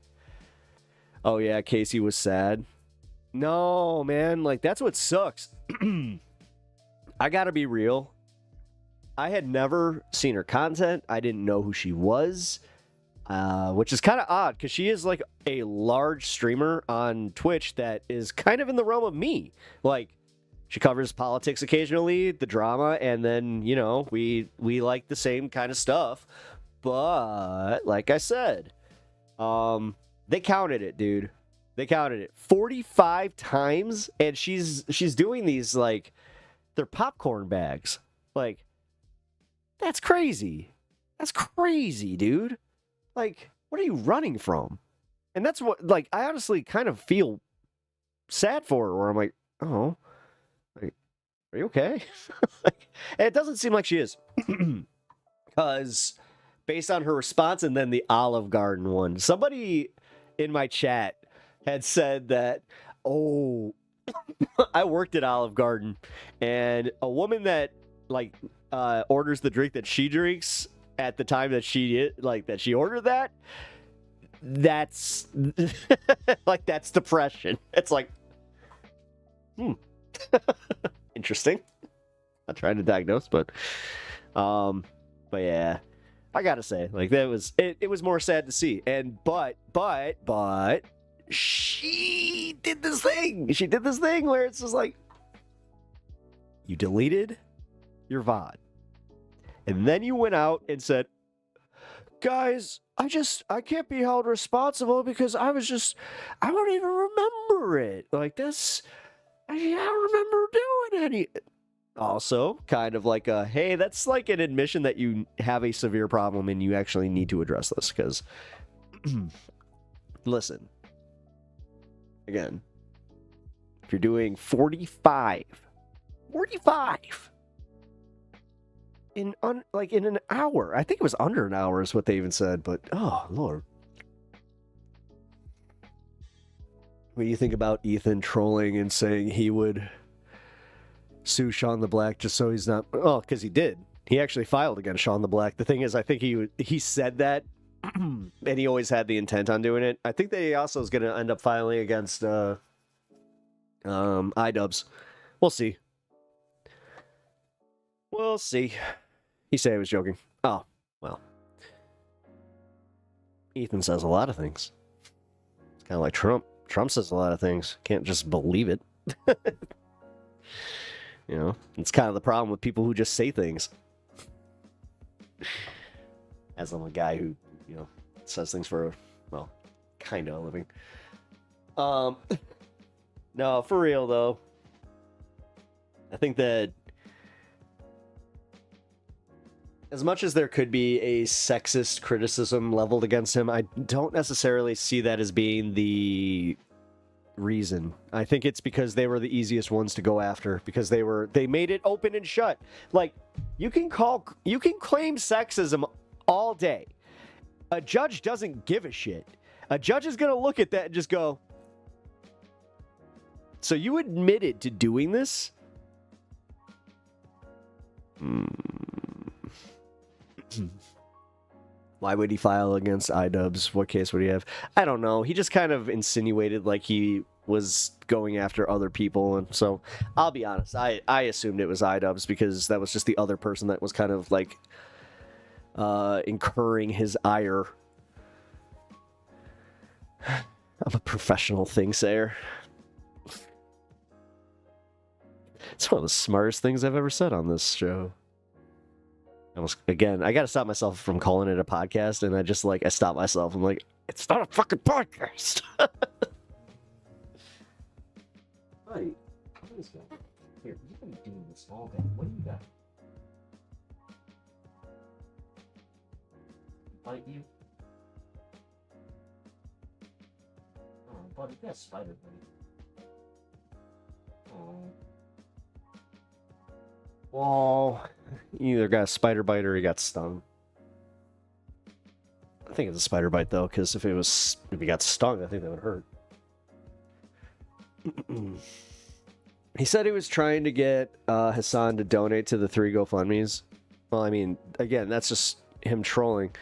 Oh yeah, Casey was sad. No, man, like that's what sucks. I gotta be real. I had never seen her content. I didn't know who she was, which is kind of odd because she is like a large streamer on Twitch that is kind of in the realm of me. Like, she covers politics occasionally, the drama, and then, you know, we like the same kind of stuff. But like I said, they counted it, dude. They counted it 45 times, and she's doing these like they're popcorn bags. Like, that's crazy. That's crazy, dude. Like, what are you running from? And that's what, like, I honestly kind of feel sad for her, where I'm like, oh, like, are you okay? Like, and it doesn't seem like she is. Because based on her response and then the Olive Garden one, somebody in my chat had said that, oh, I worked at Olive Garden, and a woman that, like, orders the drink that she drinks at the time that she ordered that's like, that's depression. It's like, interesting. Not trying to diagnose, but yeah, I gotta say, like, that was it was more sad to see. And but she did this thing where it's just like, you deleted your VOD, and then you went out and said, guys, I can't be held responsible because I don't even remember it. Like, this, I don't remember doing any. also kind of like a, hey, that's like an admission that you have a severe problem and you actually need to address this. Because, listen, again, if you're doing 45 in an hour, I think it was under an hour is what they even said, but oh Lord. When you think about Ethan trolling and saying he would sue Sean the Black just so he's not, oh, because he did. He actually filed against Sean the Black. The thing is, I think he said that, and he always had the intent on doing it. I think that he also is going to end up filing against iDubbbz. We'll see. We'll see. He said he was joking. Oh, well. Ethan says a lot of things. It's kind of like Trump. Trump says a lot of things. Can't just believe it. You know, it's kind of the problem with people who just say things. As I'm a guy who, you know, says things for, well, kind of a living. No, for real though. I think that as much as there could be a sexist criticism leveled against him, I don't necessarily see that as being the reason. I think it's because they were the easiest ones to go after, because they made it open and shut. Like, you can claim sexism all day. A judge doesn't give a shit. A judge is going to look at that and just go, so you admitted to doing this? Why would he file against iDubbbz? What case would he have? I don't know. He just kind of insinuated like he was going after other people, and so I'll be honest. I assumed it was iDubbbz because that was just the other person that was kind of like incurring his ire. I'm a professional thing-sayer. It's one of the smartest things I've ever said on this show. Again, I gotta stop myself from calling it a podcast, and I stop myself. I'm like, it's not a fucking podcast. Buddy, what is that? Here, you've been doing this all day. What do you got? Bite you? Oh, buddy, you got a spider, buddy. Oh. Oh, you either got a spider bite or you got stung. I think it's a spider bite though, because if you got stung, I think that would hurt. He said he was trying to get Hassan to donate to the 3 GoFundMes. Well, I mean, again, that's just him trolling.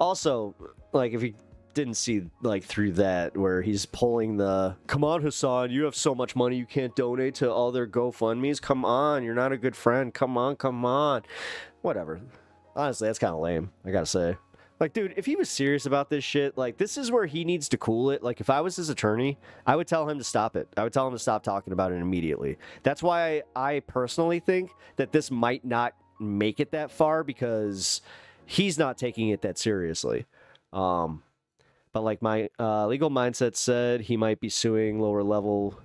Also, like, if you didn't see like through that where he's pulling the, come on Hassan, you have so much money you can't donate to all their GoFundMes, come on, you're not a good friend, come on, whatever. Honestly, that's kind of lame, I gotta say. Like, dude, if he was serious about this shit, like, this is where he needs to cool it. Like, if I was his attorney, I would tell him to stop it. I would tell him to stop talking about it immediately. That's why I personally think that this might not make it that far, because he's not taking it that seriously. But like my legal mindset said, he might be suing lower level.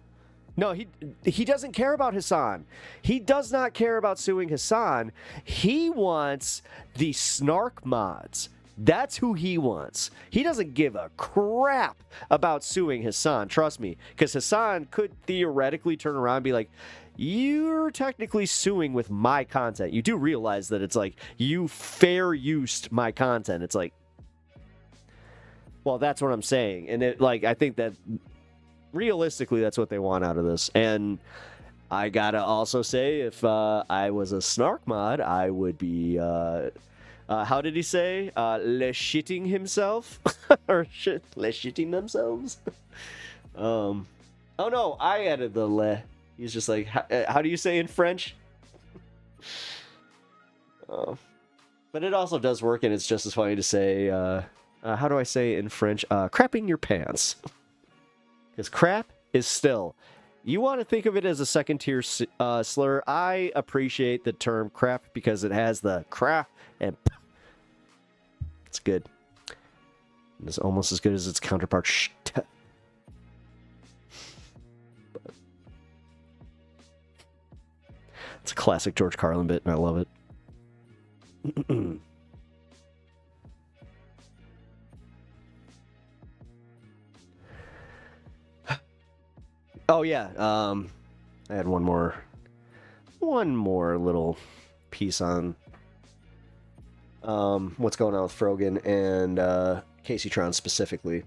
No, he doesn't care about Hassan. He does not care about suing Hassan. He wants the snark mods. That's who he wants. He doesn't give a crap about suing Hassan, trust me. Because Hassan could theoretically turn around and be like, you're technically suing with my content. You do realize that it's like, you fair used my content. It's like, well, that's what I'm saying. And I think that realistically, that's what they want out of this. And I gotta also say, if I was a snark mod, I would be, how did he say? Le-shitting himself? Or le-shitting themselves? Oh no, I added the le. He's just like, how do you say in French? But it also does work, and it's just as funny to say, how do I say in French? Crapping your pants. Because crap is still. You want to think of it as a second-tier slur. I appreciate the term crap because it has the crap and p. It's good. It's almost as good as its counterpart. It's a classic George Carlin bit, and I love it. Oh yeah, I had one more little piece on what's going on with Frogan and Casey Tron specifically.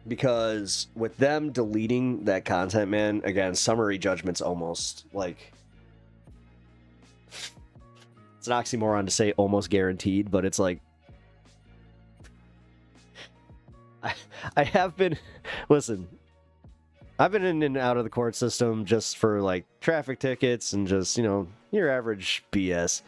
Because with them deleting that content, man, again, summary judgment's almost like... It's an oxymoron to say almost guaranteed, but it's like... I have been... Listen, I've been in and out of the court system just for, like, traffic tickets and just, you know, your average BS.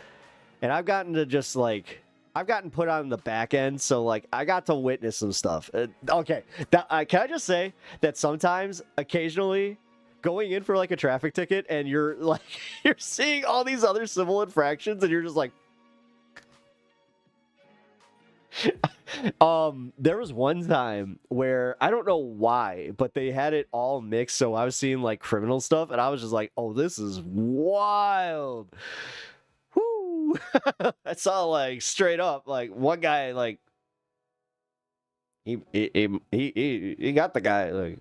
And I've gotten to just, like... I've gotten put on the back end, so, like, I got to witness some stuff. Okay, can I just say that sometimes, occasionally, going in for, like, a traffic ticket, and you're, like, you're seeing all these other civil infractions, and you're just like... There was one time where, I don't know why, but they had it all mixed, so I was seeing, like, criminal stuff, and I was just like, oh, this is wild. I saw, like, straight up, like, one guy, like, he got the guy, like,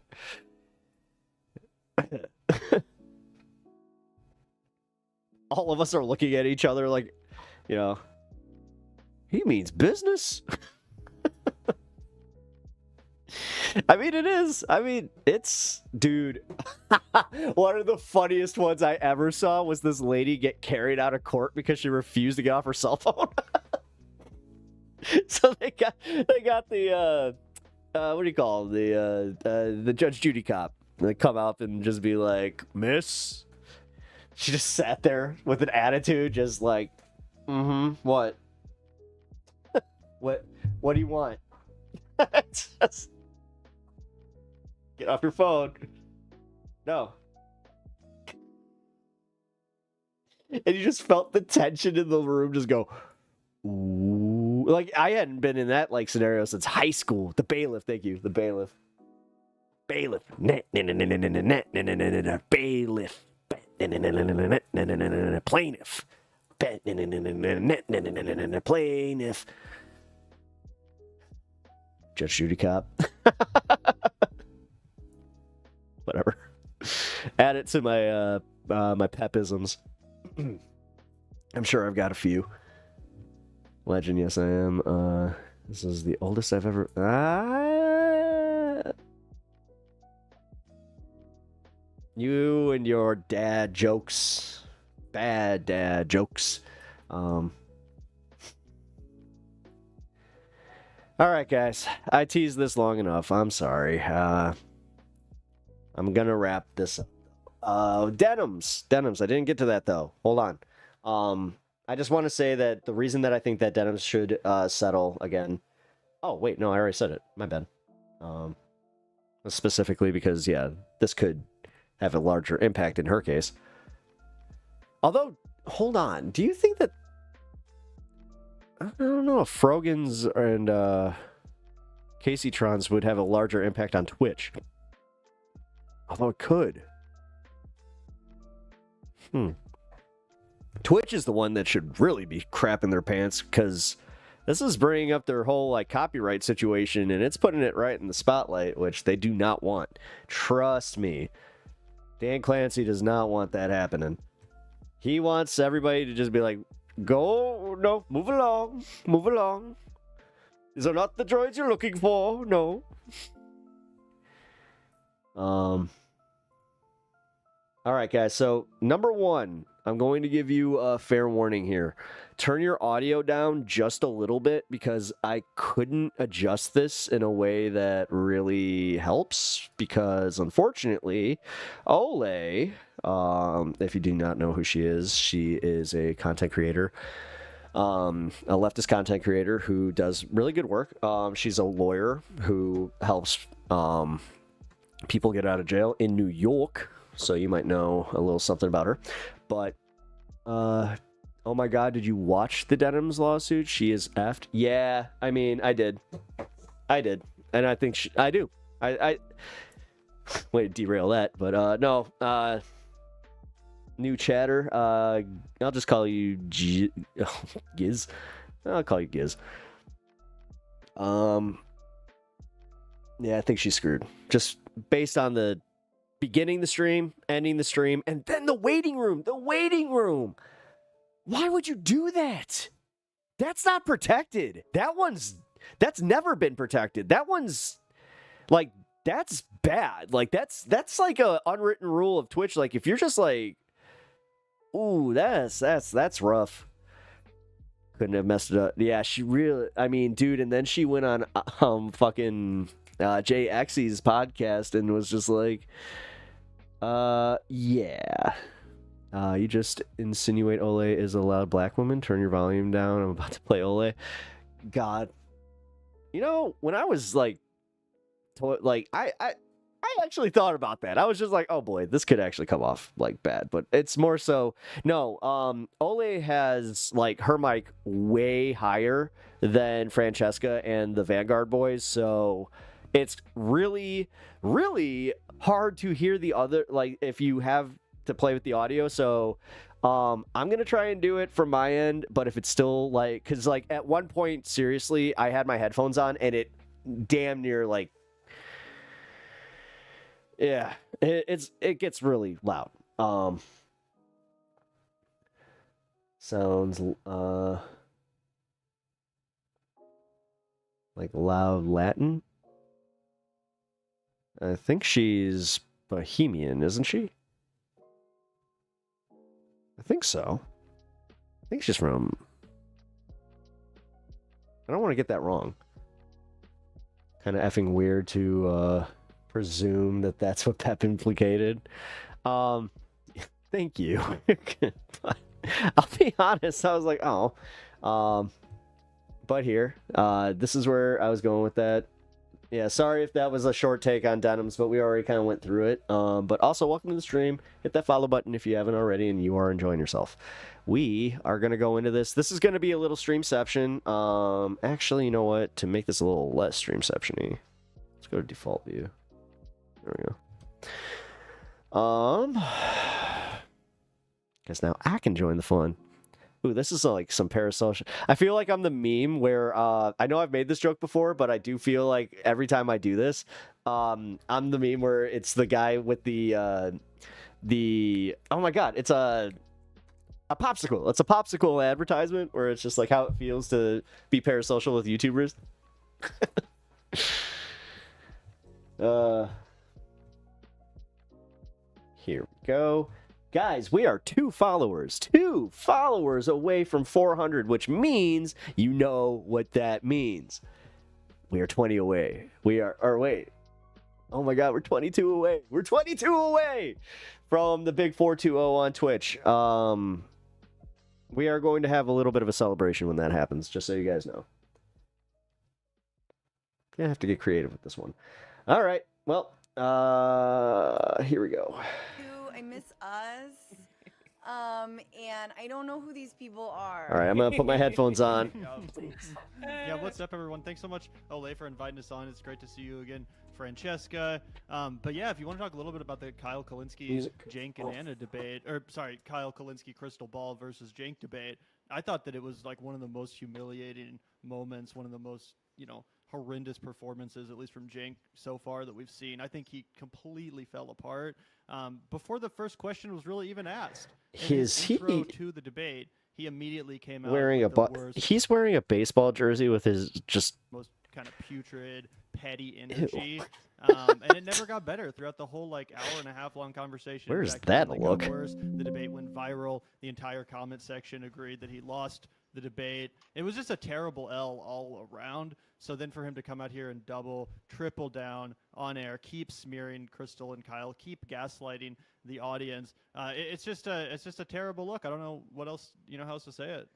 all of us are looking at each other like, you know, he means business. I mean, it is. I mean, it's... Dude, one of the funniest ones I ever saw was this lady get carried out of court because she refused to get off her cell phone. So they got the, what do you call it? The Judge Judy cop. They come up and just be like, Miss? She just sat there with an attitude, just like, what? What do you want? Just... Get off your phone. No. And you just felt the tension in the room just go, ooh. Like, I hadn't been in that, like, scenario since high school. The bailiff, thank you. The bailiff. Bailiff. Bailiff. Plaintiff. Plaintiff. Judge Judy cop. Whatever. Add it to my my pepisms. I'm sure I've got a few. Legend, yes I am. This is the oldest I've ever... You and your dad jokes. Bad dad jokes. Alright, guys. I teased this long enough. I'm sorry. I'm gonna wrap this up. Denims. I didn't get to that, though. Hold on. I just want to say that the reason that I think that Denims should settle again... Oh, wait. No, I already said it. My bad. Specifically because, yeah, this could have a larger impact in her case. Although, hold on. Do you think that... I don't know if Frogans and Casey Trons would have a larger impact on Twitch. Although it could. Twitch is the one that should really be crapping their pants, because this is bringing up their whole, like, copyright situation, and it's putting it right in the spotlight, which they do not want. Trust me. Dan Clancy does not want that happening. He wants everybody to just be like, no, move along. These are not the droids you're looking for, no. Alright, guys, so number one, I'm going to give you a fair warning here. Turn your audio down just a little bit, because I couldn't adjust this in a way that really helps, because unfortunately, Ole, if you do not know who she is a content creator, a leftist content creator who does really good work. She's a lawyer who helps people get out of jail in New York, so you might know a little something about her. But oh my god, did you watch the Denims lawsuit? She is effed. Yeah, I mean, I did, and I think I do. I wait, derail that, but no. new chatter. I'll just call you Giz. I'll call you Giz. Yeah, I think she's screwed. Just based on the beginning the stream, ending the stream, and then the waiting room. The waiting room. Why would you do that? That's not protected. That's never been protected. That one's like, that's bad. Like that's like a unwritten rule of Twitch. Like if you're just like, ooh, that's rough. Couldn't have messed it up. Yeah, she really, I mean, dude, and then she went on fucking JX's podcast and was just like, yeah. You just insinuate Ole is a loud black woman. Turn your volume down. I'm about to play Ole. God. You know, when I was like I actually thought about that. I was just like, oh boy, this could actually come off like bad, but it's more so no. Ole has like her mic way higher than Francesca and the Vanguard boys, so it's really, really hard to hear the other, like if you have to play with the audio. So I'm gonna try and do it from my end, but if it's still like, because like at one point, seriously, I had my headphones on and it damn near like, yeah, it gets really loud. Sounds like loud Latin. I think she's Bohemian, isn't she? I think so. I think she's from... I don't want to get that wrong. Kind of effing weird to presume that that's what Pep implicated. Thank you. I'll be honest, I was like, oh. But here, this is where I was going with that. Yeah, sorry if that was a short take on denims, but we already kind of went through it. But also, welcome to the stream. Hit that follow button if you haven't already and you are enjoying yourself. We are going to go into this. This is going to be a little streamception. Actually, you know what? To make this a little less streamception-y, let's go to default view. There we go. Because now I can join the fun. Ooh, this is like some parasocial. I feel like I'm the meme where I know I've made this joke before, but I do feel like every time I do this, I'm the meme where it's the guy with the oh my god, it's a popsicle. It's a popsicle advertisement where it's just like how it feels to be parasocial with YouTubers. Here we go. Guys, we are 2 followers away from 400, which means you know what that means. We are 20 away. We are, or wait. Oh my god, we're 22 away. We're 22 away from the big 420 on Twitch. We are going to have a little bit of a celebration when that happens, just so you guys know. Gonna have to get creative with this one. All right, well, here we go. I miss us. And I don't know who these people are. All right, I'm gonna put my headphones on. Yeah, what's up, everyone? Thanks so much, Ole, for inviting us on. It's great to see you again, Francesca. But yeah, if you want to talk a little bit about the Kyle Kalinske, Jank and Anna debate, or sorry, Kyle Kalinske Crystal Ball versus Jank debate, I thought that it was like one of the most humiliating moments, one of the most, horrendous performances, at least from Jank so far, that we've seen. I think he completely fell apart before the first question was really even asked. His intro to the debate, he immediately came out wearing he's wearing a baseball jersey with his just most kind of putrid, petty energy. And it never got better throughout the whole like hour and a half long conversation. Where's that look? The debate went viral. The entire comment section agreed that he lost the debate. It was just a terrible L all around. So then for him to come out here and double, triple down on air, keep smearing Crystal and Kyle, keep gaslighting the audience, it's just a terrible look. I don't know what else, how else to say it.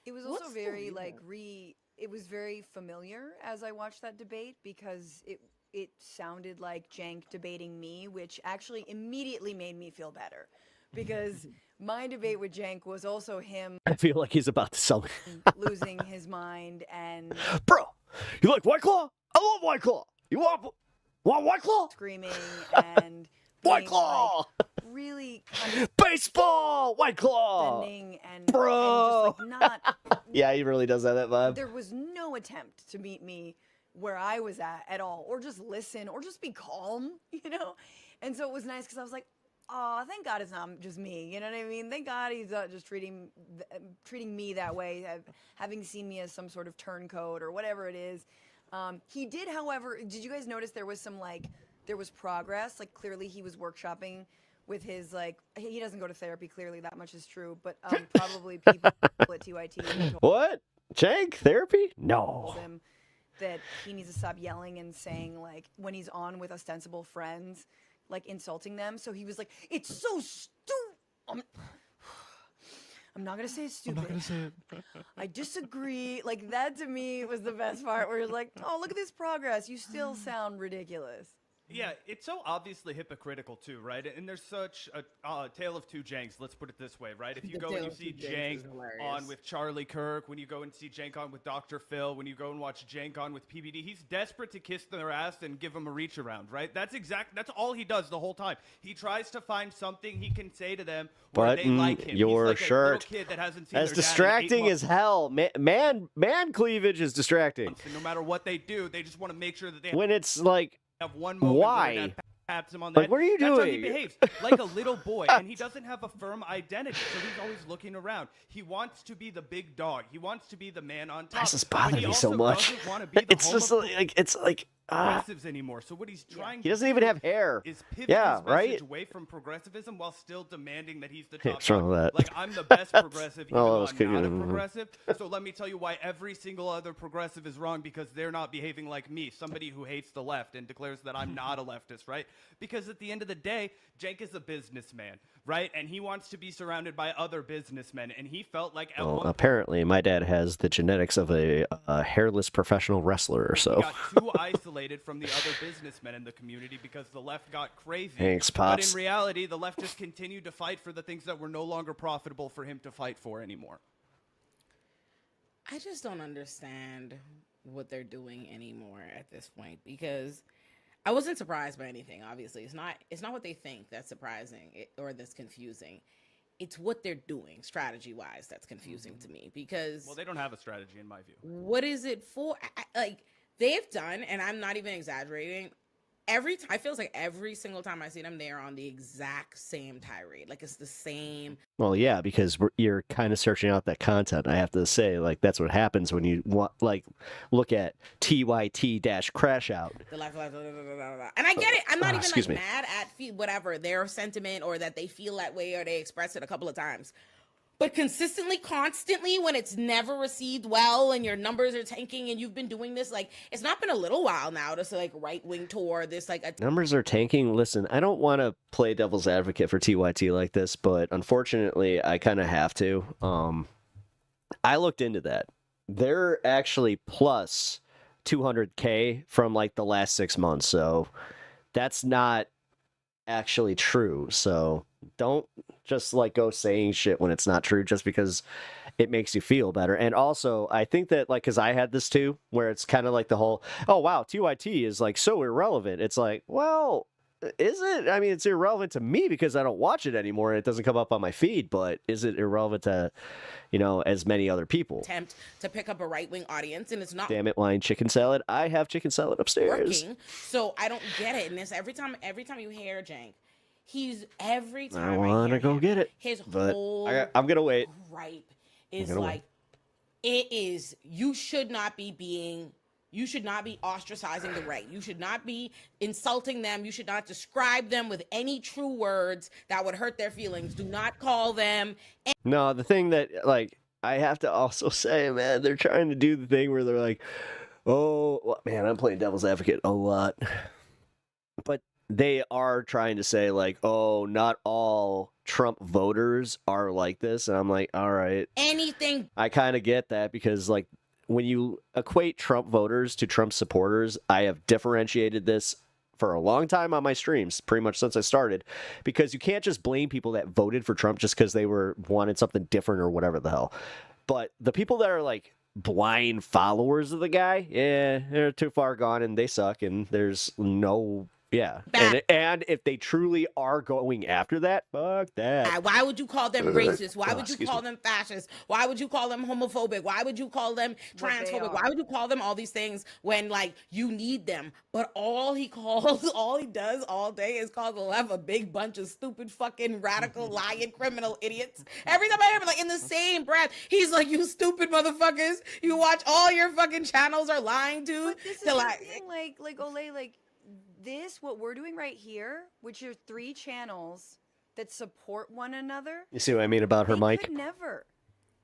It was also very it was very familiar as I watched that debate, because it sounded like Jank debating me, which actually immediately made me feel better, because my debate with Jank was also him. I feel like he's about to sell me. Losing his mind and... Bro, you like White Claw? I love White Claw. You want White Claw? Screaming and White Claw! Really kind of Baseball! White Claw! and Bro! just like not. Yeah, he really does have that vibe. There was no attempt to meet me where I was at all, or just listen, or just be calm, you know? And so it was nice because I was like, oh, thank God it's not just me, you know what I mean? Thank God he's not just treating me that way, having seen me as some sort of turncoat or whatever it is. He did, however, did you guys notice there was some, like, there was progress? Like, clearly he was workshopping with his, like, he doesn't go to therapy, clearly, that much is true, but probably people at TYT What? Cenk? Therapy? told No. him that he needs to stop yelling and saying, like, when he's on with ostensible friends, like, insulting them. So he was like, it's so stupid. I'm not going to say it's stupid. I'm not gonna say it. I disagree. Like, that to me was the best part, where he's like, oh, look at this progress. You still sound ridiculous. Yeah, it's so obviously hypocritical too, right? And there's such a tale of two Janks. Let's put it this way, right? If you go and you see Jank on with Charlie Kirk, when you go and see Jank on with Dr. Phil, when you go and watch Jank on with PBD, he's desperate to kiss their ass and give them a reach around, right? That's all he does the whole time. He tries to find something he can say to them where they like him. Your he's like shirt. a little kid that hasn't seen That's their dad in 8 distracting months. as hell. Man cleavage is distracting. And no matter what they do, they just want to make sure that they When it's like, have one moment where why? their dad pats him on the Like, head. what are you That's how he doing? behaves, like a little boy, and he doesn't have a firm identity, so he's always looking around. He wants to be the big dog. He wants to be the man on top. Why does this but bother he me so also much? doesn't want to be the It's home just of like, it's like, progressives anymore. So what he's trying he doesn't even have hair. is pivot Yeah, his message right? away from progressivism while still demanding that he's the Yeah, top what's wrong dog. with that? Like, I'm the best progressive, even Oh, I though was I'm not a kicking- progressive. So let me tell you why every single other progressive is wrong, because they're not behaving like me, somebody who hates the left and declares that I'm not a leftist, right? Because at the end of the day, Cenk is a businessman, right? And he wants to be surrounded by other businessmen, and he felt like at Well, one apparently, my dad has the genetics of a hairless professional wrestler, so. He got too isolated from the other businessmen in the community because the left got crazy. Thanks, But Pops. in reality, the left just continued to fight for the things that were no longer profitable for him to fight for anymore. I just don't understand what they're doing anymore at this point, because I wasn't surprised by anything. Obviously, it's not what they think that's surprising or that's confusing. It's what they're doing strategy-wise that's confusing to me, because Well, they don't have a strategy in my view. what is it for? Like, they've done, and I'm not even exaggerating, I feels like every single time I see them, they are on the exact same tirade. Like, it's the same. Well, yeah, because you're kind of searching out that content. I have to say, like, that's what happens when you want, like, look at TYT crash out. The left, blah, blah, blah, blah, blah. And I get it. I'm not even excuse like me. mad at whatever their sentiment, or that they feel that way, or they express it a couple of times. But consistently, constantly, when it's never received well and your numbers are tanking and you've been doing this, like, it's not been a little while now, this like right-wing tour, this like a Numbers are tanking. Listen, I don't want to play devil's advocate for TYT like this, but unfortunately, I kind of have to. I looked into that. They're actually plus 200K from like the last 6 months, so that's not actually true. So don't just like go saying shit when it's not true just because it makes you feel better. And also, I think that, like, because I had this too, where it's kind of like the whole, oh wow, TYT is like so irrelevant. It's like, well, is it? I mean, it's irrelevant to me because I don't watch it anymore and it doesn't come up on my feed, but is it irrelevant to, you know, as many other people? attempt to pick up a right-wing audience, and it's not Damn it, wine chicken salad. I have chicken salad upstairs. working. So I don't get it. And this every time you hear Cenk, every time I want to go get it, his but whole I'm going to wait. gripe is gonna like, it is, you should not be ostracizing the right. You should not be insulting them. You should not describe them with any true words that would hurt their feelings. Do not call them. No, the thing that, like, I have to also say, man, they're trying to do the thing where they're like, oh, well, man, I'm playing devil's advocate a lot. But they are trying to say, like, oh, not all Trump voters are like this. And I'm like, all right. Anything. I kind of get that because, like, when you equate Trump voters to Trump supporters, I have differentiated this for a long time on my streams, pretty much since I started, because you can't just blame people that voted for Trump just because they wanted something different or whatever the hell. But the people that are like blind followers of the guy, yeah, they're too far gone and they suck and there's no Yeah, Back. and if they truly are going after that, fuck that. Why would you call them racist? Why would you excuse call me. them fascist? Why would you call them homophobic? Why would you call them transphobic? Why would you call them all these things when like you need them? But all he does all day is call the left a big bunch of stupid fucking radical lying criminal idiots. Every time I hear him, like in the same breath, he's like, "You stupid motherfuckers! You watch all your fucking channels are lying to." But this is the thing, like Olay, like this, what we're doing right here, which are 3 channels that support one another. You see what I mean about her mic?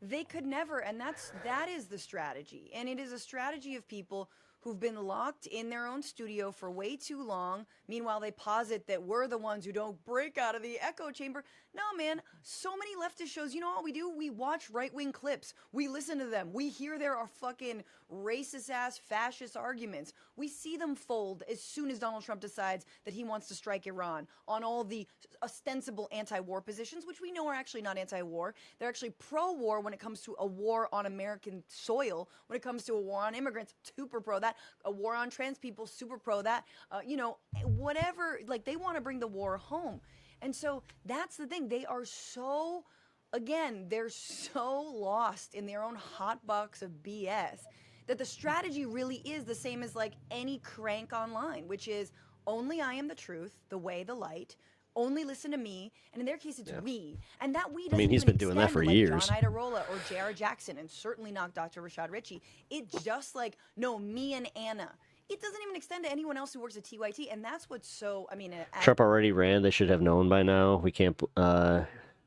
They could never, and that is the strategy, and it is a strategy of people who've been locked in their own studio for way too long. Meanwhile, they posit that we're the ones who don't break out of the echo chamber. No, man, so many leftist shows, you know what we do? We watch right-wing clips. We listen to them. We hear their fucking racist-ass fascist arguments. We see them fold as soon as Donald Trump decides that he wants to strike Iran on all the ostensible anti-war positions, which we know are actually not anti-war. They're actually pro-war when it comes to a war on American soil. When it comes to a war on immigrants, super pro that. A war on trans people, super pro that. You know, whatever, like they want to bring the war home. And so that's the thing. They are so, again, they're so lost in their own hot box of BS that the strategy really is the same as like any crank online, which is only I am the truth, the way, the light. Only listen to me, and in their case, it's we. And that we doesn't he's even been doing that extend for to, like, years. John Iadarola or Jared Jackson, and certainly not Dr. Rashad Ritchie. It's just like, no, me and Anna. It doesn't even extend to anyone else who works at TYT, and that's what's so, I mean... Trump already ran. They should have known by now. We can't.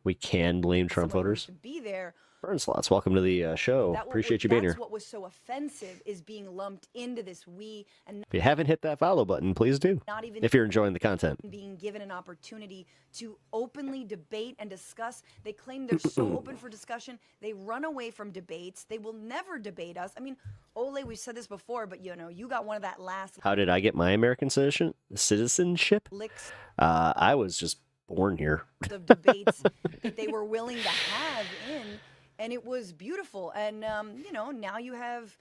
We can blame Trump voters. to be there. Burn slots. Welcome to the show. Appreciate you being here. That's what was so offensive, is being lumped into this we, and If you haven't hit that follow button, please do. not even If you're enjoying the content. being given an opportunity to openly debate and discuss. They claim they're so open for discussion. They run away from debates. They will never debate us. I mean, Ole, we've said this before, but you know, you got one of that last How did I get my American citizenship? licks I was just born here. of debates that they were willing to have in, and it was beautiful. And you know, now you have,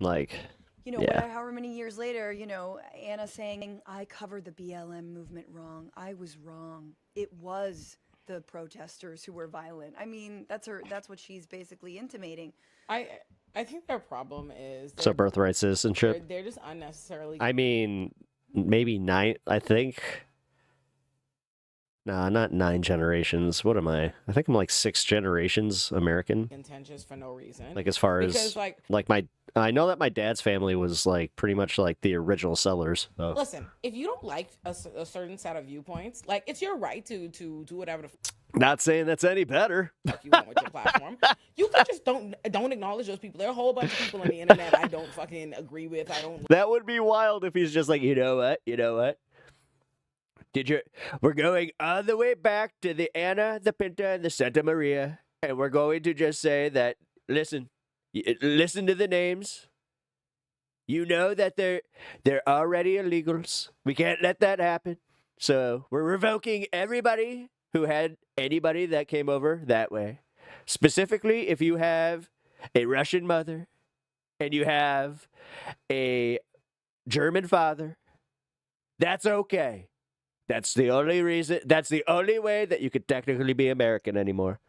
Like, you know, yeah. however many years later, you know, Anna saying, I covered the BLM movement wrong. I was wrong. It was the protesters who were violent. I mean, that's what she's basically intimating. I think their problem is So birthright citizenship. they're just unnecessarily. I mean, maybe 9. I think. Nah, not 9 generations. What am I? I think I'm like 6 generations American. Contentious for no reason. Like as far Because, as like my, I know that my dad's family was like pretty much like the original settlers. So. Listen, if you don't like a certain set of viewpoints, like it's your right to do whatever the Not saying that's any better. fuck you want with your platform. You can just don't acknowledge those people. There are a whole bunch of people on the internet I don't fucking agree with. I don't. That would be wild if he's just like, you know what? We're going all the way back to the Anna, the Pinta, and the Santa Maria, and we're going to just say that, listen to the names. You know that they're already illegals. We can't let that happen. So we're revoking everybody who had anybody that came over that way. Specifically, if you have a Russian mother and you have a German father, that's okay. That's the only reason. That's the only way that you could technically be American anymore.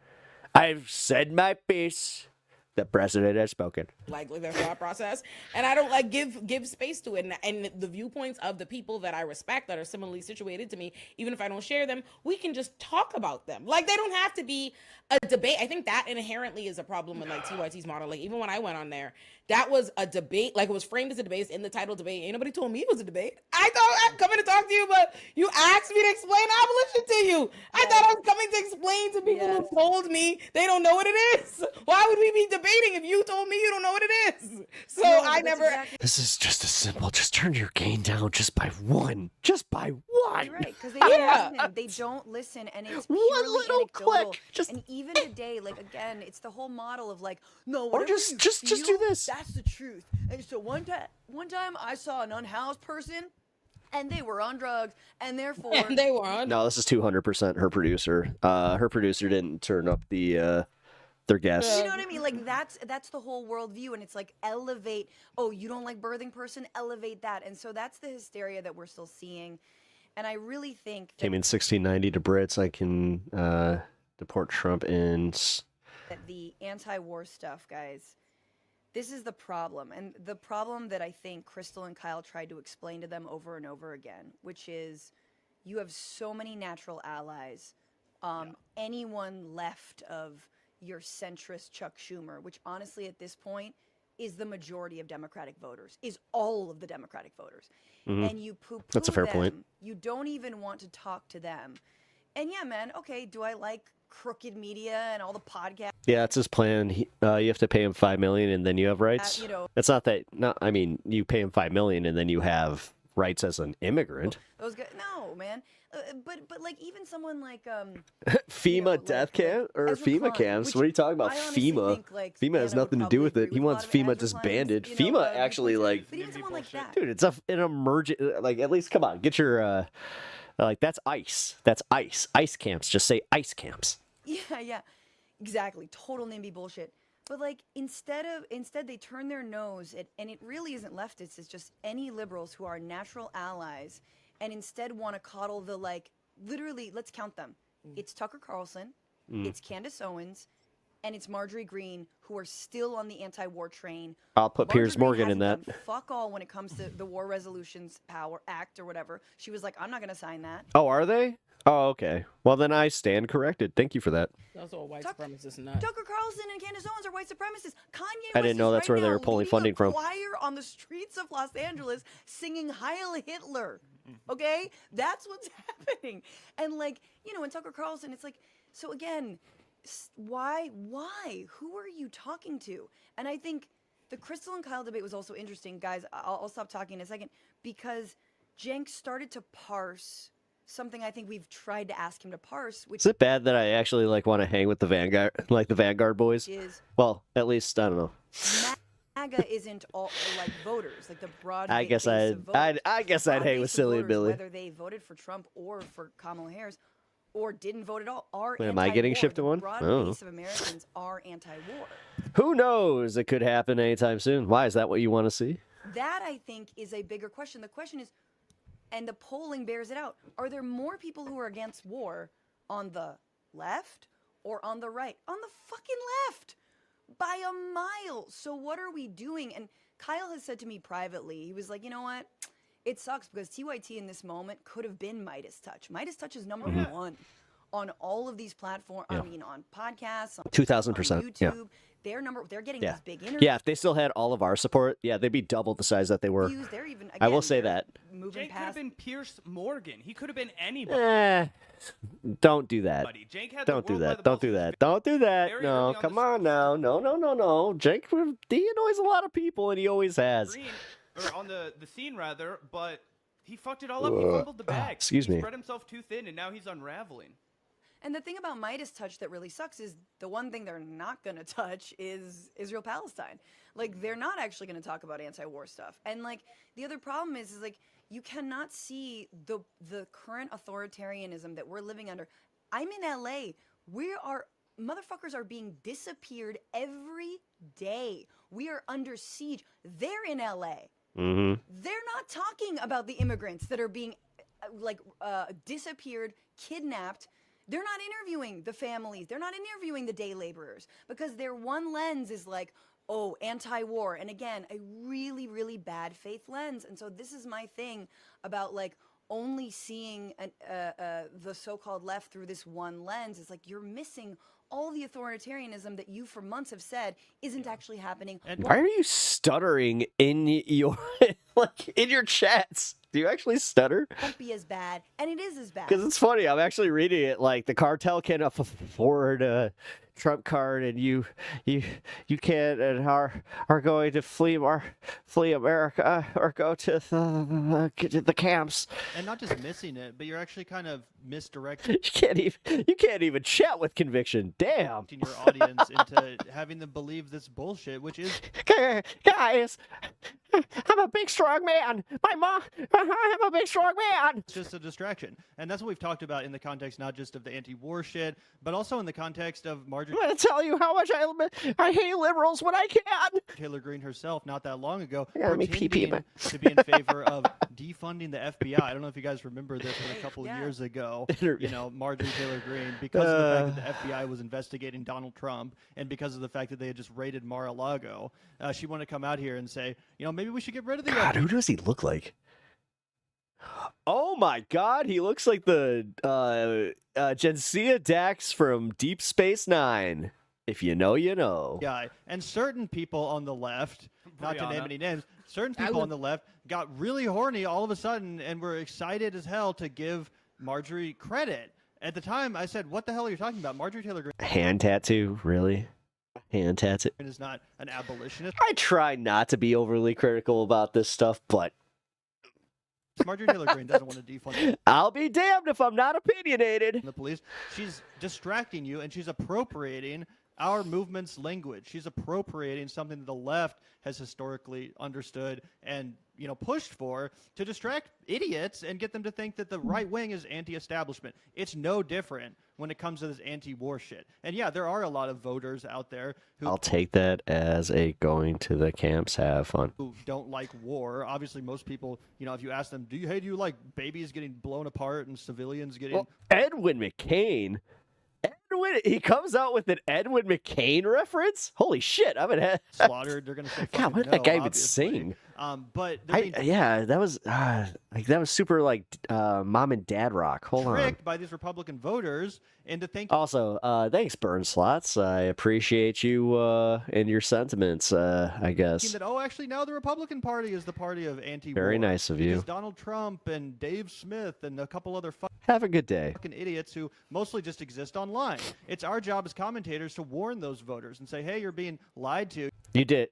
I've said my piece. The president has spoken. Like their thought process, and I don't like give space to it, and the viewpoints of the people that I respect that are similarly situated to me, even if I don't share them, we can just talk about them. Like they don't have to be a debate. I think that inherently is a problem with like TYT's model. Like even when I went on there, that was a debate. Like it was framed as a debate in the title debate. Ain't nobody told me it was a debate. I thought I'm coming to talk to you, but you asked me to explain abolition to you. I thought I was coming to explain to people who told me they don't know what it is. Why would we be debating if you told me you don't know what it is? So No, I that's never. exactly- This is just as simple. Just turn your gain down just by 1. Just by 1. You're right, because they don't listen. They don't listen, and it's One purely little anecdotal. click, just- And even today, like again, it's the whole model of like, no, Or whatever just- you just do feel, this. That's the truth. And so one time I saw an unhoused person, and they were on drugs, and therefore And they were on. No, this is 200% her producer. Her producer didn't turn up the their guests. You know what I mean? Like that's the whole worldview, and it's like elevate. Oh, you don't like birthing person? Elevate that, and so that's the hysteria that we're still seeing. And I really think that Came in 1690 to Brits. I can deport Trump in. that the anti-war stuff, guys, this is the problem. And the problem that I think Crystal and Kyle tried to explain to them over and over again, which is you have so many natural allies. Anyone left of your centrist Chuck Schumer, which honestly at this point is the majority of Democratic voters, is all of the Democratic voters. And you poo-poo That's a fair them. point. You don't even want to talk to them. And yeah, man, okay, do I like crooked media and all the podcasts? Yeah, that's his plan. You have to pay him $5 million, and then you have rights. You know, It's not that. No, I mean, you pay him $5 million, and then you have rights as an immigrant. those guys, no, man. But like even someone like FEMA death camp or Ezra FEMA Klein, camps. which What are you talking about? I honestly FEMA. think, like, FEMA has Anna would nothing to probably do with it. agree He with a wants lot of FEMA Ezra disbanded. Klein's, you know, FEMA actually like, but even someone like that. dude, it's an emergent. Like at least come on, get your like that's ICE. That's ICE. ICE camps. Just say ICE camps. Yeah, exactly. Total NIMBY bullshit. But like instead they turn their nose at, and it really isn't leftists. It's just any liberals who are natural allies, and instead want to coddle the like. Literally, let's count them. It's Tucker Carlson, it's Candace Owens, and it's Marjorie Greene, who are still on the anti-war train. I'll put Marjorie Piers Greene Morgan in that. hasn't done fuck all when it comes to the War Resolutions Power Act or whatever. She was like, I'm not going to sign that. Oh, are they? Oh, okay. Well, then I stand corrected. Thank you for that. Also a white supremacist nut. Tucker Carlson and Candace Owens are white supremacists. Kanye I West didn't know is that's right where they now were pulling leading funding a from. choir on the streets of Los Angeles singing Heil Hitler. Okay? That's what's happening. And like, you know, in Tucker Carlson, it's like, so again, why? Who are you talking to? And I think the Crystal and Kyle debate was also interesting. Guys, I'll stop talking in a second because Cenk started to parse something I think we've tried to ask him to parse, which Is it bad that I actually like want to hang with the Vanguard, like the Vanguard boys? is Well, at least I don't know. MAGA isn't all like voters, like the broad. I guess base of voters. I guess I'd Broad hang base with of Silly and voters, Billy. whether they voted for Trump or for Kamala Harris, or didn't vote at all, are Wait, am I getting anti-war. shifted The one? broad Oh. base of Americans are anti-war. Who knows? It could happen anytime soon. Why is that what you want to see? That I think is a bigger question. The question is, and the polling bears it out: are there more people who are against war on the left or on the right? On the fucking left, by a mile. So what are we doing? And Kyle has said to me privately, he was like, you know what? It sucks because TYT in this moment could have been Midas Touch. Midas Touch is number one on all of these platforms. Yeah. I mean, on podcasts, on 2000%, on YouTube. yeah. They're getting Yeah. these big interviews. Yeah, if they still had all of our support, yeah, they'd be double the size that they were. They're even, I will again, say they're that. moving Cenk could have past. been Pierce Morgan. He could have been anybody. Don't do that. Buddy, Cenk had the Don't do world by that. the Don't balls. do that. Don't do that. Very No, early on come the on now. No. Cenk, he annoys a lot of people, and he always has. Green, or on the scene rather, but he fucked it all up. He fumbled the bag. Excuse he me. spread himself too thin, and now he's unraveling. And the thing about Midas Touch that really sucks is the one thing they're not going to touch is Israel-Palestine. Like, they're not actually going to talk about anti-war stuff. And, like, the other problem is like, you cannot see the current authoritarianism that we're living under. I'm in LA. Motherfuckers are being disappeared every day. We are under siege. They're in LA. Mm-hmm. They're not talking about the immigrants that are being, disappeared, kidnapped. They're not interviewing the families. They're not interviewing the day laborers because their one lens is like, oh, anti-war. And again, a really, really bad faith lens. And so this is my thing about like only seeing the so-called left through this one lens. It's like you're missing all the authoritarianism that you for months have said isn't actually happening. Why are you stuttering in your in your chats? Do you actually stutter? Won't be as bad, and it is as bad. Because it's funny. I'm actually reading it like the cartel can't afford a Trump card, and you can't and are going to flee America or go to the camps. And not just missing it, but you're actually kind of misdirecting. You can't even chat with conviction. Damn. Your audience into having them believe this bullshit, which is guys. I'm a big strong man. My mom, I'm a big strong man. It's just a distraction. And that's what we've talked about in the context not just of the anti-war shit, but also in the context of Marjorie I'm going to tell you how much I hate liberals when I can. Taylor Greene herself not that long ago Let me pee-pee, pretending to be in favor of defunding the FBI. I don't know if you guys remember this, but a couple of years ago, you know, Marjorie Taylor Greene, because of the fact that the FBI was investigating Donald Trump and because of the fact that they had just raided Mar-a-Lago, she wanted to come out here and say, you know, maybe we should get rid of the God, FBI. who does he look like? Oh my God, he looks like the Jensea Dax from Deep Space Nine. If you know, you know. Yeah, and certain people on the left, not to name any names, certain people on the left got really horny all of a sudden and were excited as hell to give Marjorie credit. At the time, I said, what the hell are you talking about? Marjorie Taylor Greene Hand tattoo, really? Hand tattoo. is not an abolitionist. I try not to be overly critical about this stuff, but Marjorie Taylor Greene doesn't want to defund I'll be damned if I'm not opinionated. the police. She's distracting you, and she's appropriating our movement's language. She's appropriating something that the left has historically understood and, you know, pushed for to distract idiots and get them to think that the right wing is anti-establishment. It's no different when it comes to this anti-war shit. And yeah, there are a lot of voters out there who I'll take that as a going to the camps, have fun. who don't like war. Obviously, most people, you know, if you ask them, do you like babies getting blown apart and civilians getting... Well, Edwin McCain. He comes out with an Edwin McCain reference? Holy shit, I'm gonna slaughtered. They're gonna say, God, what did that guy even sing? But yeah, that was super like mom and dad rock. Hold on. tricked by these Republican voters into thinking. Also, thanks, Burn Slots. I appreciate you and your sentiments. I guess. That, oh, actually, now the Republican Party is the party of anti-war. Very nice of you. Because Donald Trump and Dave Smith and a couple other Have a good day. fucking idiots who mostly just exist online. It's our job as commentators to warn those voters and say, hey, you're being lied to.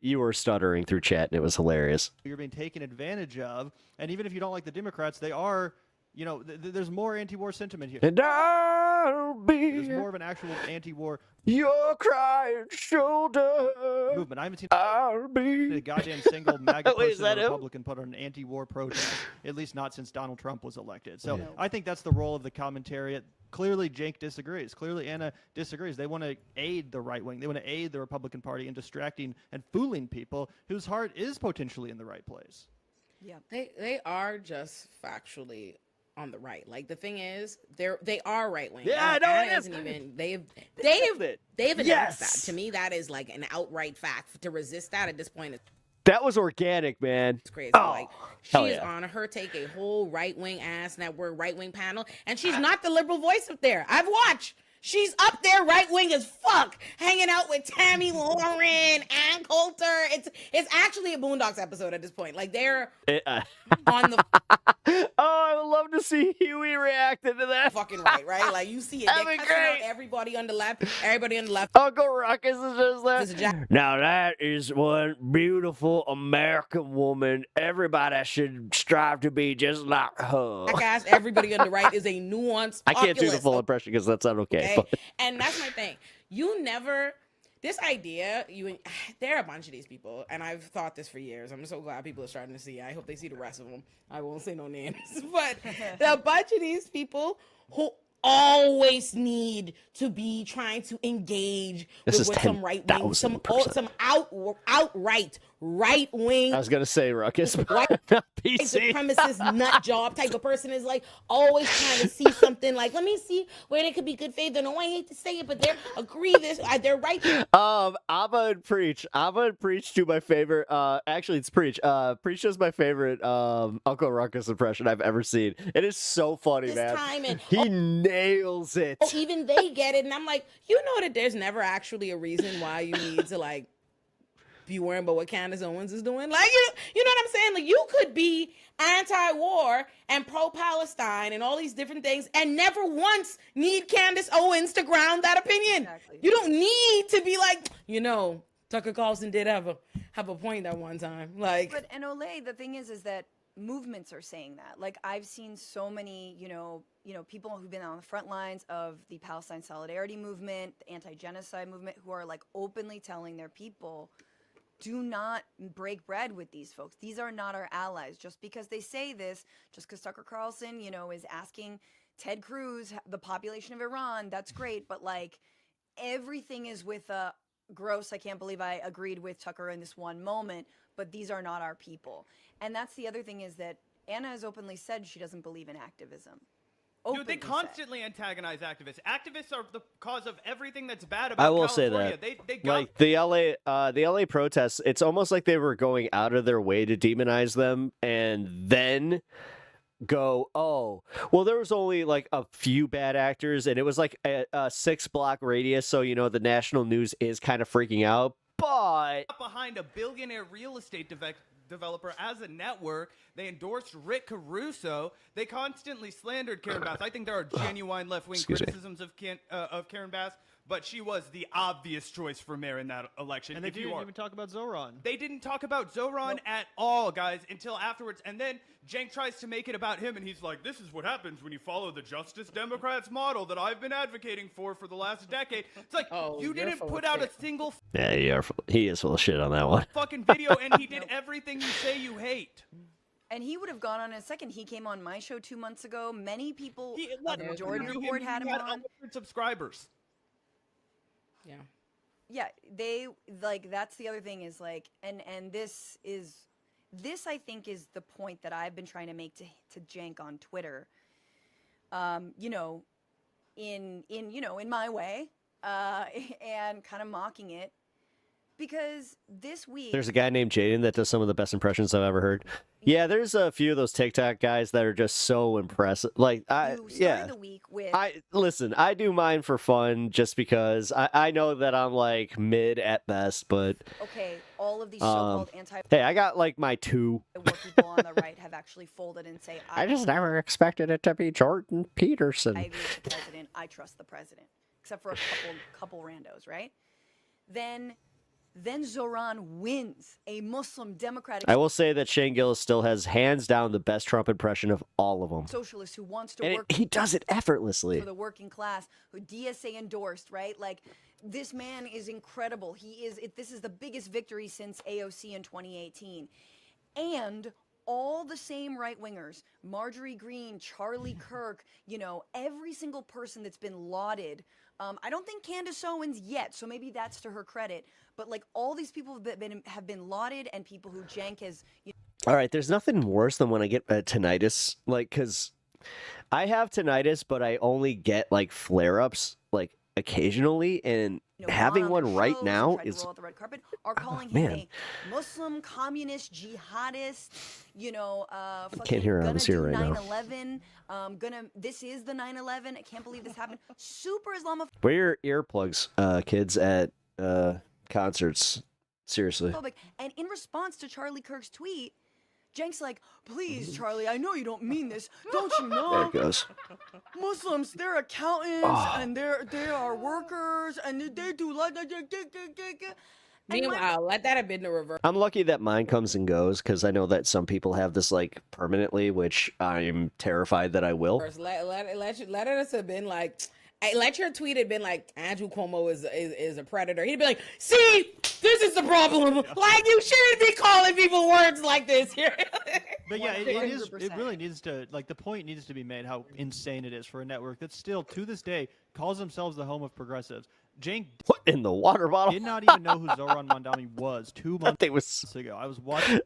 You were stuttering through chat, and it was hilarious. You're being taken advantage of. And even if you don't like the Democrats, they are, you know, there's more anti-war sentiment here. And I'll be There's more of an actual anti-war your crying shoulder movement. I haven't seen I'll be a goddamn single MAGA Wait, is person that or him? Republican put on an anti-war protest, at least not since Donald Trump was elected. So I think that's the role of the commentariat. Clearly, Jake disagrees. Clearly, Anna disagrees. They want to aid the right wing. They want to aid the Republican Party in distracting and fooling people whose heart is potentially in the right place. Yeah, They are just factually on the right. Like the thing is, they are right wing. Yeah, I know Anna it is. isn't even they've it. announced Yes. that. To me, that is like an outright fact. To resist that at this point is That was organic, man. crazy. Oh, Like hell she's yeah. on her take a whole right wing ass network, right wing panel, and she's not the liberal voice up there. I've watched. She's up there, right wing as fuck, hanging out with Tammy Lauren, Ann Coulter. It's actually a Boondocks episode at this point. Like they're on the Oh, I would love to see Huey reacting to that. fucking right, right? Like you see it. That'd They're be cussing out great. everybody on the left. Everybody on the left. Uncle Ruckus is just This is there. Jack- Now that is one beautiful American woman. Everybody should strive to be just like her. Jackass. Everybody on the right is a nuanced. I can't do the populist, full impression because that's not okay. okay? But And that's my thing. You never. This idea, there are a bunch of these people, and I've thought this for years. I'm so glad people are starting to see. I hope they see the rest of them. I won't say no names, but there are a bunch of these people who always need to be trying to engage This with is some right wing, some 10,000%. outright right wing. I was gonna say Ruckus, but White not PC. supremacist nut job type of person is like always trying to see something like, let me see where they could be good faith. And I hate to say it, but they're they're right there. Abba and Preach. Abba and Preach to my favorite. Actually, it's Preach. Preach is my favorite Uncle Ruckus impression I've ever seen. It is so funny, This man. time and He nails it. even they get it, and I'm like, you know that there's never actually a reason why you need to like be worrying about what Candace Owens is doing. Like you know what I'm saying? Like you could be anti-war and pro-Palestine and all these different things and never once need Candace Owens to ground that opinion. Exactly. You don't need to be like, you know, Tucker Carlson did have a point at one time. Like But and Olay, the thing is that movements are saying that. Like I've seen so many, you know, people who've been on the front lines of the Palestine Solidarity movement, the anti-genocide movement, who are like openly telling their people do not break bread with these folks. These are not our allies. Just because they say this, just because Tucker Carlson, you know, is asking Ted Cruz, the population of Iran, that's great. But like everything is with gross. I can't believe I agreed with Tucker in this one moment, but these are not our people. And that's the other thing is that Anna has openly said she doesn't believe in activism. Dude, they Openly constantly antagonize activists. Activists are the cause of everything that's bad about I will California. say that, They got like the LA protests, it's almost like they were going out of their way to demonize them, and then go, oh, well, there was only like a few bad actors, and it was like a 6-block radius, so you know the national news is kind of freaking out. But behind a billionaire real estate developer as a network. They endorsed Rick Caruso. They constantly slandered Karen Bass. I think there are genuine left-wing criticisms of Karen Bass, but she was the obvious choice for mayor in that election. And they didn't even talk about Zoran. They didn't talk about Zoran at all, guys, until afterwards. And then Cenk tries to make it about him, and he's like, this is what happens when you follow the Justice Democrats model that I've been advocating for the last decade. It's like, you didn't put out a single yeah, he is full of shit on that one. fucking video, and he did everything you say you hate. And he would have gone on in a second. He came on my show 2 months ago. Many people, the Majority Report had him on. Subscribers. Yeah. Yeah, they like that's the other thing is like and this I think is the point that I've been trying to make to Cenk on Twitter. You know, in my way, and kind of mocking it. Because this week There's a guy named Jaden that does some of the best impressions I've ever heard. Yeah, there's a few of those TikTok guys that are just so impressive. Like, the week with I do mine for fun just because I know that I'm like mid at best, but okay, all of these so-called hey, I got like my 2. people on the right have actually folded and say, I just never expected it to be Jordan Peterson. I agree with the president. I trust the president, except for a couple randos, right? Then Zoran wins a Muslim Democratic. I will say that Shane Gillis still has hands down the best Trump impression of all of them. Socialist who wants to work. He does it effortlessly. For the working class, who DSA endorsed, right? Like, this man is incredible. This is the biggest victory since AOC in 2018. And all the same right-wingers, Marjorie Greene, Charlie Kirk, you know, every single person that's been lauded. I don't think Candace Owens yet, so maybe that's to her credit. But like all these people have been lauded, and people who Cenk has. All right, there's nothing worse than when I get tinnitus, like, because I have tinnitus, but I only get like flare-ups like occasionally, and having one right now is roll out the red carpet, are calling him a Muslim communist jihadist. You know, can't hear what I was here right now. 9/11. This is the 9/11. I can't believe this happened. Super Islamophobic. Wear your earplugs, kids, at concerts. Seriously. And in response to Charlie Kirk's tweet, Cenk's like, please, Charlie, I know you don't mean this. Don't you know? There it goes. Muslims, they're accountants, and they are workers, and they do like. Meanwhile, let that have been the reverse. I'm lucky that mine comes and goes, because I know that some people have this like permanently, which I'm terrified that I will. Let it have been like. Let your tweet have been like, Andrew Cuomo is a predator. He'd be like, see, this is the problem. Like, you shouldn't be calling people words like this here. But yeah, it really needs to, like, the point needs to be made how insane it is for a network that still, to this day, calls themselves the home of progressives. Cenk, what in the water bottle? Did not even know who Zoran Mondani was 2 months ago. I was watching.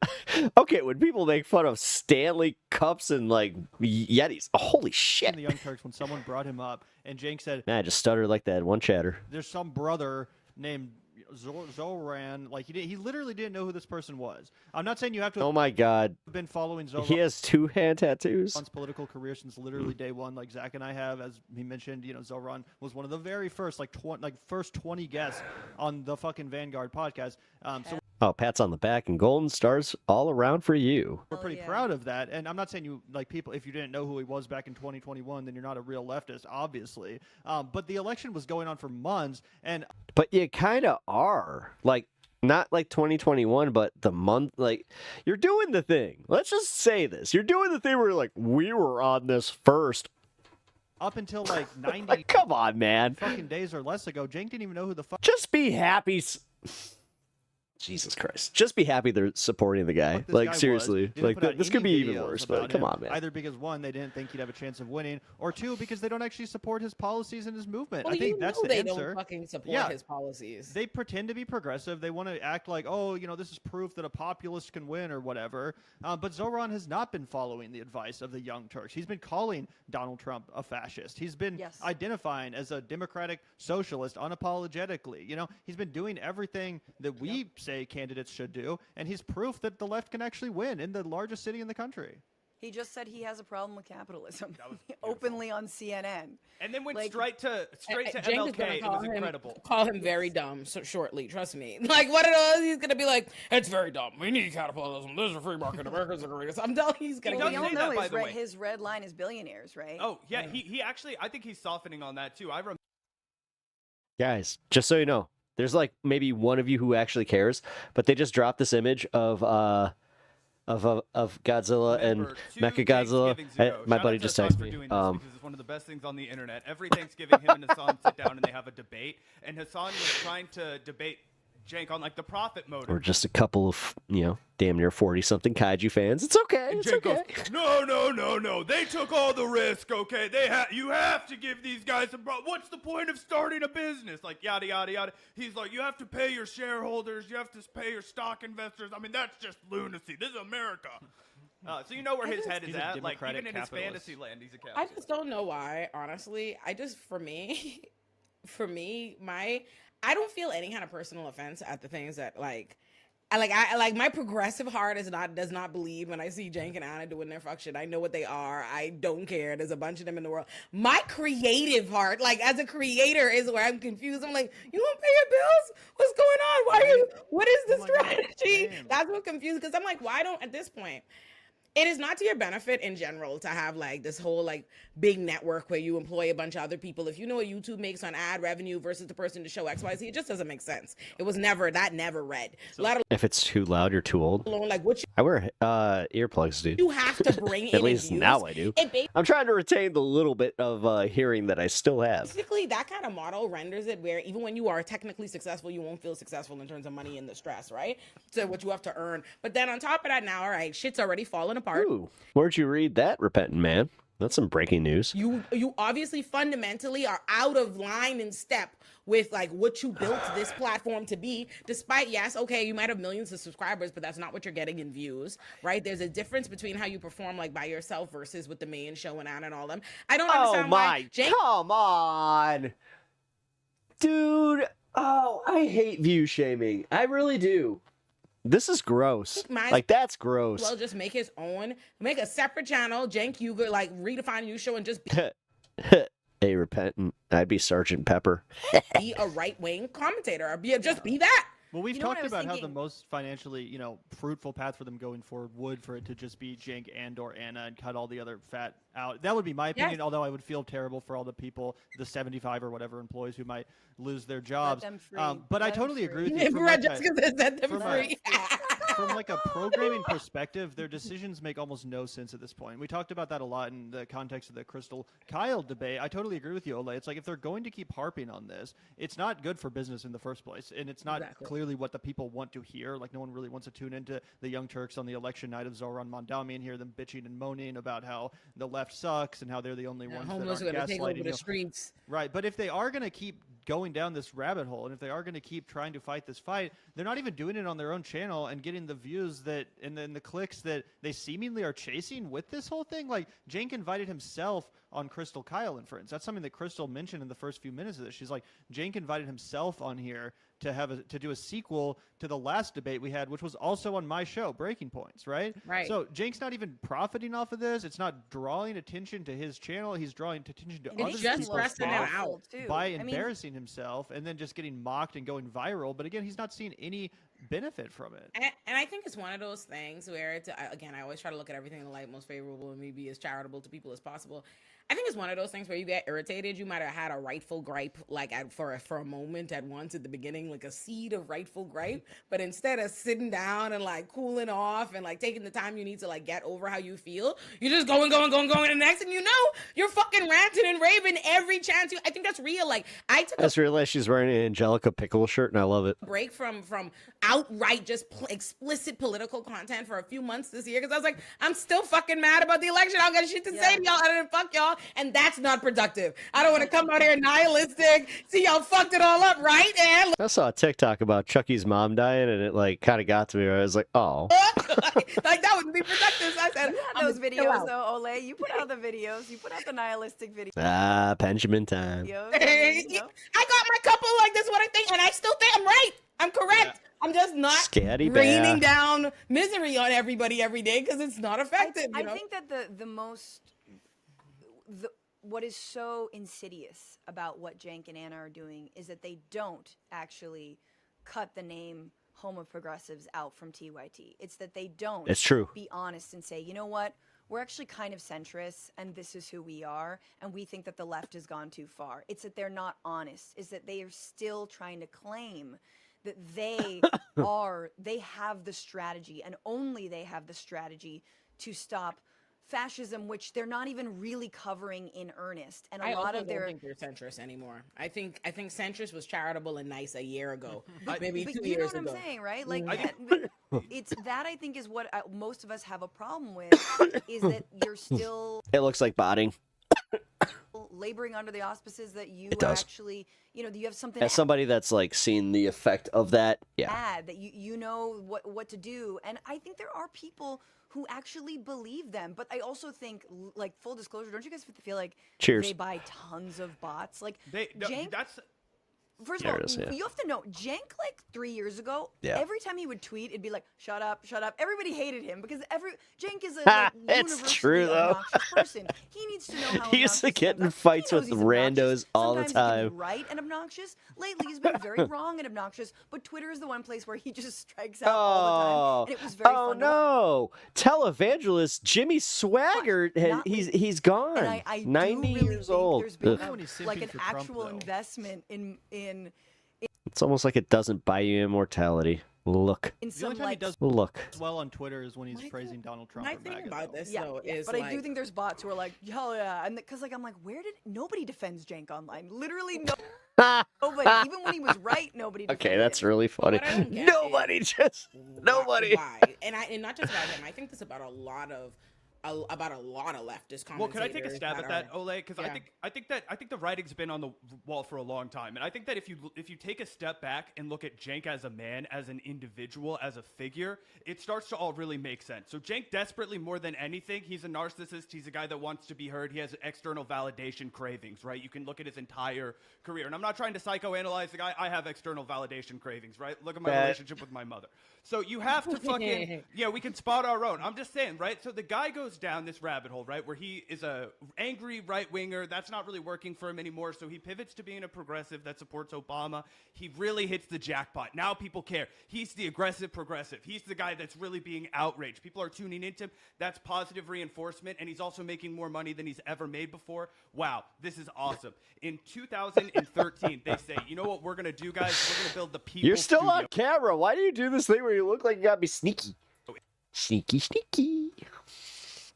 Okay, when people make fun of Stanley Cups and like Yetis, holy shit! The Young Turks, when someone brought him up, and Cenk said, "Man, I just stuttered like that one chatter." There's some brother named Zoran. Like he literally didn't know who this person was. I'm not saying you have to. Oh my god! Been following Zoran. He has 2 hand tattoos. Zoran's political career since literally day one, like Zach and I have, as he mentioned. You know, Zoran was one of the very first, first 20 guests on the fucking Vanguard podcast. Oh, pats on the back and golden stars all around for you. We're pretty proud of that. And I'm not saying you, like, people, if you didn't know who he was back in 2021, then you're not a real leftist, obviously. But the election was going on for months. But you kind of are. Like, not like 2021, but the month, like, you're doing the thing. Let's just say this. You're doing the thing where, like, we were on this first. Up until, like, 90 come on, man. Fucking days or less ago, Cenk didn't even know who the fuck. Just be happy. Jesus Christ. Just be happy they're supporting the guy. This Like, guy seriously. didn't Like, put out this could be any even videos worse, but about come him, on, man. Either because, one, they didn't think he'd have a chance of winning, or two, because they don't actually support his policies and his movement. Well, I think you that's know the they answer. don't fucking support his policies. They pretend to be progressive. They want to act like, oh, you know, this is proof that a populist can win or whatever. But Zoran has not been following the advice of the Young Turks. He's been calling Donald Trump a fascist. He's been identifying as a democratic socialist unapologetically. You know, he's been doing everything that we say candidates should do, and he's proof that the left can actually win in the largest city in the country. He just said he has a problem with capitalism openly on CNN. And then went Like- straight to Cenk is MLK. gonna It call was him- incredible. Call him very dumb shortly. Trust me. Like, what are those? He's gonna be like, it's very dumb. We need capitalism. This is a free market. America's the greatest. I'm telling you, he's gonna. Well, get we all you. know by his the way. his red line is billionaires, right? Oh, yeah, he actually, I think he's softening on that too. I remember. Guys, just so you know, there's like maybe one of you who actually cares, but they just dropped this image of Godzilla and Mecha Godzilla. My buddy just texted me. Because it's one of the best things on the internet. Every Thanksgiving, him and Hassan sit down and they have a debate. And Hassan was trying to debate Cenk on like the profit motive. We're just a couple of, you know, damn near 40-something kaiju fans. It's okay. And It's Cenk okay. goes, no. They took all the risk, okay? You have to give these guys some. What's the point of starting a business? Like yada yada yada. He's like, you have to pay your shareholders. You have to pay your stock investors. I mean, that's just lunacy. This is America. So you know where his head is at. Like even in his fantasy land, he's a I capitalist. just don't know why, honestly. For me, I don't feel any kind of personal offense at the things that I my progressive heart does not believe when I see Cenk and Anna doing their fuck shit. I know what they are. I don't care. There's a bunch of them in the world. My creative heart, like as a creator, is where I'm confused. I'm like, you won't pay your bills? What's going on? What is the strategy? That's what confused, because I'm like, why don't at this point? It is not to your benefit in general to have like this whole like big network where you employ a bunch of other people. If you know what YouTube makes on ad revenue versus the person to show XYZ, it just doesn't make sense. It was never read. Let If it's too loud, you're too old. alone like what I wear earplugs, dude. you have to bring in. At least views. now I do. It I'm trying to retain the little bit of hearing that I still have. basically that kind of model renders it where even when you are technically successful, you won't feel successful in terms of money and the stress, right? So what you have to earn. But then on top of that, now, all right, shit's already falling apart. Ooh, where'd you read that, repentant man? That's some breaking news. You obviously fundamentally are out of line and step with like what you built this platform to be. Despite, yes, okay, you might have millions of subscribers, but that's not what you're getting in views, right? There's a difference between how you perform like by yourself versus with the main show and Anna and all them. I don't understand why. Come on, dude. Oh, I hate view shaming. I really do. This is gross. Like, that's gross. Well, just make his own, make a separate channel, Cenk Uger, like redefine a new show and just Hey, repentant. I'd be Sergeant Pepper. be a right-wing commentator or just be that. Well, we've You know what talked I was about how the thinking? most financially, fruitful path for them going forward would for it to just be Cenk and or Anna and cut all the other fat out. That would be my opinion, although I would feel terrible for all the people, the 75 or whatever employees who might lose their jobs. them free. But I Let them totally agree with free. you. From like, Jessica said set them from free. from like a programming perspective, their decisions make almost no sense at this point. We talked about that a lot in the context of the Crystal Kyle debate. I totally agree with you, Ole. It's like if they're going to keep harping on this, it's not good for business in the first place, and it's not clearly what the people want to hear. Like no one really wants to tune into the Young Turks on the election night of Zoran Mondami and hear them bitching and moaning about how the left sucks and how they're the only ones Homeless that are aren't going to take over gaslighting the you. streets. Right, but if they are going to keep going down this rabbit hole, and if they are going to keep trying to fight this fight, they're not even doing it on their own channel and getting the views that and then the clicks that they seemingly are chasing with this whole thing. Like Cenk invited himself on Crystal Kyle and Friends. That's something that Crystal mentioned in the first few minutes of this. She's like, Cenk invited himself on here to do a sequel to the last debate we had, which was also on my show, Breaking Points, right? Right. So Cenk's not even profiting off of this. It's not drawing attention to his channel. He's drawing attention to It's other just people's stressing them stuff out. by I mean- embarrassing himself and then just getting mocked and going viral. But again, he's not seeing any benefit from it. And I think it's one of those things where, again, I always try to look at everything in the light most favorable and maybe as charitable to people as possible. I think it's one of those things where you get irritated. You might have had a rightful gripe, like for a moment at once at the beginning, like a seed of rightful gripe. But instead of sitting down and like cooling off and like taking the time you need to like get over how you feel, you're just going. And the next thing you know, you're fucking ranting and raving every chance I think that's real. Like I took I just realized she's wearing an Angelica Pickle shirt, and I love it. break from outright just explicit political content for a few months this year because I was like, I'm still fucking mad about the election. I don't got shit to say to y'all other than fuck y'all, and that's not productive. I don't want to come out here nihilistic, see y'all fucked it all up, right? And I saw a TikTok about Chucky's mom dying, and it like kind of got to me. Where I was like, oh. like that wouldn't be productive. So I said, You had those videos though, Ole. You put out the videos. You put out the nihilistic videos. Ah, Benjamin time. I got my couple like this is what I think, and I still think I'm right. I'm correct. I'm just not Scatty raining bear. down misery on everybody every day because it's not effective. I think that what is so insidious about what Cenk and Anna are doing is that they don't actually cut the name Home of Progressives out from TYT. It's that they don't It's true. be honest and say, you know what? We're actually kind of centrist, and this is who we are, and we think that the left has gone too far. It's that they're not honest. It's that they are still trying to claim that they have the strategy, and only they have the strategy to stop fascism, which they're not even really covering in earnest. And a lot of their don't think they're centrist anymore. I think centrist was charitable and nice a year ago, but maybe 2 you know years what ago. I'm saying, right? Like it's that I think is what most of us have a problem with is that you're still It looks like botting. laboring under the auspices that you It does. actually, you have something As somebody that's like seen the effect of that, yeah. add, that you know what to do. And I think there are people who actually believe them. But I also think, like, full disclosure, don't you guys feel like Cheers. they buy tons of bots? Like, Cenk, that's first There of all, it is, yeah. you have to know, Cenk, like 3 years ago, Yeah. every time he would tweet, it'd be like, shut up, shut up. Everybody hated him because Cenk is a Ha, like, it's universally true, though. obnoxious person. He needs to know how He used to obnoxious get he in is. fights He knows with he's obnoxious. randos all the Sometimes he can time. be right and obnoxious. Lately, he's been very wrong and obnoxious, but Twitter is the one place where he just strikes out all the time. And it was very oh fun to no! Televangelist Jimmy Swaggart, he's gone. And I 90 do really years think old. there's been Ugh. like an actual investment in It's almost like it doesn't buy you immortality. Look. in The some only time he like does Look. well on Twitter is when he's praising Donald Trump. My or thing MAGA, about though. this yeah, though yeah. is But I do like, think there's bots who are like, hell yeah, and because like I'm like, nobody defends Cenk online. Literally nobody. Even when he was right, nobody. Okay, defended that's him. really funny. what I don't get Nobody nobody. why, and not just about him. I think this about a lot of leftist commentators. Well, can I take a stab at that, are- Ole? Because Yeah. I think the writing's been on the wall for a long time, and I think that if you take a step back and look at Cenk as a man, as an individual, as a figure, it starts to all really make sense. So Cenk, desperately more than anything, he's a narcissist. He's a guy that wants to be heard. He has external validation cravings, right? You can look at his entire career, and I'm not trying to psychoanalyze the guy. I have external validation cravings, right? Look at my relationship with my mother. So you have to fucking we can spot our own. I'm just saying, right? So the guy goes down this rabbit hole, right, where he is a angry right winger. That's not really working for him anymore. So he pivots to being a progressive that supports Obama. He really hits the jackpot. Now people care. He's the aggressive progressive. He's the guy that's really being outraged. People are tuning into him. That's positive reinforcement. And he's also making more money than he's ever made before. Wow, this is awesome. In 2013, they say, you know what we're going to do, guys? We're going to build the people You're still studio. on camera. Why do you do this thing where you look like you gotta be sneaky? Sneaky, sneaky.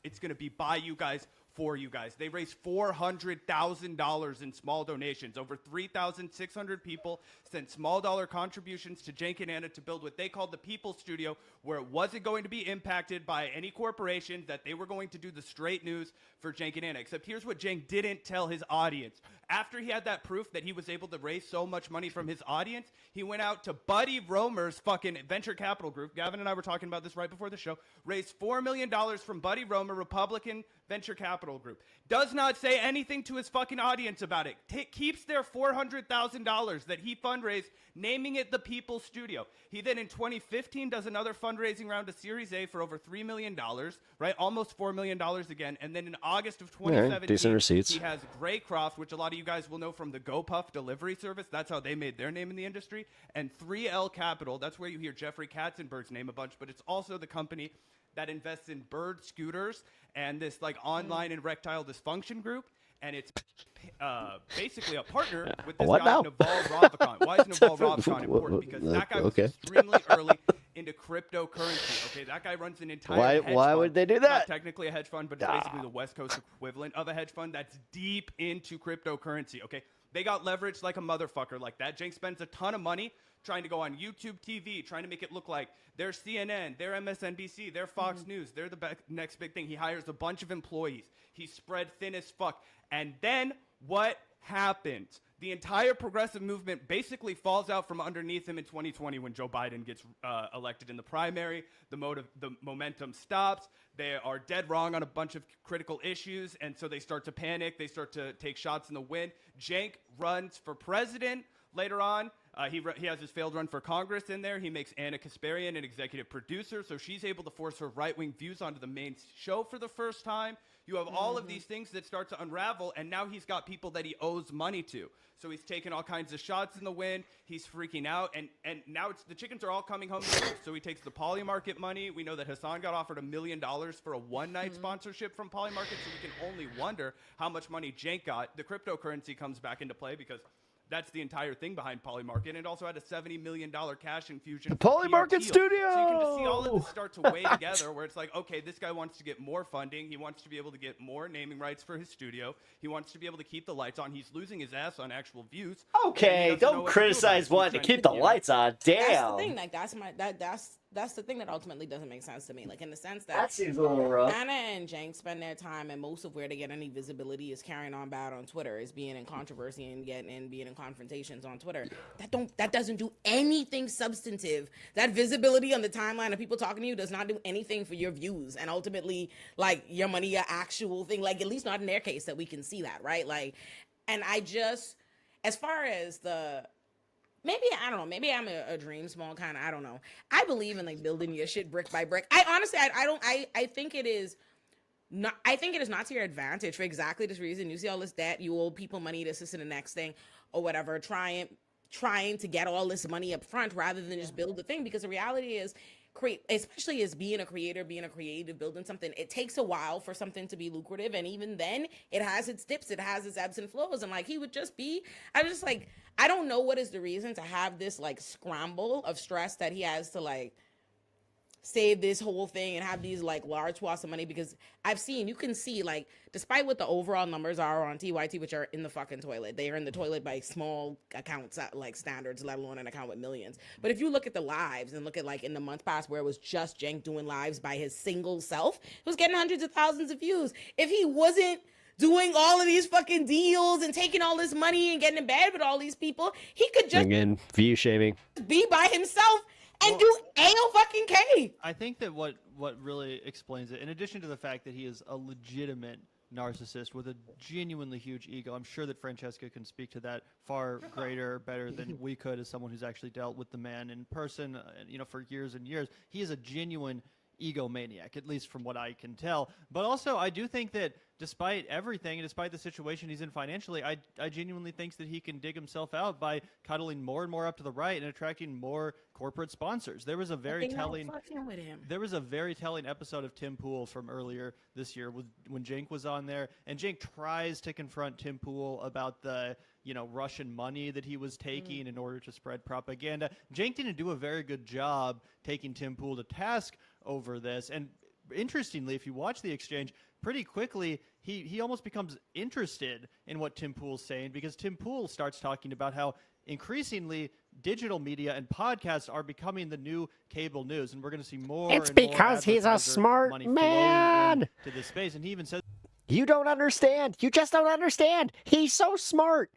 It's going to be by you guys, for you guys. They raised $400,000 in small donations. Over 3,600 people sent small dollar contributions to Cenk and Anna to build what they called the People Studio, where it wasn't going to be impacted by any corporation, that they were going to do the straight news for Cenk and Anna. Except here's what Cenk didn't tell his audience. After he had that proof that he was able to raise so much money from his audience, he went out to Buddy Romer's fucking venture capital group. Gavin and I were talking about this right before the show. Raised $4 million from Buddy Romer, Republican venture capital group. Does not say anything to his fucking audience about it. Keeps their $400,000 that he fundraised, naming it the People Studio. He then in 2015 does another fundraising round of Series A for over $3 million, right? Almost $4 million again. And then in August of 2017, decent receipts. he has Graycroft, which a lot of you guys will know from the GoPuff delivery service. That's how they made their name in the industry. And 3L Capital, that's where you hear Jeffrey Katzenberg's name a bunch, but it's also the company that invests in Bird Scooters and this like online erectile dysfunction group. And it's basically a partner with this What guy, now? Naval Ravikant. Why is Naval Ravikant important? Because that guy was extremely early into cryptocurrency. Okay, that guy runs an entire hedge Why fund. would they do It's not that? technically a hedge fund, but it's basically the West Coast equivalent of a hedge fund that's deep into cryptocurrency. Okay, they got leveraged like a motherfucker like that. Cenk spends a ton of money trying to go on YouTube TV, trying to make it look like they're CNN, they're MSNBC, they're Fox News, they're the next big thing. He hires a bunch of employees. He's spread thin as fuck. And then what happens? The entire progressive movement basically falls out from underneath him in 2020 when Joe Biden gets elected in the primary. The momentum stops. They are dead wrong on a bunch of critical issues, and so they start to panic. They start to take shots in the wind. Cenk runs for president later on. He has his failed run for Congress in there. He makes Anna Kasparian an executive producer, so she's able to force her right-wing views onto the main show for the first time. You have all of these things that start to unravel, and now he's got people that he owes money to. So he's taking all kinds of shots in the wind. He's freaking out, and now the chickens are all coming home. So he takes the Polymarket money. We know that Hassan got offered $1 million for a one-night sponsorship from Polymarket, so we can only wonder how much money Cenk got. The cryptocurrency comes back into play because that's the entire thing behind Polymarket. And it also had a $70 million cash infusion. Polymarket Studio! So you can just see all of this start to weigh together where it's like, okay, this guy wants to get more funding. He wants to be able to get more naming rights for his studio. He wants to be able to keep the lights on. He's losing his ass on actual views. Okay, don't criticize wanting to keep the lights on. Damn. That's the thing. Like that's the thing that ultimately doesn't make sense to me. Like in the sense that seems a little rough. Anna and Cenk spend their time, and most of where they get any visibility is carrying on bad on Twitter, is being in controversy and being in confrontations on Twitter. That doesn't do anything substantive. That visibility on the timeline of people talking to you does not do anything for your views and ultimately like your money, your actual thing. Like at least not in their case that we can see that, right? Like, and I just, as far as the. Maybe, I don't know, maybe I'm a dream small kind of, I don't know. I believe in like building your shit brick by brick. I honestly, I think it is not, I think it is not to your advantage for exactly this reason. You see all this debt, you owe people money to assist in the next thing or whatever, trying to get all this money up front rather than just build the thing, because the reality is, especially as being a creator, being a creative, building something, it takes a while for something to be lucrative, and even then it has its dips, it has its ebbs and flows, and like he would just be, I was just like, I don't know what is the reason to have this like scramble of stress that he has to like save this whole thing and have these like large swaths of money, because I've seen, you can see like, despite what the overall numbers are on TYT, which are in the fucking toilet, they are in the toilet by small accounts like standards, let alone an account with millions. But if you look at the lives and look at like in the month past where it was just Cenk doing lives by his single self, it was getting hundreds of thousands of views. If he wasn't doing all of these fucking deals and taking all this money and getting in bed with all these people, he could just Again, view shaming. be by himself and do A-O-fucking-K. I think that what really explains it, in addition to the fact that he is a legitimate narcissist with a genuinely huge ego, I'm sure that Francesca can speak to that far greater, better than we could as someone who's actually dealt with the man in person, for years and years. He is a genuine egomaniac, at least from what I can tell. But also, I do think that despite everything, and despite the situation he's in financially, I genuinely think that he can dig himself out by cuddling more and more up to the right and attracting more corporate sponsors. There was a very telling episode of Tim Pool from earlier this year when Cenk was on there, and Cenk tries to confront Tim Pool about the Russian money that he was taking in order to spread propaganda. Cenk didn't do a very good job taking Tim Pool to task over this. And interestingly, if you watch the exchange, pretty quickly he almost becomes interested in what Tim Pool's saying, because Tim Pool starts talking about how increasingly digital media and podcasts are becoming the new cable news, and we're going to see more. It's and more because he's a smart man. To this space, and he even says, "You don't understand. You just don't understand. He's so smart."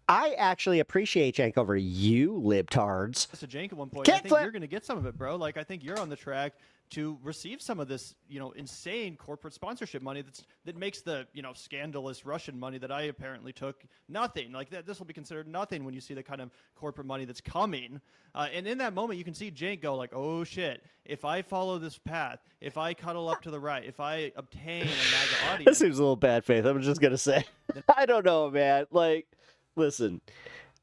I actually appreciate Cenk over you, libtards. To Cenk at one point, I think you're going to get some of it, bro. Like, I think you're on the track to receive some of this, insane corporate sponsorship money that makes the, scandalous Russian money that I apparently took nothing. Like, this will be considered nothing when you see the kind of corporate money that's coming. And in that moment, you can see Cenk go like, oh shit, if I follow this path, if I cuddle up to the right, if I obtain a MAGA audience. This seems a little bad faith. I'm just going to say, I don't know, man. Like, listen,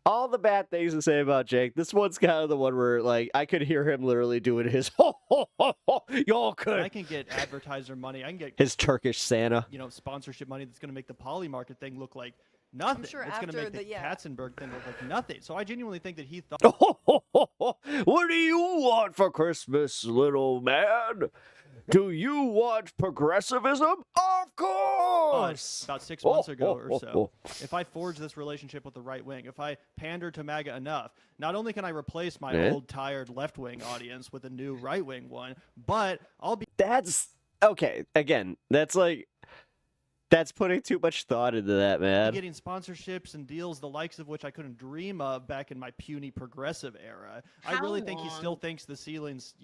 all the bad things to say about Cenk, this one's kind of the one where, like, I could hear him literally doing his, y'all could. I can get advertiser money. I can get his Turkish Santa. Sponsorship money that's going to make the Polymarket thing look like nothing. I'm sure it's going to make the Katzenberg thing look like nothing. So I genuinely think that he thought, what do you want for Christmas, little man? Do you want progressivism? Of course. About 6 months ago or so. oh. If I forge this relationship with the right wing, if I pander to MAGA enough, not only can I replace my Eh? old tired left wing audience with a new right wing one, but I'll be. That's okay. Again, that's putting too much thought into that, man. Getting sponsorships and deals the likes of which I couldn't dream of back in my puny progressive era. I really think he still thinks the ceiling's,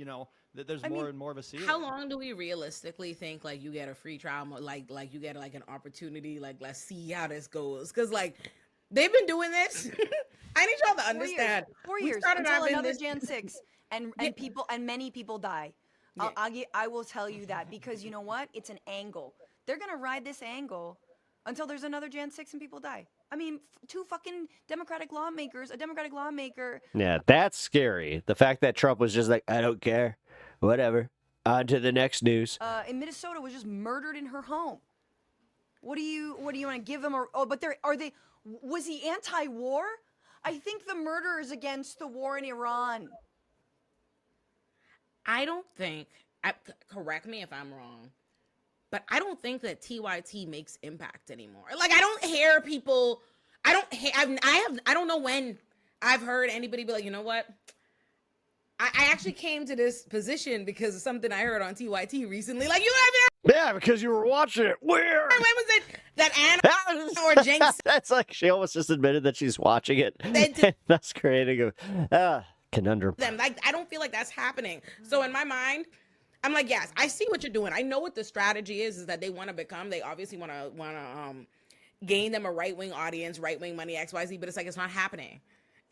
that there's more and more of a ceiling. How long do we realistically think like you get a free trial, like you get like an opportunity, like let's see how this goes? Because like they've been doing this. I need y'all to understand. 4 We years started until out in another this- Jan 6, and many people die. Yeah. I will tell you that because you know what? It's an angle. They're gonna ride this angle until there's another Jan 6 and people die. I mean, two fucking Democratic lawmakers, a Democratic lawmaker. Yeah, that's scary. The fact that Trump was just like, I don't care, whatever. On to the next news. In Minnesota was just murdered in her home. What do you want to give them? Was he anti-war? I think the murder is against the war in Iran. I don't think. Correct me if I'm wrong, but I don't think that TYT makes impact anymore. Like I don't hear people. I don't know when I've heard anybody be like, you know what? I actually came to this position because of something I heard on TYT recently. Like you haven't. Yeah, because you were watching it. Where? When was it that Anna or Jenks? That's like she almost just admitted that she's watching it. That's creating a conundrum. Them like I don't feel like that's happening. So in my mind, I'm like, yes, I see what you're doing. I know what the strategy is that they want to become. They obviously want to gain them a right wing audience, right wing money, XYZ. But it's like it's not happening.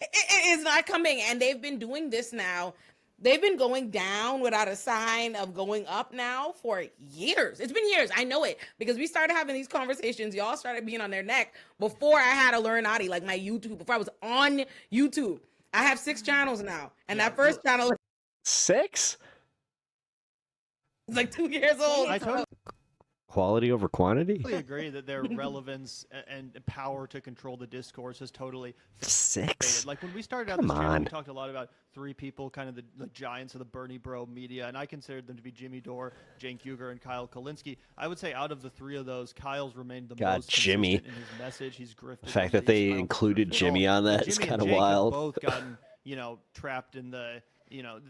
It's not coming, and they've been doing this now. They've been going down without a sign of going up now for years. It's been years. I know it because we started having these conversations. Y'all started being on their neck before I had to learn Audi, like my YouTube, before I was on YouTube. I have 6 channels now, and that first channel 6? is like 2 years old. I totally Quality over quantity? agree that their relevance and power to control the discourse is totally 6? like when we started out Come this channel, we on. talked a lot about 3 people, kind of the giants of the Bernie bro media, and I considered them to be Jimmy Dore, Cenk Uygur, and Kyle Kulinski. I would say out of the 3 of those, Kyle's remained the God, most Jimmy. consistent in his message. He's grifted. The fact the that they least. included Jimmy on that is Jimmy kind and of Cenk have wild. both gotten, trapped in the.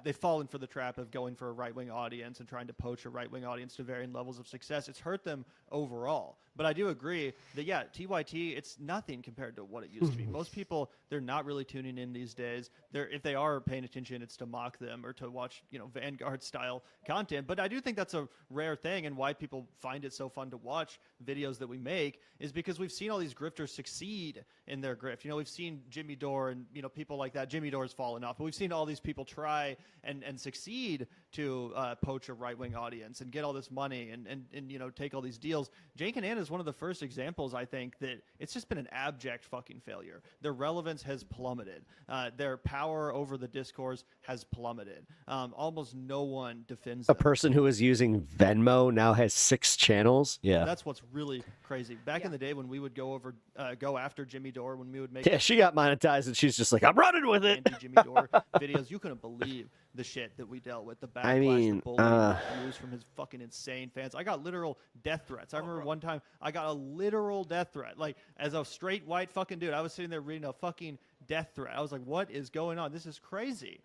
They've fallen for the trap of going for a right-wing audience and trying to poach a right-wing audience to varying levels of success. It's hurt them overall. But I do agree that, yeah, TYT, it's nothing compared to what it used to be. Most people, they're not really tuning in these days. If they are paying attention, it's to mock them or to watch, Vanguard-style content. But I do think that's a rare thing, and why people find it so fun to watch videos that we make is because we've seen all these grifters succeed in their grift. We've seen Jimmy Dore and, people like that. Jimmy Dore's fallen off. But we've seen all these people try and succeed to poach a right-wing audience and get all this money and take all these deals. Cenk and Anna is one of the first examples, I think, that it's just been an abject fucking failure. Their relevance has plummeted. Their power over the discourse has plummeted. Almost no one defends them. A person who is using Venmo now has 6 channels? Yeah. That's what's really crazy. Back in the day when we would go after Jimmy Dore, when we would make... Yeah, she got monetized and she's just like, I'm running with it. Anti-Jimmy Dore videos, you couldn't believe the shit that we dealt with, the backlash, the bullying, the abuse from his fucking insane fans. I got literal death threats. I remember one time I got a literal death threat. Like, as a straight white fucking dude, I was sitting there reading a fucking death threat. I was like, what is going on? This is crazy.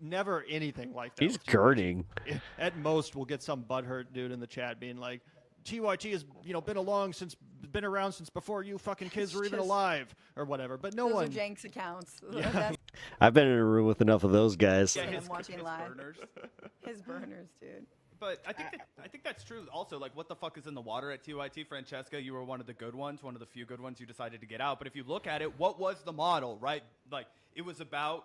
Never anything like that. He's girding. At most, we'll get some butthurt dude in the chat being like, TYT has been around since before you fucking kids were even alive or whatever. But no Those one. are Cenk's accounts. Yeah. That's I've been in a room with enough of those guys. him watching live. His burners, dude. But I think that's true. Also, like, what the fuck is in the water at TYT? Francesca, you were one of the good ones, one of the few good ones you decided to get out. But if you look at it, what was the model, right? Like, it was about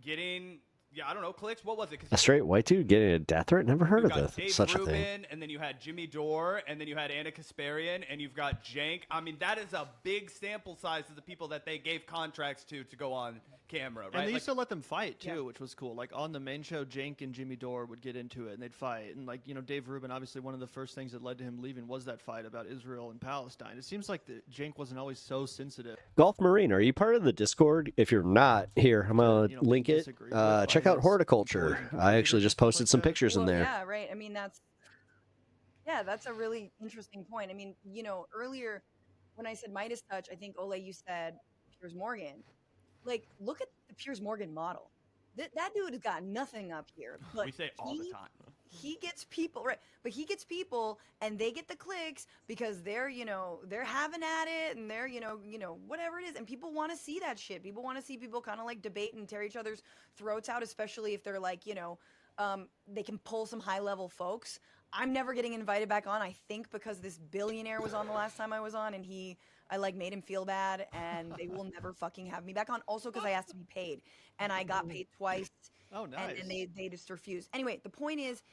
getting, I don't know, clicks. What was it? A straight white dude getting a death threat? Never heard of got this. Such a thing. Rubin, and then you had Jimmy Dore, and then you had Anna Kasparian, and you've got Cenk. I mean, that is a big sample size of the people that they gave contracts to go on camera, right? And they Like, used to let them fight too, which was cool. Like on the main show, Cenk and Jimmy Dore would get into it and they'd fight. And like, you know, Dave Rubin, obviously one of the first things that led to him leaving was that fight about Israel and Palestine. It seems like Cenk wasn't always so sensitive. Golf Marine, are you part of the Discord? If you're not, here, I'm going to link it. Check out Horticulture. I actually just posted some pictures in there. Yeah, right. I mean, that's a really interesting point. I mean, you know, earlier when I said Midas touch, I think Ole, you said Piers Morgan. Like, look at the Piers Morgan model. That dude has got nothing up here. But we say all the time. He gets people, right? But he gets people, and they get the clicks because they're, you know, they're having at it, and they're, you know, whatever it is, and people want to see that shit. People want to see people kind of like debate and tear each other's throats out, especially if they're like, you know, they can pull some high level folks. I'm never getting invited back on, I think, because this billionaire was on the last time I was on, and I like made him feel bad, and they will never fucking have me back on. Also, because I asked to be paid, and I got paid twice. Oh, nice. And they just refused. Anyway, the point is,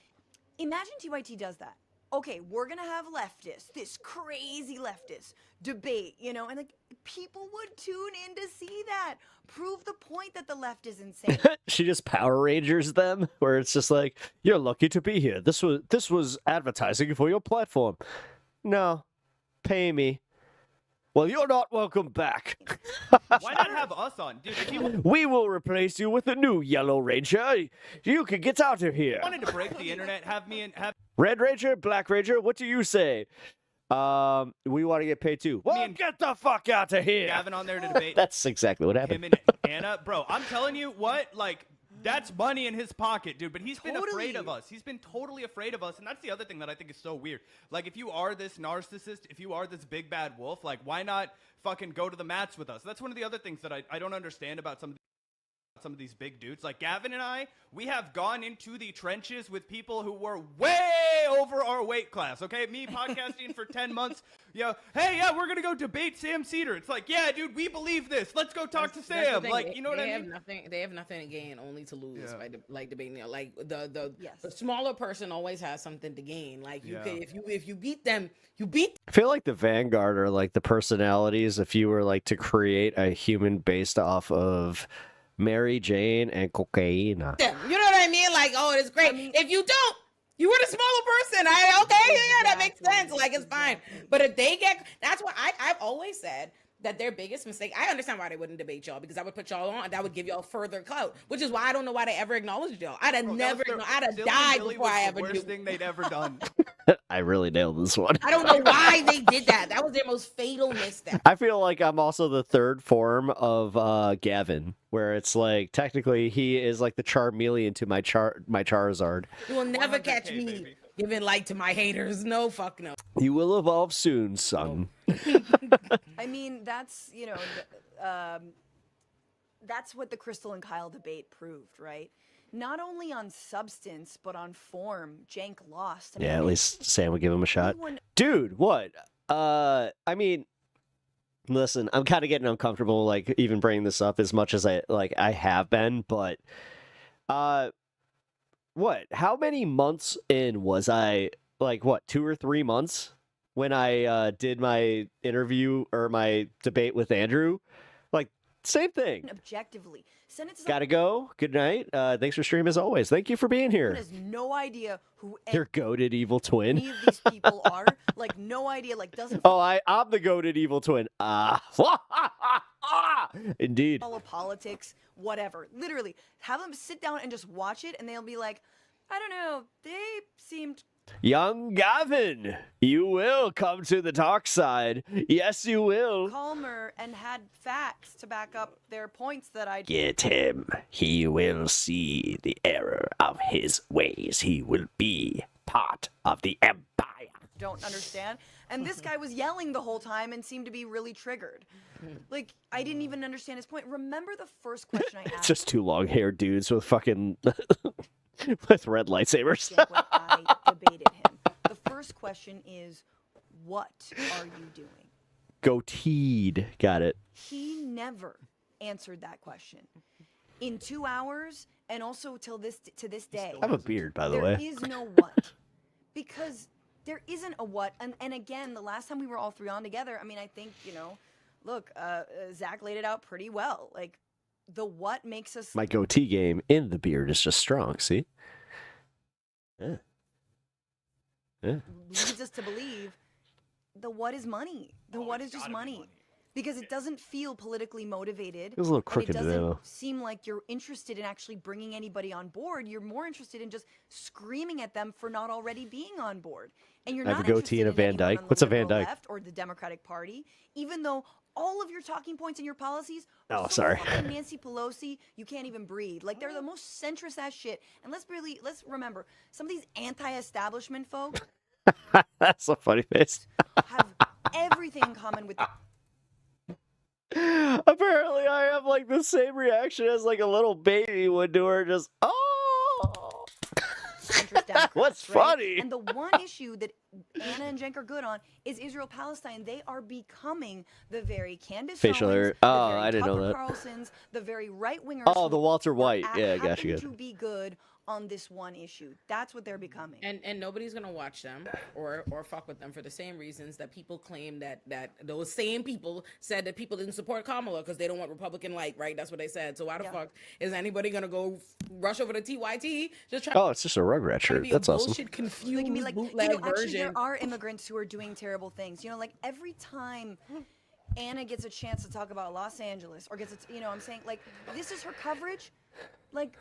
imagine TYT does that. Okay, we're gonna have leftists, this crazy leftist debate, you know, and like people would tune in to see that. Prove the point that the left is insane. She just Power Rangers them, where it's just like, you're lucky to be here. This was advertising for your platform. No, pay me. Well, you're not welcome back. Why not have us on, dude? If you We will replace you with a new Yellow Ranger. You can get out of here. wanted to break the internet, have me and have Red Ranger, Black Ranger, what do you say? We want to get paid too. Well, get the fuck out of here. Gavin on there to debate. That's exactly what happened. Him and Anna, bro, I'm telling you what, like, that's money in his pocket, dude. But he's been afraid of us. He's been totally afraid of us. And that's the other thing that I think is so weird. Like, if you are this narcissist, if you are this big bad wolf, like, why not fucking go to the mats with us? That's one of the other things that I don't understand about some of these big dudes. Like Gavin and I, we have gone into the trenches with people who were way over our weight class. Okay, me podcasting for 10 months. Hey, yeah, we're gonna go debate Sam Cedar. It's like, yeah, dude, we believe this. Let's go talk to Sam. Like, you know what I mean? They have nothing to gain, only to lose by debating. Like the smaller person always has something to gain. Like you could, if you beat them, you beat. I feel like the Vanguard are like the personalities if you were like to create a human based off of Mary Jane and cocaine. You know what I mean? Like, oh, it's great. If you don't, you were the smaller person. Okay, yeah, that makes sense. Like, it's fine. But if they get, that's what I've always said, that their biggest mistake, I understand why they wouldn't debate y'all, because I would put y'all on, that would give y'all further clout, which is why I don't know why they ever acknowledged y'all. I'd have I'd have died before I ever knew. Worst thing they'd ever done. I really nailed this one. I don't know why they did that. That was their most fatal misstep. I feel like I'm also the third form of Gavin, where it's like technically he is like the Charmeleon to my Charizard. You will never catch me giving light to my haters. No, fuck no. You will evolve soon, son. I mean, that's, you know, that's what the Crystal and Kyle debate proved, right? Not only on substance, but on form, Cenk lost. I mean, Yeah, at least Sam would give him a shot. Dude, what? I mean, listen, I'm kind of getting uncomfortable, like, even bringing this up as much as I have been, but, what? How many months in was I, like, what, 2 or 3 months when I did my interview or my debate with Andrew? Like, same thing. Objectively. Gotta go. Good night. Thanks for streaming as always. Thank you for being here. Has no idea who Your goated evil twin. any of these people are. Like, no idea. Like, doesn't Oh, I'm the goated evil twin. Indeed. follow politics, whatever. Literally, have them sit down and just watch it, and they'll be like, I don't know, they seemed Young Gavin, you will come to the dark side. Yes, you will. calmer and had facts to back up their points that I Get him. He will see the error of his ways. He will be part of the empire. don't understand. And this guy was yelling the whole time and seemed to be really triggered. Like, I didn't even understand his point. Remember the first question I It's asked? just 2 long-haired dudes with fucking with red lightsabers. When I debated him. The first question is, what are you doing? Goateed. Got it. He never answered that question. In 2 hours, and also to this day. I have a beard, by the way. There is no what. Because there isn't a what. And again, the last time we were all 3 on together, I mean, I think, you know, look, Zach laid it out pretty well. Like, the what makes us My goatee game in the beard is just strong. See? Yeah. Yeah. leads us to believe the what is money. The what is just money. Because it doesn't feel politically motivated. It was a little and crooked it today, doesn't though. seem like you're interested in actually bringing anybody on board. You're more interested in just screaming at them for not already being on board. And you're I have not a goatee and a interested in Van anyone Dyke. on the What's a Van liberal Dyke? left or the Democratic Party, even though all of your talking points and your policies are Oh, so sorry. fucking Nancy Pelosi, you can't even breathe. Like, they're the most centrist ass shit. And let's remember, some of these anti-establishment folks That's a funny face. have everything in common with Apparently, I have like the same reaction as like a little baby would to her. Just centrist Democrats. What's right? funny? And the one issue that Anna and Cenk are good on is Israel-Palestine. They are becoming the very Candace Facial Owens, hair. the Oh, very I didn't know Tucker that. Carlson's, the very right-wingers. Oh, the Walter White. Yeah, I got happen you. to be good on this one issue. That's what they're becoming. And nobody's gonna watch them or fuck with them for the same reasons that people claim that those same people said that people didn't support Kamala because they don't want Republican light, right? That's what they said. So why the fuck is anybody gonna go rush over to TYT just try? Oh, it's just a Rugrat shirt. That's awesome. Bullshit, confused, Like, I mean, like, bootleg actually, version. there are immigrants who are doing terrible things. Like every time Anna gets a chance to talk about Los Angeles or gets a, I'm saying, like, this is her coverage. Like,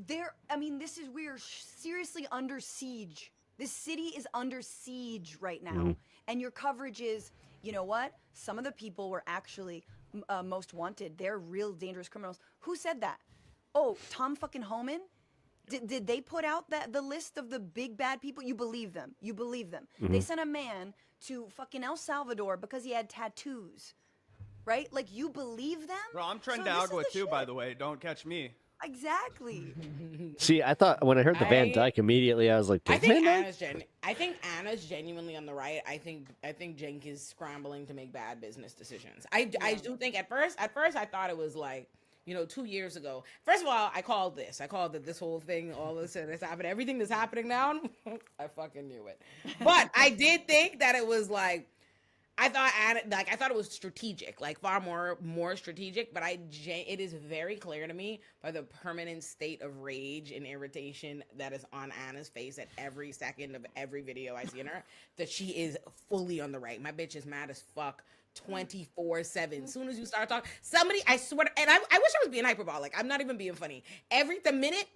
we are seriously under siege. This city is under siege right now. And your coverage is, you know what? Some of the people were actually most wanted. They're real dangerous criminals. Who said that? Oh, Tom fucking Homan? Did they put out the list of the big bad people? You believe them. You believe them. They sent a man to fucking El Salvador because he had tattoos. Right? Like, you believe them? Bro, I'm So Trent this is Agua the too, shit. by the way. Don't catch me. Exactly. See, I thought when I heard the Van Dyke, immediately I was like, I Van think Dyke? Anna's genuinely on the right. I think Cenk is scrambling to make bad business decisions. I do think at first I thought it was like, 2 years ago. First of all, I called that this whole thing, all this and this happened, everything that's happening now. I fucking knew it. But I did think that it was like, I thought it was strategic, like far more strategic, but it is very clear to me by the permanent state of rage and irritation that is on Anna's face at every second of every video I see in her, that she is fully on the right. My bitch is mad as fuck 24/7. As soon as you start talking, I swear, and I wish I was being hyperbolic. I'm not even being funny. The minute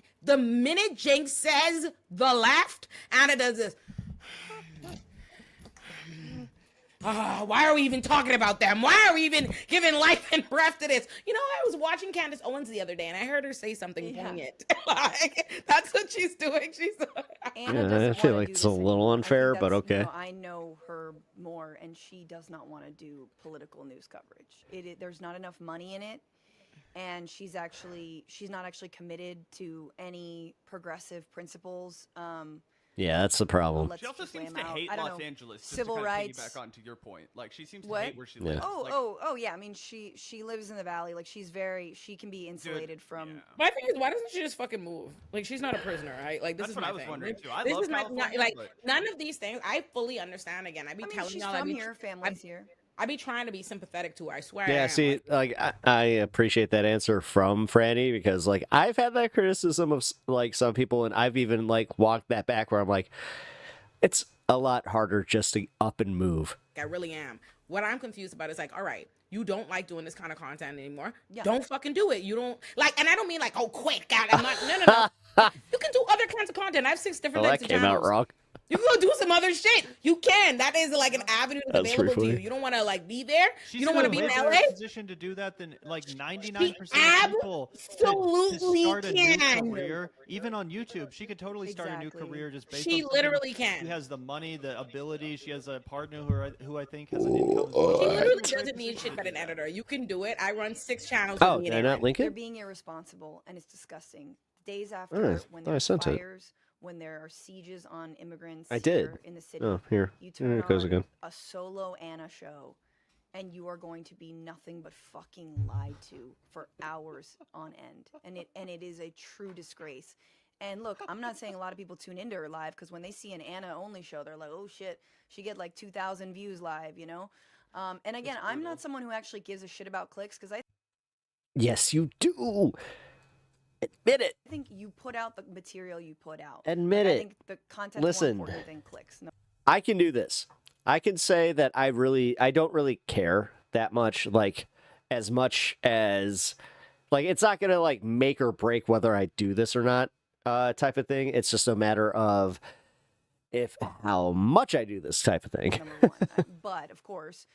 Cenk says the left, Anna does this. Why are we even talking about them? Why are we even giving life and breath to this? I was watching Candace Owens the other day, and I heard her say something poignant. That's what she's doing. I feel like it's a little unfair, but okay. I know her more, and she does not want to do political news coverage. There's not enough money in it, and she's not actually committed to any progressive principles. Yeah, that's the problem. She also seems to hate Los Angeles. Just Civil to rights. Piggyback onto your point, like she seems to What? hate where she lives. Oh, yeah. I mean, she lives in the valley. Like, she can be insulated from. My thing is, why doesn't she just fucking move? Like, she's not a prisoner, right? Like, this That's is what my I was thing. wondering too. I This love is my California, but none of these things. I fully understand. Again, I be telling she's y'all, from here. Family's here. I be trying to be sympathetic to her. I swear. I Yeah, am. see, like I appreciate that answer from Franny because like I've had that criticism of like some people, and I've even like walked that back where I'm like, it's a lot harder just to up and move. I really am. What I'm confused about is like, all right, you don't like doing this kind of content anymore. Yeah. Don't fucking do it. You don't like, and I don't mean like, oh, quit, God, I'm not. No. You can do other kinds of content. I have 6 different Well, types that of came out channels. wrong. You can go do some other shit. You can. That is like an avenue That's available to pretty you. funny. You don't want to like be there. She's you don't want to be in better LA. position to do that than like 99% of people absolutely to start a new can. career. Even on YouTube, she could totally start a new career just based She on literally can. She has the money, the ability. She has a partner who I think has an income. She literally doesn't need shit but an editor. You can do it. I run 6 channels. Oh, with me did I and not Aaron. link They're it? being irresponsible, and it's disgusting. Days after, Oh, when I there's sent it. fires, when there are sieges on immigrants I did. here in the city, Oh, here. you Here turn it goes on again. a solo Anna show, and you are going to be nothing but fucking lied to for hours on end, and it is a true disgrace. And look, I'm not saying a lot of people tune into her live because when they see an Anna only show, they're like, oh shit, she get like 2,000 views live, And again, I'm not someone who actually gives a shit about clicks because I Yes, you do. Admit it. I think you put out the material you put out. Admit I it. think the content's Listen. more important than clicks. No. I can do this. I can say that I don't really care that much, like, as much as, like, it's not gonna, like, make or break whether I do this or not, type of thing. It's just a matter of how much I do this type of thing. Number one. But of course,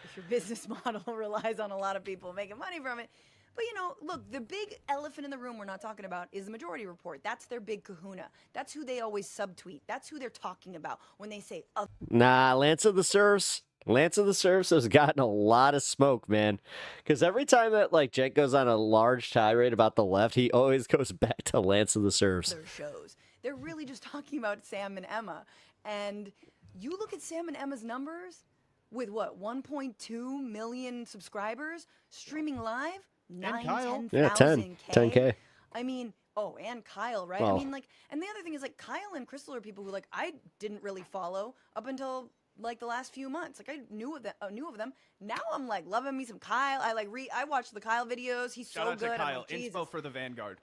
if your business model relies on a lot of people making money from it. But, you know, look, the big elephant in the room we're not talking about is the Majority Report. That's their big kahuna. That's who they always subtweet. That's who they're talking about when they say, Nah, Lance of the Serfs has gotten a lot of smoke, man. Because every time that, like, Cenk goes on a large tirade about the left, he always goes back to Lance of the Serfs. their shows. They're really just talking about Sam and Emma. And you look at Sam and Emma's numbers with what, 1.2 million subscribers streaming live? 10K. I mean, and Kyle, right? Well, I mean, like, and the other thing is, like, Kyle and Crystal are people who, like, I didn't really follow up until like the last few months. Like, I knew of them. Now I'm like loving me some Kyle. I watch the Kyle videos. He's Shout so out good. to Kyle. I'm like, Jesus. Inspo for the Vanguard.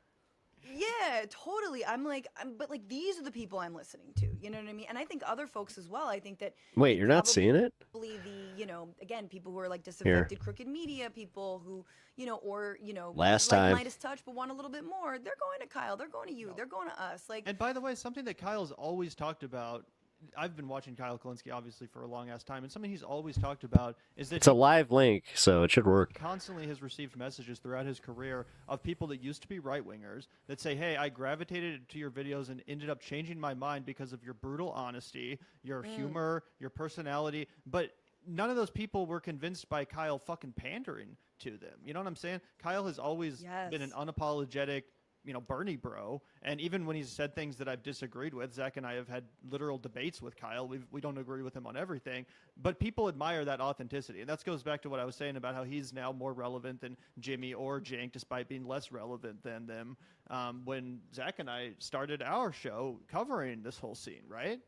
Yeah, totally. But like, these are the people I'm listening to. You know what I mean? And I think other folks as well. I think that. Wait, you're not seeing it? Probably again, people who are like disaffected crooked media, people who, Last like time. Midas Touch, but want a little bit more. They're going to Kyle. They're going to you. They're going to us. Like. And by the way, something that Kyle's always talked about. I've been watching Kyle Kalinske obviously for a long ass time, and something he's always talked about is that It's a live link, so it should work. Constantly has received messages throughout his career of people that used to be right wingers that say, "Hey, I gravitated to your videos and ended up changing my mind because of your brutal honesty, your humor, your personality." But none of those people were convinced by Kyle fucking pandering to them. You know what I'm saying? Kyle has always been an unapologetic, Bernie bro. And even when he's said things that I've disagreed with, Zach and I have had literal debates with Kyle. We don't agree with him on everything, but people admire that authenticity. And that goes back to what I was saying about how he's now more relevant than Jimmy or Cenk, despite being less relevant than them. When Zach and I started our show covering this whole scene, right?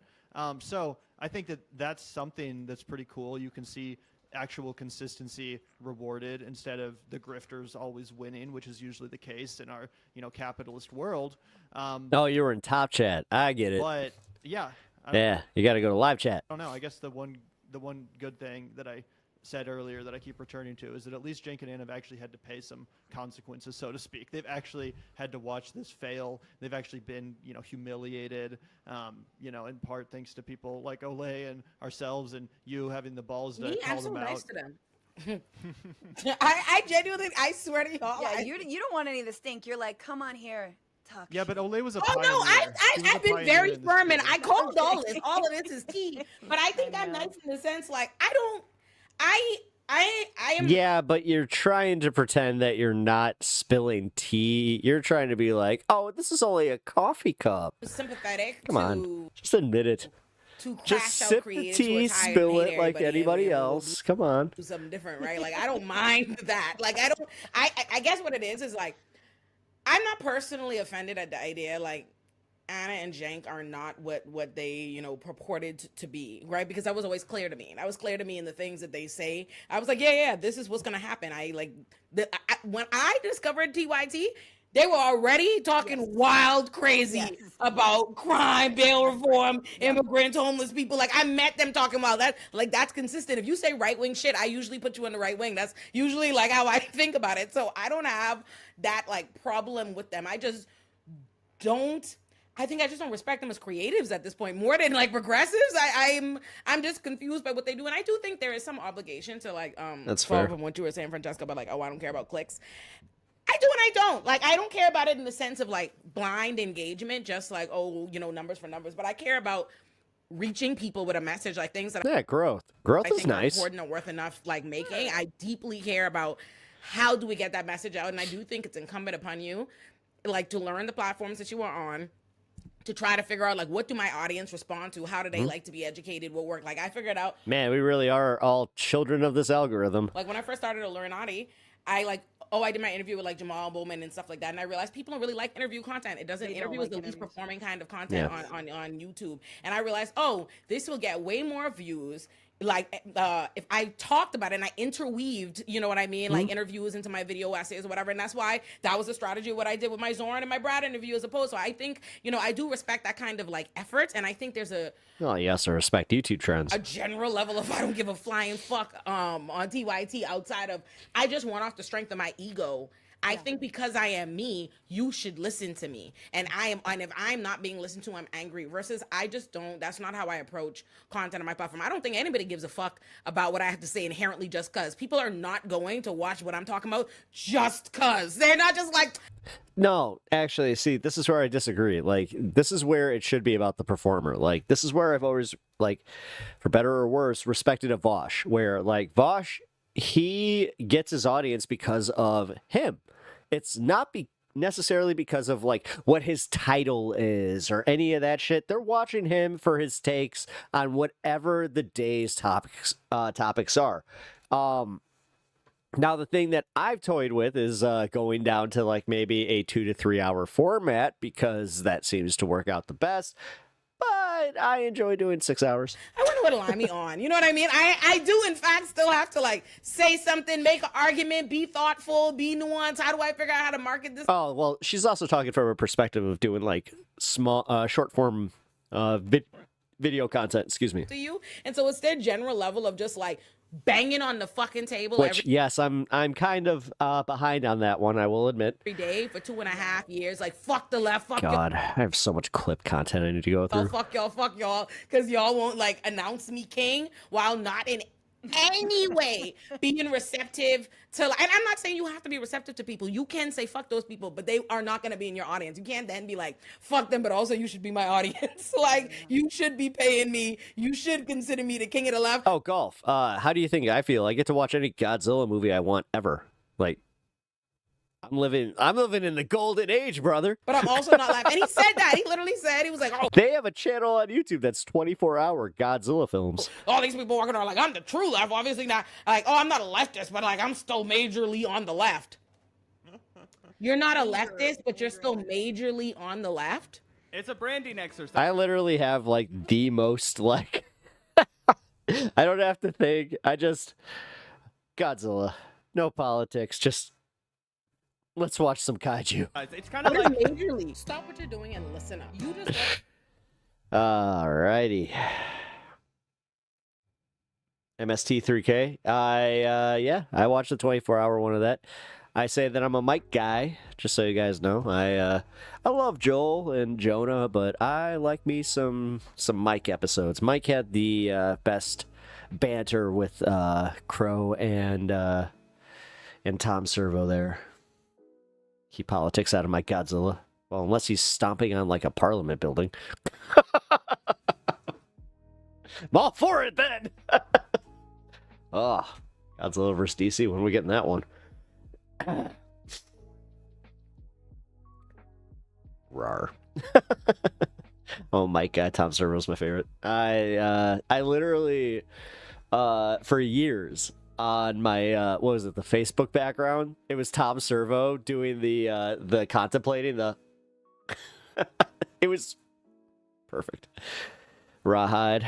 So I think that that's something that's pretty cool. You can see actual consistency rewarded instead of the grifters always winning, which is usually the case in our capitalist world. Oh, you were in top chat. I get it. But yeah, you got to go to live chat. I don't know. I guess the one good thing that I said earlier that I keep returning to is that at least Cenk and Ann have actually had to pay some consequences, so to speak. They've actually had to watch this fail. They've actually been, humiliated, in part thanks to people like Olay and ourselves and you having the balls to call them out. Nice to them. I genuinely, I swear to y'all. Yeah, you don't want any of the stink. You're like, come on here. Talk yeah, but Olay was a pioneer. No, I've been very firm, and I called all this. All of this is tea. But I think I'm nice in the sense, like, I am. Yeah, but you're trying to pretend that you're not spilling tea. You're trying to be like, oh, this is only a coffee cup. Sympathetic. Come on, just admit it. Just sip the tea, spill it like anybody else. Come on. Do something different, right? Like, I don't mind that. Like, I guess what it is like, I'm not personally offended at the idea, like, Anna and Cenk are not what they, purported to be, right? Because that was always clear to me. That was clear to me in the things that they say. I was like, yeah, this is what's going to happen. When I discovered TYT, they were already talking wild crazy about crime, bail reform, immigrants, homeless people. Like, I met them talking about that. Like, that's consistent. If you say right-wing shit, I usually put you in the right wing. That's usually, like, how I think about it. So I don't have that, like, problem with them. I think I just don't respect them as creatives at this point more than like progressives. I'm just confused by what they do, and I do think there is some obligation to like that's follow fair. from what you were saying, Francesca, about like, oh, I don't care about clicks. I do and I don't. Like, I don't care about it in the sense of like blind engagement, just like, oh, numbers for numbers. But I care about reaching people with a message, like things that growth I is think nice. are important and worth enough like making. I deeply care about how do we get that message out, and I do think it's incumbent upon you, like, to learn the platforms that you are on, to try to figure out like, what do my audience respond to? How do they like to be educated? What work? Like, I figured out. Man, we really are all children of this algorithm. Like, when I first started Illuminati, I did my interview with like Jamal Bowman and stuff like that, and I realized people don't really like interview content. Interview is the least performing kind of content on YouTube, and I realized, oh, this will get way more views if I talked about it and I interweaved, you know what I mean, like interviews into my video essays or whatever, and that's why that was the strategy of what I did with my Zoran and my Brad interview as opposed. So I think, you know, I do respect that kind of like effort, and I think there's a Oh, yes, I respect YouTube trends. a general level of I don't give a flying fuck on TYT outside of I just want off the strength of my ego. I think because I am me, you should listen to me. And if I'm not being listened to, I'm angry. Versus I just don't, that's not how I approach content on my platform. I don't think anybody gives a fuck about what I have to say inherently just cause. People are not going to watch what I'm talking about just cause. They're not just like, No, actually, see, this is where I disagree. Like, this is where it should be about the performer. Like, this is where I've always, like, for better or worse, respected a Vosh, where, like, Vosh, he gets his audience because of him. It's not necessarily because of, like, what his title is or any of that shit. They're watching him for his takes on whatever the day's topics are. Now, the thing that I've toyed with is going down to like maybe a 2 to 3 hour format because that seems to work out the best. But I enjoy doing 6 hours. I wonder what line me on. You know what I mean? I do, in fact, still have to like say something, make an argument, be thoughtful, be nuanced. How do I figure out how to market this? Oh, well, she's also talking from a perspective of doing like small, short form video content. Excuse me. To you. And so it's their general level of just like banging on the fucking table Which, yes, I'm kind of behind on that one, I will admit. every day for 2.5 years. Like, fuck the left, fuck God, I have so much clip content I need to go y'all, through. fuck y'all, because y'all won't like announce me king while not in any way being receptive to, and I'm not saying you have to be receptive to people. You can say fuck those people, but they are not going to be in your audience. You can't then be like, fuck them, but also you should be my audience. Like, you should be paying me. You should consider me the king of the left. Oh, golf. How do you think I feel? I get to watch any Godzilla movie I want ever. Like, I'm living in the golden age, brother. But I'm also not laughing. And he said that. He literally said, he was like, oh, They have a channel on YouTube that's 24-hour Godzilla films. all these people walking around like, I'm the true left. Obviously not like, oh, I'm not a leftist, but like, I'm still majorly on the left. You're not a leftist, but you're still majorly on the left? It's a branding exercise. I literally have like the most like I don't have to think. I just Godzilla. No politics, just let's watch some kaiju. It's kind of like majorly. Stop what you're doing and listen up. You just Alrighty. MST3K. I watched the 24-hour one of that. I say that I'm a Mike guy, just so you guys know. I love Joel and Jonah, but I like me some Mike episodes. Mike had the best banter with Crow and Tom Servo there. Keep politics out of my Godzilla. Well, unless he's stomping on like a parliament building. I'm all for it then. Oh, Godzilla vs. DC. When are we getting that one? Rar. Oh, Mike, Tom Servo's my favorite. I literally, for years on my what was it, the Facebook background? It was Tom Servo doing the contemplating the. It was perfect. Rawhide,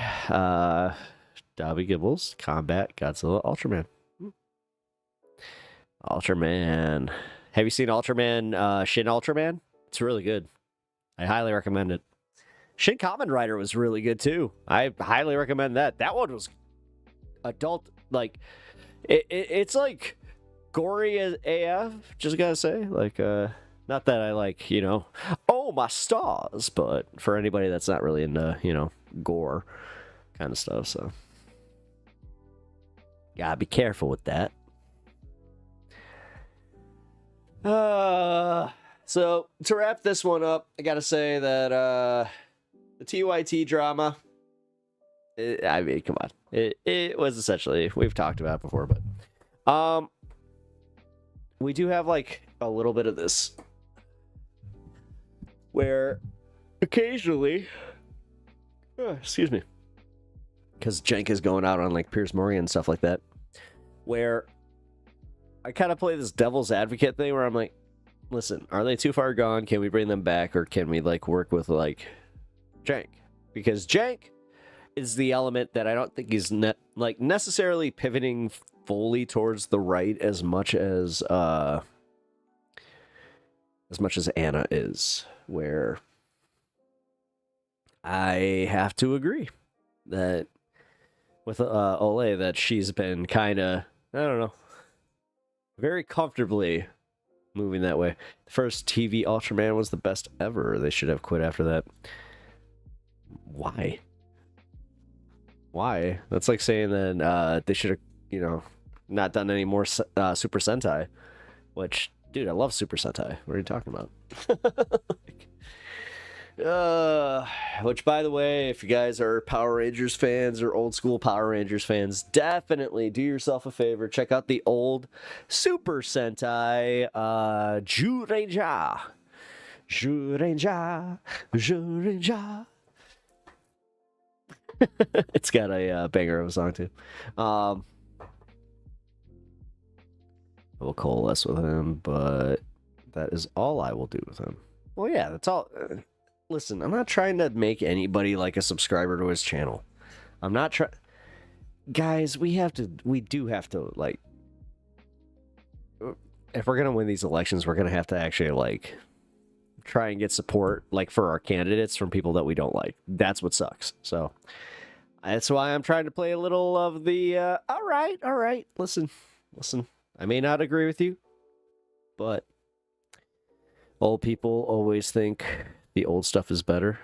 Dobby Gibbles, Combat, Godzilla, Ultraman. Ultraman. Have you seen Ultraman, Shin Ultraman? It's really good. I highly recommend it. Shin Kamen Rider was really good too. I highly recommend that. That one was adult, like, it's like gory as AF, just gotta say. Like, not that I like, oh, my stars, but for anybody that's not really into, gore kind of stuff, so. Gotta be careful with that. So to wrap this one up, I gotta say that the TYT drama, I mean, come on, it was essentially, we've talked about it before, but we do have like a little bit of this where occasionally, excuse me, because Jenk is going out on like Piers Morgan and stuff like that, where I kind of play this devil's advocate thing where I'm like, listen, are they too far gone? Can we bring them back, or can we like work with like Jank? Because Jank is the element that I don't think he's necessarily pivoting fully towards the right as much as Anna is, where I have to agree that with Ole that she's been kind of, I don't know, very comfortably moving that way. The first TV Ultraman was the best ever. They should have quit after that. Why? That's like saying that they should have, not done any more Super Sentai. Which, dude, I love Super Sentai. What are you talking about? Which, by the way, if you guys are Power Rangers fans or old school Power Rangers fans, definitely do yourself a favor. Check out the old Super Sentai, Jurenja. It's got a banger of a song, too. I will coalesce with him, but that is all I will do with him. Well, yeah, that's all. Listen, I'm not trying to make anybody like a subscriber to his channel. I'm not trying. Guys, we do have to, like, if we're going to win these elections, we're going to have to actually, like, try and get support, like, for our candidates from people that we don't like. That's what sucks. So that's why I'm trying to play a little of the, all right, listen. I may not agree with you, but old people always think the old stuff is better.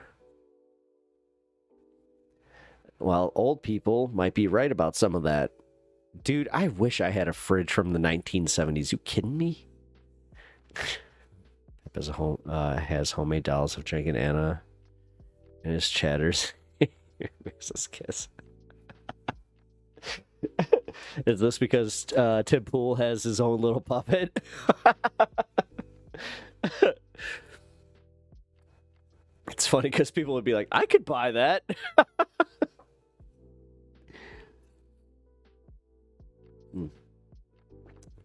Well, old people might be right about some of that. Dude, I wish I had a fridge from the 1970s. You kidding me? Has homemade dolls of Jake and Anna and his chatters. Makes us kiss. Is this because Tim Pool has his own little puppet? It's funny because people would be like, I could buy that.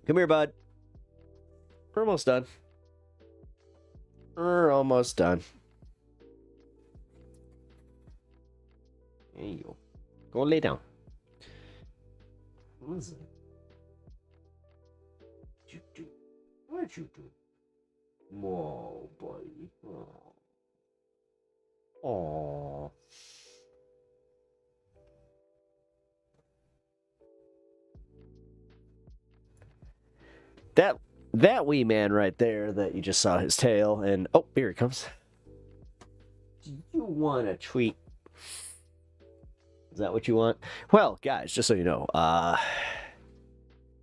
Come here, bud. We're almost done. There you go. Go lay down. What is it? What you do? Whoa, buddy. Oh. That wee man right there that you just saw his tail, and oh, here he comes. Do you want a treat? Is that what you want? Well, guys, just so you know,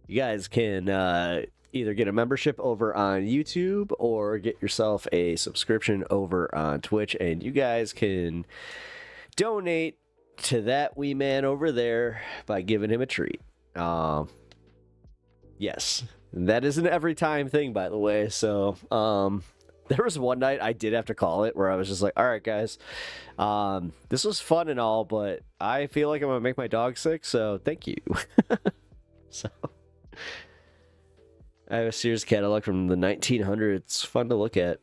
you guys can either get a membership over on YouTube or get yourself a subscription over on Twitch, and you guys can donate to that wee man over there by giving him a treat. Yes, that is an every time thing, by the way. So there was one night I did have to call it where I was just like, all right, guys, this was fun and all, but I feel like I'm gonna make my dog sick, so thank you. So I have a Sears catalog from the 1900s. Fun to look at.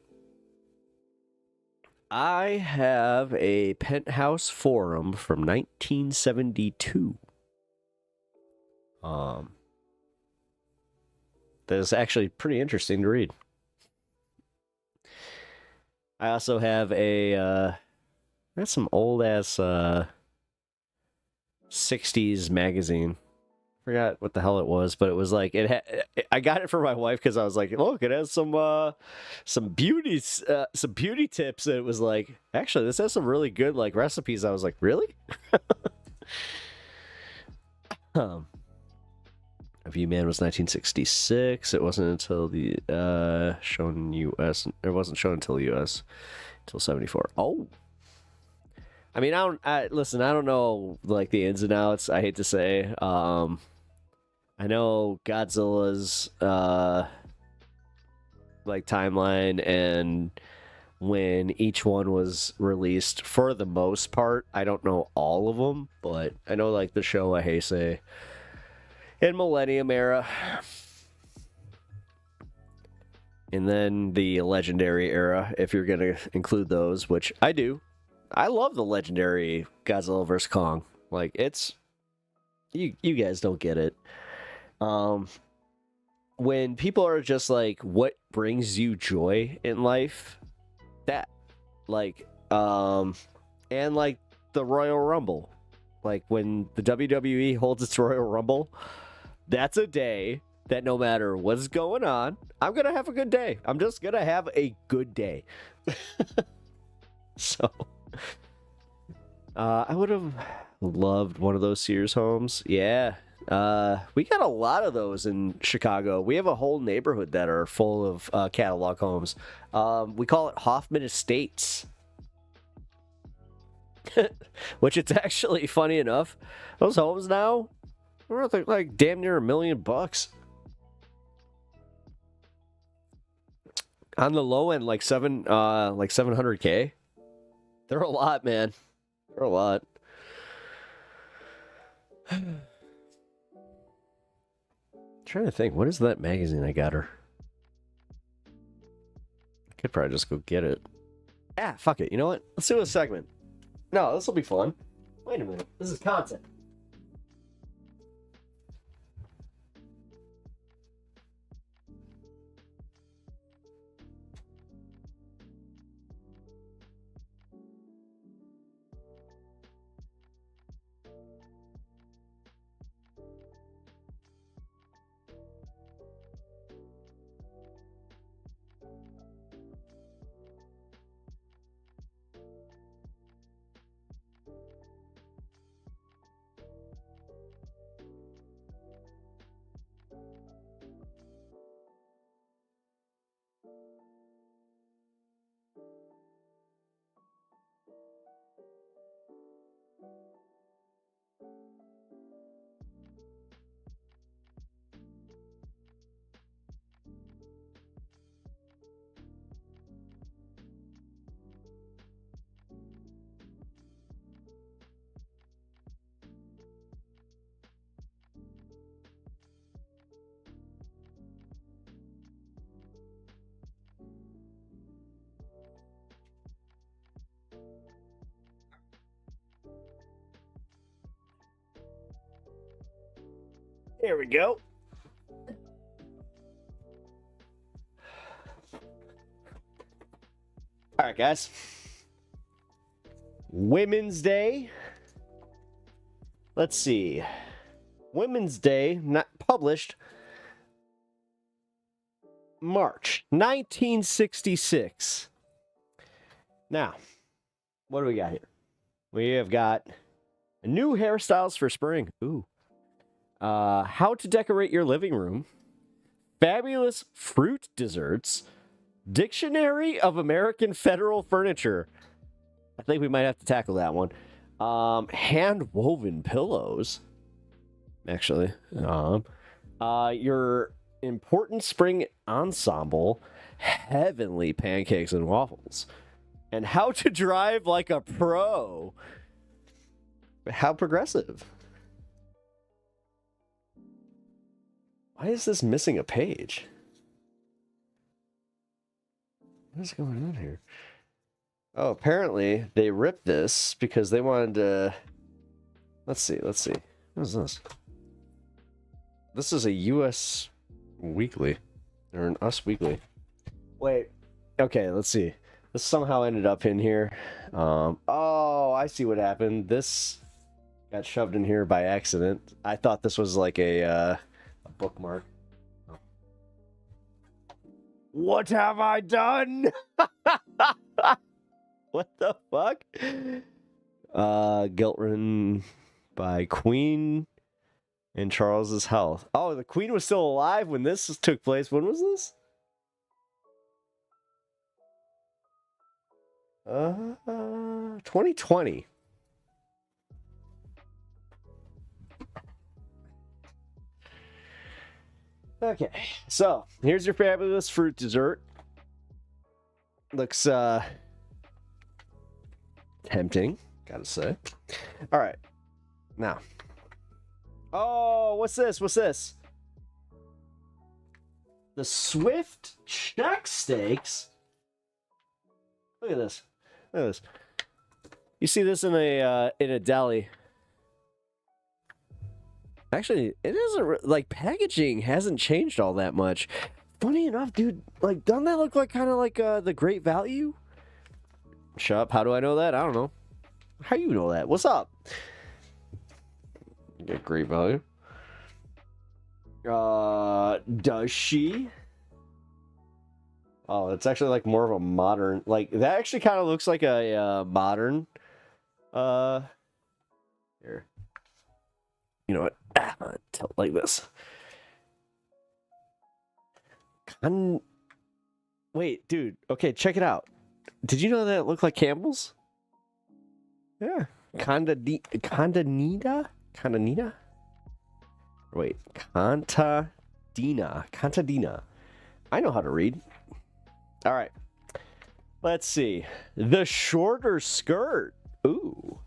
I have a Penthouse Forum from 1972. That is actually pretty interesting to read. I also have that's some old ass 60s magazine. Forgot what the hell it was, but it was like I got it for my wife because I was like, look, it has some beauty tips. And it was like, actually, this has some really good like recipes. I was like, really? V-Man was 1966. It wasn't until the shown in U.S. It wasn't shown until the U.S. until 74. Oh. I mean, listen, I don't know like the ins and outs. I hate to say. I know Godzilla's like timeline and when each one was released for the most part. I don't know all of them, but I know like the Showa Heisei and Millennium Era. And then the Legendary Era, if you're going to include those, which I do. I love the legendary Godzilla vs. Kong. Like, it's... You guys don't get it. When people are just like, what brings you joy in life? That. Like, and like the Royal Rumble. Like, when the WWE holds its Royal Rumble, that's a day that no matter what's going on, I'm going to have a good day. I'm just going to have a good day. So, I would have loved one of those Sears homes. Yeah. We got a lot of those in Chicago. We have a whole neighborhood that are full of catalog homes. We call it Hoffman Estates. Which it's actually funny enough. Those homes now are worth like damn near $1 million. On the low end, like 700K. They're a lot, man. They're a lot. Trying to think, what is that magazine I got her? I could probably just go get it. Ah, fuck it. You know what? Let's do a segment. No, this will be fun. Wait a minute. This is content. There we go. All right, guys. Women's Day. Let's see. Women's Day, not published. March 1966. Now, what do we got here? We have got new hairstyles for spring. Ooh. How to decorate your living room. Fabulous fruit desserts. Dictionary of American Federal Furniture. I think we might have to tackle that one. Hand-woven pillows. Actually. Your important spring ensemble. Heavenly pancakes and waffles. And how to drive like a pro. How progressive. Why is this missing a page? What is going on here? Oh, apparently they ripped this because they wanted to... Let's see. What is this? This is a US Weekly. Or an Us Weekly. Wait. Okay, let's see. This somehow ended up in here. Oh, I see what happened. This got shoved in here by accident. I thought this was like a bookmark. Oh. What have I done? What the fuck? Guilt ridden by Queen and Charles's health. Oh, the Queen was still alive when this took place. When was this? 2020. Okay, so here's your fabulous fruit dessert. Looks tempting, gotta say. All right, now. Oh, what's this? What's this? The Swift check steaks. Look at this. Look at this. You see this in a deli. Actually, it isn't like packaging hasn't changed all that much. Funny enough, dude, like doesn't that look like kind of like the Great Value? Shut up. How do I know that? I don't know. How you know that? What's up? Get Great Value. Does she? Oh, it's actually like more of a modern, like that actually kind of looks like a modern here. You know what? Tell it like this. Wait, dude. Okay, check it out. Did you know that it looked like Campbell's? Yeah. Contadina? Wait, Contadina. I know how to read. All right. Let's see. The shorter skirt. Ooh.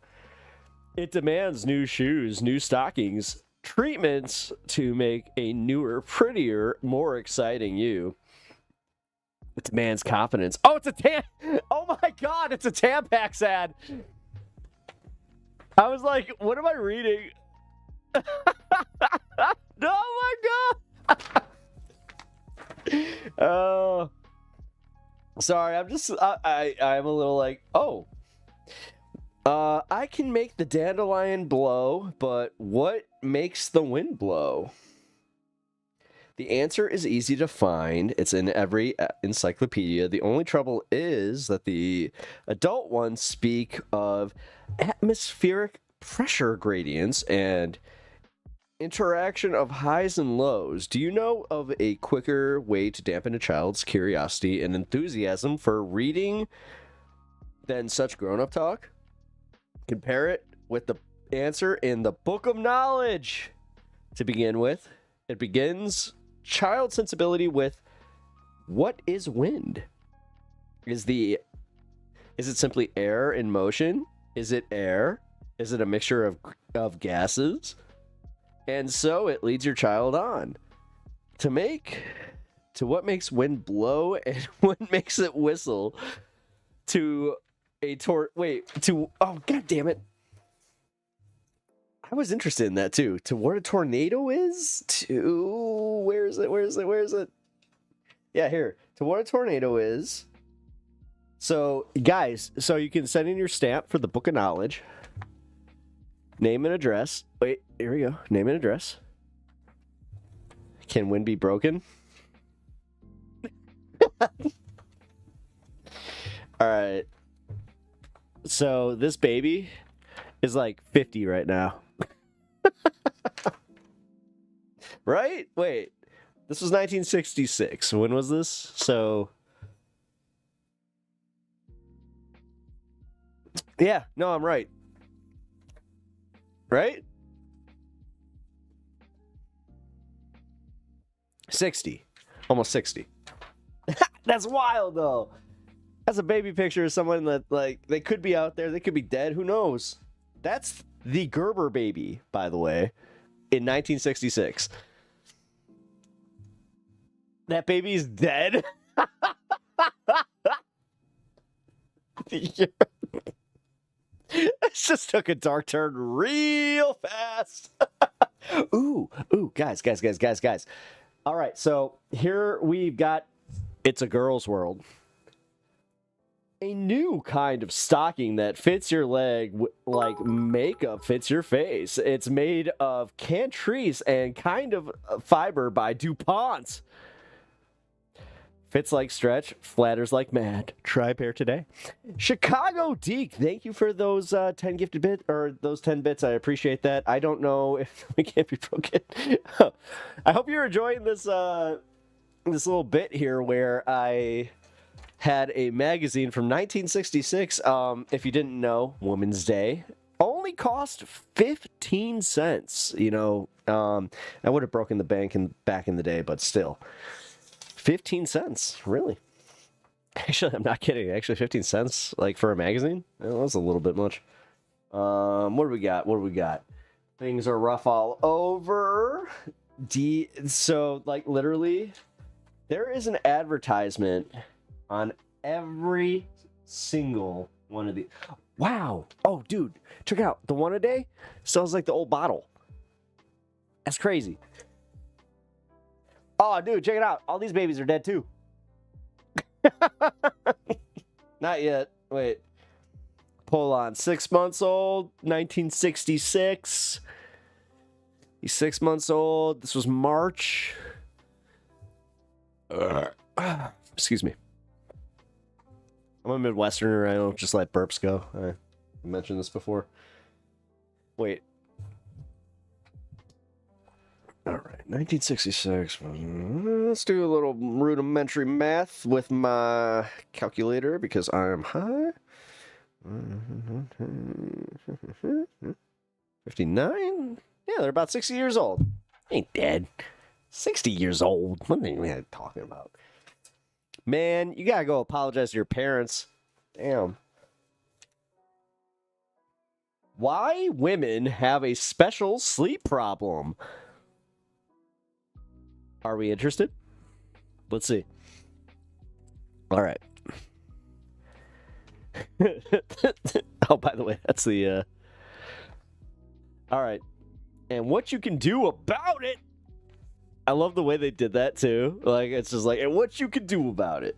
It demands new shoes, new stockings, treatments to make a newer, prettier, more exciting you. It demands confidence. Oh, it's a oh my God, it's a Tampax ad. I was like, what am I reading? Oh my God. Oh, sorry. I'm just, I'm a little like, oh. I can make the dandelion blow, but what makes the wind blow? The answer is easy to find. It's in every encyclopedia. The only trouble is that the adult ones speak of atmospheric pressure gradients and interaction of highs and lows. Do you know of a quicker way to dampen a child's curiosity and enthusiasm for reading than such grown-up talk? Compare it with the answer in the Book of Knowledge. To begin with, it begins child sensibility with, what is wind? Is it simply air in motion? Is it air? Is it a mixture of gases? And so it leads your child on to what makes wind blow and what makes it whistle, to oh god damn it. I was interested in that too. To what a tornado is? To where is it? Yeah, here. To what a tornado is. So guys, so you can send in your stamp for the Book of Knowledge. Name and address. Wait, here we go. Name and address. Can wind be broken? Alright. So this baby is like 50 right now. Right? Wait. This was 1966. When was this? So yeah, no, I'm right. Right? 60. Almost 60. That's wild though. That's a baby picture of someone that, like, they could be out there, they could be dead, who knows? That's the Gerber baby, by the way, in 1966. That baby's dead? This just took a dark turn real fast. Ooh, guys. All right, so here we've got It's a Girl's World. A new kind of stocking that fits your leg like makeup fits your face. It's made of Cantrice and kind of fiber by DuPont. Fits like stretch, flatters like mad. Try a pair today. Chicago Deke, thank you for those 10 gifted bits, or those 10 bits. I appreciate that. I don't know if we can't be broken. I hope you're enjoying this this little bit here where I had a magazine from 1966. If you didn't know, Women's Day only cost 15 cents. You know, I would have broken the bank back in the day, but still. 15 cents, really? Actually, I'm not kidding. Actually, 15 cents, like, for a magazine? That was a little bit much. What do we got? Things are rough all over. So, like, literally, there is an advertisement on every single one of these. Wow. Oh, dude, check it out. The one a day sells like the old bottle. That's crazy. Oh, dude, check it out. All these babies are dead too. Not yet. Wait. Hold on. 6 months old, 1966. He's 6 months old. This was March. Excuse me. I'm a Midwesterner. I don't just let burps go. I mentioned this before. Wait. All right, 1966. Let's do a little rudimentary math with my calculator because I am high. 59? Yeah, they're about 60 years old. Ain't dead. 60 years old. What are you talking about? Man, you gotta go apologize to your parents. Damn. Why women have a special sleep problem? Are we interested? Let's see. All right. Oh, by the way, that's the... All right. And what you can do about it. I love the way they did that, too. Like, it's just like, and what you can do about it.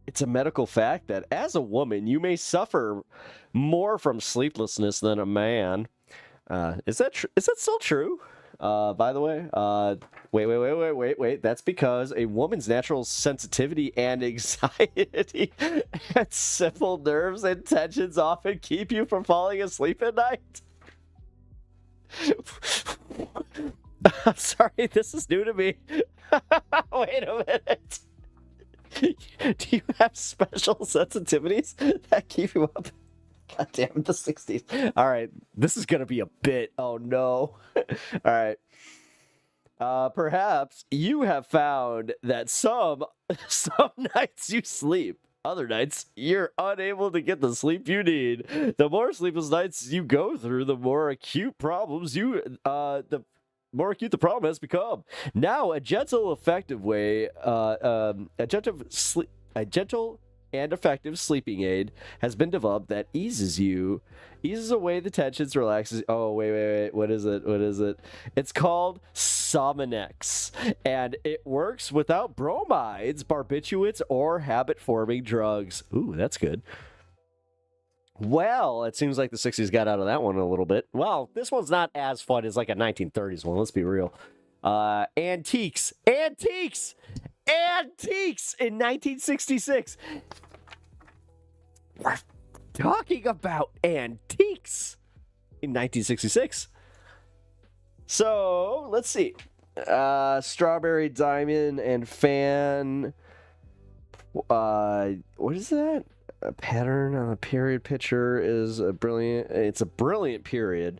It's a medical fact that as a woman, you may suffer more from sleeplessness than a man. Is that still true? By the way, wait. That's because a woman's natural sensitivity and anxiety and simple nerves and tensions often keep you from falling asleep at night. I'm sorry, this is new to me. Wait a minute. Do you have special sensitivities that keep you up? God damn, the 60s. All right, this is going to be a bit. Oh, no. All right. Perhaps you have found that some nights you sleep. Other nights, you're unable to get the sleep you need. The more sleepless nights you go through, the more acute problems the problem has become. Now, a gentle and effective sleeping aid has been developed that eases away the tensions, relaxes. Oh, wait. What is it? It's called Sominex, and it works without bromides, barbiturates, or habit-forming drugs. Ooh, that's good. Well, it seems like the 60s got out of that one a little bit. Well, this one's not as fun as like a 1930s one. Let's be real. Antiques in 1966. We're talking about antiques in 1966. So let's see. Strawberry Diamond and Fan. What is that? A pattern on a period picture is it's a brilliant period.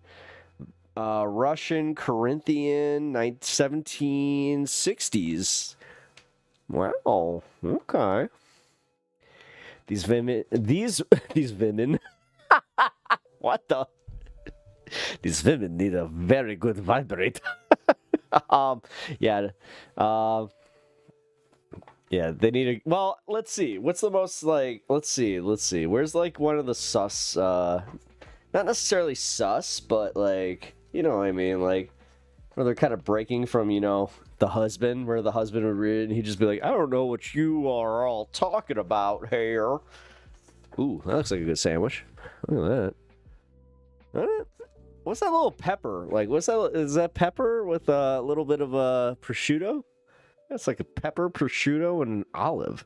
Russian Corinthian 1760s. Wow. Okay. These women. What the? These women need a very good vibrator. Yeah. Yeah, they need a... Well, let's see. What's the most, like... Let's see. Where's, like, one of the sus, not necessarily sus, but, like... You know what I mean? Like, where they're kind of breaking from, the husband, where the husband would read, and he'd just be like, I don't know what you are all talking about here. Ooh, that looks like a good sandwich. Look at that. What's that little pepper? Like, what's that? Is that pepper with a little bit of prosciutto? That's like a pepper, prosciutto, and an olive.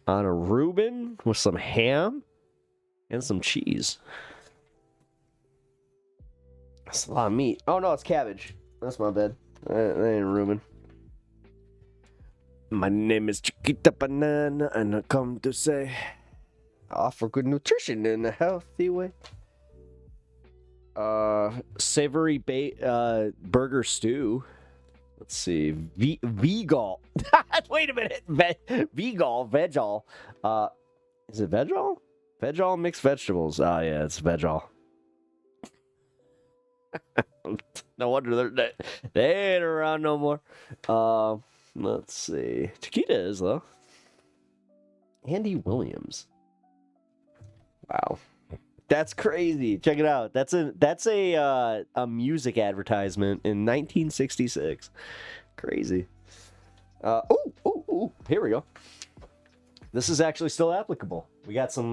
On a Reuben with some ham and some cheese. That's a lot of meat. Oh, no, it's cabbage. That's my bad. That ain't Reuben. My name is Chiquita Banana, and I come to say I offer good nutrition in a healthy way. Savory burger stew. Let's see. Vegal. Wait a minute. Vegal. Vegal. Is it Vegal? Vegal mixed vegetables. Oh, yeah, it's Vegal. No wonder they ain't around no more. Let's see. Chiquita is, though. Andy Williams. Wow. That's crazy. Check it out. That's a music advertisement in 1966. Crazy. Here we go. This is actually still applicable. We got some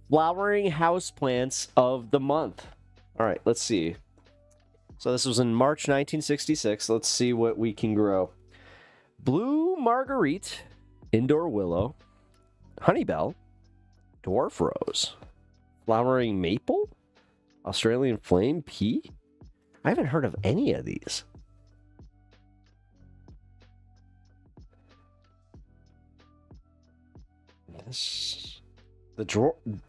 flowering houseplants of the month. All right, let's see. So this was in March 1966. Let's see what we can grow. Blue marguerite, indoor willow, honeybell, dwarf rose, flowering maple, Australian flame pea. I haven't heard of any of these.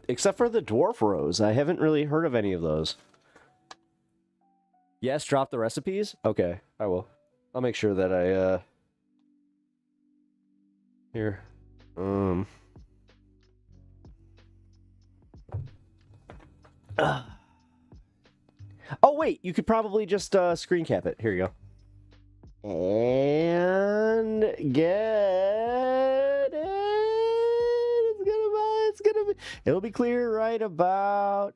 Except for the dwarf rose, I haven't really heard of any of those. Yes, drop the recipes. Okay, I will. I'll make sure that I here. Oh wait, you could probably just screen cap it. Here you go. And get it. It'll be clear right about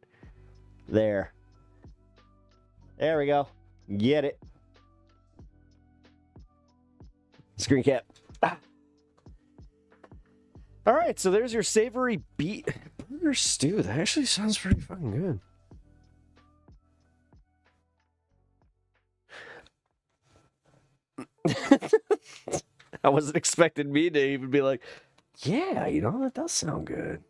there. There we go. Get it. Screen cap. All right, so there's your savory beet burger stew. That actually sounds pretty fucking good. I wasn't expecting me to even be like, yeah, you know, that does sound good.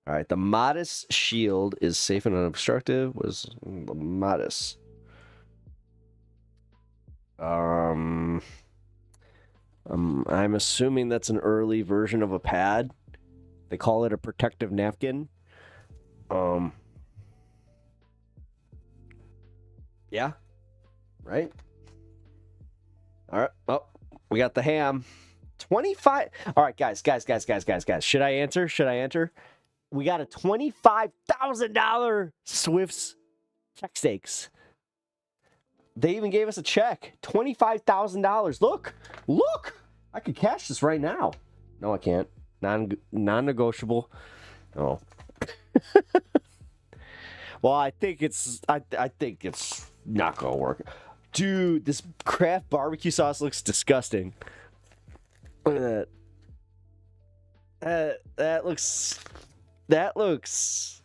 All right, the modest shield is safe and unobstructed. Was the modest? I'm assuming that's an early version of a pad. They call it a protective napkin. Yeah, right. All right. Oh, we got the ham. 25. All right, guys. Should I enter? We got a $25,000 Swift's check stakes. They even gave us a check. $25,000. Look. I could cash this right now. No, I can't. Non-negotiable. Oh. Well, I think it's not gonna work. Dude, this Kraft barbecue sauce looks disgusting. Look at that. That looks.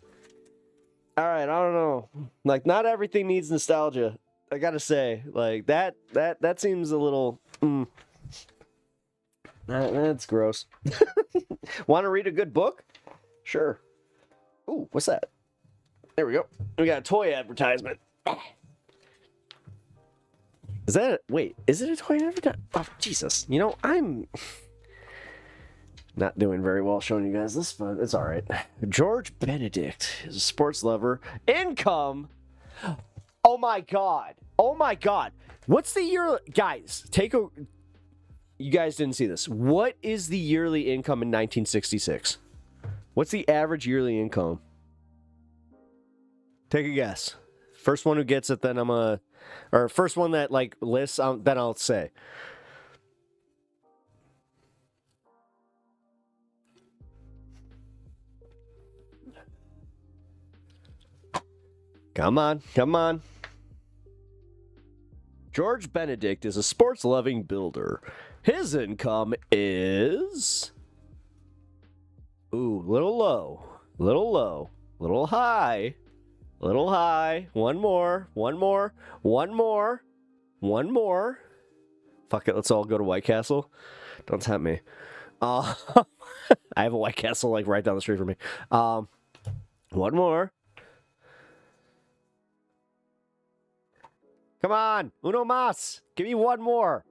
All right, I don't know. Like, not everything needs nostalgia. I gotta say, like that seems a little. That's gross. Want to read a good book? Sure. Ooh, what's that? There we go. We got a toy advertisement. Is it a toy advertisement? Oh, Jesus. You know, I'm not doing very well showing you guys this, but it's all right. George Benedict is a sports lover. Income. Oh my God. What's the year? Guys, you guys didn't see this. What is the yearly income in 1966? What's the average yearly income? Take a guess. First one who gets it, then or first one that like lists, then I'll say. Come on. George Benedict is a sports-loving builder. His income is... Ooh, little low. Little high. One more. Fuck it, let's all go to White Castle. Don't tempt me. I have a White Castle like right down the street from me. One more. Come on, uno más. Give me one more.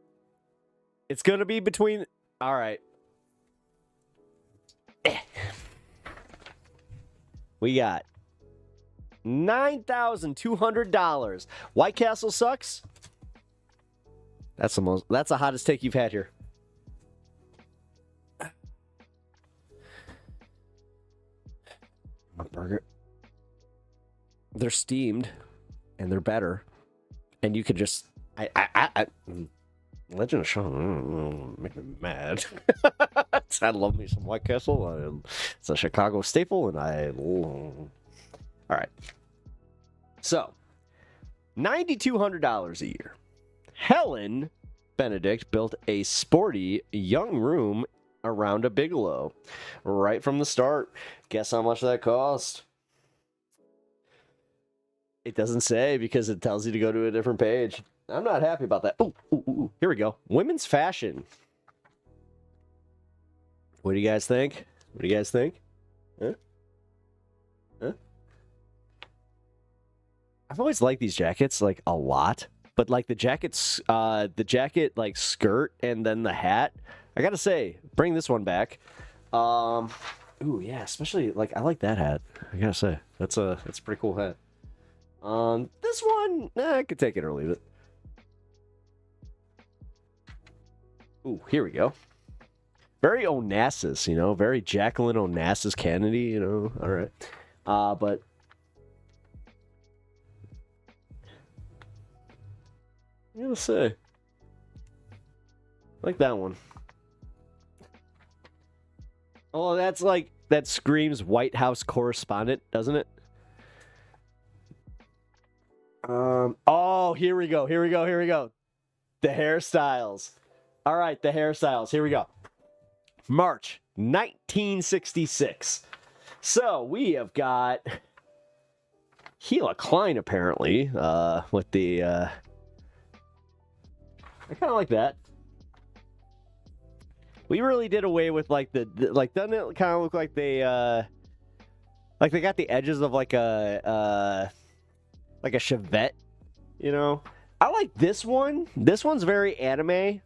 It's gonna be between. All right. We got $9,200. White Castle sucks. That's the hottest take you've had here. Burger. They're steamed, and they're better. And you could just, Legend of Sean, make me mad. I love me some White Castle. It's a Chicago staple, and all right. So, $9,200 a year. Helen Benedict built a sporty young room around a bigalow right from the start. Guess how much that cost? It doesn't say because it tells you to go to a different page. I'm not happy about that. Ooh. Here we go. Women's fashion. What do you guys think? What do you guys think? Huh? I've always liked these jackets, like, a lot. But, like, the jacket, like, skirt and then the hat, I gotta say, bring this one back. Ooh, yeah, especially, like, I like that hat. I gotta say, that's a pretty cool hat. This one, I could take it or leave it. Ooh, here we go. Very Onassis, you know, very Jacqueline Onassis Kennedy, you know, all right. But I'm gonna say, I like that one. Oh, that's like, that screams White House correspondent, doesn't it? Oh, here we go. The hairstyles. All right, the hairstyles. Here we go. March 1966. So we have got Gila Klein, apparently, with the, I kind of like that. We really did away with, like, like, doesn't it kind of look like they got the edges of, like a Chevette, you know? I like this one. This one's very anime.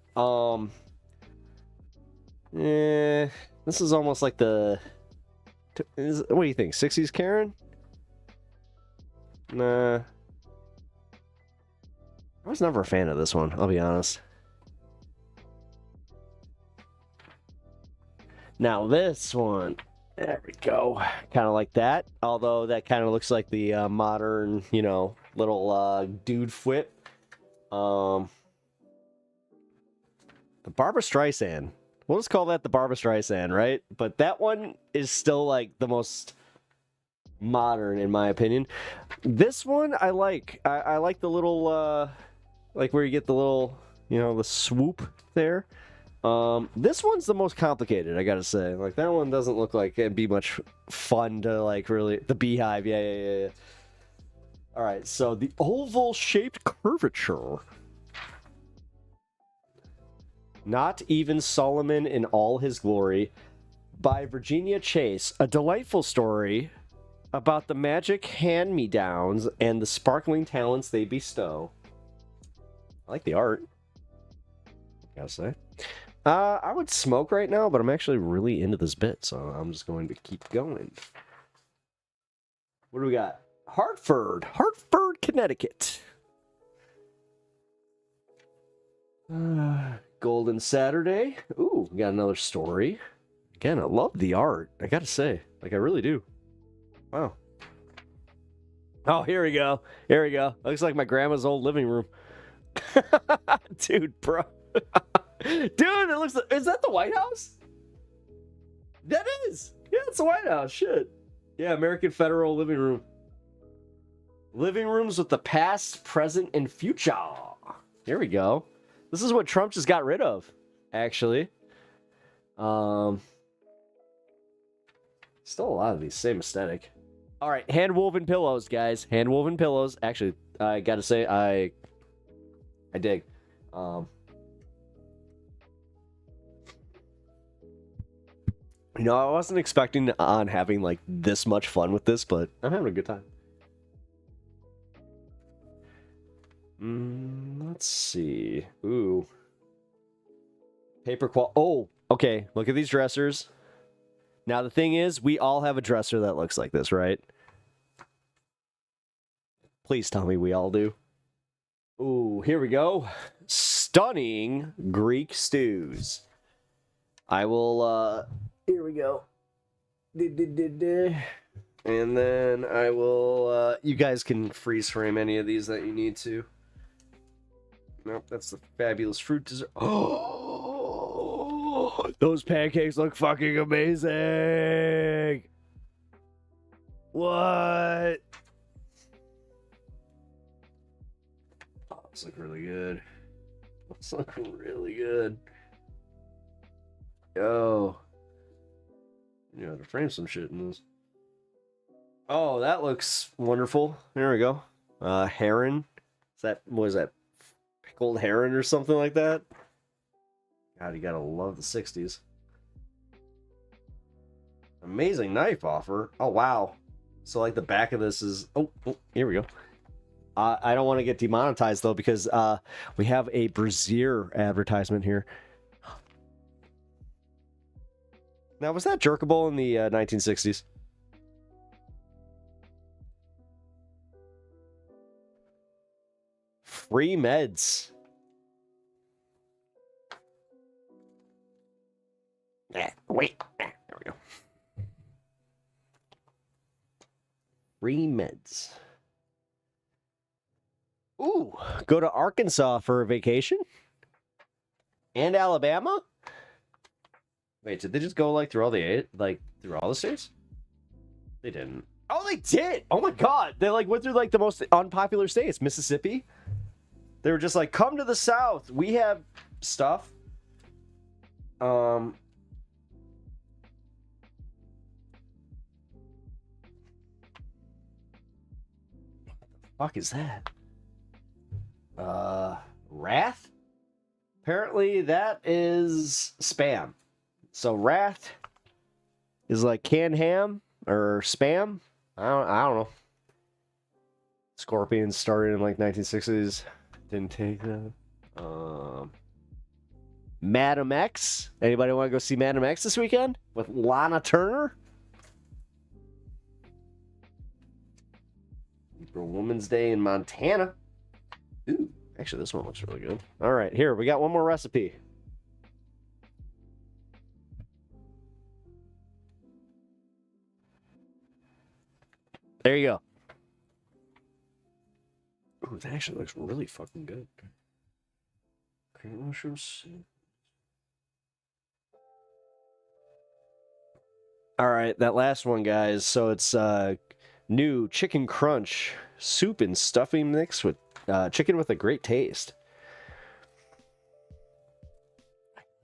This is almost like the... what do you think? 60s Karen? Nah. I was never a fan of this one, I'll be honest. Now this one, there we go. Kind of like that, although that kind of looks like the modern, you know, little dude whip. The Barbra Streisand. We'll just call that the Barbra Streisand, right? But that one is still, like, the most modern, in my opinion. This one, I like. I like the little, like, where you get the little, you know, the swoop there. This one's the most complicated, I gotta say. Like, that one doesn't look like it'd be much fun to, like, really... The beehive, yeah. Alright, so the oval-shaped curvature. Not Even Solomon in All His Glory by Virginia Chase. A delightful story about the magic hand-me-downs and the sparkling talents they bestow. I like the art, I gotta say. I would smoke right now, but I'm actually really into this bit, so I'm just going to keep going. What do we got? Hartford, Connecticut. Golden Saturday. Ooh, we got another story. Again, I love the art, I gotta say. Like, I really do. Wow. Oh, here we go. Looks like my grandma's old living room. Dude, bro. Dude, it looks like... Is that the White House? That is! Yeah, it's the White House. Shit. Yeah, American Federal Living Room. Living rooms with the past, present, and future. Here we go. This is what Trump just got rid of, actually. Still a lot of these. Same aesthetic. All right, hand-woven pillows, guys. Hand-woven pillows. Actually, I gotta say, I dig. You know, I wasn't expecting on having, like, this much fun with this, but I'm having a good time. Let's see. Ooh. Paper qual... Oh, okay. Look at these dressers. Now, the thing is, we all have a dresser that looks like this, right? Please tell me we all do. Ooh, here we go. Stunning Greek stews. I will, here we go. And then I will, you guys can freeze frame any of these that you need to. Nope, that's the fabulous fruit dessert. Oh, Those pancakes look fucking amazing. What? Oh, those look really good. Those look really good. Yo. You know, to frame some shit in this. Oh, that looks wonderful. There we go. Heron. Was that pickled heron or something like that? God, you gotta love the 60s. Amazing knife offer. Oh, wow. So, like, the back of this is... Oh, here we go. I don't want to get demonetized, though, because we have a Brazier advertisement here. Now, was that jerkable in the 1960s? Free meds. Wait. There we go. Free meds. Ooh, go to Arkansas for a vacation? And Alabama? Wait, did they just go like through all the states? They didn't. Oh, they did. Oh my god. They like went through like the most unpopular states. Mississippi. They were just like, come to the South. We have stuff. What the fuck is that? Wrath? Apparently that is spam. So Wrath is like canned ham or spam. I don't know. Scorpions started in like 1960s. Didn't take that. Madam X. Anybody want to go see Madam X this weekend with Lana Turner? For Women's Day in Montana. Ooh, actually, this one looks really good. All right, here we got one more recipe. There you go. Ooh, that actually looks really fucking good. Cream mushroom soup. All right, that last one, guys. So it's new chicken crunch soup and stuffing mix with chicken with a great taste.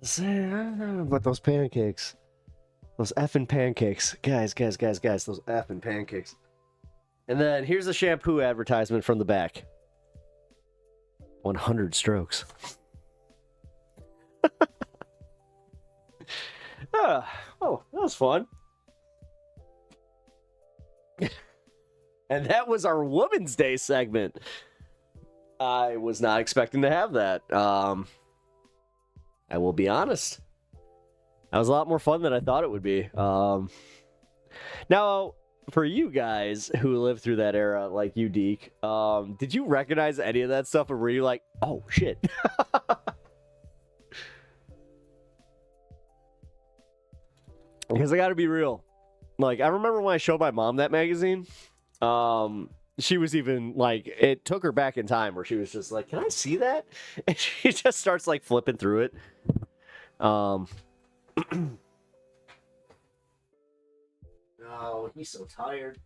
I don't know about those pancakes. Those effing pancakes. Guys, those effing pancakes. And then here's a shampoo advertisement from the back. 100 strokes. Oh, that was fun. And that was our Women's Day segment. I was not expecting to have that. I will be honest. That was a lot more fun than I thought it would be. Now, for you guys who lived through that era, like you, Deke, did you recognize any of that stuff, or were you like, oh, shit? Because I gotta be real. Like, I remember when I showed my mom that magazine, she was even, like, it took her back in time where she was just like, can I see that? And she just starts, like, flipping through it. Oh, he's so tired.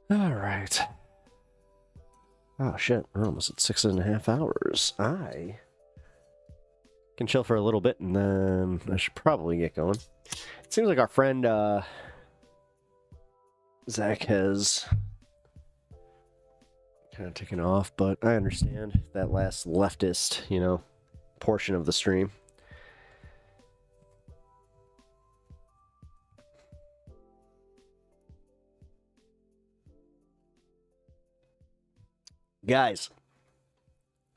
All right. Oh, shit. We're almost at 6.5 hours. I can chill for a little bit, and then I should probably get going. It seems like our friend, Zach has kind of taken off, but I understand that last leftist, portion of the stream. Guys,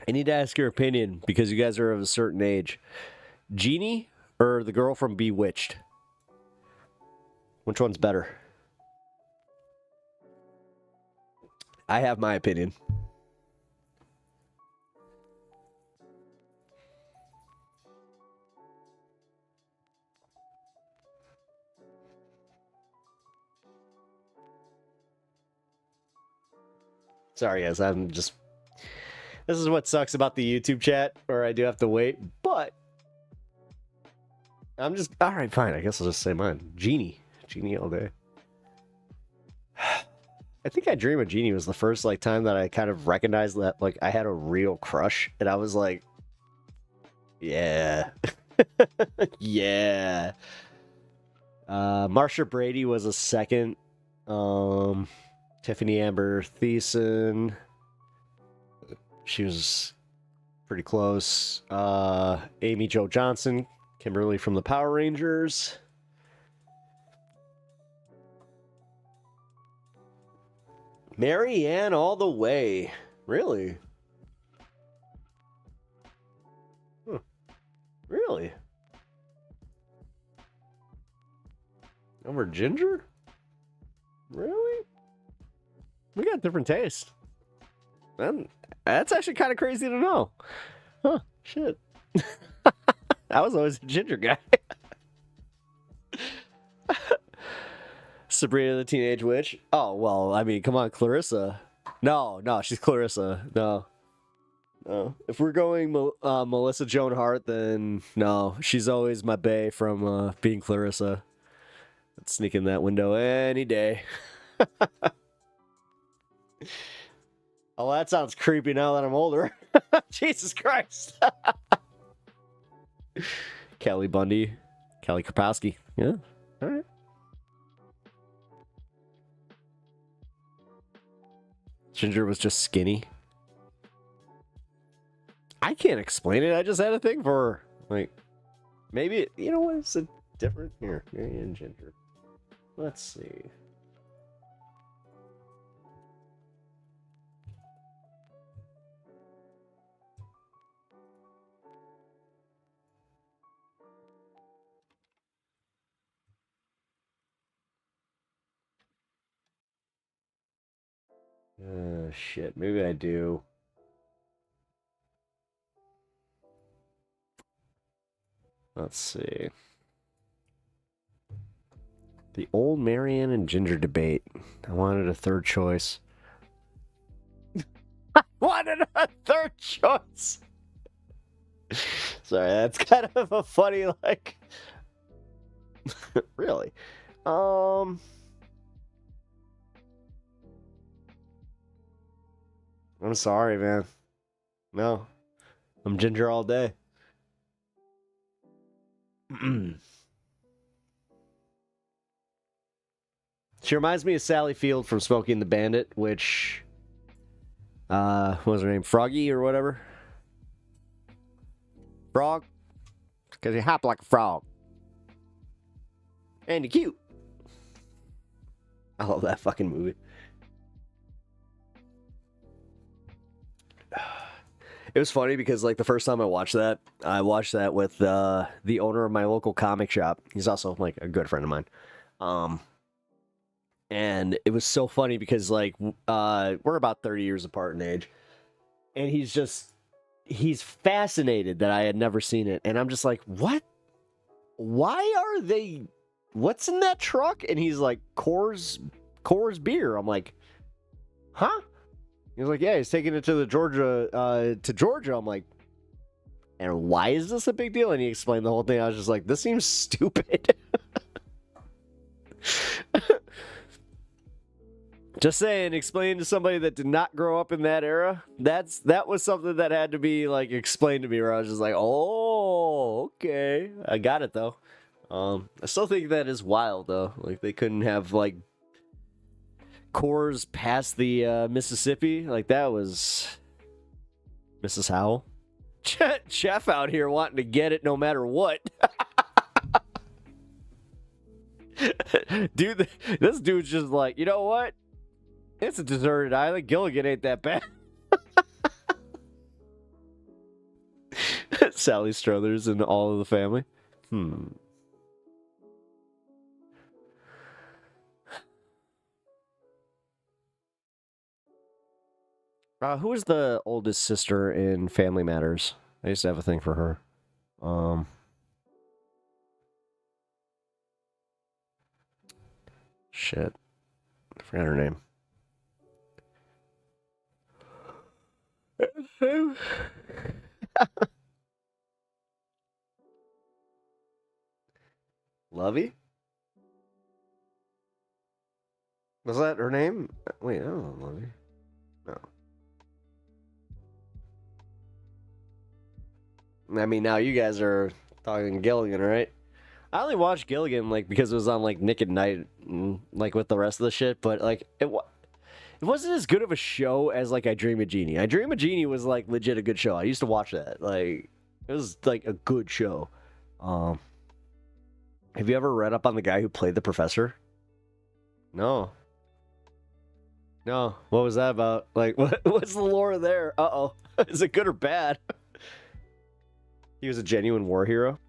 I need to ask your opinion because you guys are of a certain age. Genie or the girl from Bewitched? Which one's better? I have my opinion. Sorry, guys. I'm just. This is what sucks about the YouTube chat, where I do have to wait. But I'm just all right. Fine. I guess I'll just say mine. Genie all day. I think I Dream of Genie was the first like time that I kind of recognized that like I had a real crush, and I was like, yeah, yeah. Marsha Brady was a second. Tiffany Amber Thiessen. She was pretty close. Amy Jo Johnson, Kimberly from the Power Rangers. Mary Ann all the way. Really? Huh. Really? Over Ginger? Really? We got different tastes. That's actually kind of crazy to know. Huh, shit. I was always a Ginger guy. Sabrina the Teenage Witch. Oh, well, I mean, come on, Clarissa. No, she's Clarissa. No. If we're going Melissa Joan Hart, then no. She's always my bae from being Clarissa. I'd sneak in that window any day. Oh, that sounds creepy now that I'm older. Jesus Christ. Kelly Bundy. Kelly Kapowski. Yeah. All right. Ginger was just skinny. I can't explain it. I just had a thing for her. Like, maybe, you know what? It's a different. Here, Mary and Ginger. Let's see. Shit. Maybe I do. Let's see. The old Marianne and Ginger debate. I wanted a third choice. I wanted a third choice. Sorry, that's kind of a funny, like... Really? I'm sorry, man. No. I'm Ginger all day. She reminds me of Sally Field from Smokey and the Bandit, which... what was her name? Froggy or whatever? Frog? Because you hop like a frog. And you're cute. I love that fucking movie. It was funny because, like, the first time I watched that with the owner of my local comic shop. He's also, like, a good friend of mine. And it was so funny because, like, we're about 30 years apart in age. And he's fascinated that I had never seen it. And I'm just like, what? Why are they... What's in that truck? And he's like, Coors beer. I'm like, huh? He was like, yeah, he's taking it to the Georgia. I'm like, and why is this a big deal? And he explained the whole thing. I was just like, this seems stupid. Just saying, explain to somebody that did not grow up in that era. That was something that had to be like explained to me, where I was just like, oh, okay. I got it though. I still think that is wild though. Like, they couldn't have like Coors past the Mississippi. Like, that was Mrs. Howell. Chef out here wanting to get it no matter what. Dude, this dude's just like, you know what? It's a deserted island. Gilligan ain't that bad. Sally Struthers and all of the family. Who was the oldest sister in Family Matters? I used to have a thing for her. Shit. I forgot her name. Lovey? Was that her name? Wait, I don't know Lovey. No. I mean, now you guys are talking Gilligan, right? I only watched Gilligan like because it was on like Nick at Night, like with the rest of the shit. But like it wasn't as good of a show as like I Dream of Jeannie. I Dream of Jeannie was like legit a good show. I used to watch that. Like it was like a good show. Have you ever read up on the guy who played the professor? No. No. What was that about? Like what's the lore there? Uh-oh. Is it good or bad? He was a genuine war hero.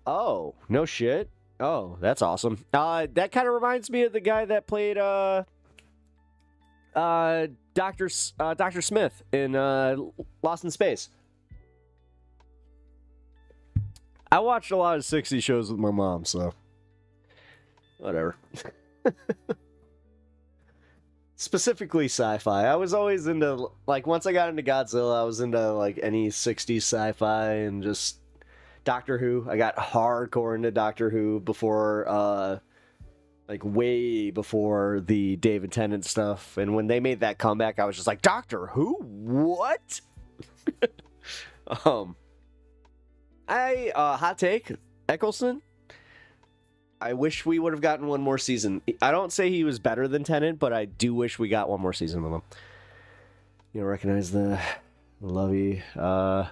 Oh, no shit. Oh, that's awesome. That kind of reminds me of the guy that played Dr. Smith in Lost in Space. I watched a lot of 60s shows with my mom, so whatever. Specifically sci-fi. I was always into, like, once I got into Godzilla, I was into, like, any 60s sci-fi and just Doctor Who. I got hardcore into Doctor Who before, like, way before the David Tennant stuff. And when they made that comeback, I was just like, Doctor Who? What? Hot take, Eccleston. I wish we would have gotten one more season. I don't say he was better than Tennant, but I do wish we got one more season with him. You don't recognize the Lovey. You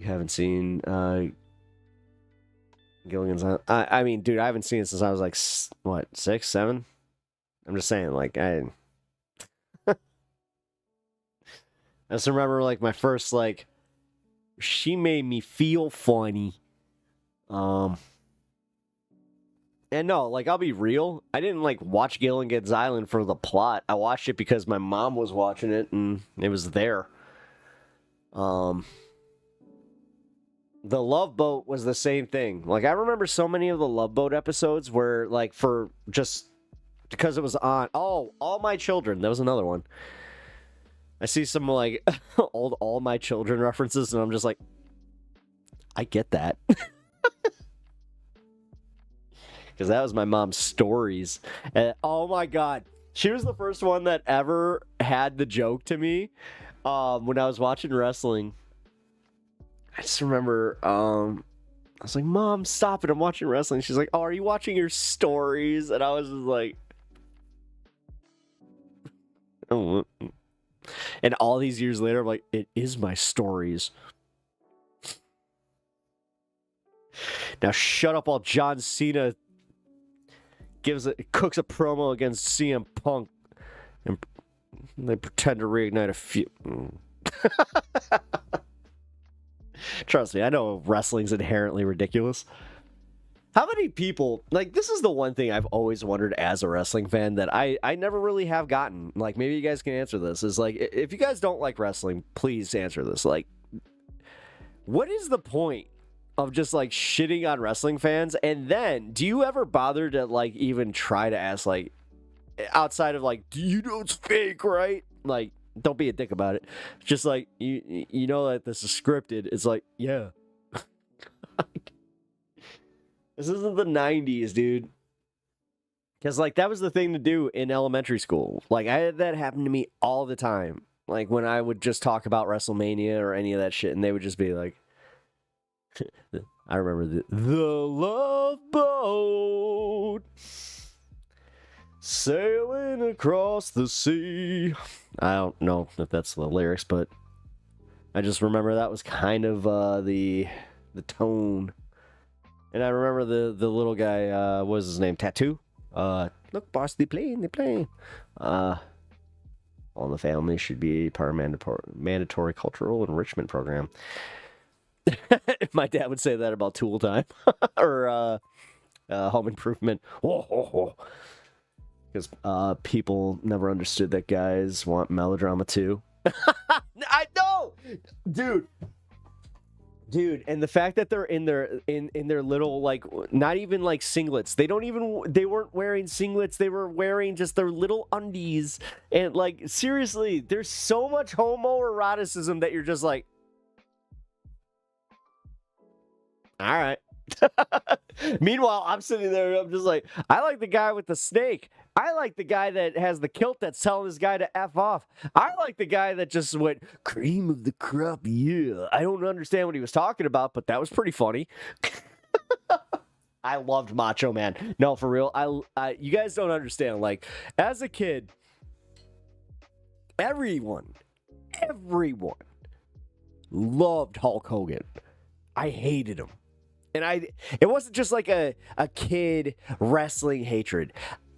haven't seen Gilligan's Island. I mean, dude, I haven't seen it since I was like, what, 6, 7? I'm just saying, like, I just remember, like, my first, like, she made me feel funny. And no, like, I'll be real. I didn't, like, watch Gilligan's Island for the plot. I watched it because my mom was watching it, and it was there. The Love Boat was the same thing. Like, I remember so many of the Love Boat episodes where, like, for just because it was on. Oh, All My Children. That was another one. I see some, like, old All My Children references, and I'm just like, I get that. Because that was my mom's stories. And, oh my god. She was the first one that ever had the joke to me when I was watching wrestling. I just remember, I was like, Mom, stop it, I'm watching wrestling. She's like, oh, are you watching your stories? And I was just like, oh. And all these years later, I'm like, it is my stories. Now shut up while John Cena cooks a promo against CM Punk and they pretend to reignite a feud. Trust me, I know wrestling's inherently ridiculous. How many people, like, this is the one thing I've always wondered as a wrestling fan that I never really have gotten. Like, maybe you guys can answer this. Is like, if you guys don't like wrestling, please answer this. Like, what is the point of just, like, shitting on wrestling fans? And then, do you ever bother to, like, even try to ask, like, outside of, like, do you know it's fake, right? Like, don't be a dick about it. Just like, you know that this is scripted. It's like, yeah. This isn't the 90s, dude. Because, like, that was the thing to do in elementary school. Like, I had that happen to me all the time. Like, when I would just talk about WrestleMania or any of that shit, and they would just be like, I remember the Love Boat sailing across the sea. I don't know if that's the lyrics, but I just remember that was kind of the tone. And I remember the little guy, what was his name? Tattoo? Look, boss, they playing. All in the Family should be part of mandatory cultural enrichment program. My dad would say that about Tool Time. Or Home Improvement. Because people never understood that guys want melodrama too. I know! Dude. Dude, and the fact that they're in their little, like, not even like singlets. They weren't wearing singlets. They were wearing just their little undies. And like, seriously, there's so much homoeroticism that you're just like, all right. Meanwhile, I'm sitting there and I'm just like, I like the guy with the snake. I like the guy that has the kilt that's telling this guy to F off. I like the guy that just went, cream of the crop, yeah. I don't understand what he was talking about, but that was pretty funny. I loved Macho Man. No, for real. You guys don't understand. Like, as a kid, everyone loved Hulk Hogan. I hated him. And it wasn't just like a kid wrestling hatred.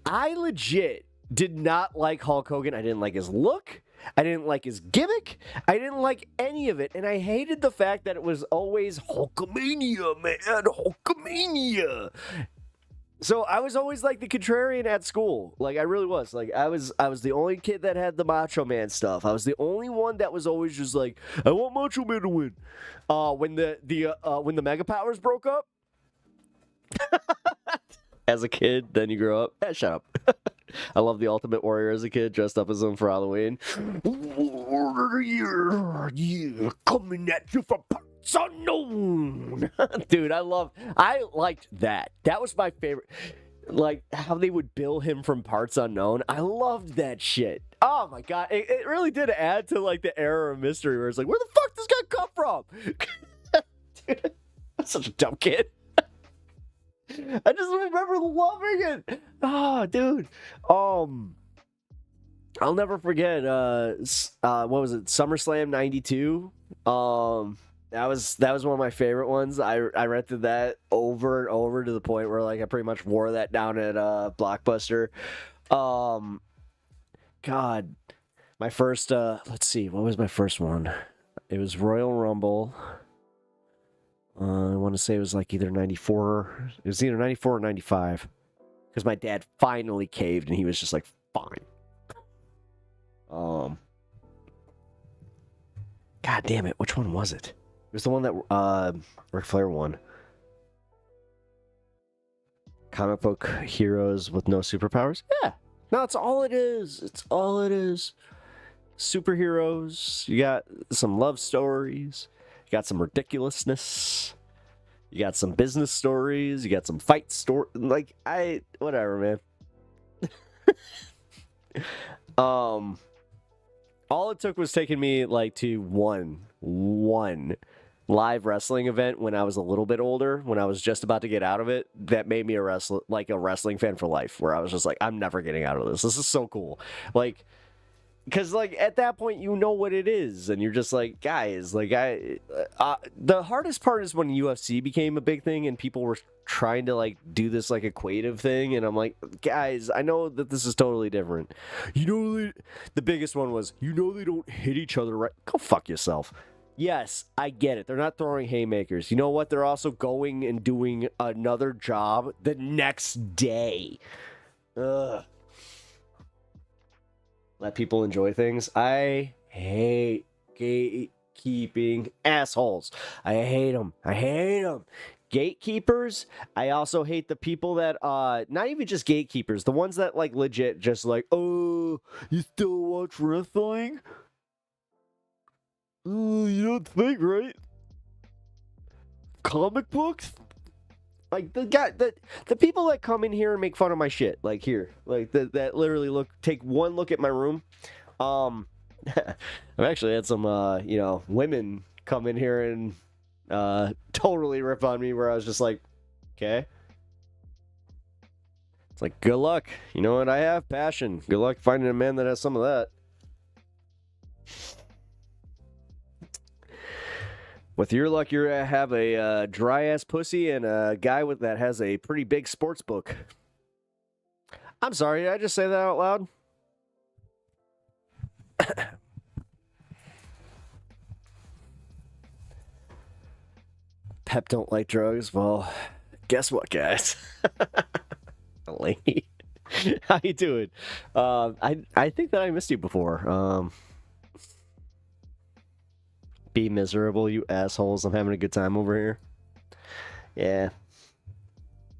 I legit did not like Hulk Hogan. I didn't like his look. I didn't like his gimmick. I didn't like any of it. And I hated the fact that it was always Hulkamania, man. Hulkamania. So I was always like the contrarian at school. Like, I really was. Like, I was the only kid that had the Macho Man stuff. I was the only one that was always just like, I want Macho Man to win. When the Mega Powers broke up. As a kid, then you grow up. Shut up. I love the Ultimate Warrior as a kid, dressed up as him for Halloween. Yeah, coming at you from parts unknown. Dude, I liked that. That was my favorite. Like, how they would bill him from parts unknown. I loved that shit. Oh my god. It really did add to, like, the era of mystery where it's like, where the fuck does this guy come from? Dude, I'm such a dumb kid. I just remember loving it. Oh, dude. I'll never forget. What was it? SummerSlam '92. That was one of my favorite ones. I rented that over and over to the point where, like, I pretty much wore that down at Blockbuster. God, my first. Let's see. What was my first one? It was Royal Rumble. I want to say it was like either 94. It was either 94 or 95. Because my dad finally caved and he was just like, fine. God damn it. Which one was it? It was the one that Ric Flair won. Comic book heroes with no superpowers? Yeah. No, it's all it is. It's all it is. Superheroes. You got some love stories. You got some ridiculousness. You got some business stories. You got some fight story. Like, whatever, man. All it took was taking me, like, to one live wrestling event when I was a little bit older, when I was just about to get out of it, that made me a wrestling fan for life, where I was just like, I'm never getting out of this. This is so cool. Like, because, like, at that point, you know what it is, and you're just like, guys, like, the hardest part is when UFC became a big thing, and people were trying to, like, do this, like, equative thing, and I'm like, guys, I know that this is totally different. You know, the biggest one was, you know they don't hit each other, right? Go fuck yourself. Yes, I get it. They're not throwing haymakers. You know what? They're also going and doing another job the next day. Ugh. Let people enjoy things. I hate gatekeeping assholes. I hate them. I hate them. Gatekeepers. I also hate the people that, not even just gatekeepers, the ones that, like, legit just like, oh, you still watch wrestling? You don't think, right? Comic books? Like, the people that come in here and make fun of my shit, like, here, like, that literally take one look at my room. I've actually had some, women come in here and totally rip on me, where I was just like, okay. It's like, good luck. You know what? I have passion. Good luck finding a man that has some of that. With your luck, you have a dry-ass pussy and a guy that has a pretty big sports book. I'm sorry, did I just say that out loud? Pep don't like drugs? Well, guess what, guys? Lady, how you doing? I think that I missed you before. Be miserable, you assholes. I'm having a good time over here. Yeah.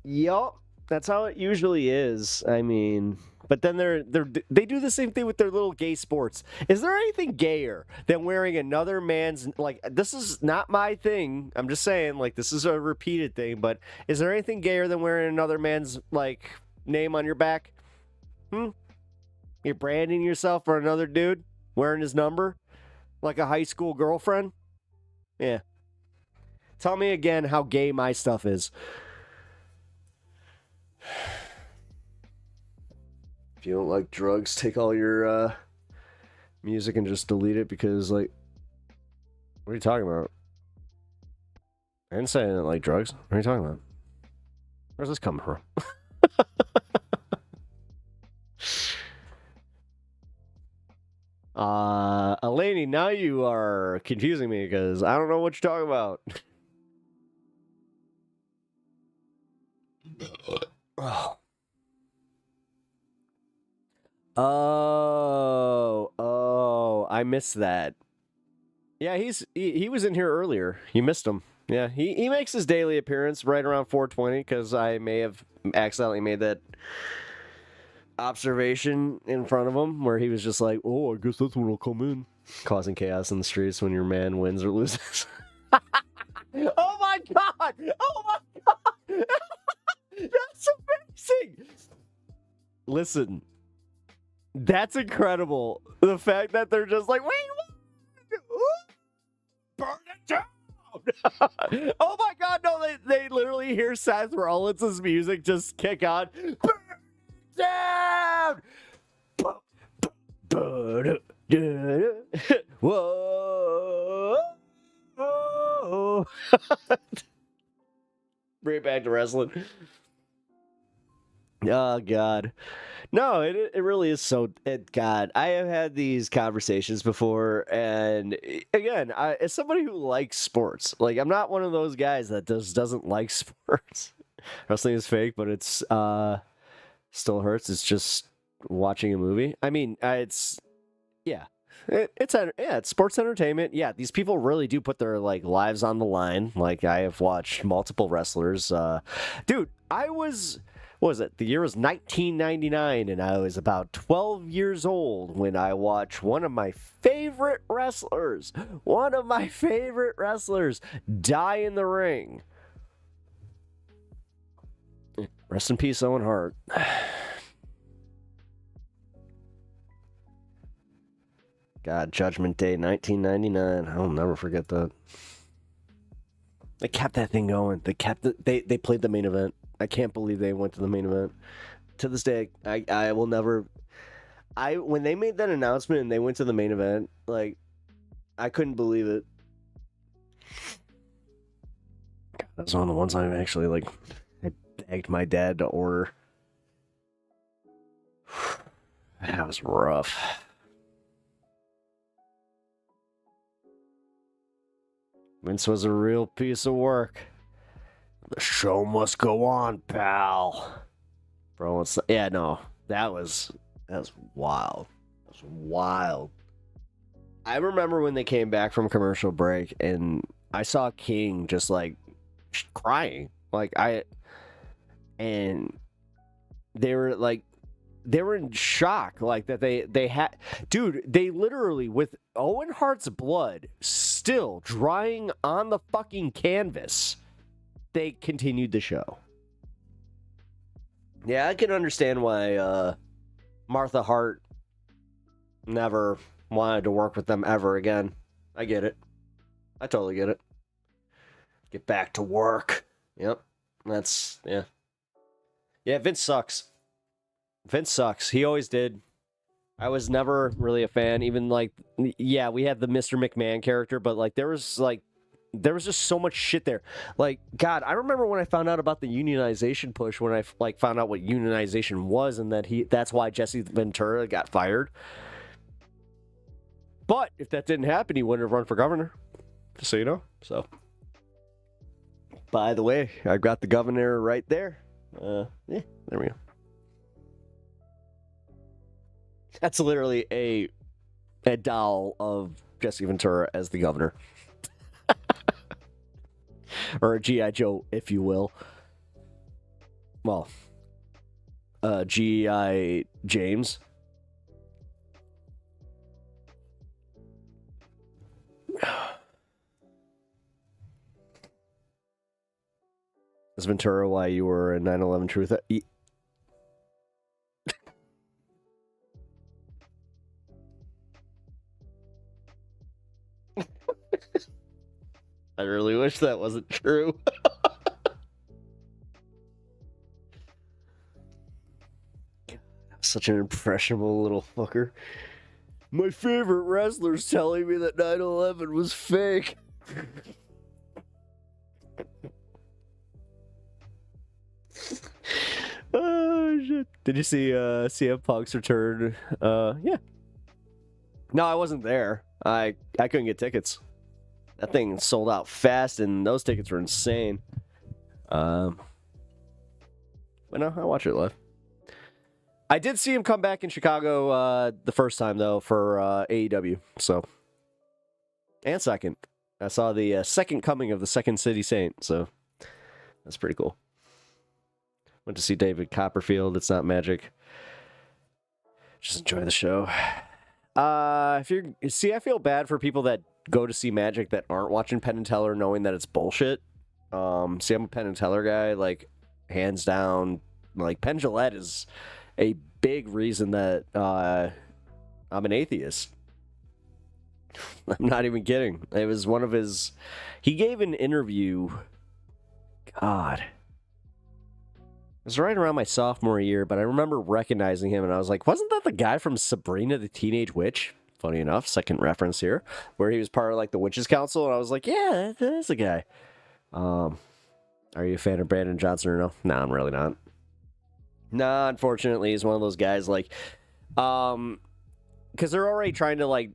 Yup. That's how it usually is. I mean, but then they do the same thing with their little gay sports. Is there anything gayer than wearing another man's, like, this is not my thing. I'm just saying, like, this is a repeated thing, but is there anything gayer than wearing another man's, like, name on your back? You're branding yourself for another dude wearing his number like a high school girlfriend? Yeah. Tell me again how gay my stuff is. If you don't like drugs, take all your music and just delete it because, like, what are you talking about? I didn't say I didn't like drugs. What are you talking about? Where's this coming from? Elaney, now you are confusing me because I don't know what you're talking about. Oh, I missed that. Yeah, he was in here earlier. You missed him. Yeah, he makes his daily appearance right around 4:20 because I may have accidentally made that observation in front of him where he was just like, oh, I guess that's when I'll come in. Causing chaos in the streets when your man wins or loses. Oh my god! Oh my god! That's amazing! Listen, that's incredible. The fact that they're just like, wait, what? Burn it down! Oh my god, no, they literally hear Seth Rollins' music just kick on. Burn it down! Whoa! Bring it back to wrestling. Oh god. No, it really is so. God, I have had these conversations before, and again, as somebody who likes sports, like I'm not one of those guys that doesn't like sports. Wrestling is fake, but it's still hurts. It's just watching a movie. I mean, it's it's sports entertainment. Yeah, these people really do put their like lives on the line. Like I have watched multiple wrestlers. Dude, what was it? The year was 1999, and I was about 12 years old when I watched one of my favorite wrestlers die in the ring. Rest in peace, Owen Hart. God, Judgment Day, 1999. I'll never forget that. They kept that thing going. They played the main event. I can't believe they went to the main event. To this day, I will never. When they made that announcement and they went to the main event, like, I couldn't believe it. God, that's one of the ones I actually like. I begged my dad to order. That was rough. Vince was a real piece of work. The show must go on, pal. Bro, yeah, no, that was wild. That was wild. I remember when they came back from commercial break, and I saw King just like crying, and they were in shock, like that they had, dude, they literally, with Owen Hart's blood still drying on the fucking canvas, they continued the show. Yeah, I can understand why Martha Hart never wanted to work with them ever again. I get it. I totally get it. Get back to work. Yep. That's, yeah. Yeah, Vince sucks. Vince sucks. He always did. I was never really a fan. Even like, yeah, we had the Mr. McMahon character, but like there was just so much shit there. Like, God, I remember when I found out about the unionization push, when I like found out what unionization was, and that's why Jesse Ventura got fired. But if that didn't happen, he wouldn't have run for governor. Just so you know. So, by the way, I got the governor right there. Yeah, there we go. That's literally a doll of Jesse Ventura as the governor. or a G.I. Joe, if you will. Well, G.I. James. Is Ventura why you were a 9/11 truth? I really wish that wasn't true. Such an impressionable little fucker. My favorite wrestler's telling me that 9/11 was fake. Oh shit! Did you see CM Punk's return? Yeah. No, I wasn't there. I couldn't get tickets. That thing sold out fast, and those tickets were insane. But no, I watched it live. I did see him come back in Chicago the first time though for AEW. So, and second, I saw the second coming of the Second City Saint. So that's pretty cool. Went to see David Copperfield. It's not magic. Just enjoy the show. If you're I feel bad for people that go to see magic that aren't watching Penn and Teller, knowing that it's bullshit. I'm a Penn and Teller guy, like hands down. Like Penn Jillette is a big reason that I'm an atheist. I'm not even kidding. It was one of his. He gave an interview. God. It was right around my sophomore year, but I remember recognizing him, and I was like, wasn't that the guy from Sabrina the Teenage Witch? Funny enough, second reference here, where he was part of like the Witches Council, and I was like, yeah, that is the guy. Are you a fan of Brandon Johnson or no? No, I'm really not. Nah, unfortunately, he's one of those guys like, because they're already trying to like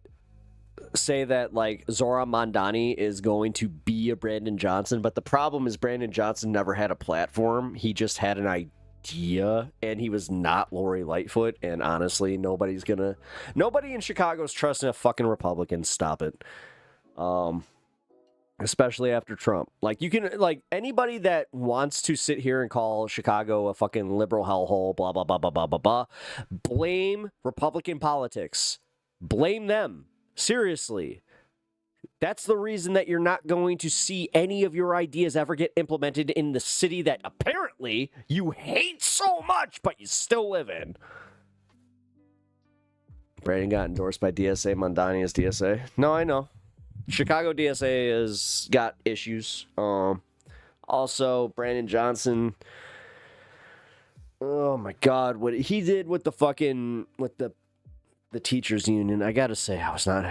say that like Zoran Mondani is going to be a Brandon Johnson, but the problem is Brandon Johnson never had a platform. He just had an idea, and he was not Lori Lightfoot. And honestly, nobody in Chicago is trusting a fucking Republican. Stop it. Especially after Trump. Like, you can, like, anybody that wants to sit here and call Chicago a fucking liberal hellhole, blah, blah, blah, blah, blah, blah, blah, blame Republican politics. Blame them. Seriously. That's the reason that you're not going to see any of your ideas ever get implemented in the city that apparently you hate so much, but you still live in. Brandon got endorsed by DSA. Mondani is DSA. No, I know. Chicago DSA has got issues. Also, Brandon Johnson. Oh my God, what he did with the fucking the teachers union, I gotta say, I was not.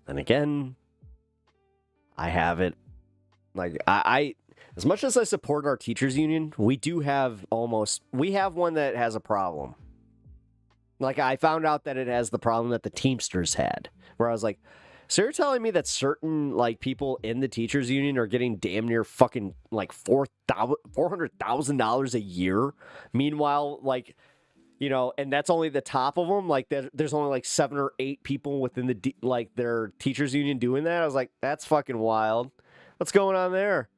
Then again, I have it. Like I as much as I support our teachers union, we have one that has a problem. Like, I found out that it has the problem that the Teamsters had, where I was like, so you're telling me that certain, like, people in the teachers union are getting damn near fucking, like, $400,000 a year? Meanwhile, like, you know, and that's only the top of them. Like, there's only, like, 7 or 8 people within their teachers union doing that. I was like, that's fucking wild. What's going on there?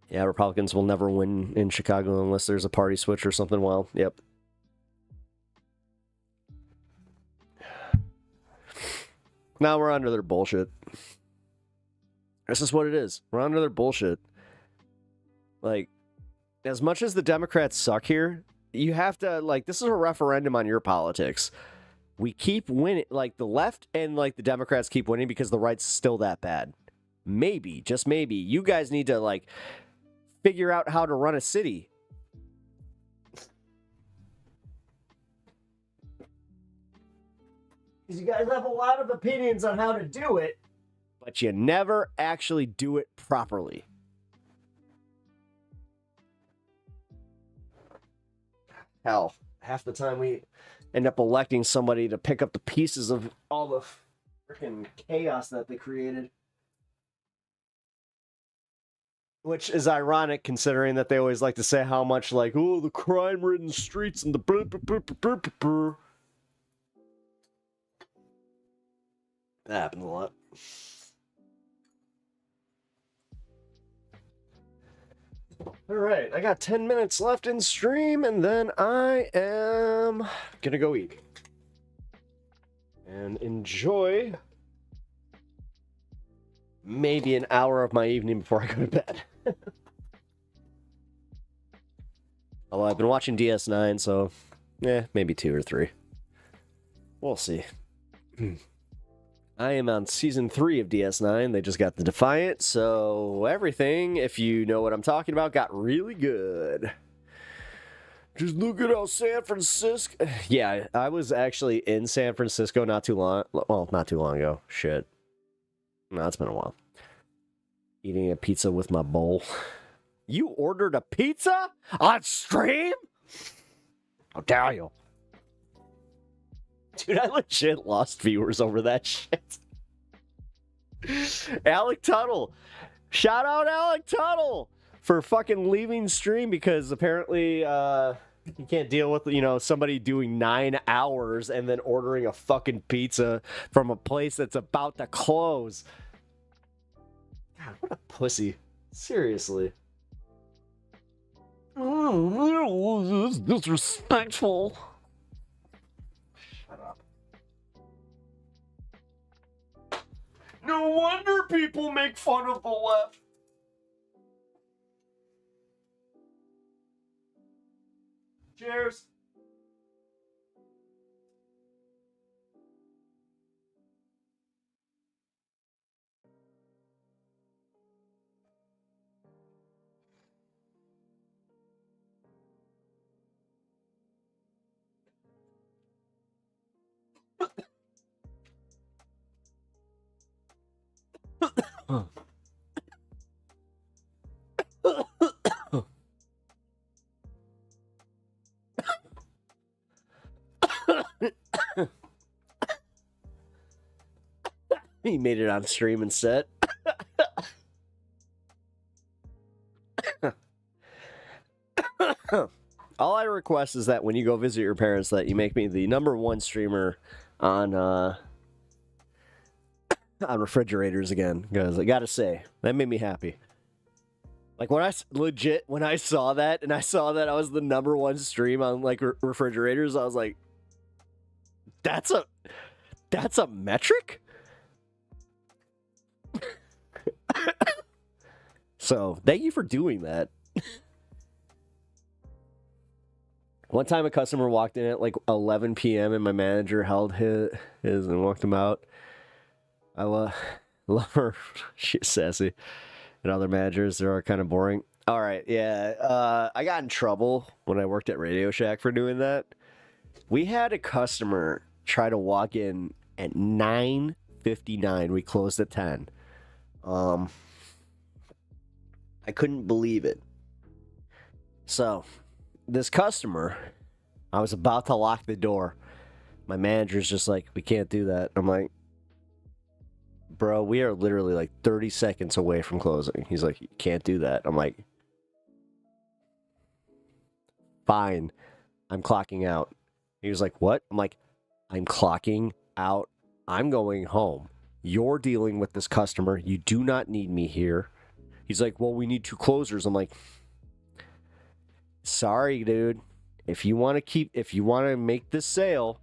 Yeah, Republicans will never win in Chicago unless there's a party switch or something wild. Yep. Now we're under their bullshit. This is what it is. We're under their bullshit. Like, as much as the Democrats suck here, you have to, like, this is a referendum on your politics. We keep winning, like, the left and, like, the Democrats keep winning because the right's still that bad. Maybe, just maybe, you guys need to, like, figure out how to run a city. Because you guys have a lot of opinions on how to do it, but you never actually do it properly. Hell, half the time we end up electing somebody to pick up the pieces of all the freaking chaos that they created. Which is ironic, considering that they always like to say how much, like, oh, the crime-ridden streets and the brr, brr, brr, brr, brr, brr. That happens a lot. All right, I got 10 minutes left in stream, and then I am gonna go eat and enjoy maybe an hour of my evening before I go to bed. Although I've been watching DS9, so maybe 2 or 3. We'll see. I am on season 3 of DS9. They just got the Defiant, so everything, if you know what I'm talking about, got really good. Just look at how San Francisco... Yeah, I was actually in San Francisco not too long... Well, not too long ago. Shit. No, it's been a while. Eating a pizza with my bowl. You ordered a pizza on stream? How dare you? Dude, I legit lost viewers over that shit. Alec Tuttle. Shout out Alec Tuttle for fucking leaving stream because apparently you can't deal with, somebody doing 9 hours and then ordering a fucking pizza from a place that's about to close. God, what a pussy. Seriously. Oh, this is disrespectful. Shut up. No wonder people make fun of the left. Cheers. He made it on stream and set. All I request is that when you go visit your parents that you make me the #1 streamer on refrigerators again, because I gotta say that made me happy. Like when I saw that and I saw that I was the #1 stream on like refrigerators, I was like, that's a metric. So thank you for doing that. One time a customer walked in at like 11 p.m. and my manager held his and walked him out. I love her. She's sassy. And other managers, they're kind of boring. All right, yeah. I got in trouble when I worked at Radio Shack for doing that. We had a customer try to walk in at 9:59. We closed at 10. I couldn't believe it. So, this customer, I was about to lock the door. My manager's just like, we can't do that. I'm like, bro, we are literally like 30 seconds away from closing. He's like, you can't do that. I'm like, fine. I'm clocking out. He was like, what? I'm like, I'm clocking out. I'm going home. You're dealing with this customer. You do not need me here. He's like, well, we need 2 closers. I'm like, sorry, dude. If you want to make this sale,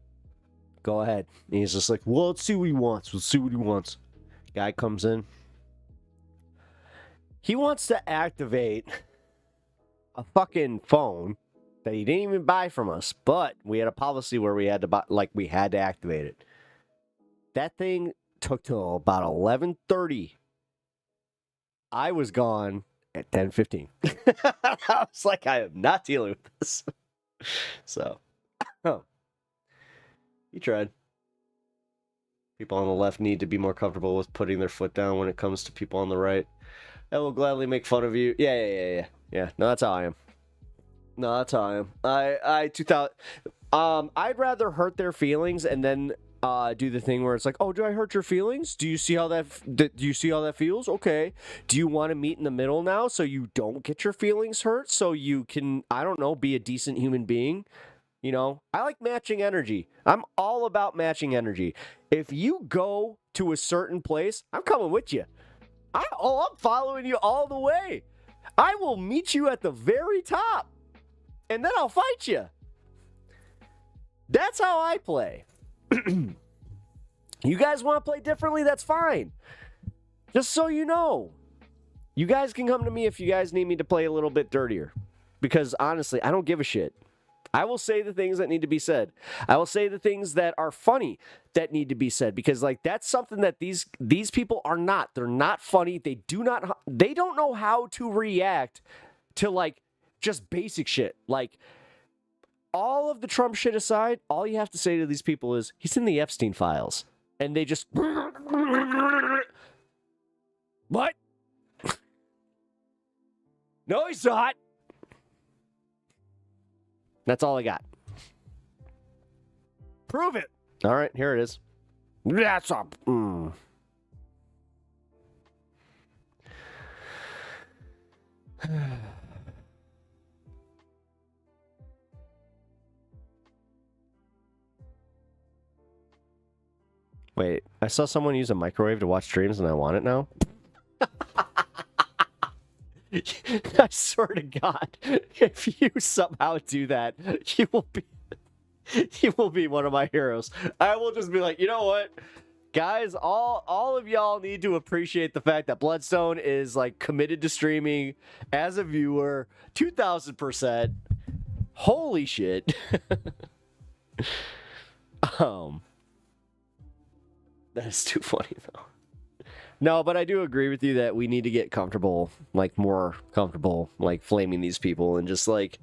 go ahead. And he's just like, well, let's see what he wants. We'll see what he wants. Guy comes in. He wants to activate a fucking phone that he didn't even buy from us, but we had a policy where we had to buy, like we had to activate it. That thing took till about 11:30. I was gone at 10:15. I was like, I am not dealing with this. So, he tried. People on the left need to be more comfortable with putting their foot down when it comes to people on the right. I will gladly make fun of you. Yeah. No, that's how I am. I'd rather hurt their feelings and then do the thing where it's like, oh, do I hurt your feelings? Do you see how that feels? Okay. Do you want to meet in the middle now so you don't get your feelings hurt so you can, I don't know, be a decent human being? You know, I like matching energy. I'm all about matching energy. If you go to a certain place, I'm coming with you. I'm following you all the way. I will meet you at the very top, and then I'll fight you. That's how I play. You guys want to play differently? That's fine. Just so you know, you guys can come to me if you guys need me to play a little bit dirtier. Because honestly, I don't give a shit. I will say the things that need to be said. I will say the things that are funny that need to be said, because like that's something that these people are not. They're not funny. They don't know how to react to like just basic shit. Like all of the Trump shit aside, all you have to say to these people is he's in the Epstein files, and they just what? No, he's not. That's all I got. Prove it. All right, here it is. That's up. Wait, I saw someone use a microwave to watch streams and I want it now? I swear to God, if you somehow do that, you will be one of my heroes. I will just be like, you know what? Guys, all of y'all need to appreciate the fact that Bloodstone is like committed to streaming as a viewer, 2000%. Holy shit. That is too funny though. No, but I do agree with you that we need to get comfortable, like more comfortable, like flaming these people and just like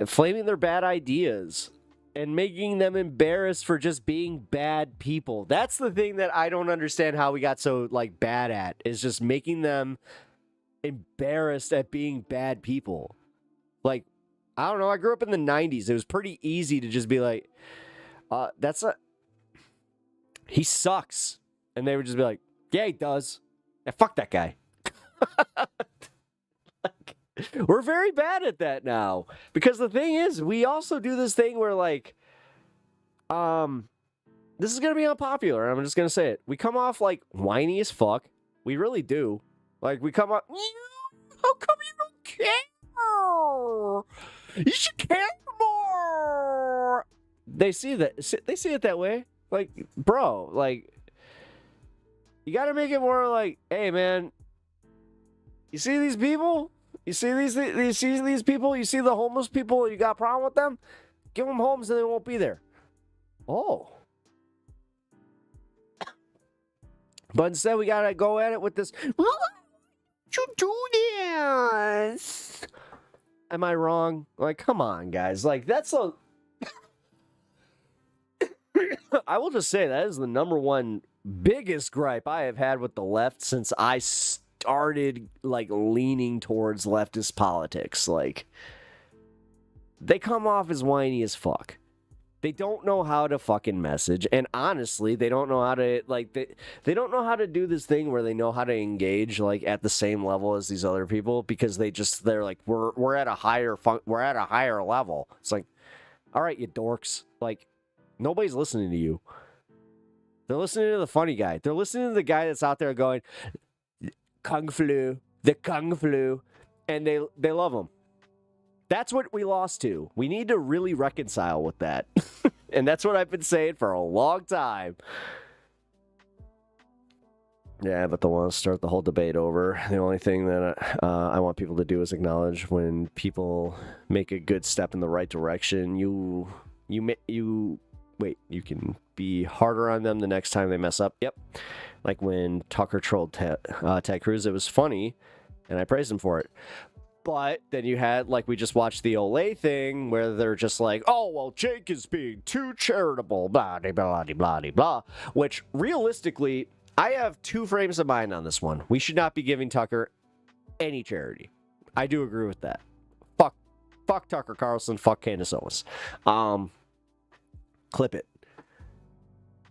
flaming their bad ideas and making them embarrassed for just being bad people. That's the thing that I don't understand how we got so like bad at, is just making them embarrassed at being bad people. Like, I don't know, I grew up in the 90s. It was pretty easy to just be like, he sucks. And they would just be like, yeah, he does. Yeah, fuck that guy. Like, we're very bad at that now. Because the thing is, we also do this thing where, like, this is going to be unpopular. I'm just going to say it. We come off, like, whiny as fuck. We really do. Like, we come off, how come you don't care? You should care more. They see it that way. Like, bro, like, you got to make it more like, hey, man, you see these people? You see these people? You see the homeless people? You got a problem with them? Give them homes and they won't be there. Oh. But instead, we got to go at it with this, why don't you do this? Am I wrong? Like, come on, guys. Like, that's a... I will just say that is the number one biggest gripe I have had with the left since I started like leaning towards leftist politics. Like, they come off as whiny as fuck. They don't know how to fucking message, and honestly, they don't know how to like they don't know how to do this thing where they know how to engage like at the same level as these other people, because they're like we're at a higher level. It's like, all right, you dorks, like nobody's listening to you. They're listening to the funny guy. They're listening to the guy that's out there going, Kung Flu, the Kung Flu, and they love him. That's what we lost to. We need to really reconcile with that. And that's what I've been saying for a long time. Yeah, but they want to start the whole debate over. The only thing that I want people to do is acknowledge when people make a good step in the right direction. You can be harder on them the next time they mess up. Yep. Like when Tucker trolled Ted Cruz, it was funny, and I praised him for it. But then you had, like, we just watched the Olay thing where they're just like, oh, well, Jake is being too charitable, blah, blah, blah, blah, blah, which realistically, I have two frames of mind on this one. We should not be giving Tucker any charity. I do agree with that. Fuck Tucker Carlson, fuck Candace Owens. Clip it.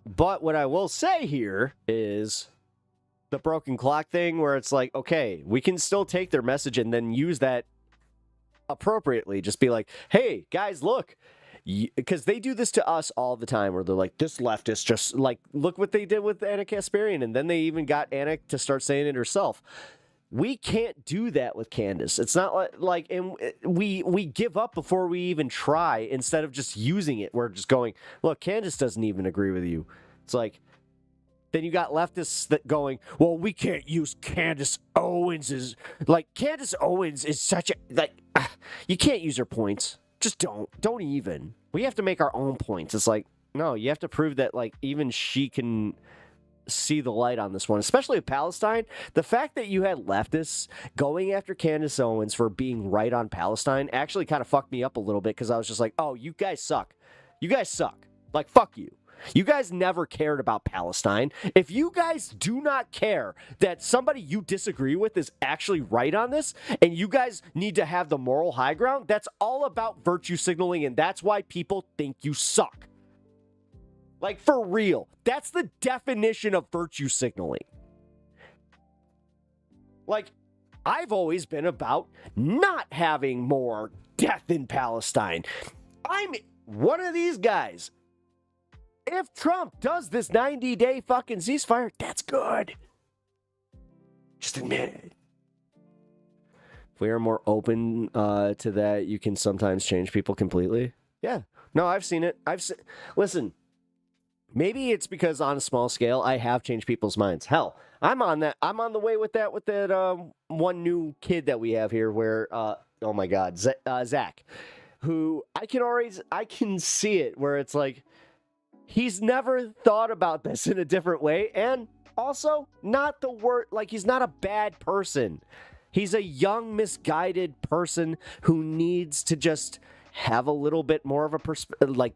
But what I will say here is the broken clock thing, where it's like, okay, we can still take their message and then use that appropriately. Just be like, hey, guys, look, because they do this to us all the time, where they're like, this leftist just like, look what they did with Anna Kasparian, and then they even got Anna to start saying it herself. We can't do that with Candace. It's not like, and we give up before we even try. Instead of just using it, we're just going, look, Candace doesn't even agree with you. It's like, then you got leftists that going, well, we can't use Candace Owens as, like, Candace Owens is such a, like, you can't use her points. Just don't even. We have to make our own points. It's like, no, you have to prove that, like, even she can see the light on this one, especially with Palestine. The fact that you had leftists going after Candace Owens for being right on Palestine actually kind of fucked me up a little bit, because I was just like, oh, you guys suck. You guys suck. Like, fuck you. You guys never cared about Palestine. If you guys do not care that somebody you disagree with is actually right on this, and you guys need to have the moral high ground, that's all about virtue signaling, and that's why people think you suck. Like, for real. That's the definition of virtue signaling. Like, I've always been about not having more death in Palestine. I'm one of these guys. If Trump does this 90-day fucking ceasefire, that's good. Just admit it. If we are more open to that, you can sometimes change people completely. Yeah. No, I've seen it. Listen, maybe it's because on a small scale, I have changed people's minds. Hell, I'm on that. I'm on the way with that one new kid that we have here where, oh my God, Zach, who I can see it where it's like, he's never thought about this in a different way, and also not the word, like, he's not a bad person. He's a young, misguided person who needs to just have a little bit more of a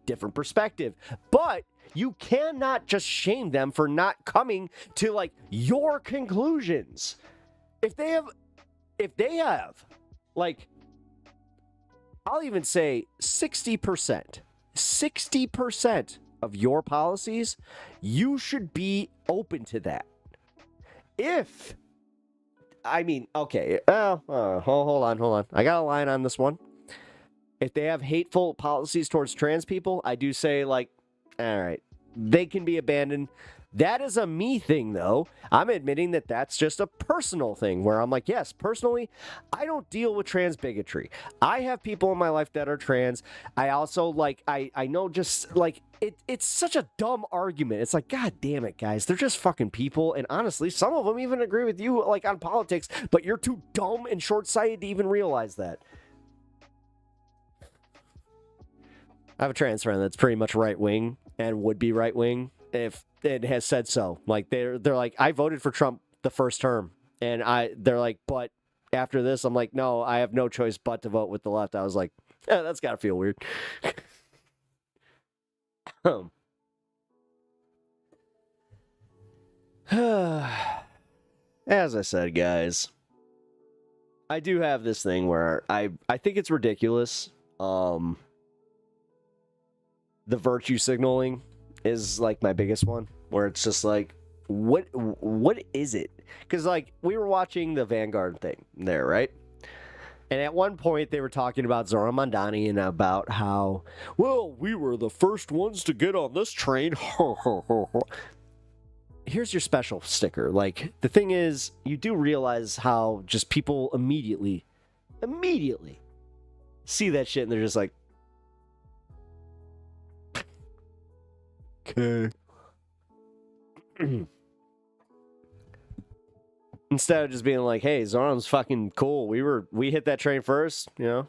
different perspective. But you cannot just shame them for not coming to like your conclusions. If they have like, I'll even say 60% of your policies, you should be open to that. Okay, hold on. I got a line on this one. If they have hateful policies towards trans people, I do say, like, all right, they can be abandoned. That is a me thing, though. I'm admitting that that's just a personal thing where I'm like, yes, personally, I don't deal with trans bigotry. I have people in my life that are trans. I also, like, I know just, like, it's such a dumb argument. It's like, God damn it, guys. They're just fucking people. And honestly, some of them even agree with you, like, on politics, but you're too dumb and short-sighted to even realize that. I have a trans friend that's pretty much right-wing and would be right-wing if it has said so. Like, they're like, I voted for Trump the first term, and they're like, but after this, I'm like, no, I have no choice but to vote with the left. I was like, yeah, that's gotta feel weird. As I said, guys, I do have this thing where I think it's ridiculous. The virtue signaling is like my biggest one, where it's just like, what is it? Because like, we were watching the Vanguard thing there, right? And at one point they were talking about Zoran Mondani and about how, well, we were the first ones to get on this train. Here's your special sticker. Like, the thing is, you do realize how just people immediately see that shit and they're just like, okay. Instead of just being like, hey, Zoran's fucking cool. We hit that train first, you know?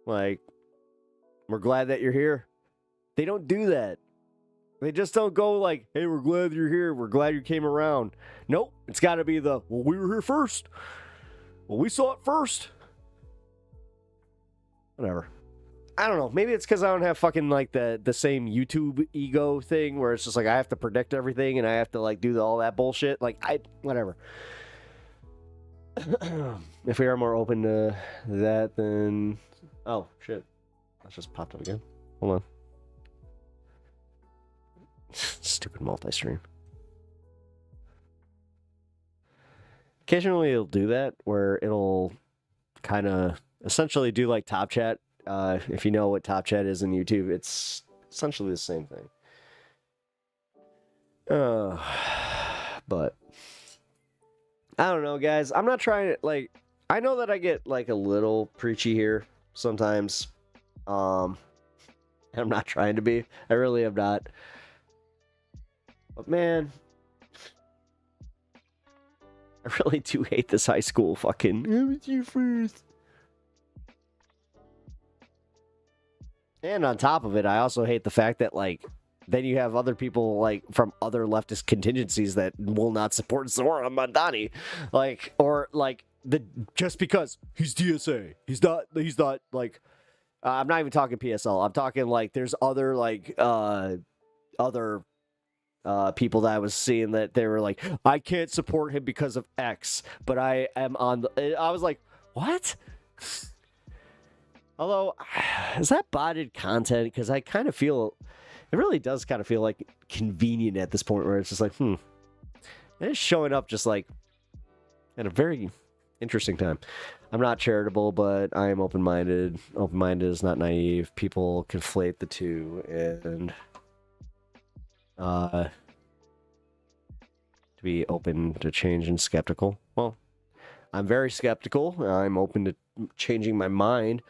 Like, we're glad that you're here. They don't do that. They just don't go like, hey, we're glad you're here. We're glad you came around. Nope. It's got to be well, we were here first. Well, we saw it first. Whatever. I don't know. Maybe it's because I don't have fucking like the same YouTube ego thing where it's just like I have to predict everything and I have to like do all that bullshit. Like, whatever. If we are more open to that, then... Oh, shit. That just popped up again. Hold on. Stupid multi-stream. Occasionally it'll do that, where it'll kind of essentially do like top chat if you know what Top Chat is in YouTube, it's essentially the same thing. But I don't know, guys. I'm not trying to, like, I know that I get like a little preachy here sometimes. I'm not trying to be. I really am not. But man, I really do hate this high school fucking. I was you first. And on top of it, I also hate the fact that, like, then you have other people, like, from other leftist contingencies that will not support Zoran Mandani. Like, or, like, just because he's DSA. He's not, like, I'm not even talking PSL. I'm talking, like, there's other, like, other people that I was seeing that they were like, I can't support him because of X, but I am on the... I was like, what? Although, is that botted content? Because I kind of feel... It really does kind of feel like convenient at this point where it's just like, And it's showing up just like at a very interesting time. I'm not charitable, but I am open-minded. Open-minded is not naive. People conflate the two, and to be open to change and skeptical. Well, I'm very skeptical. I'm open to changing my mind.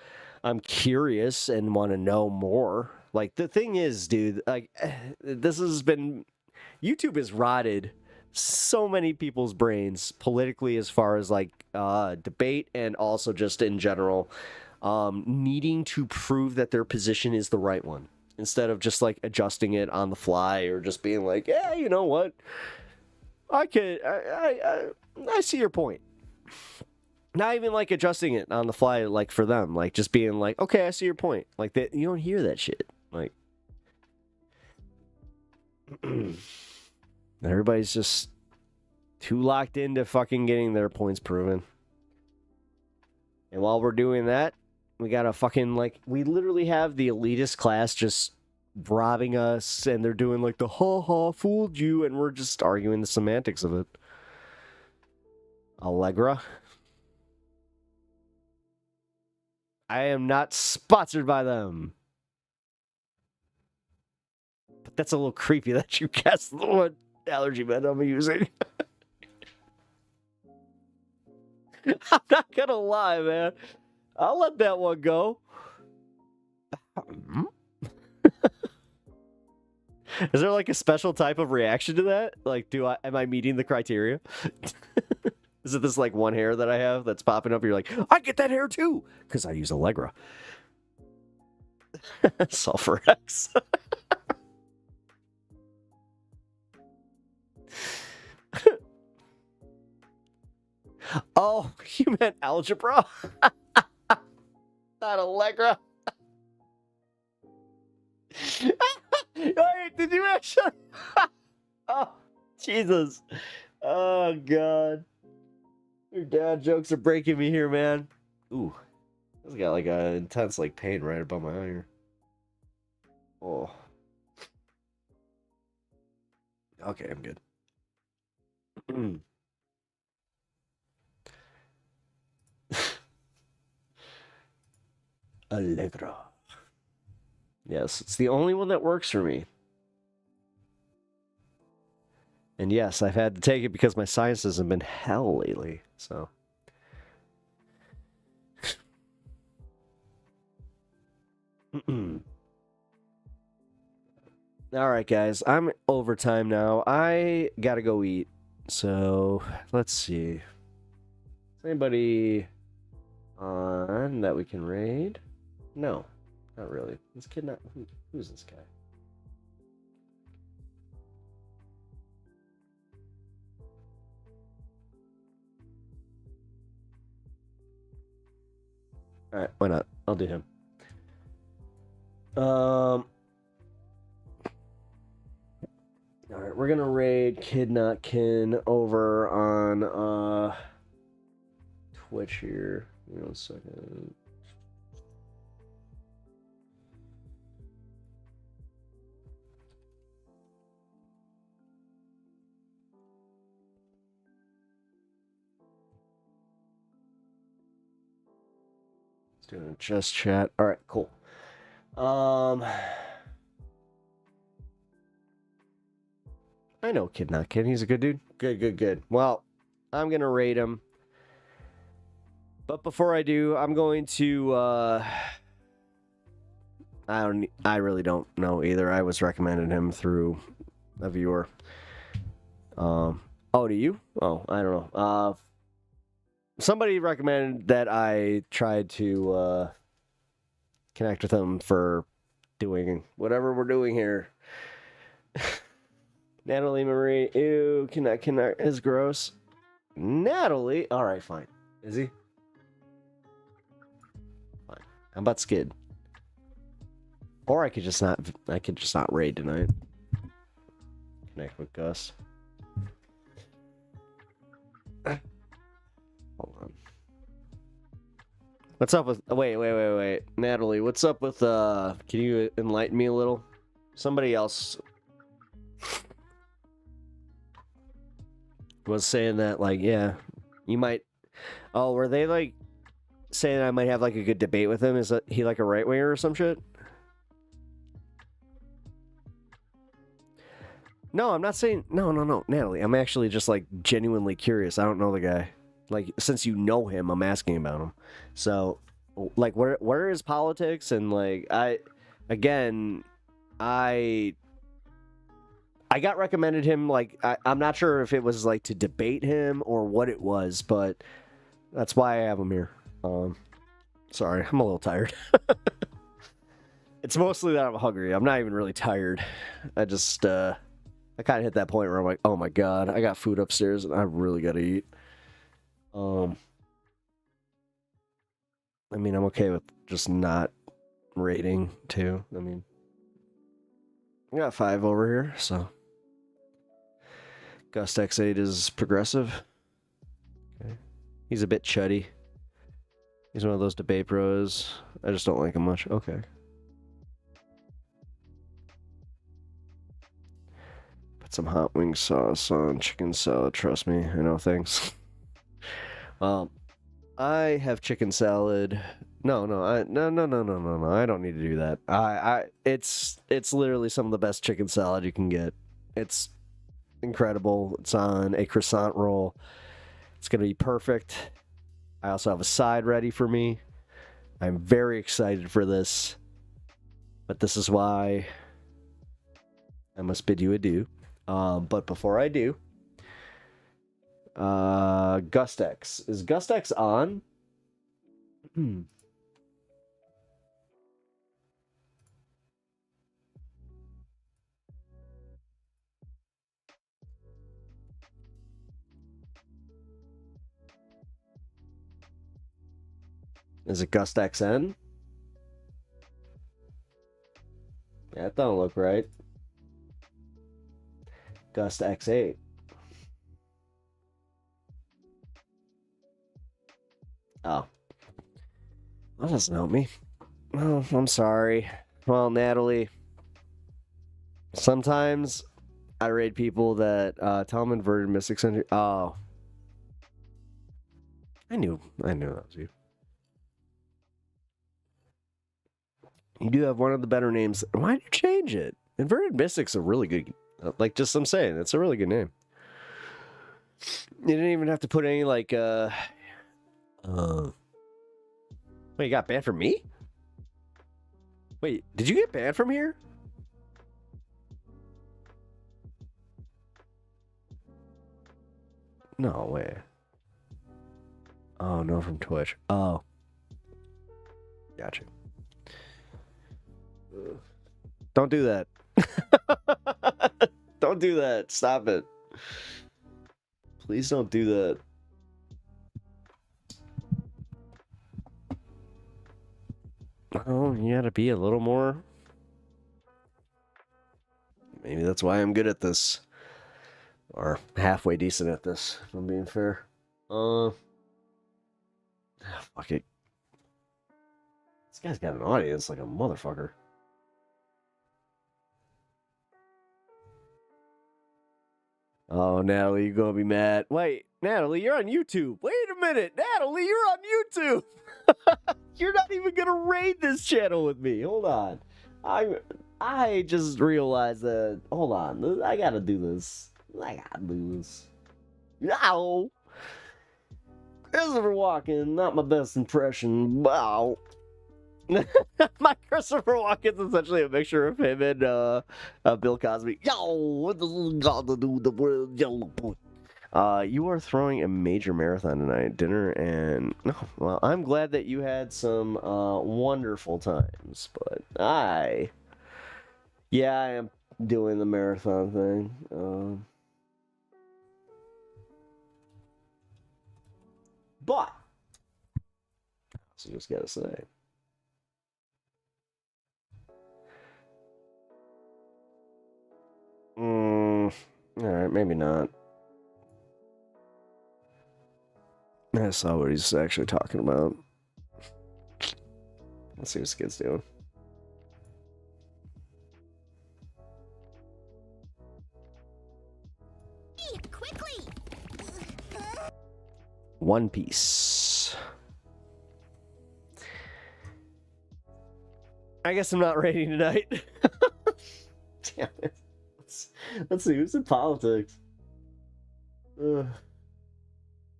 I'm curious and want to know more. Like, the thing is, dude, like, this has been... YouTube has rotted so many people's brains politically as far as, like, debate and also just in general, needing to prove that their position is the right one instead of just, like, adjusting it on the fly or just being like, yeah, you know what? I see your point. Not even, like, adjusting it on the fly, like, for them. Like, just being like, okay, I see your point. Like, that, you don't hear that shit. Like, everybody's just too locked into fucking getting their points proven. And while we're doing that, we gotta fucking, like, we literally have the elitist class just robbing us, and they're doing, like, the ha-ha, fooled you, and we're just arguing the semantics of it. Allegra. I am not sponsored by them. But that's a little creepy that you guessed what allergy med I'm using. I'm not gonna lie, man. I'll let that one go. Is there like a special type of reaction to that? Like, am I meeting the criteria? Is it this like one hair that I have that's popping up? You're like, I get that hair too, because I use Allegra. Sulfur X. Oh, you meant algebra? Not Allegra. Wait, did you actually? Oh, Jesus. Oh, God. Your dad jokes are breaking me here, man. Ooh. This got like an intense like pain right above my ear. Oh. Okay, I'm good. Allegra. Yes, it's the only one that works for me. And yes, I've had to take it because my sinuses have been hell lately, so. Alright, guys, I'm overtime now. I gotta go eat, so let's see. Is anybody on that we can raid? No, not really. This kid not... Who's this guy? Alright, why not? I'll do him. Alright, we're gonna raid Kid Not Kin over on Twitch here. Give me 1 second. Doing just chat. All right, cool. I know Kid Not Kid. He's a good dude. Good. Well, I'm gonna rate him. But before I do, I'm going to I really don't know either. I was recommended him through a viewer. Oh, do you? Oh, I don't know. Somebody recommended that I tried to connect with him for doing whatever we're doing here. Natalie Marie, ew, cannot, is gross. Natalie, all right, fine. Is he? Fine. How about Skid? Or I could just not raid tonight. Connect with Gus. Hold on. What's up with... Wait. Natalie, what's up with... Can you enlighten me a little? Somebody else was saying that, like, yeah, you might... Oh, were they, like, saying I might have, like, a good debate with him? Is that he, like, a right-winger or some shit? No, I'm not saying... No, Natalie. I'm actually just, like, genuinely curious. I don't know the guy. Like, since you know him, I'm asking about him. So, like, where is politics? And, like, I got recommended him, like, I'm not sure if it was, like, to debate him or what it was, but that's why I have him here. Sorry, I'm a little tired. It's mostly that I'm hungry. I'm not even really tired. I just, I kind of hit that point where I'm like, oh my god, I got food upstairs and I really gotta eat. I mean, I'm okay with just not rating, too. I mean, I got 5 over here, so... Gust X8 is progressive. Okay. He's a bit chuddy. He's one of those debate bros. I just don't like him much. Okay. Put some hot wing sauce on chicken salad. Trust me, I know things. I have chicken salad. No. I don't need to do that. It's literally some of the best chicken salad you can get. It's incredible. It's on a croissant roll. It's gonna be perfect. I also have a side ready for me. I'm very excited for this, but this is why I must bid you adieu. But before I do, Gustex. Is Gustex on? Is it GustXN? Yeah, that don't look right. Gust X8. Oh. That doesn't help me. Oh, I'm sorry. Well, Natalie, sometimes I raid people that tell them inverted mystic center. Oh. I knew that was you. You do have one of the better names. Why did you change it? Inverted Mystic's a really good... Like, just I'm saying, it's a really good name. You didn't even have to put any, like, Wait, you got banned from me? Wait, did you get banned from here? No way. Oh, no, from Twitch. Oh. Gotcha. Don't do that. Don't do that. Stop it. Please don't do that. Oh, you gotta be a little more. Maybe that's why I'm good at this. Or halfway decent at this, if I'm being fair. Fuck it. This guy's got an audience like a motherfucker. Oh, Natalie, you're gonna be mad. Wait, Natalie, you're on YouTube. Wait a minute, Natalie, you're on YouTube. You're not even gonna raid this channel with me. Hold on. I just realized that. Hold on. I gotta do this. I gotta do this. No. Christopher Walken, not my best impression. Wow. My Christopher Walken's essentially a mixture of him and Bill Cosby. Yo, what does God do with the world? Yo, you are throwing a major marathon tonight, dinner, and well, I'm glad that you had some wonderful times, but I am doing the marathon thing. But so just gotta say. Alright, maybe not. I saw what he's actually talking about. Let's see what this kid's doing. Quickly! One Piece. I guess I'm not rating tonight. Damn it. Let's see, who's in politics?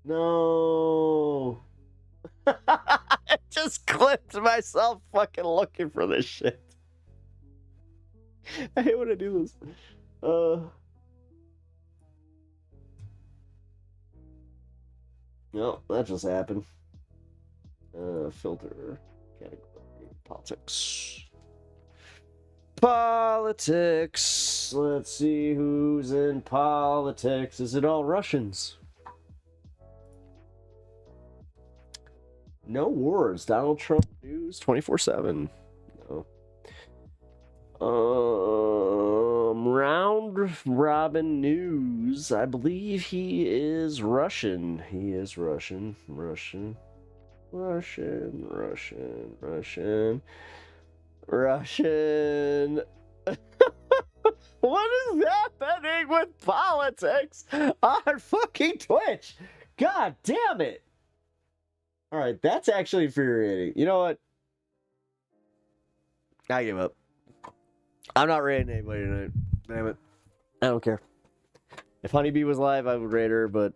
No. I just clipped myself fucking looking for this shit. I hate when I do this. No, that just happened. Filter. Category. Politics. Politics. Let's see who's in politics. Is it all Russians? No wars. Donald Trump news 24/7. No. Round robin news. I believe he is Russian. He is Russian. Russian. What is happening with politics on fucking Twitch? God damn it. Alright, that's actually infuriating. You know what? I give up. I'm not rating anybody tonight. Damn it. I don't care. If Honeybee was live, I would rate her, but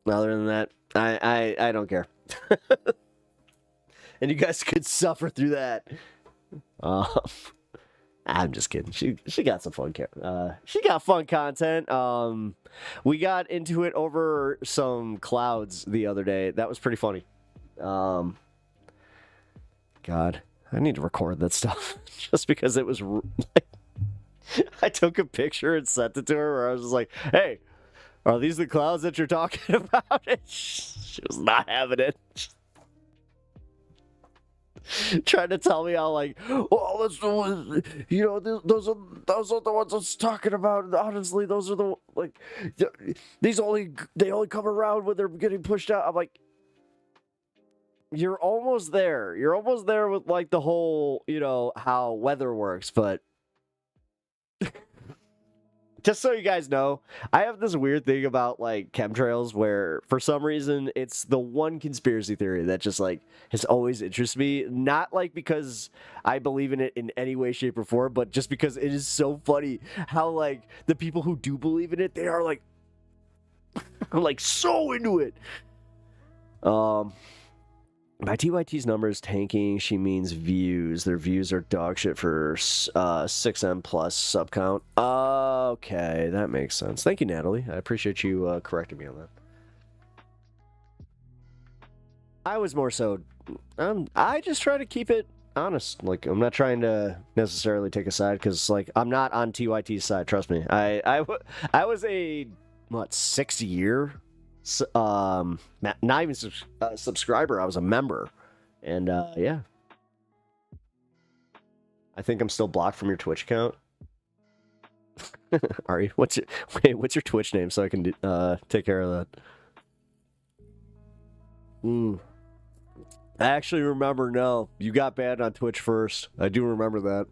other than that, I don't care. And you guys could suffer through that. I'm just kidding. She got some fun. She got fun content. We got into it over some clouds the other day. That was pretty funny. God, I need to record that stuff just because it was. Like, I took a picture and sent it to her where I was just like, "Hey, are these the clouds that you're talking about?" And she was not having it. Trying to tell me how, like, oh, that's the one, you know, those are the ones I was talking about. Honestly, those are the, like, they only come around when they're getting pushed out. I'm like, you're almost there. You're almost there with, like, the whole, you know, how weather works, but just so you guys know, I have this weird thing about, like, chemtrails where, for some reason, it's the one conspiracy theory that just, like, has always interested me. Not, like, because I believe in it in any way, shape, or form, but just because it is so funny how, like, the people who do believe in it, they are, like, like, so into it. By TYT's numbers tanking, she means views. Their views are dog shit for 6M plus sub count. Okay, that makes sense. Thank you, Natalie. I appreciate you correcting me on that. I was more so... I just try to keep it honest. Like, I'm not trying to necessarily take a side, because, like, I'm not on TYT's side, trust me. I was a, what, 6-year... not even subscriber. I was a member, and yeah. I think I'm still blocked from your Twitch account. Ari, what's your Twitch name so I can take care of that? I actually remember. No, you got banned on Twitch first. I do remember that.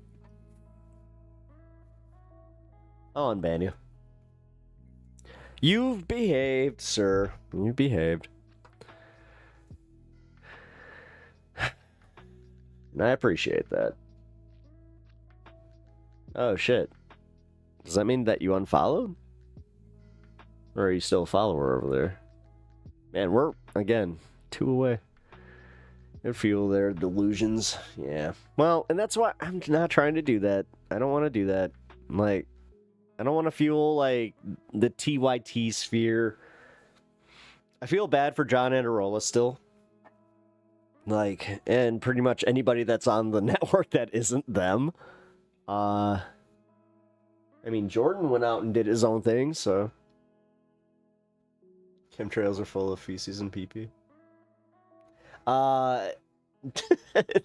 I'll unban you. You've behaved, sir. You've behaved. and I appreciate that. Oh, shit. Does that mean that you unfollowed? Or are you still a follower over there? Man, we're, again, 2 away. I feel their delusions. Yeah. Well, and that's why I'm not trying to do that. I don't want to do that. Like, I don't want to fuel, like, the TYT sphere. I feel bad for John Anderola still. Like, and pretty much anybody that's on the network that isn't them. I mean, Jordan went out and did his own thing, so... Chemtrails are full of feces and pee-pee.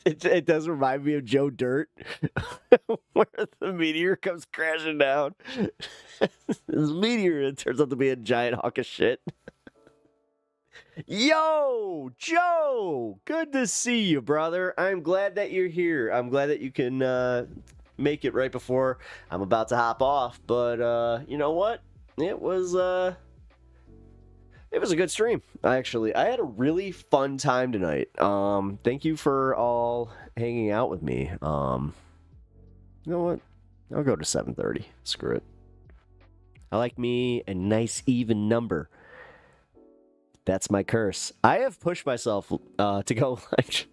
It does remind me of Joe Dirt, where the meteor comes crashing down. This meteor, it turns out to be a giant hunk of shit. Yo, Joe! Good to see you, brother. I'm glad that you're here. I'm glad that you can make it right before I'm about to hop off. But you know what? It was a good stream, actually. I had a really fun time tonight. Thank you for all hanging out with me. You know what? I'll go to 7:30. Screw it. I like me a nice even number. That's my curse. I have pushed myself to go like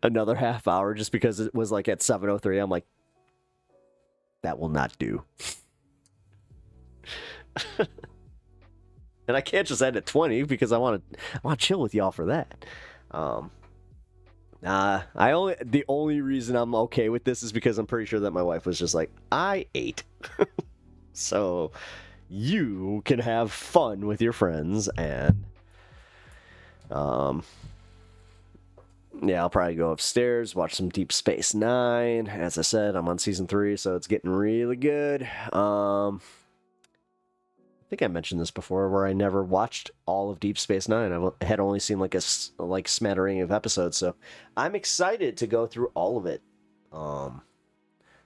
another half hour just because it was like at 7:03. I'm like, that will not do. And I can't just end at 20 because I want to chill with y'all for that. The only reason I'm okay with this is because I'm pretty sure that my wife was just like, I ate. So you can have fun with your friends, and yeah, I'll probably go upstairs, watch some Deep Space Nine. As I said, I'm on season 3, so it's getting really good. I think I mentioned this before, where I never watched all of Deep Space Nine. I had only seen like a smattering of episodes, so I'm excited to go through all of it.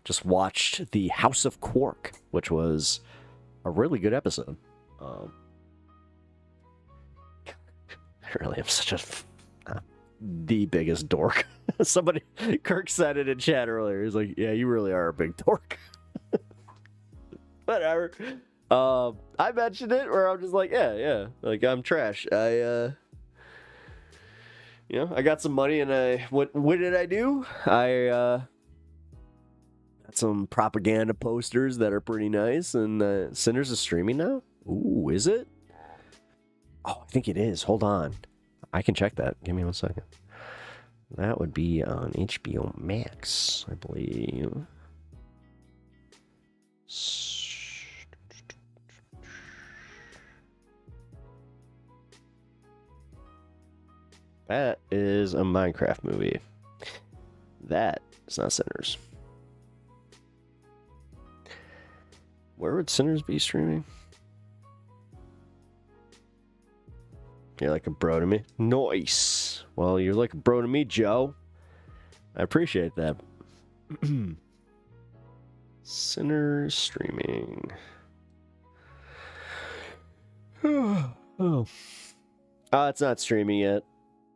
Just watched the House of Quark, which was a really good episode. I really am such the biggest dork. Somebody, Kirk said it in chat earlier. He's like, yeah, you really are a big dork. Whatever. I mentioned it where I'm just like, yeah, like I'm trash. I got some money and what did I do? I got some propaganda posters that are pretty nice, and Sinners is streaming now. Ooh, is it? Oh, I think it is. Hold on. I can check that. Give me 1 second. That would be on HBO Max, I believe. That is a Minecraft movie. That is not Sinners. Where would Sinners be streaming? You're like a bro to me? Nice. Well, you're like a bro to me, Joe. I appreciate that. Sinners streaming. Oh, it's not streaming yet.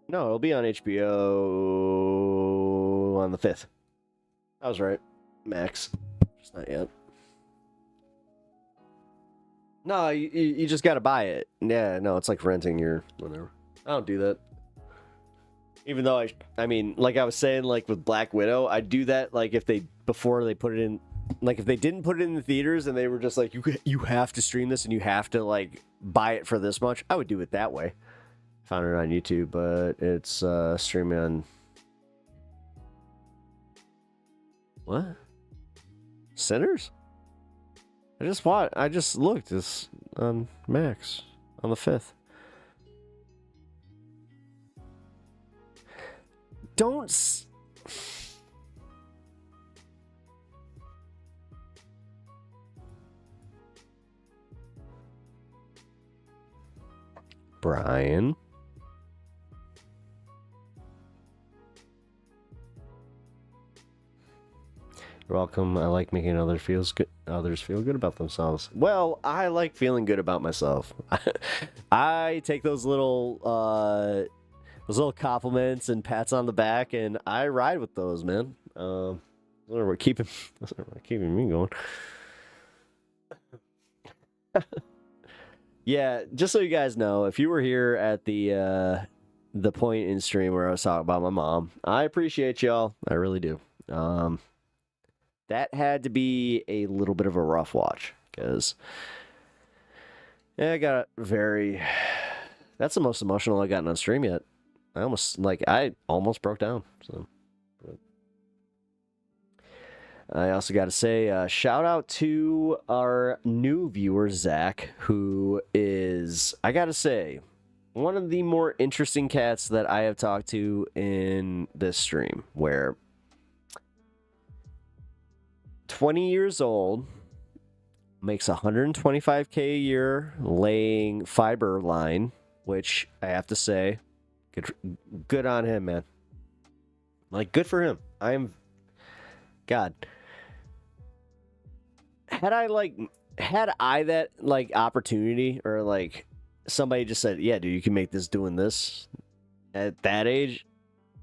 No, it'll be on HBO on the 5th. I was right. Max. Just not yet. No, you just gotta buy it. Yeah, no, it's like renting your whatever. I don't do that. Even though I mean, like I was saying, like with Black Widow, I'd do that like before they put it in, like if they didn't put it in the theaters and they were just like, you have to stream this and you have to like buy it for this much, I would do it that way. Found it on YouTube, but it's streaming on what? Sinners? I just looked. This on Max on the 5th. Don't. Brian. You're welcome. I like making others feel good about themselves. Well, I like feeling good about myself. I take those little those little compliments and pats on the back, and I ride with those, man. Those are keeping me going. Yeah, just so you guys know, if you were here at the point in stream where I was talking about my mom, I appreciate y'all. I really do. That had to be a little bit of a rough watch, because I got very... That's the most emotional I gotten on stream yet. I almost broke down. So, I also got to say, shout out to our new viewer, Zach, who is, I got to say, one of the more interesting cats that I have talked to in this stream, where 20 years old, makes $125K a year laying fiber line, which I have to say, good on him, man. Like, good for him. God. Had I that, like, opportunity, or, like, somebody just said, yeah, dude, you can make this doing this at that age,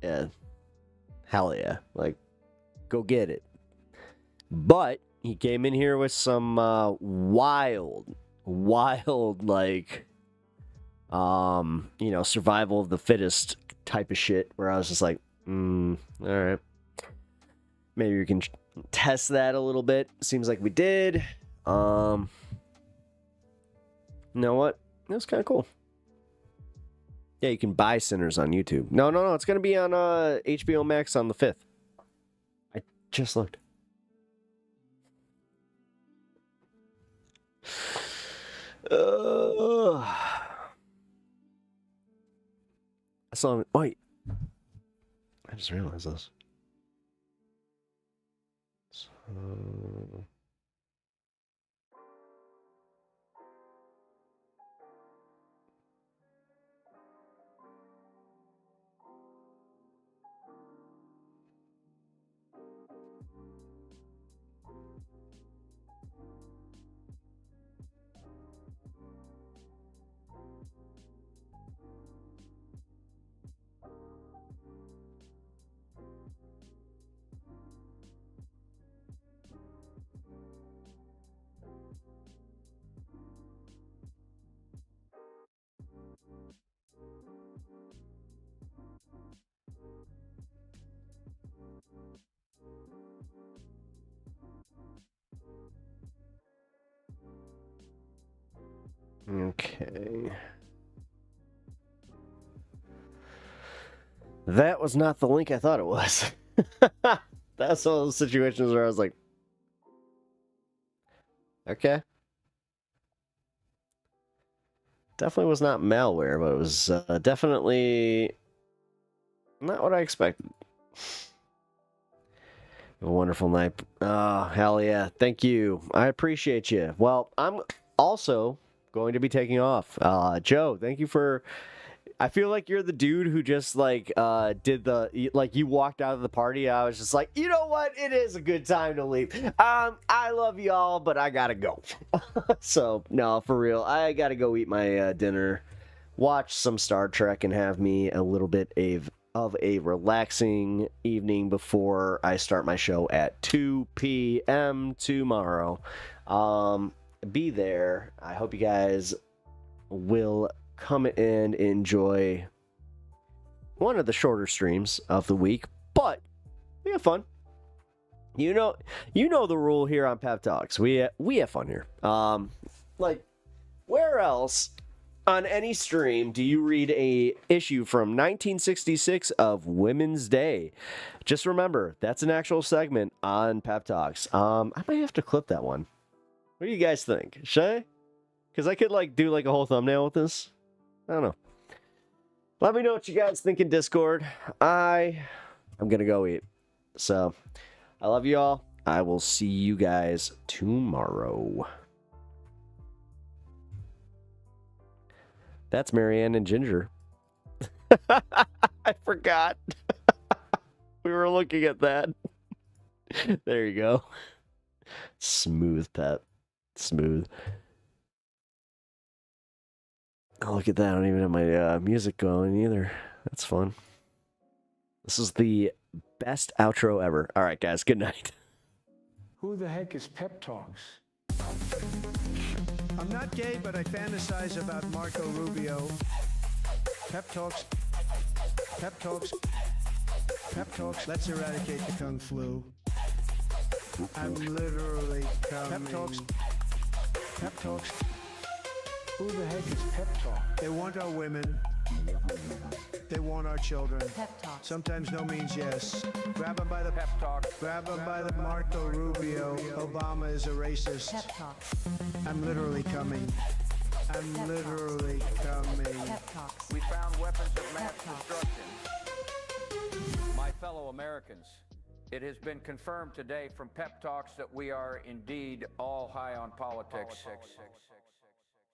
yeah, hell yeah. Like, go get it. But he came in here with some wild, like, survival of the fittest type of shit, where I was just like, all right. Maybe we can test that a little bit. Seems like we did. You know what? That was kind of cool. Yeah, you can buy Sinners on YouTube. No. It's going to be on HBO Max on the 5th. I just looked. I saw him. Wait. I just realized this. So... Okay. That was not the link I thought it was. That's one of those situations where I was like, okay. Definitely was not malware, but it was definitely not what I expected. A wonderful night. Oh, hell yeah. Thank you. I appreciate you. Well, I'm also going to be taking off. Joe, thank you for... I feel like you're the dude who just, like, did the... Like, you walked out of the party, I was just like, you know what? It is a good time to leave. I love y'all, but I gotta go. So, no, for real. I gotta go eat my dinner, watch some Star Trek, and have me a little bit of a relaxing evening before I start my show at 2 p.m. tomorrow. Be there. I hope you guys will come and enjoy one of the shorter streams of the week, but we have fun. You know the rule here on Pep Talks. We have fun here. Like, where else on any stream do you read a issue from 1966 of Women's Day? Just remember, that's an actual segment on Pep Talks. I might have to clip that one. What do you guys think? Should I? Because I could, like, do, like, a whole thumbnail with this. I don't know. Let me know what you guys think in Discord. I'm gonna go eat. So, I love you all. I will see you guys tomorrow. That's Marianne and Ginger. I forgot. We were looking at that. There you go. Smooth, Pep. Smooth. Oh, look at that. I don't even have my music going either. That's fun. This is the best outro ever. All right, guys. Good night. Who the heck is Pep Talks? I'm not gay, but I fantasize about Marco Rubio. Pep talks. Pep talks. Pep talks. Let's eradicate the Kung Flu. I'm literally coming. Pep talks. Pep talks. Who the heck is Pep Talk? They want our women. They want our children. Pep talks. Sometimes no means yes. Grab them by the Pep talk. Grab them by the Marco Rubio. Obama is a racist. Pep talks. I'm literally coming. I'm Pep literally coming. Pep talks. We found weapons of mass Pep talks. destruction. My fellow Americans, it has been confirmed today from Pep Talks that we are indeed all high on politics.